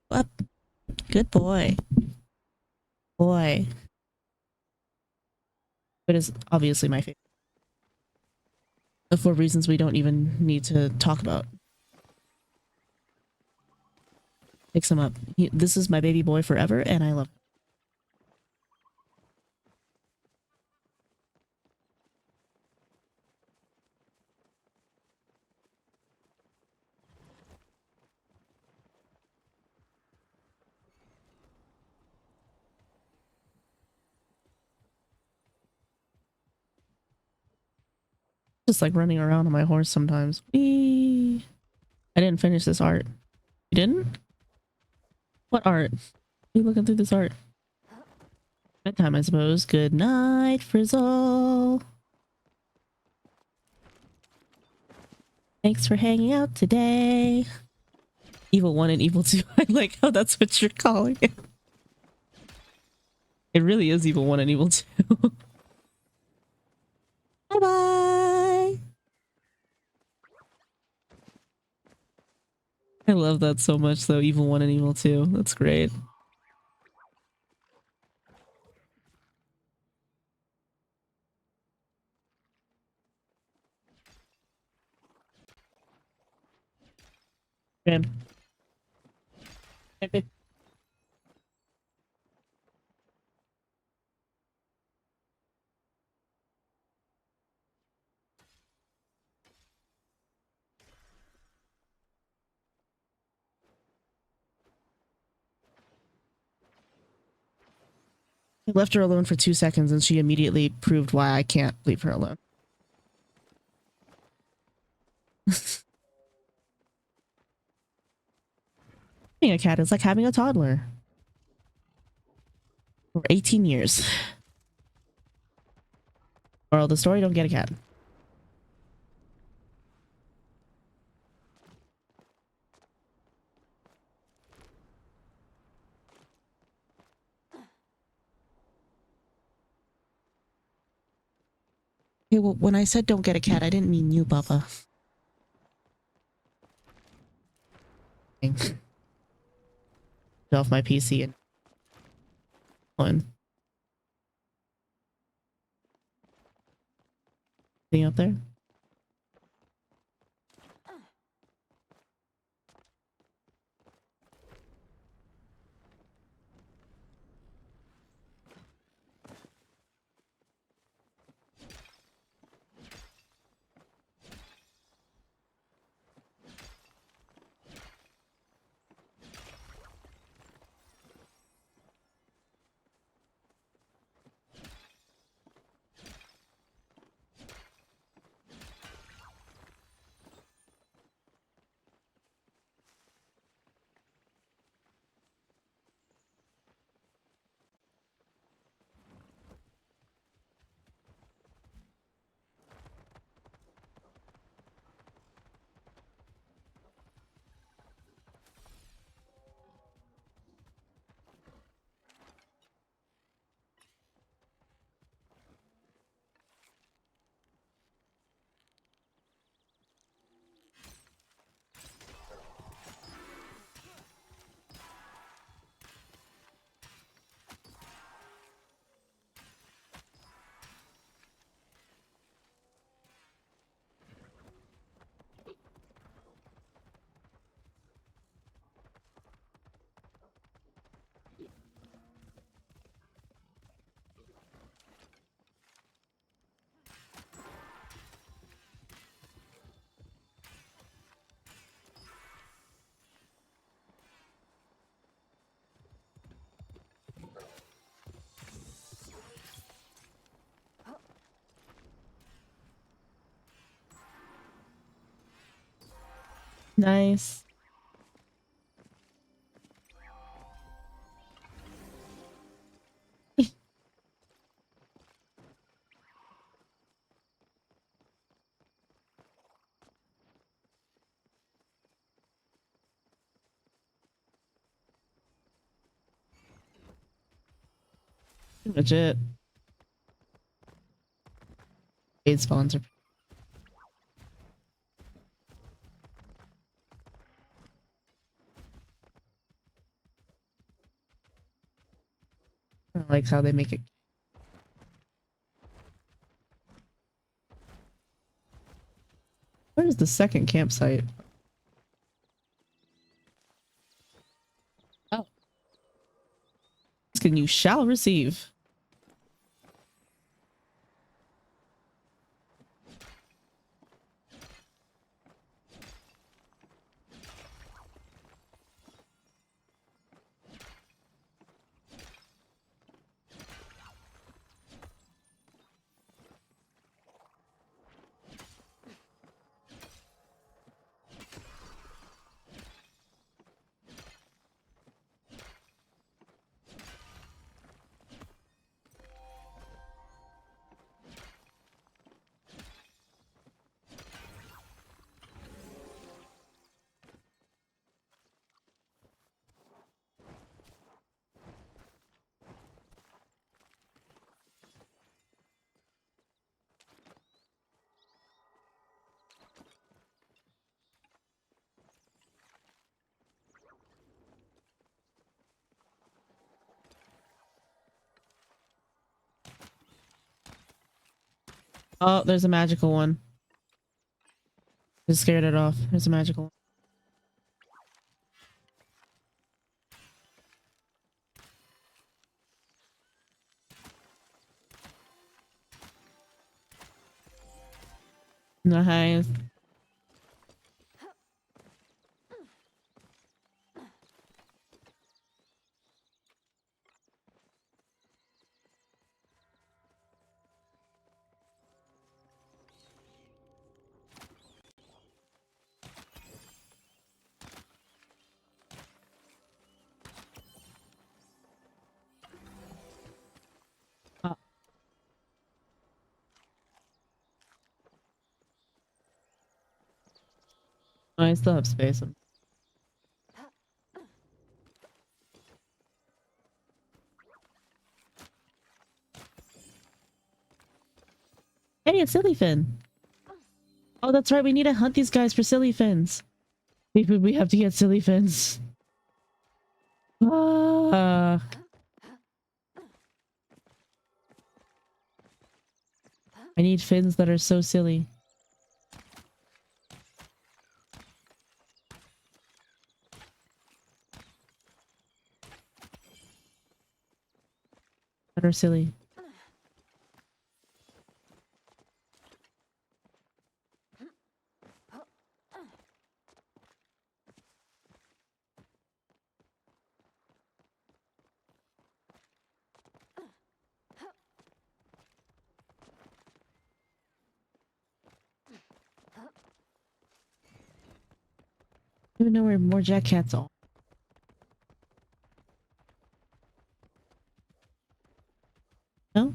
Up. Good boy. Boy. It is obviously my favorite. For reasons we don't even need to talk about. Picks him up. This is my baby boy forever, and I love him. Just like running around on my horse sometimes. Whee! I didn't finish this art. You didn't? What art? You looking through this art? Bedtime, I suppose. Good night, Frizzle. Thanks for hanging out today. Evil 1 and Evil 2. I like how that's what you're calling it. It really is Evil 1 and Evil 2. Bye-bye. I love that so much, though. Evil 1 and Evil 2. That's great. Man. I left her alone for 2 seconds and she immediately proved why I can't leave her alone. Having a cat is like having a toddler. For 18 years. Moral of the story, don't get a cat. Okay, well, when I said don't get a cat, I didn't mean you, Papa. Get off my PC and on. Thing out there? Nice. Pretty much it. Paid spawns are. I like how they make it. Where's the second campsite? Oh. You shall receive. Oh, there's a magical one. Just scared it off. There's a magical one. Nice. Oh, I still have space. Hey, it's Sillyfin. Oh, that's right. We need to hunt these guys for Sillyfins. We have to get Sillyfins. Ah. I need fins that are so silly. That are silly. I don't even know where more jack cats are. No?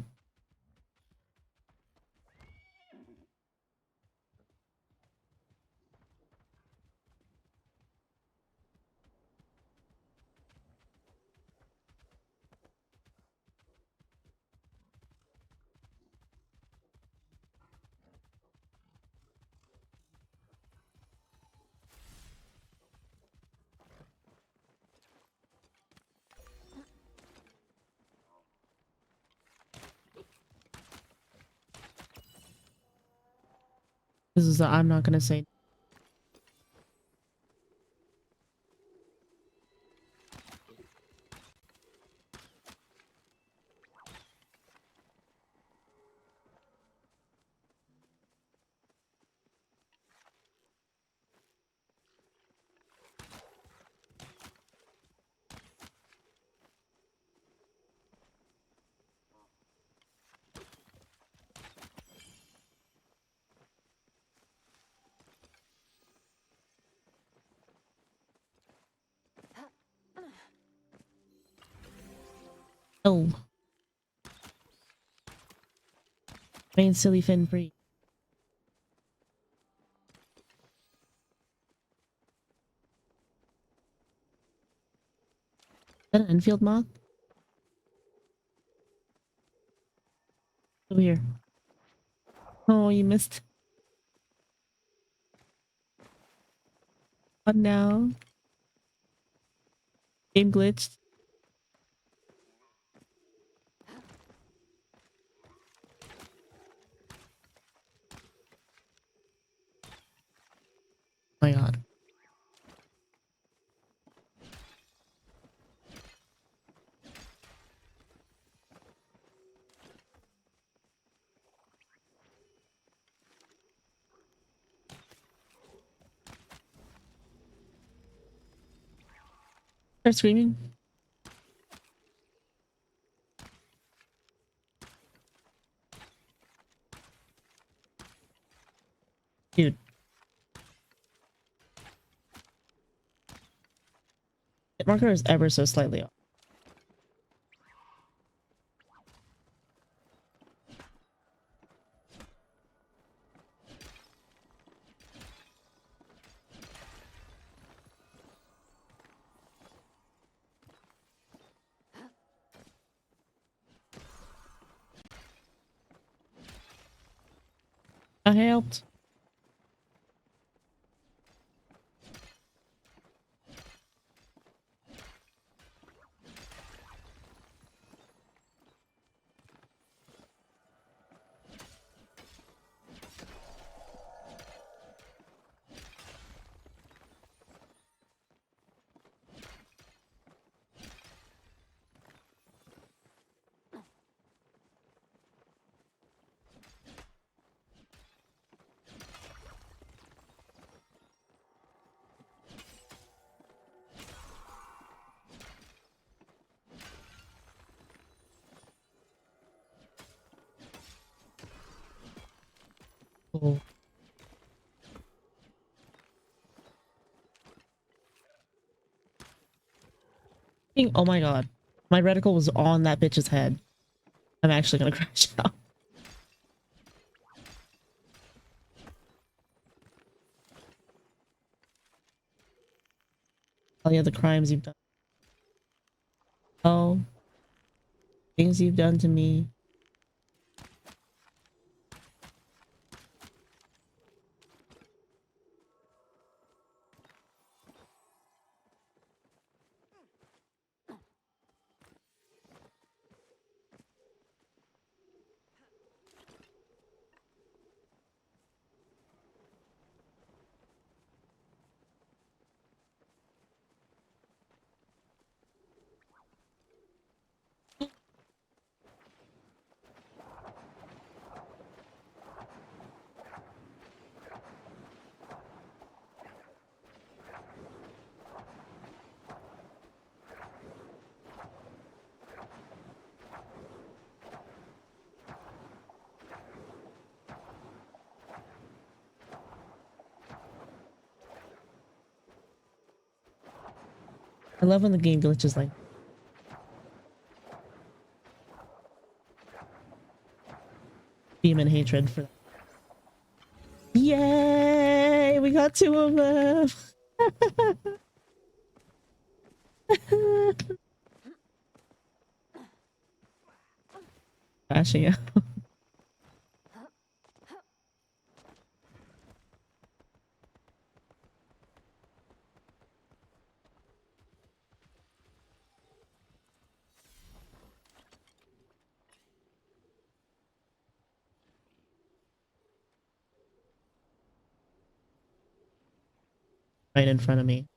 This is I'm not gonna say. Oh. Main silly fin free. Is that an Enfield moth? Over here. Oh, you missed. What now? Game glitched. Oh my god. Start screaming. Dude. Hit marker is ever so slightly off. I helped. Oh. Oh my god. My reticle was on that bitch's head. I'm actually gonna crash out. All the other crimes you've done. Oh. Things you've done to me. I love when the game glitches like demon hatred for that. Yay! We got 2 of them! Crashing out. Right in front of me.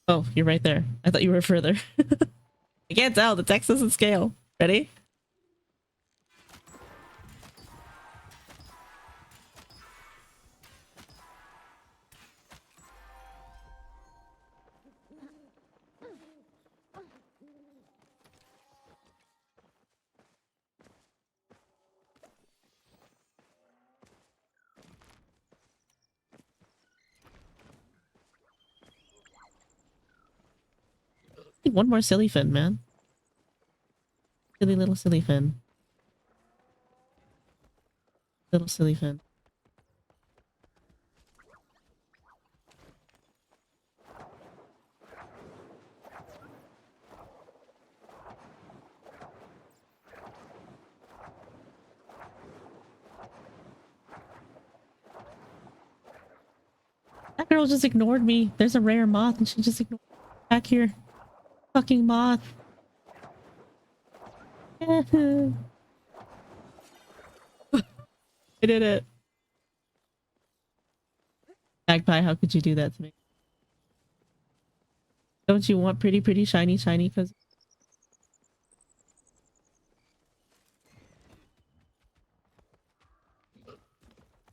Oh, you're right there. I thought you were further. I can't tell. The text doesn't scale. Ready? need one more silly fin, man. Silly little silly fin. Little silly fin. That girl just ignored me. There's a rare moth and she just ignored me. Back here. Fucking moth. I did it. Magpie, how could you do that to me? Don't you want pretty, pretty, shiny, shiny? Because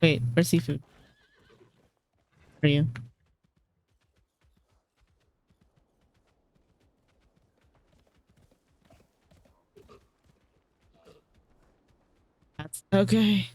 wait, where's seafood? Where are you? That's okay.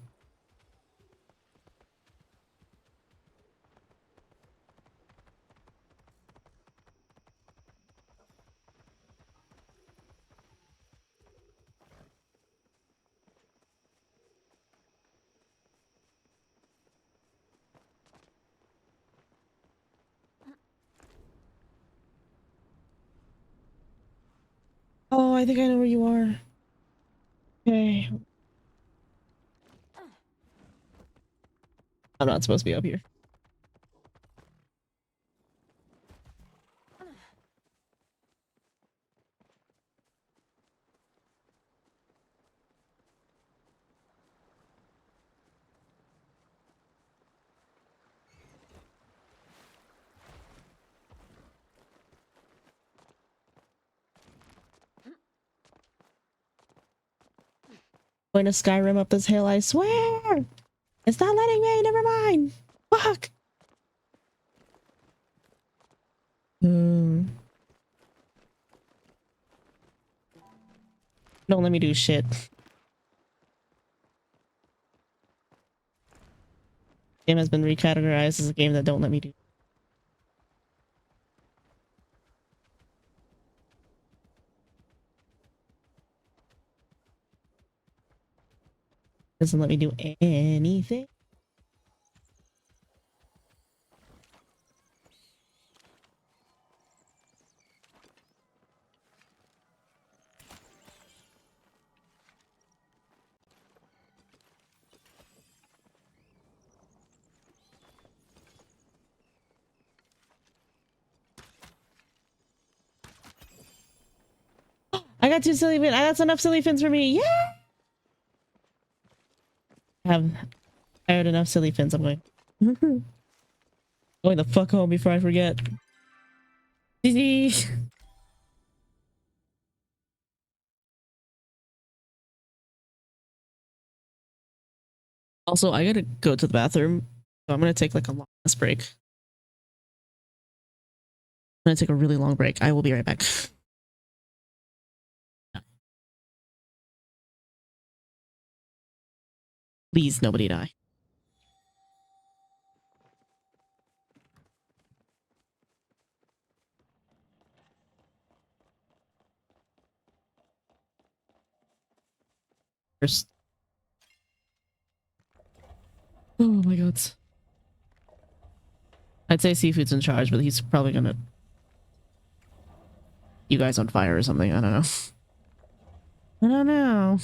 Oh, I think I know where you are. Okay. I'm not supposed to be up here. Going to Skyrim up this hill, I swear! It's not letting me, never mind! Fuck! Don't let me do shit. Game has been recategorized as a game that don't let me do. Doesn't let me do anything. I got 2 silly fins. That's enough silly fins for me. Yeah! I had enough silly fins. I'm going. Going the fuck home before I forget. Also, I gotta go to the bathroom. So I'm gonna take like a long ass break. I'm gonna take a really long break. I will be right back. Please, nobody die. First. Oh my god. I'd say Seafood's in charge, but he's probably gonna you guys on fire or something. I don't know. I don't know.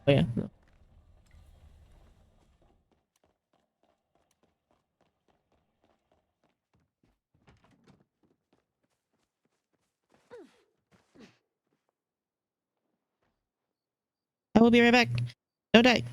Oh yeah. No. I will be right back. Don't die.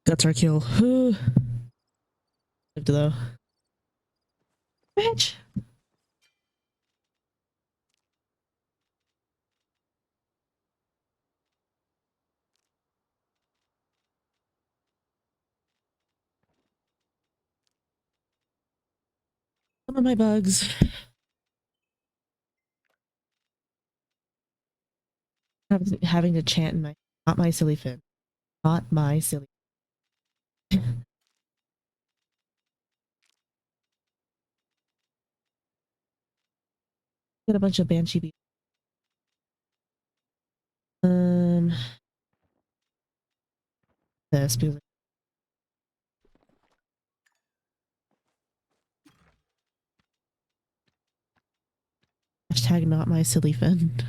That's our kill. Lived though. Bitch. Some of my bugs. Having to chant in my not my silly fin. Not my silly. Get a bunch of banshee bees. This because hashtag not my silly fin.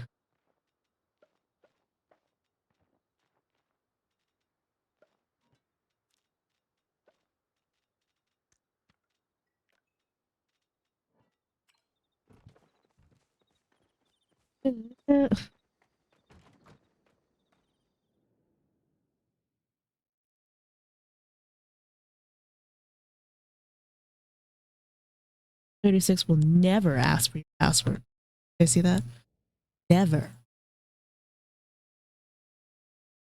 36 will never ask for your password. You see that? Never.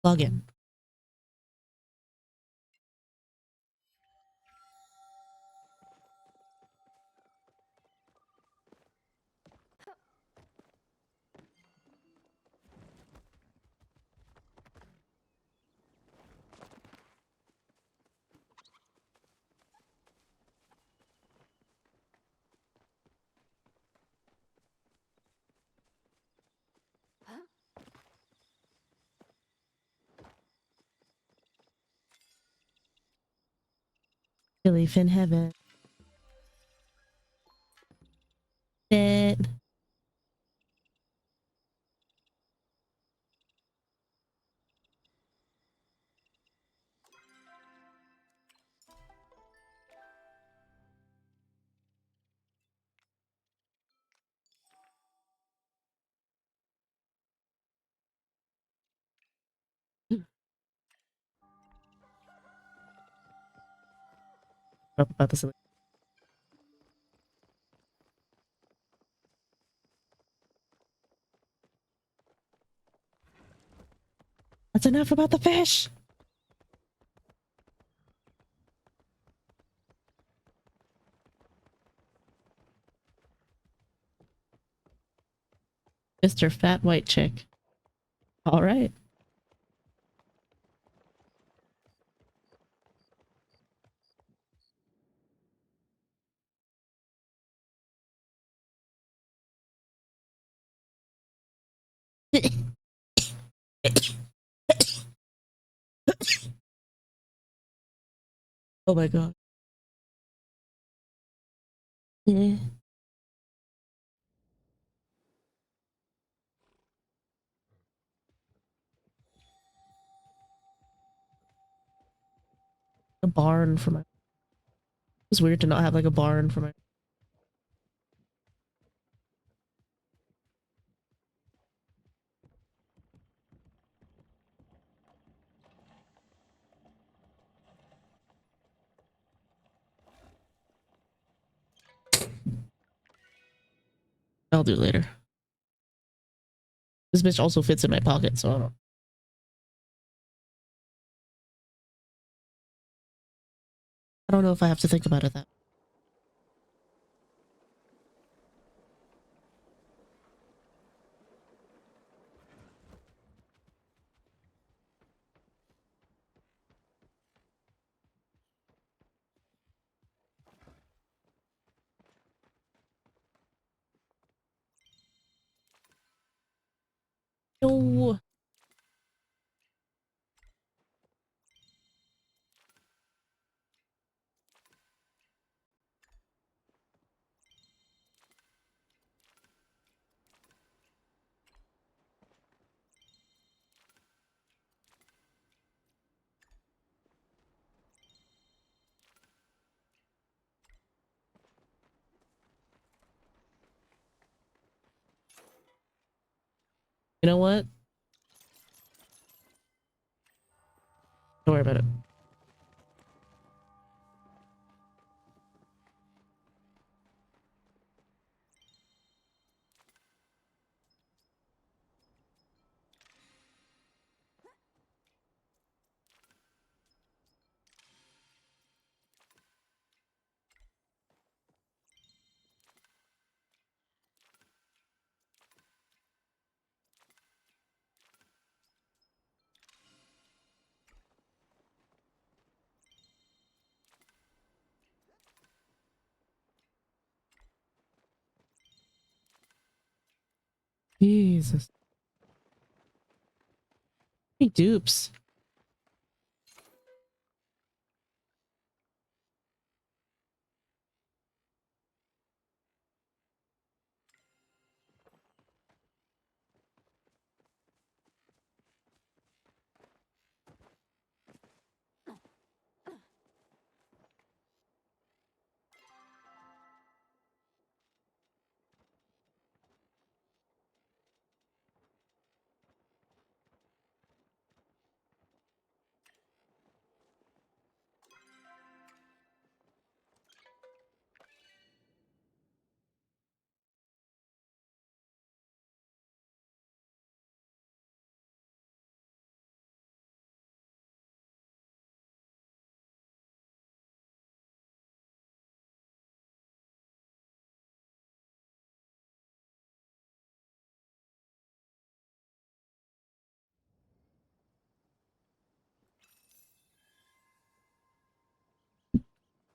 Log in. Silly fin heaven. It. About the silly. That's enough about the fish. Mr. Fat White Chick. All right. Oh my god. Yeah. A barn for my. It's weird to not have like a barn for my. I'll do it later. This bitch also fits in my pocket, so I don't know if I have to think about it that. No. You know what? Don't worry about it. Jesus. Hey, dupes.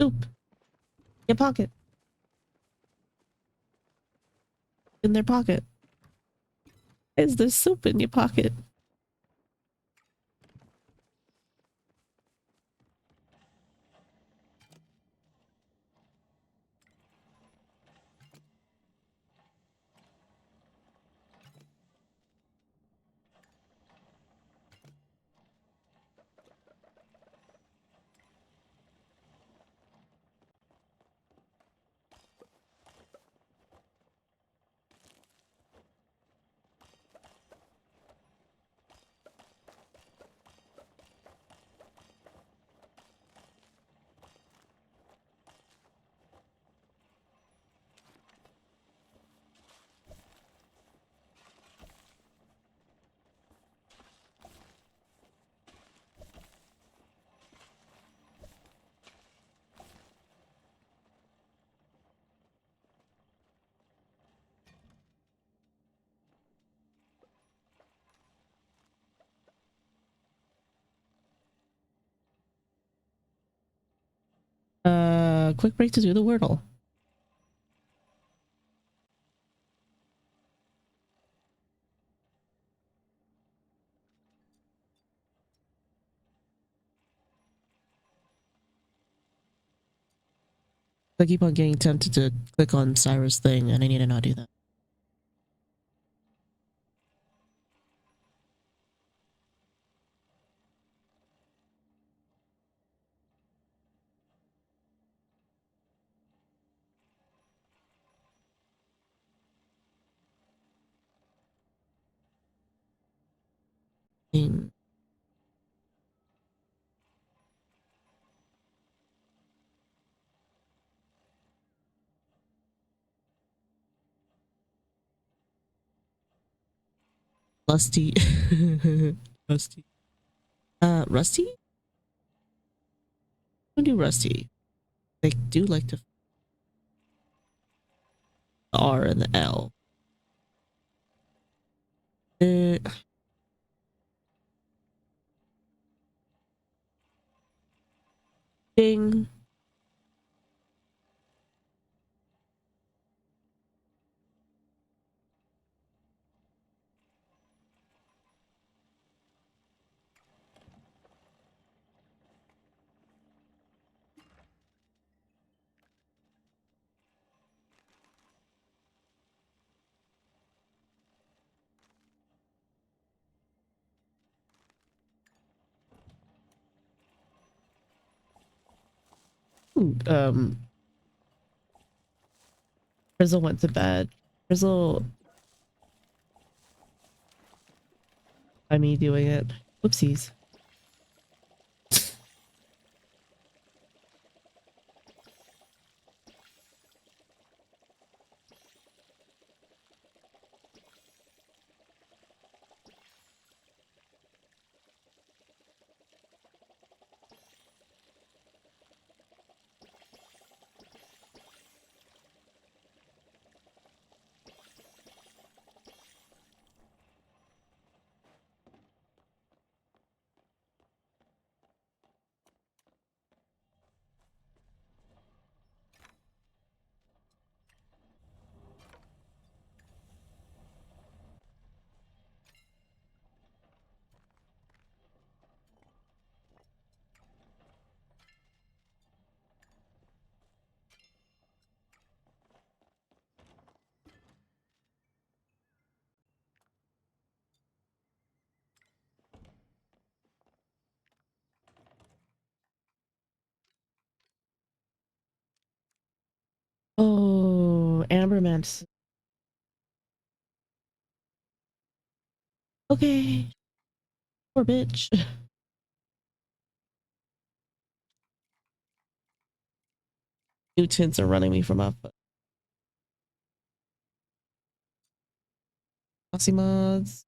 Soup. Your pocket. In their pocket. Is there soup in your pocket? Quick break to do the Wordle. I keep on getting tempted to click on Cyrus' thing, and I need to not do that. Lusty. Rusty. Rusty? Don't do Rusty. They do like to the R and the L. Ding. Ooh, Frizzle went to bed. Frizzle by me doing it. Whoopsies. Oh, Ambermans. Okay. Poor bitch. New tints are running me from my Aussie mods.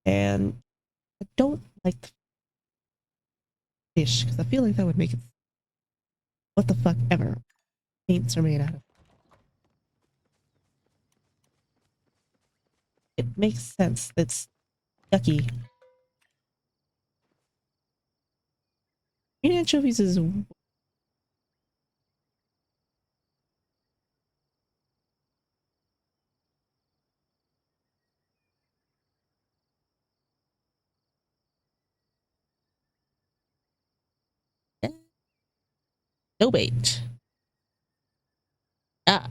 And I don't like the fish because I feel like that would make it what the fuck ever paints are made out of. It makes sense. It's yucky. Green anchovies is no bait. Ah,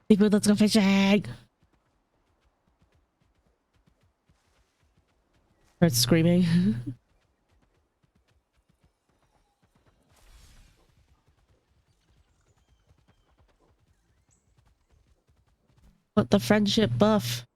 people, let's go fishing. Start screaming. What the friendship buff?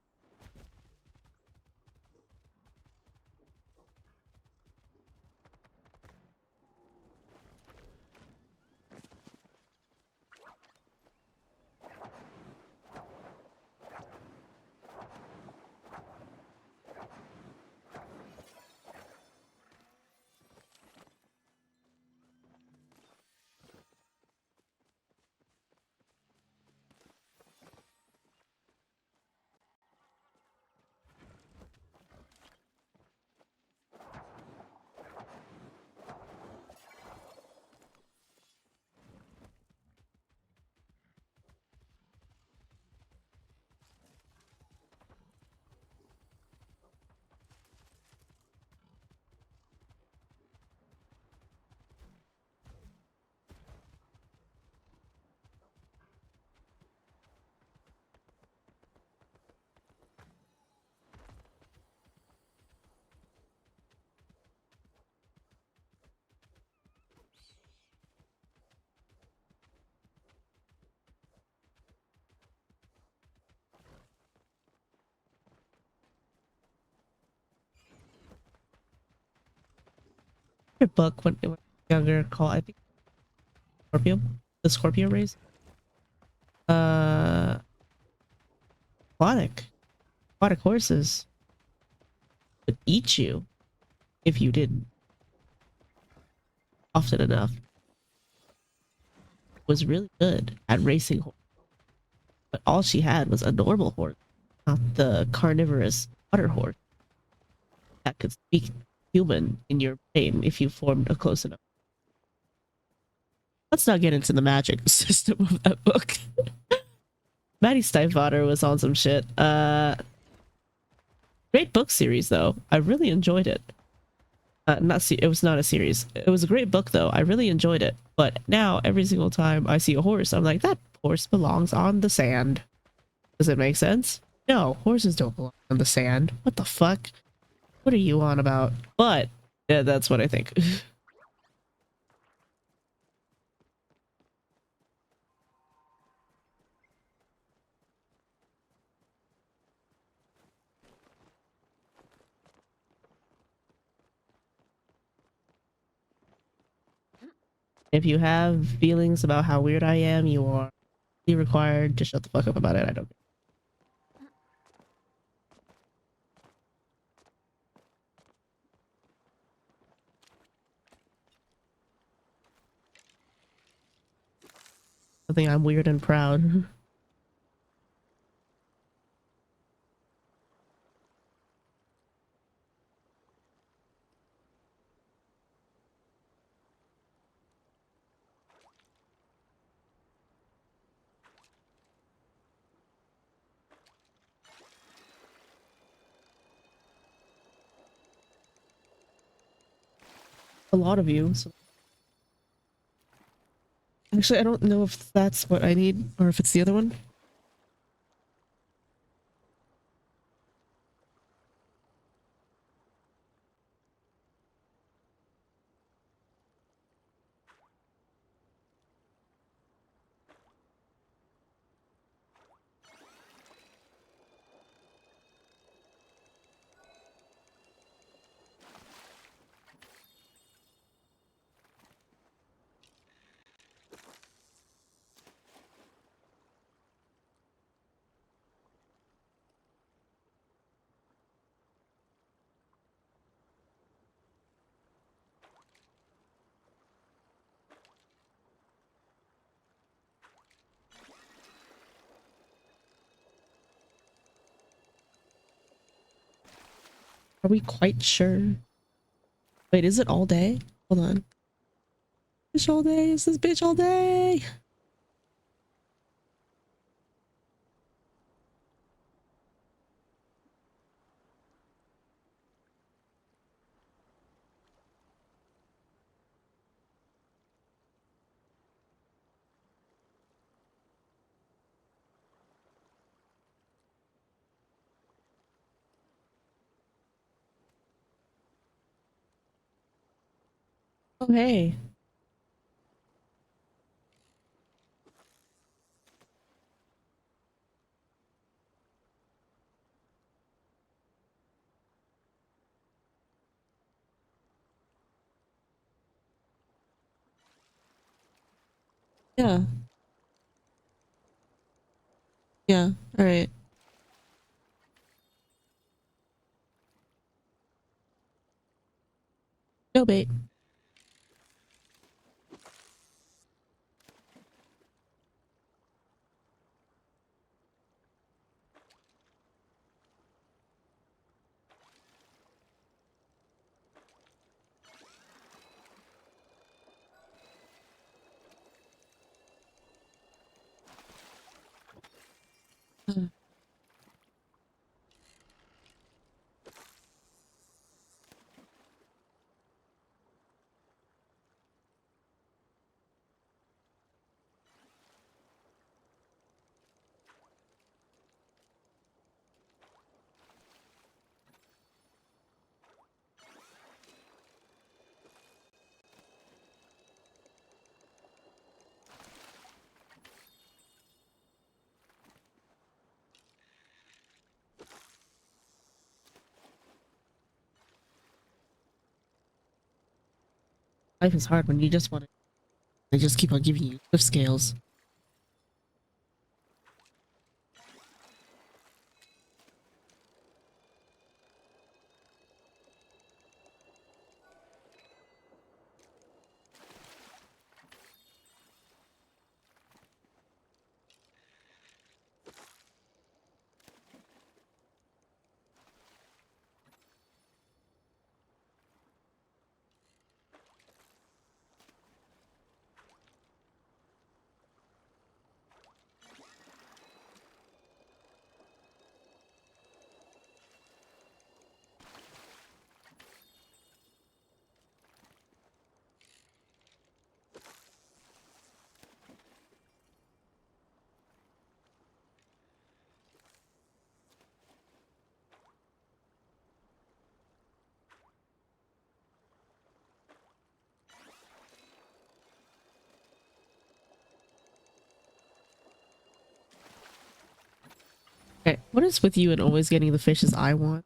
A book when it was younger called I think Scorpio, the Scorpio race. Uh, aquatic horses would eat you if you didn't often enough. Was really good at racing horse, but all she had was a normal horse, not the carnivorous water horse that could speak human in your brain if you formed a close enough. Let's not get into the magic system of that book. Maddie Stiefvater was on some shit. Great book series though. I really enjoyed it. It was not a series. It was a great book though. I really enjoyed it. But now every single time I see a horse, I'm like, that horse belongs on the sand. Does it make sense? No, horses don't belong on the sand. What the fuck? What are you on about? But yeah, that's what I think. If you have feelings about how weird I am, you are required to shut the fuck up about it. I don't care. I think I'm weird and proud. A lot of you. So. Actually, I don't know if that's what I need or if it's the other one. Are we quite sure? Wait, is it all day? Hold on. Bitch all day? Is this bitch all day? Oh, hey. Yeah. Yeah. All right. No bait. Life is hard when you just want to. They just keep on giving you lift scales. Okay, what is with you and always getting the fishes I want?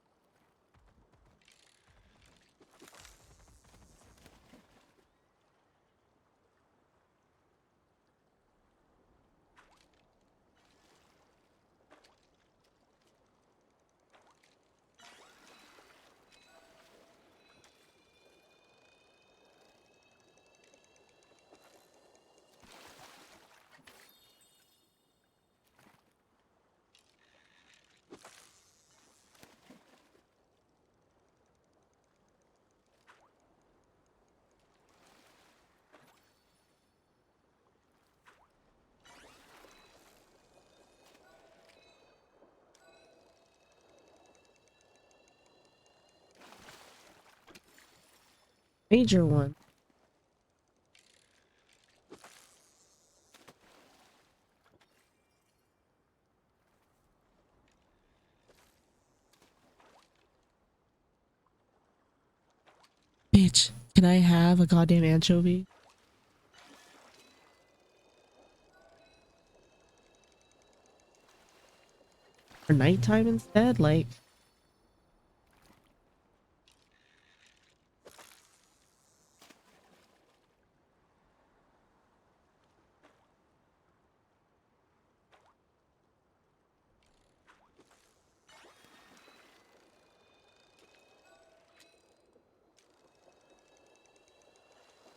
Major one. Bitch, can I have a goddamn anchovy? For nighttime instead? Like,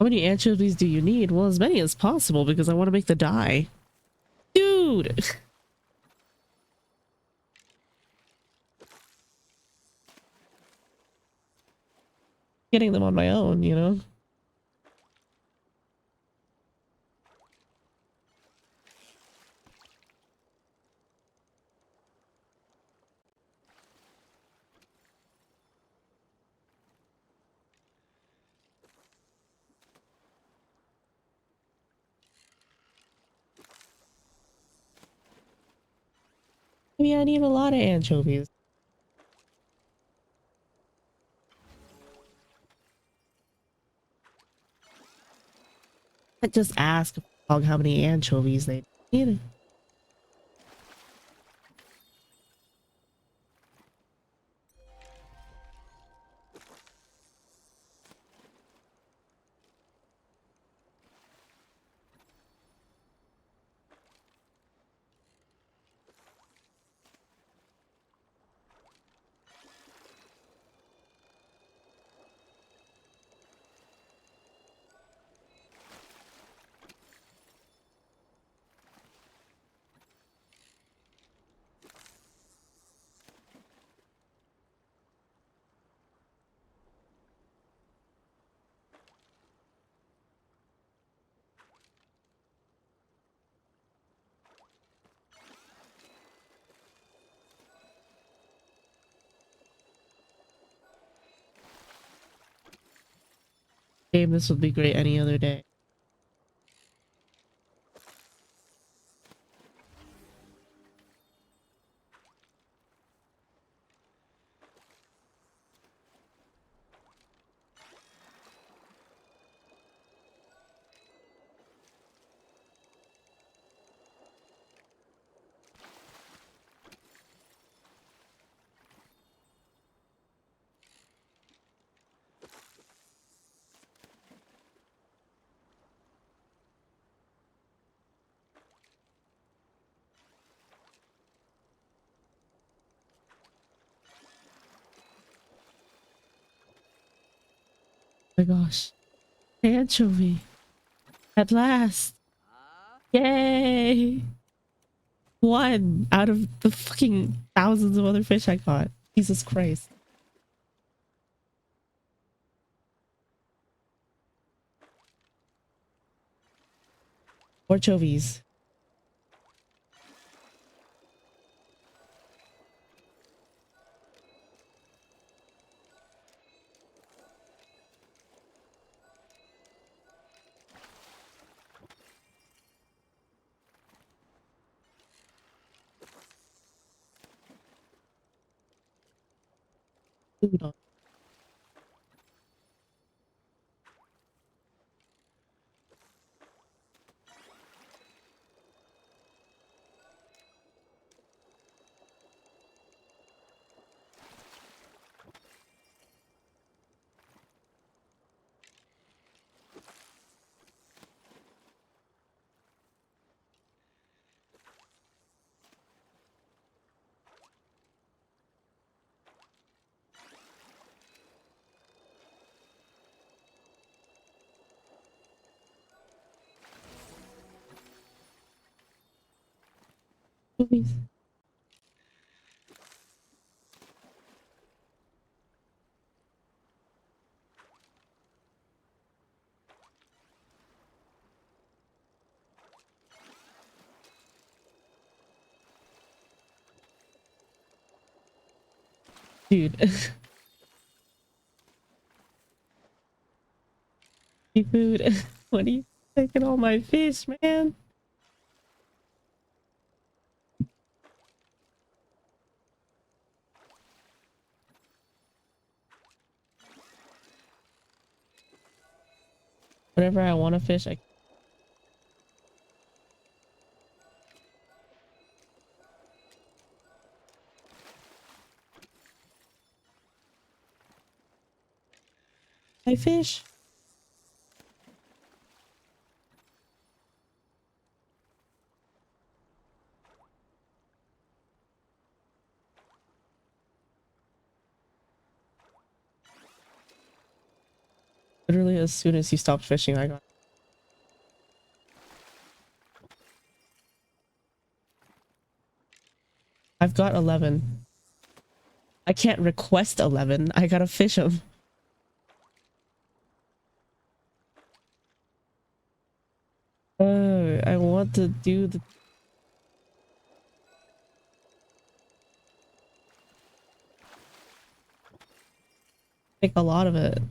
how many anchovies do you need? Well, as many as possible because I want to make the dye. Dude! Getting them on my own, you know? I mean, I need a lot of anchovies. I just ask a dog how many anchovies they need. Game, this would be great any other day. Oh my gosh. Anchovy. At last. Yay! One out of the fucking thousands of other fish I caught. Jesus Christ. Or chovies. Food on. Chovies. Dude. Seafood. What are you taking all my fish, man? Whenever I want to fish, I fish. Literally, as soon as he stopped fishing, I got. I've got 11. I can't request 11. I gotta fish them. I want to do the. Take a lot of it.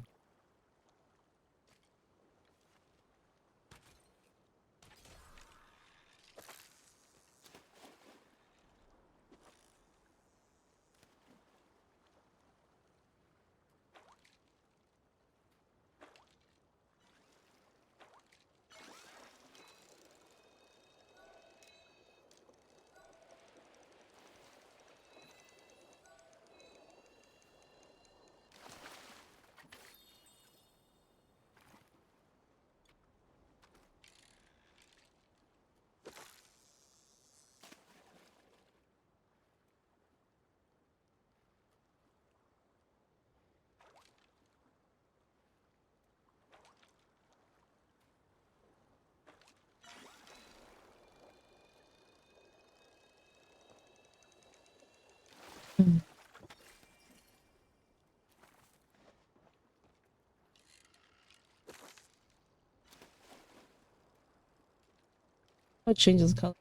What changes color?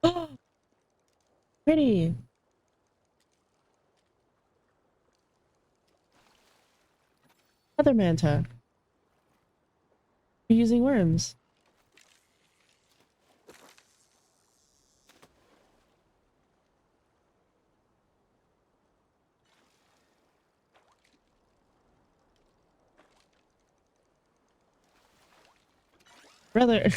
Oh, pretty. Other manta. You're using worms. Brother.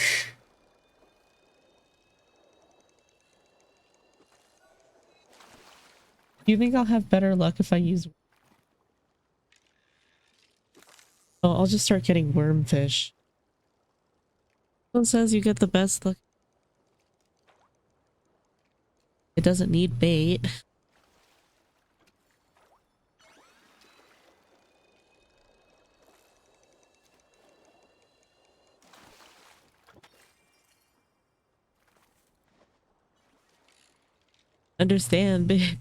Do you think I'll have better luck if I use... Oh, I'll just start getting wormfish. Someone says you get the best luck. It doesn't need bait. Understand, babe.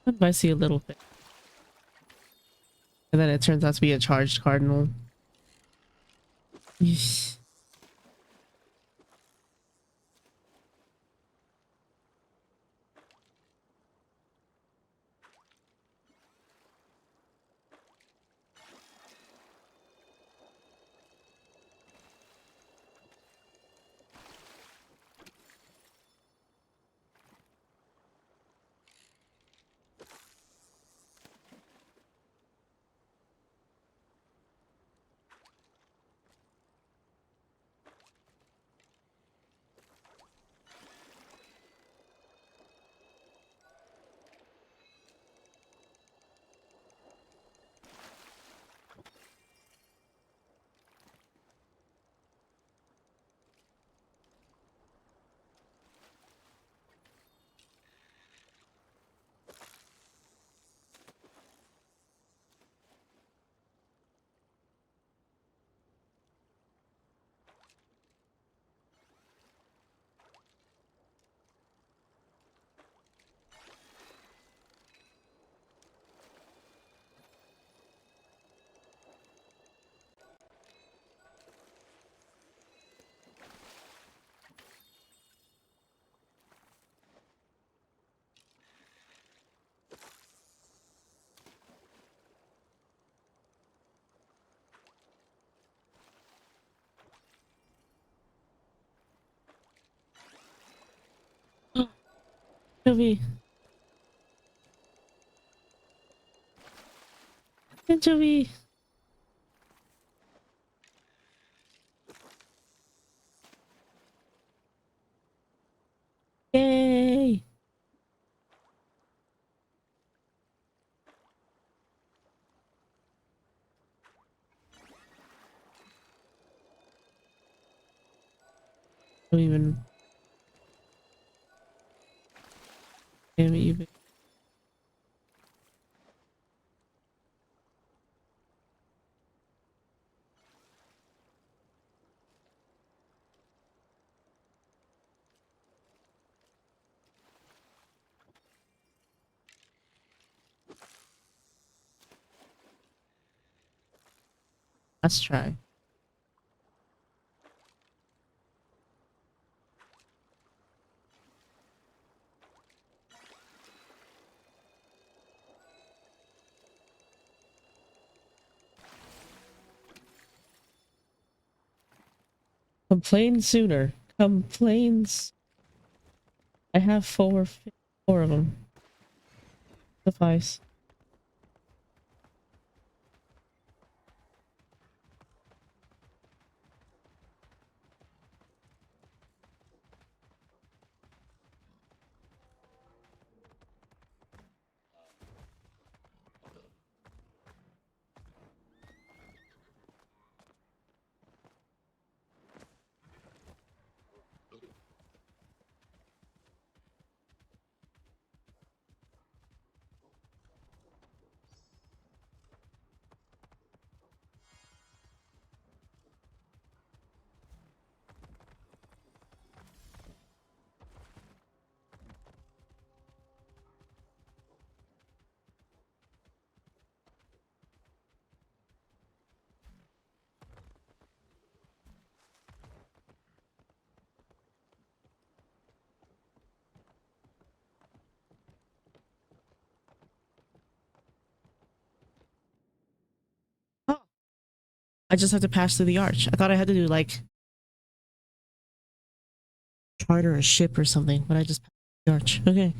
What if I see a little bit? And then it turns out to be a charged cardinal. Yeesh. Anchovy. Anchovy. Yay. Don't even. Damn it, you. Let's try. Complain sooner. Complains. I have four of them. Suffice. Oh, I just have to pass through the arch. I thought I had to do like charter a ship or something, but I just passed the arch. Okay.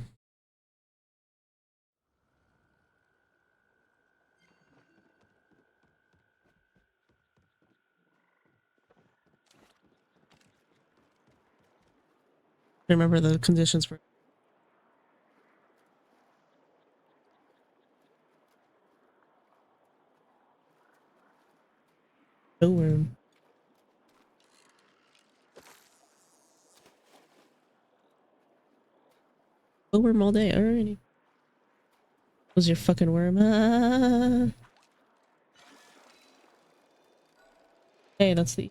Remember the conditions for no room. No worm all day. Alrighty. Was your fucking worm? Ah. Hey, that's the.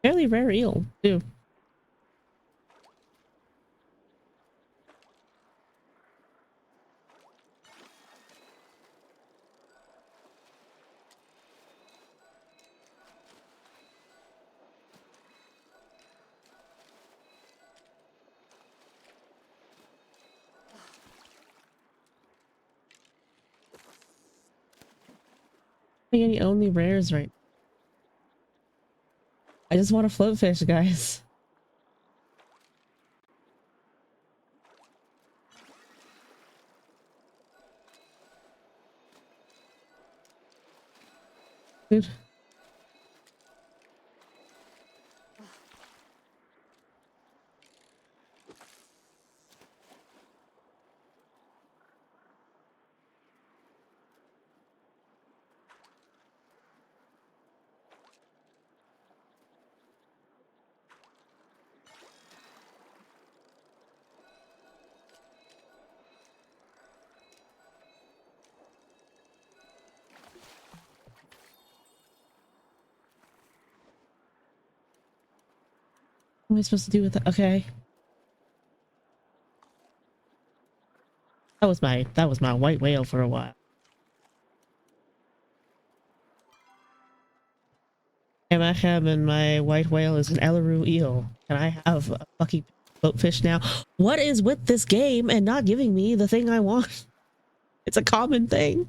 Fairly rare eel, too. I think any only rares right. I just want a float fish, guys. Dude. What am I supposed to do with that? Okay. That was my white whale for a while. And I have and my white whale is an Elaroo eel. Can I have a fucking float fish now? What is with this game and not giving me the thing I want? It's a common thing.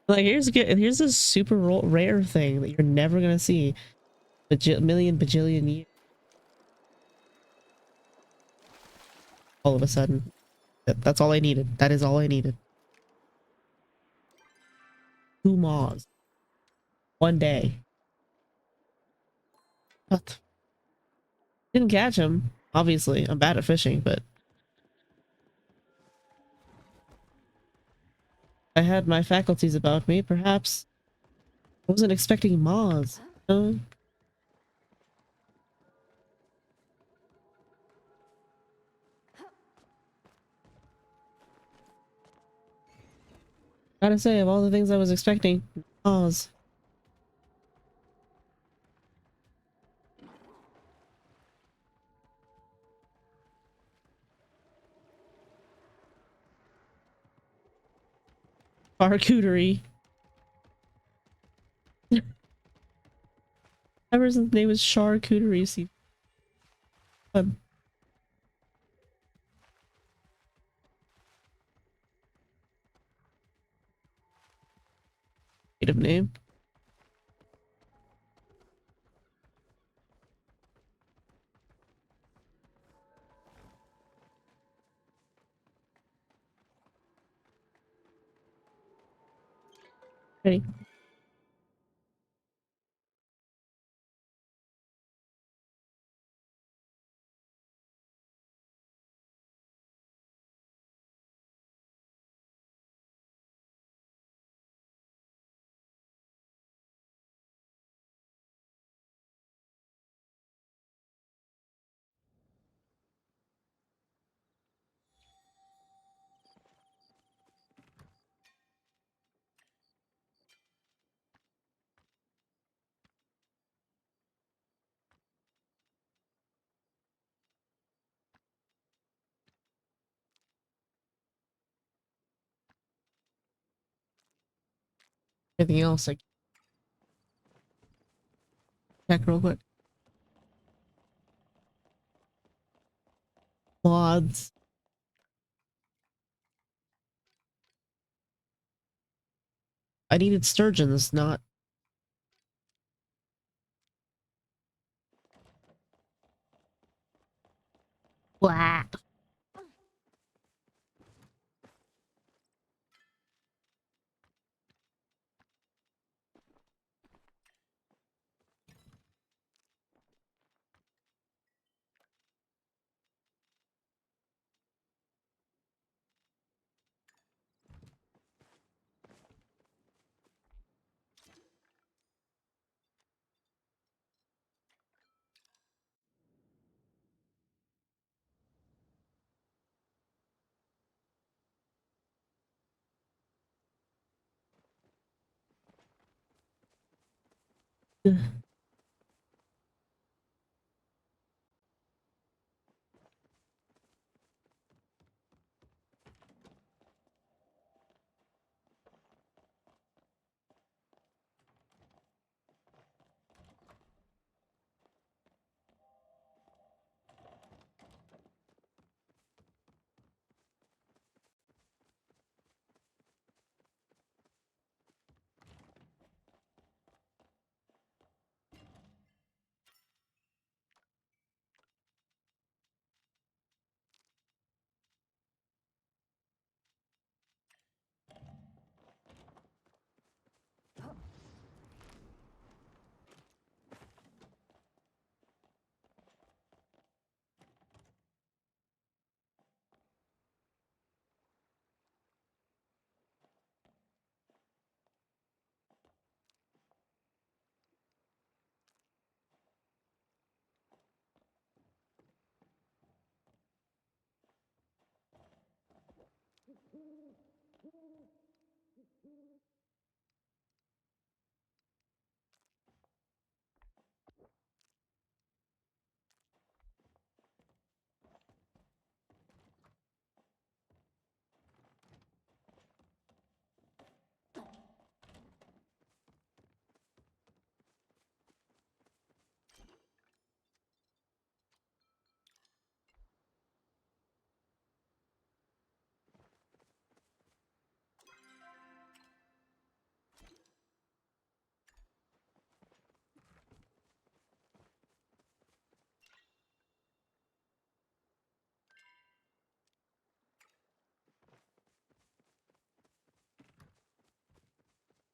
Like here's a super rare thing that you're never gonna see million bajillion years. All of a sudden, that's all I needed. That is all I needed. 2 moths, 1 day. What? Didn't catch him. Obviously, I'm bad at fishing, but I had my faculties about me. Perhaps I wasn't expecting moths. No. Gotta say, of all the things I was expecting, moths. Charcuterie. That person's name is Charcuterie. See, fun. Native name. Ready. Anything else? Like check real quick. Mods. I needed sturgeons, not. Blah.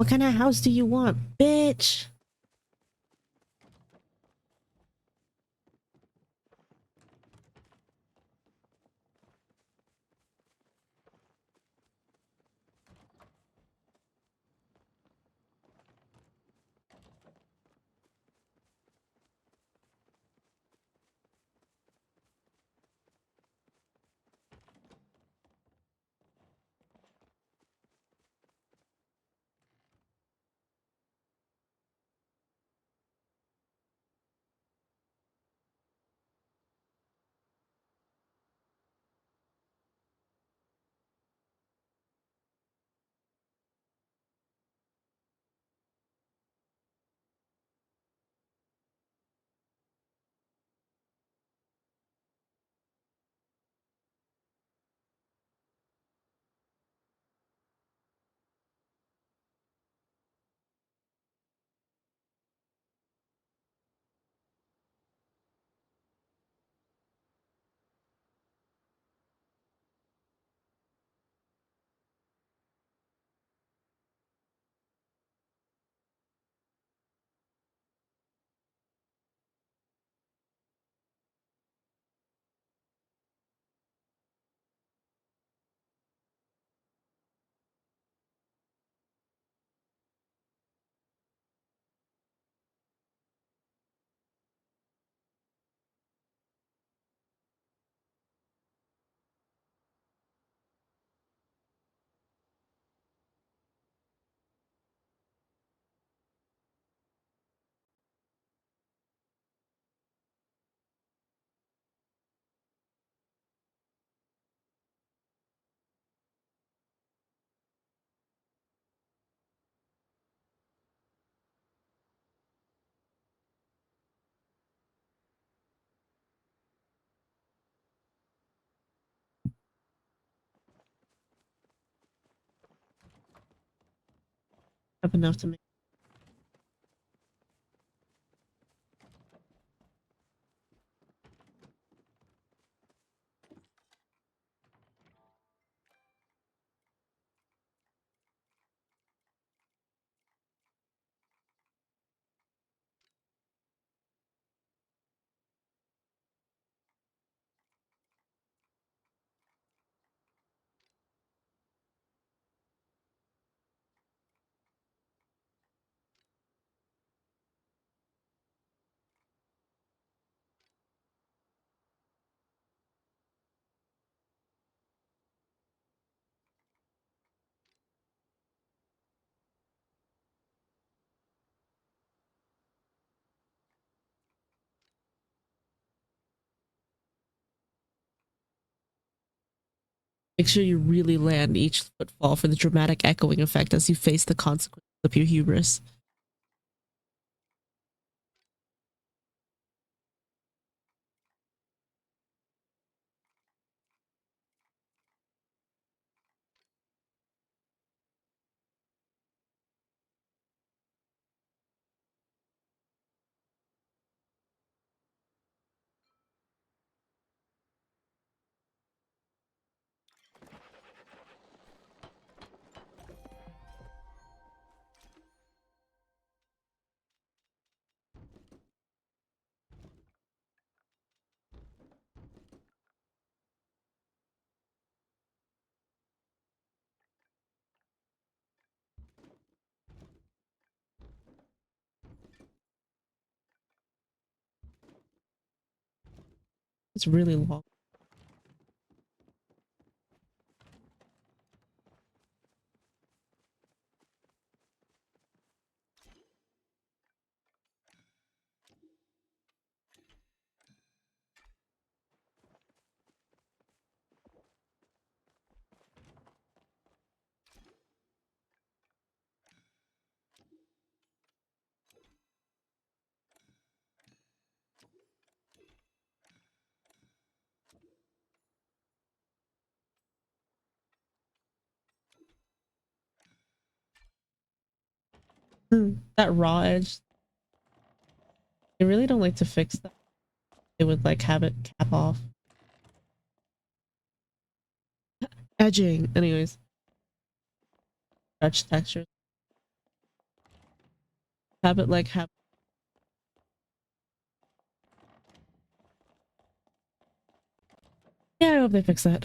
What kind of house do you want, bitch? Have enough to make. Make sure you really land each footfall for the dramatic echoing effect as you face the consequences of your hubris. It's really long. That raw edge, I really don't like to fix that. It would like have it cap off. Edging, anyways. Touch texture. Have it like have. Yeah, I hope they fix that.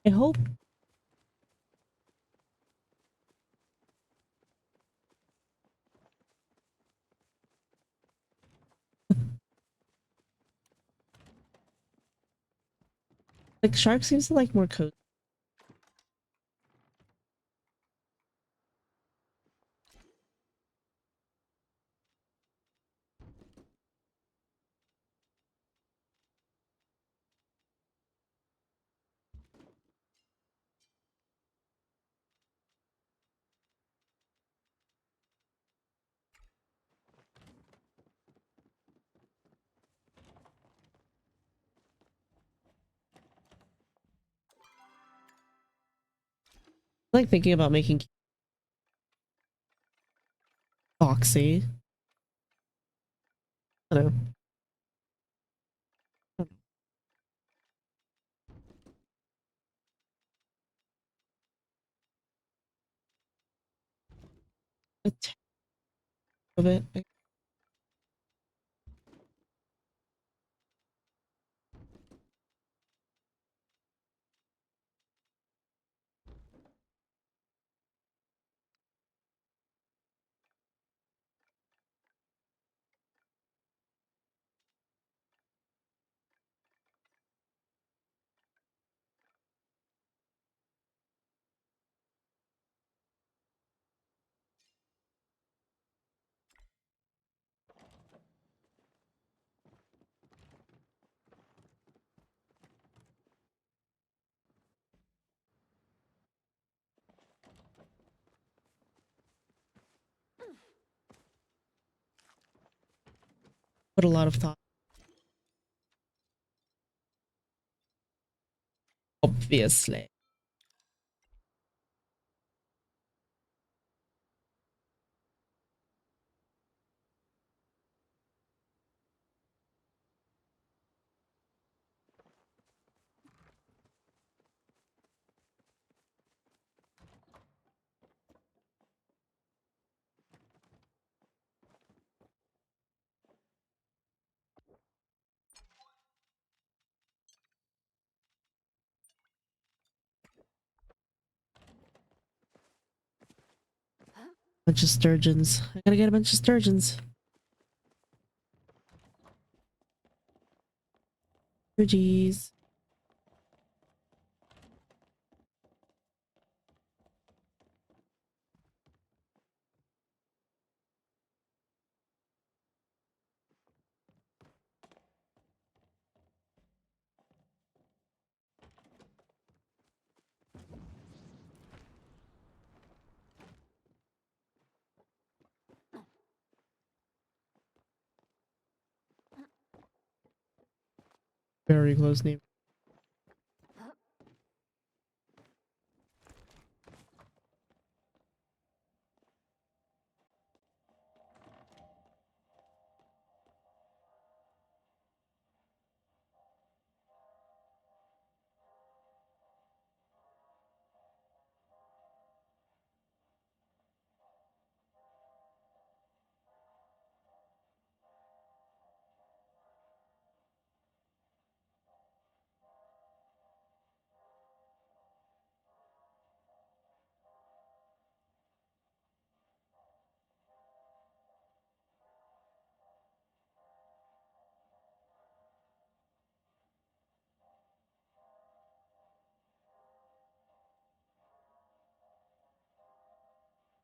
I hope. Like shark seems to like more cozy. I like thinking about making boxy. I don't know. A tad of it. Put a lot of thought. Obviously. Bunch of sturgeons. I gotta get a bunch of sturgeons. Sturgies. Very close name.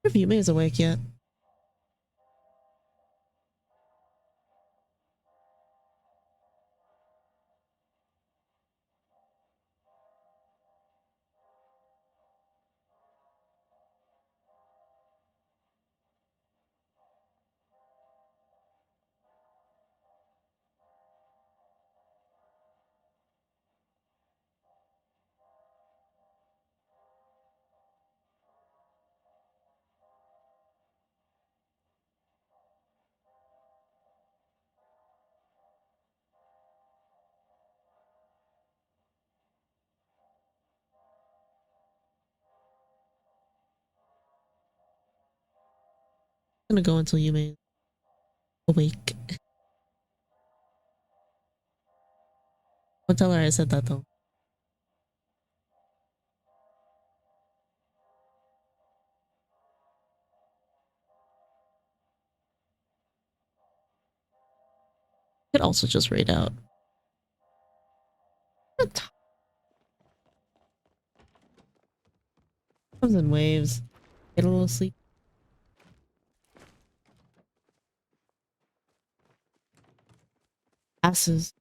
If Yume is awake yet. I'm gonna go until you may awake. I'll tell her I said that though. Could also just raid out. Comes in waves. Get a little sleep. Passes.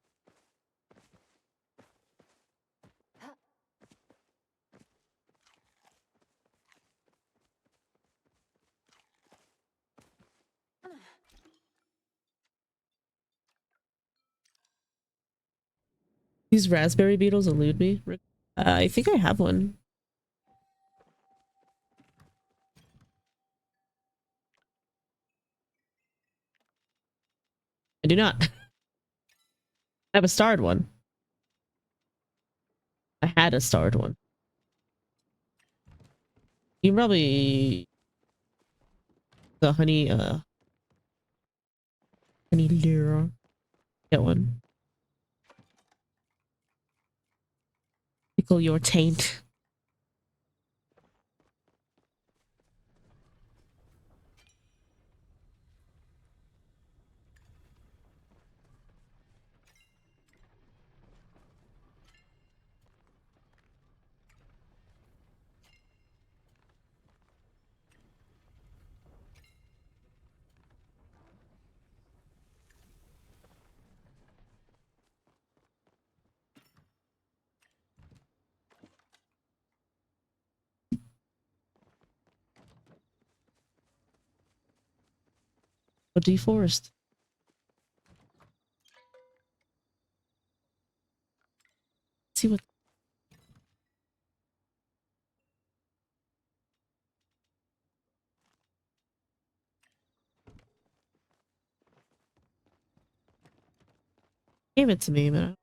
These raspberry beetles elude me. I think I have one. I do not. I have a starred one. I had a starred one. You probably the honey honey lure. Get one. Tickle your taint. Or deforest. See what gave it to me, but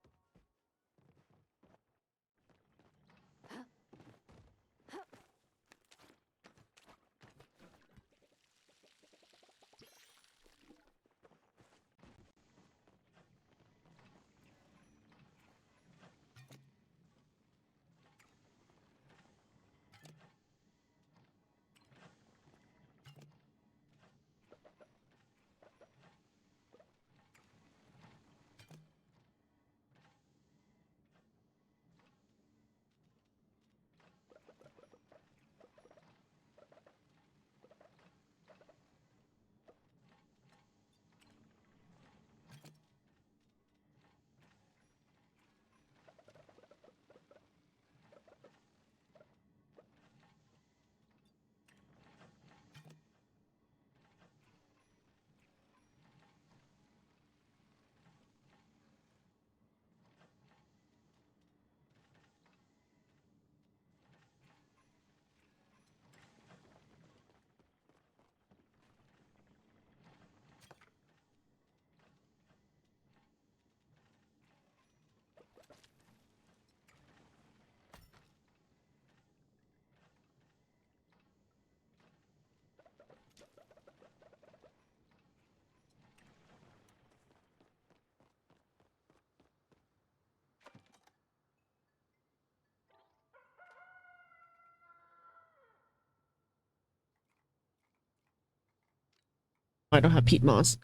I don't have peat moss.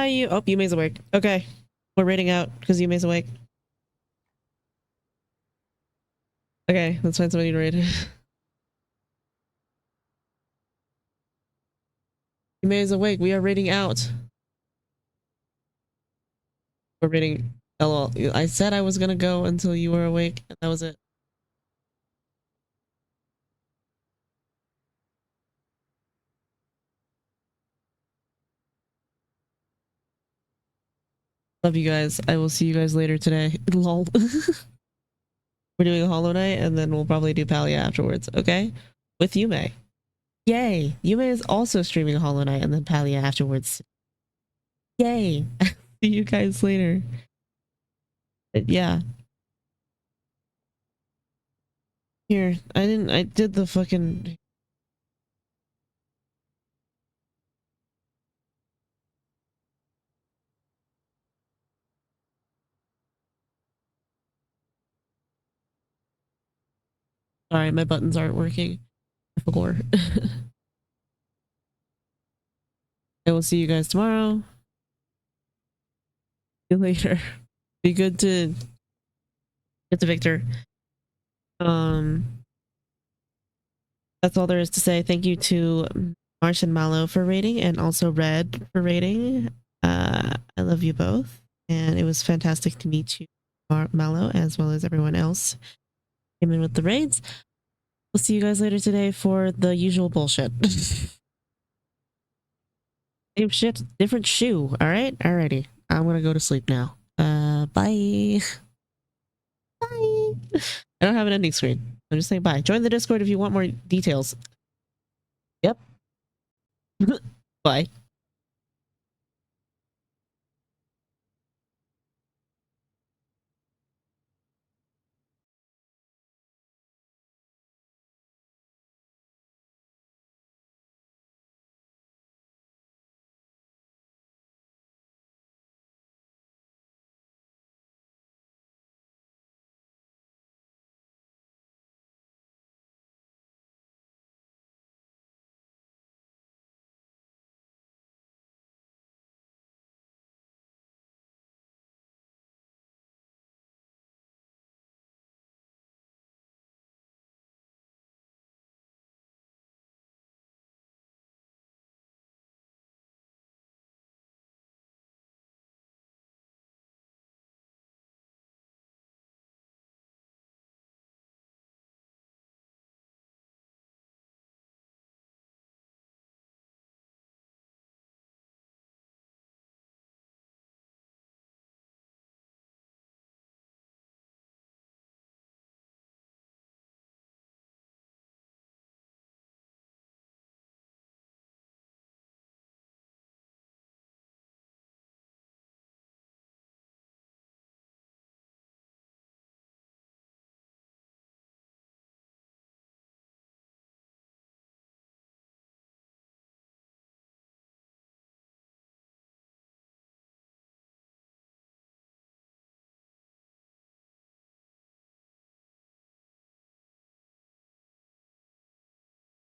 Bye, you. Oh, Yume's awake. Okay. We're raiding out because Yume's awake. Okay, let's find somebody to raid. Yume is awake. We are raiding out. We're raiding. LOL. I said I was gonna go until you were awake, and that was it. Love you guys. I will see you guys later today. Lol. We're doing a Hollow Knight, and then we'll probably do Palia afterwards, okay? With Yume. Yay! Yume is also streaming Hollow Knight and then Palia afterwards. Yay! See you guys later. Yeah. Here, I did the fucking... Sorry, my buttons aren't working. I forgot. I will see you guys tomorrow. See you later. Be good to get to Victor. That's all there is to say. Thank you to Marsh and Mallow for rating, and also Red for rating. I love you both, and it was fantastic to meet you, Mallow, as well as everyone else came in with the raids. We'll see you guys later today for the usual bullshit. Same shit, different shoe. All right, alrighty. I'm gonna go to sleep now. Bye. Bye. I don't have an ending screen. I'm just saying bye. Join the Discord if you want more details. Yep. Bye.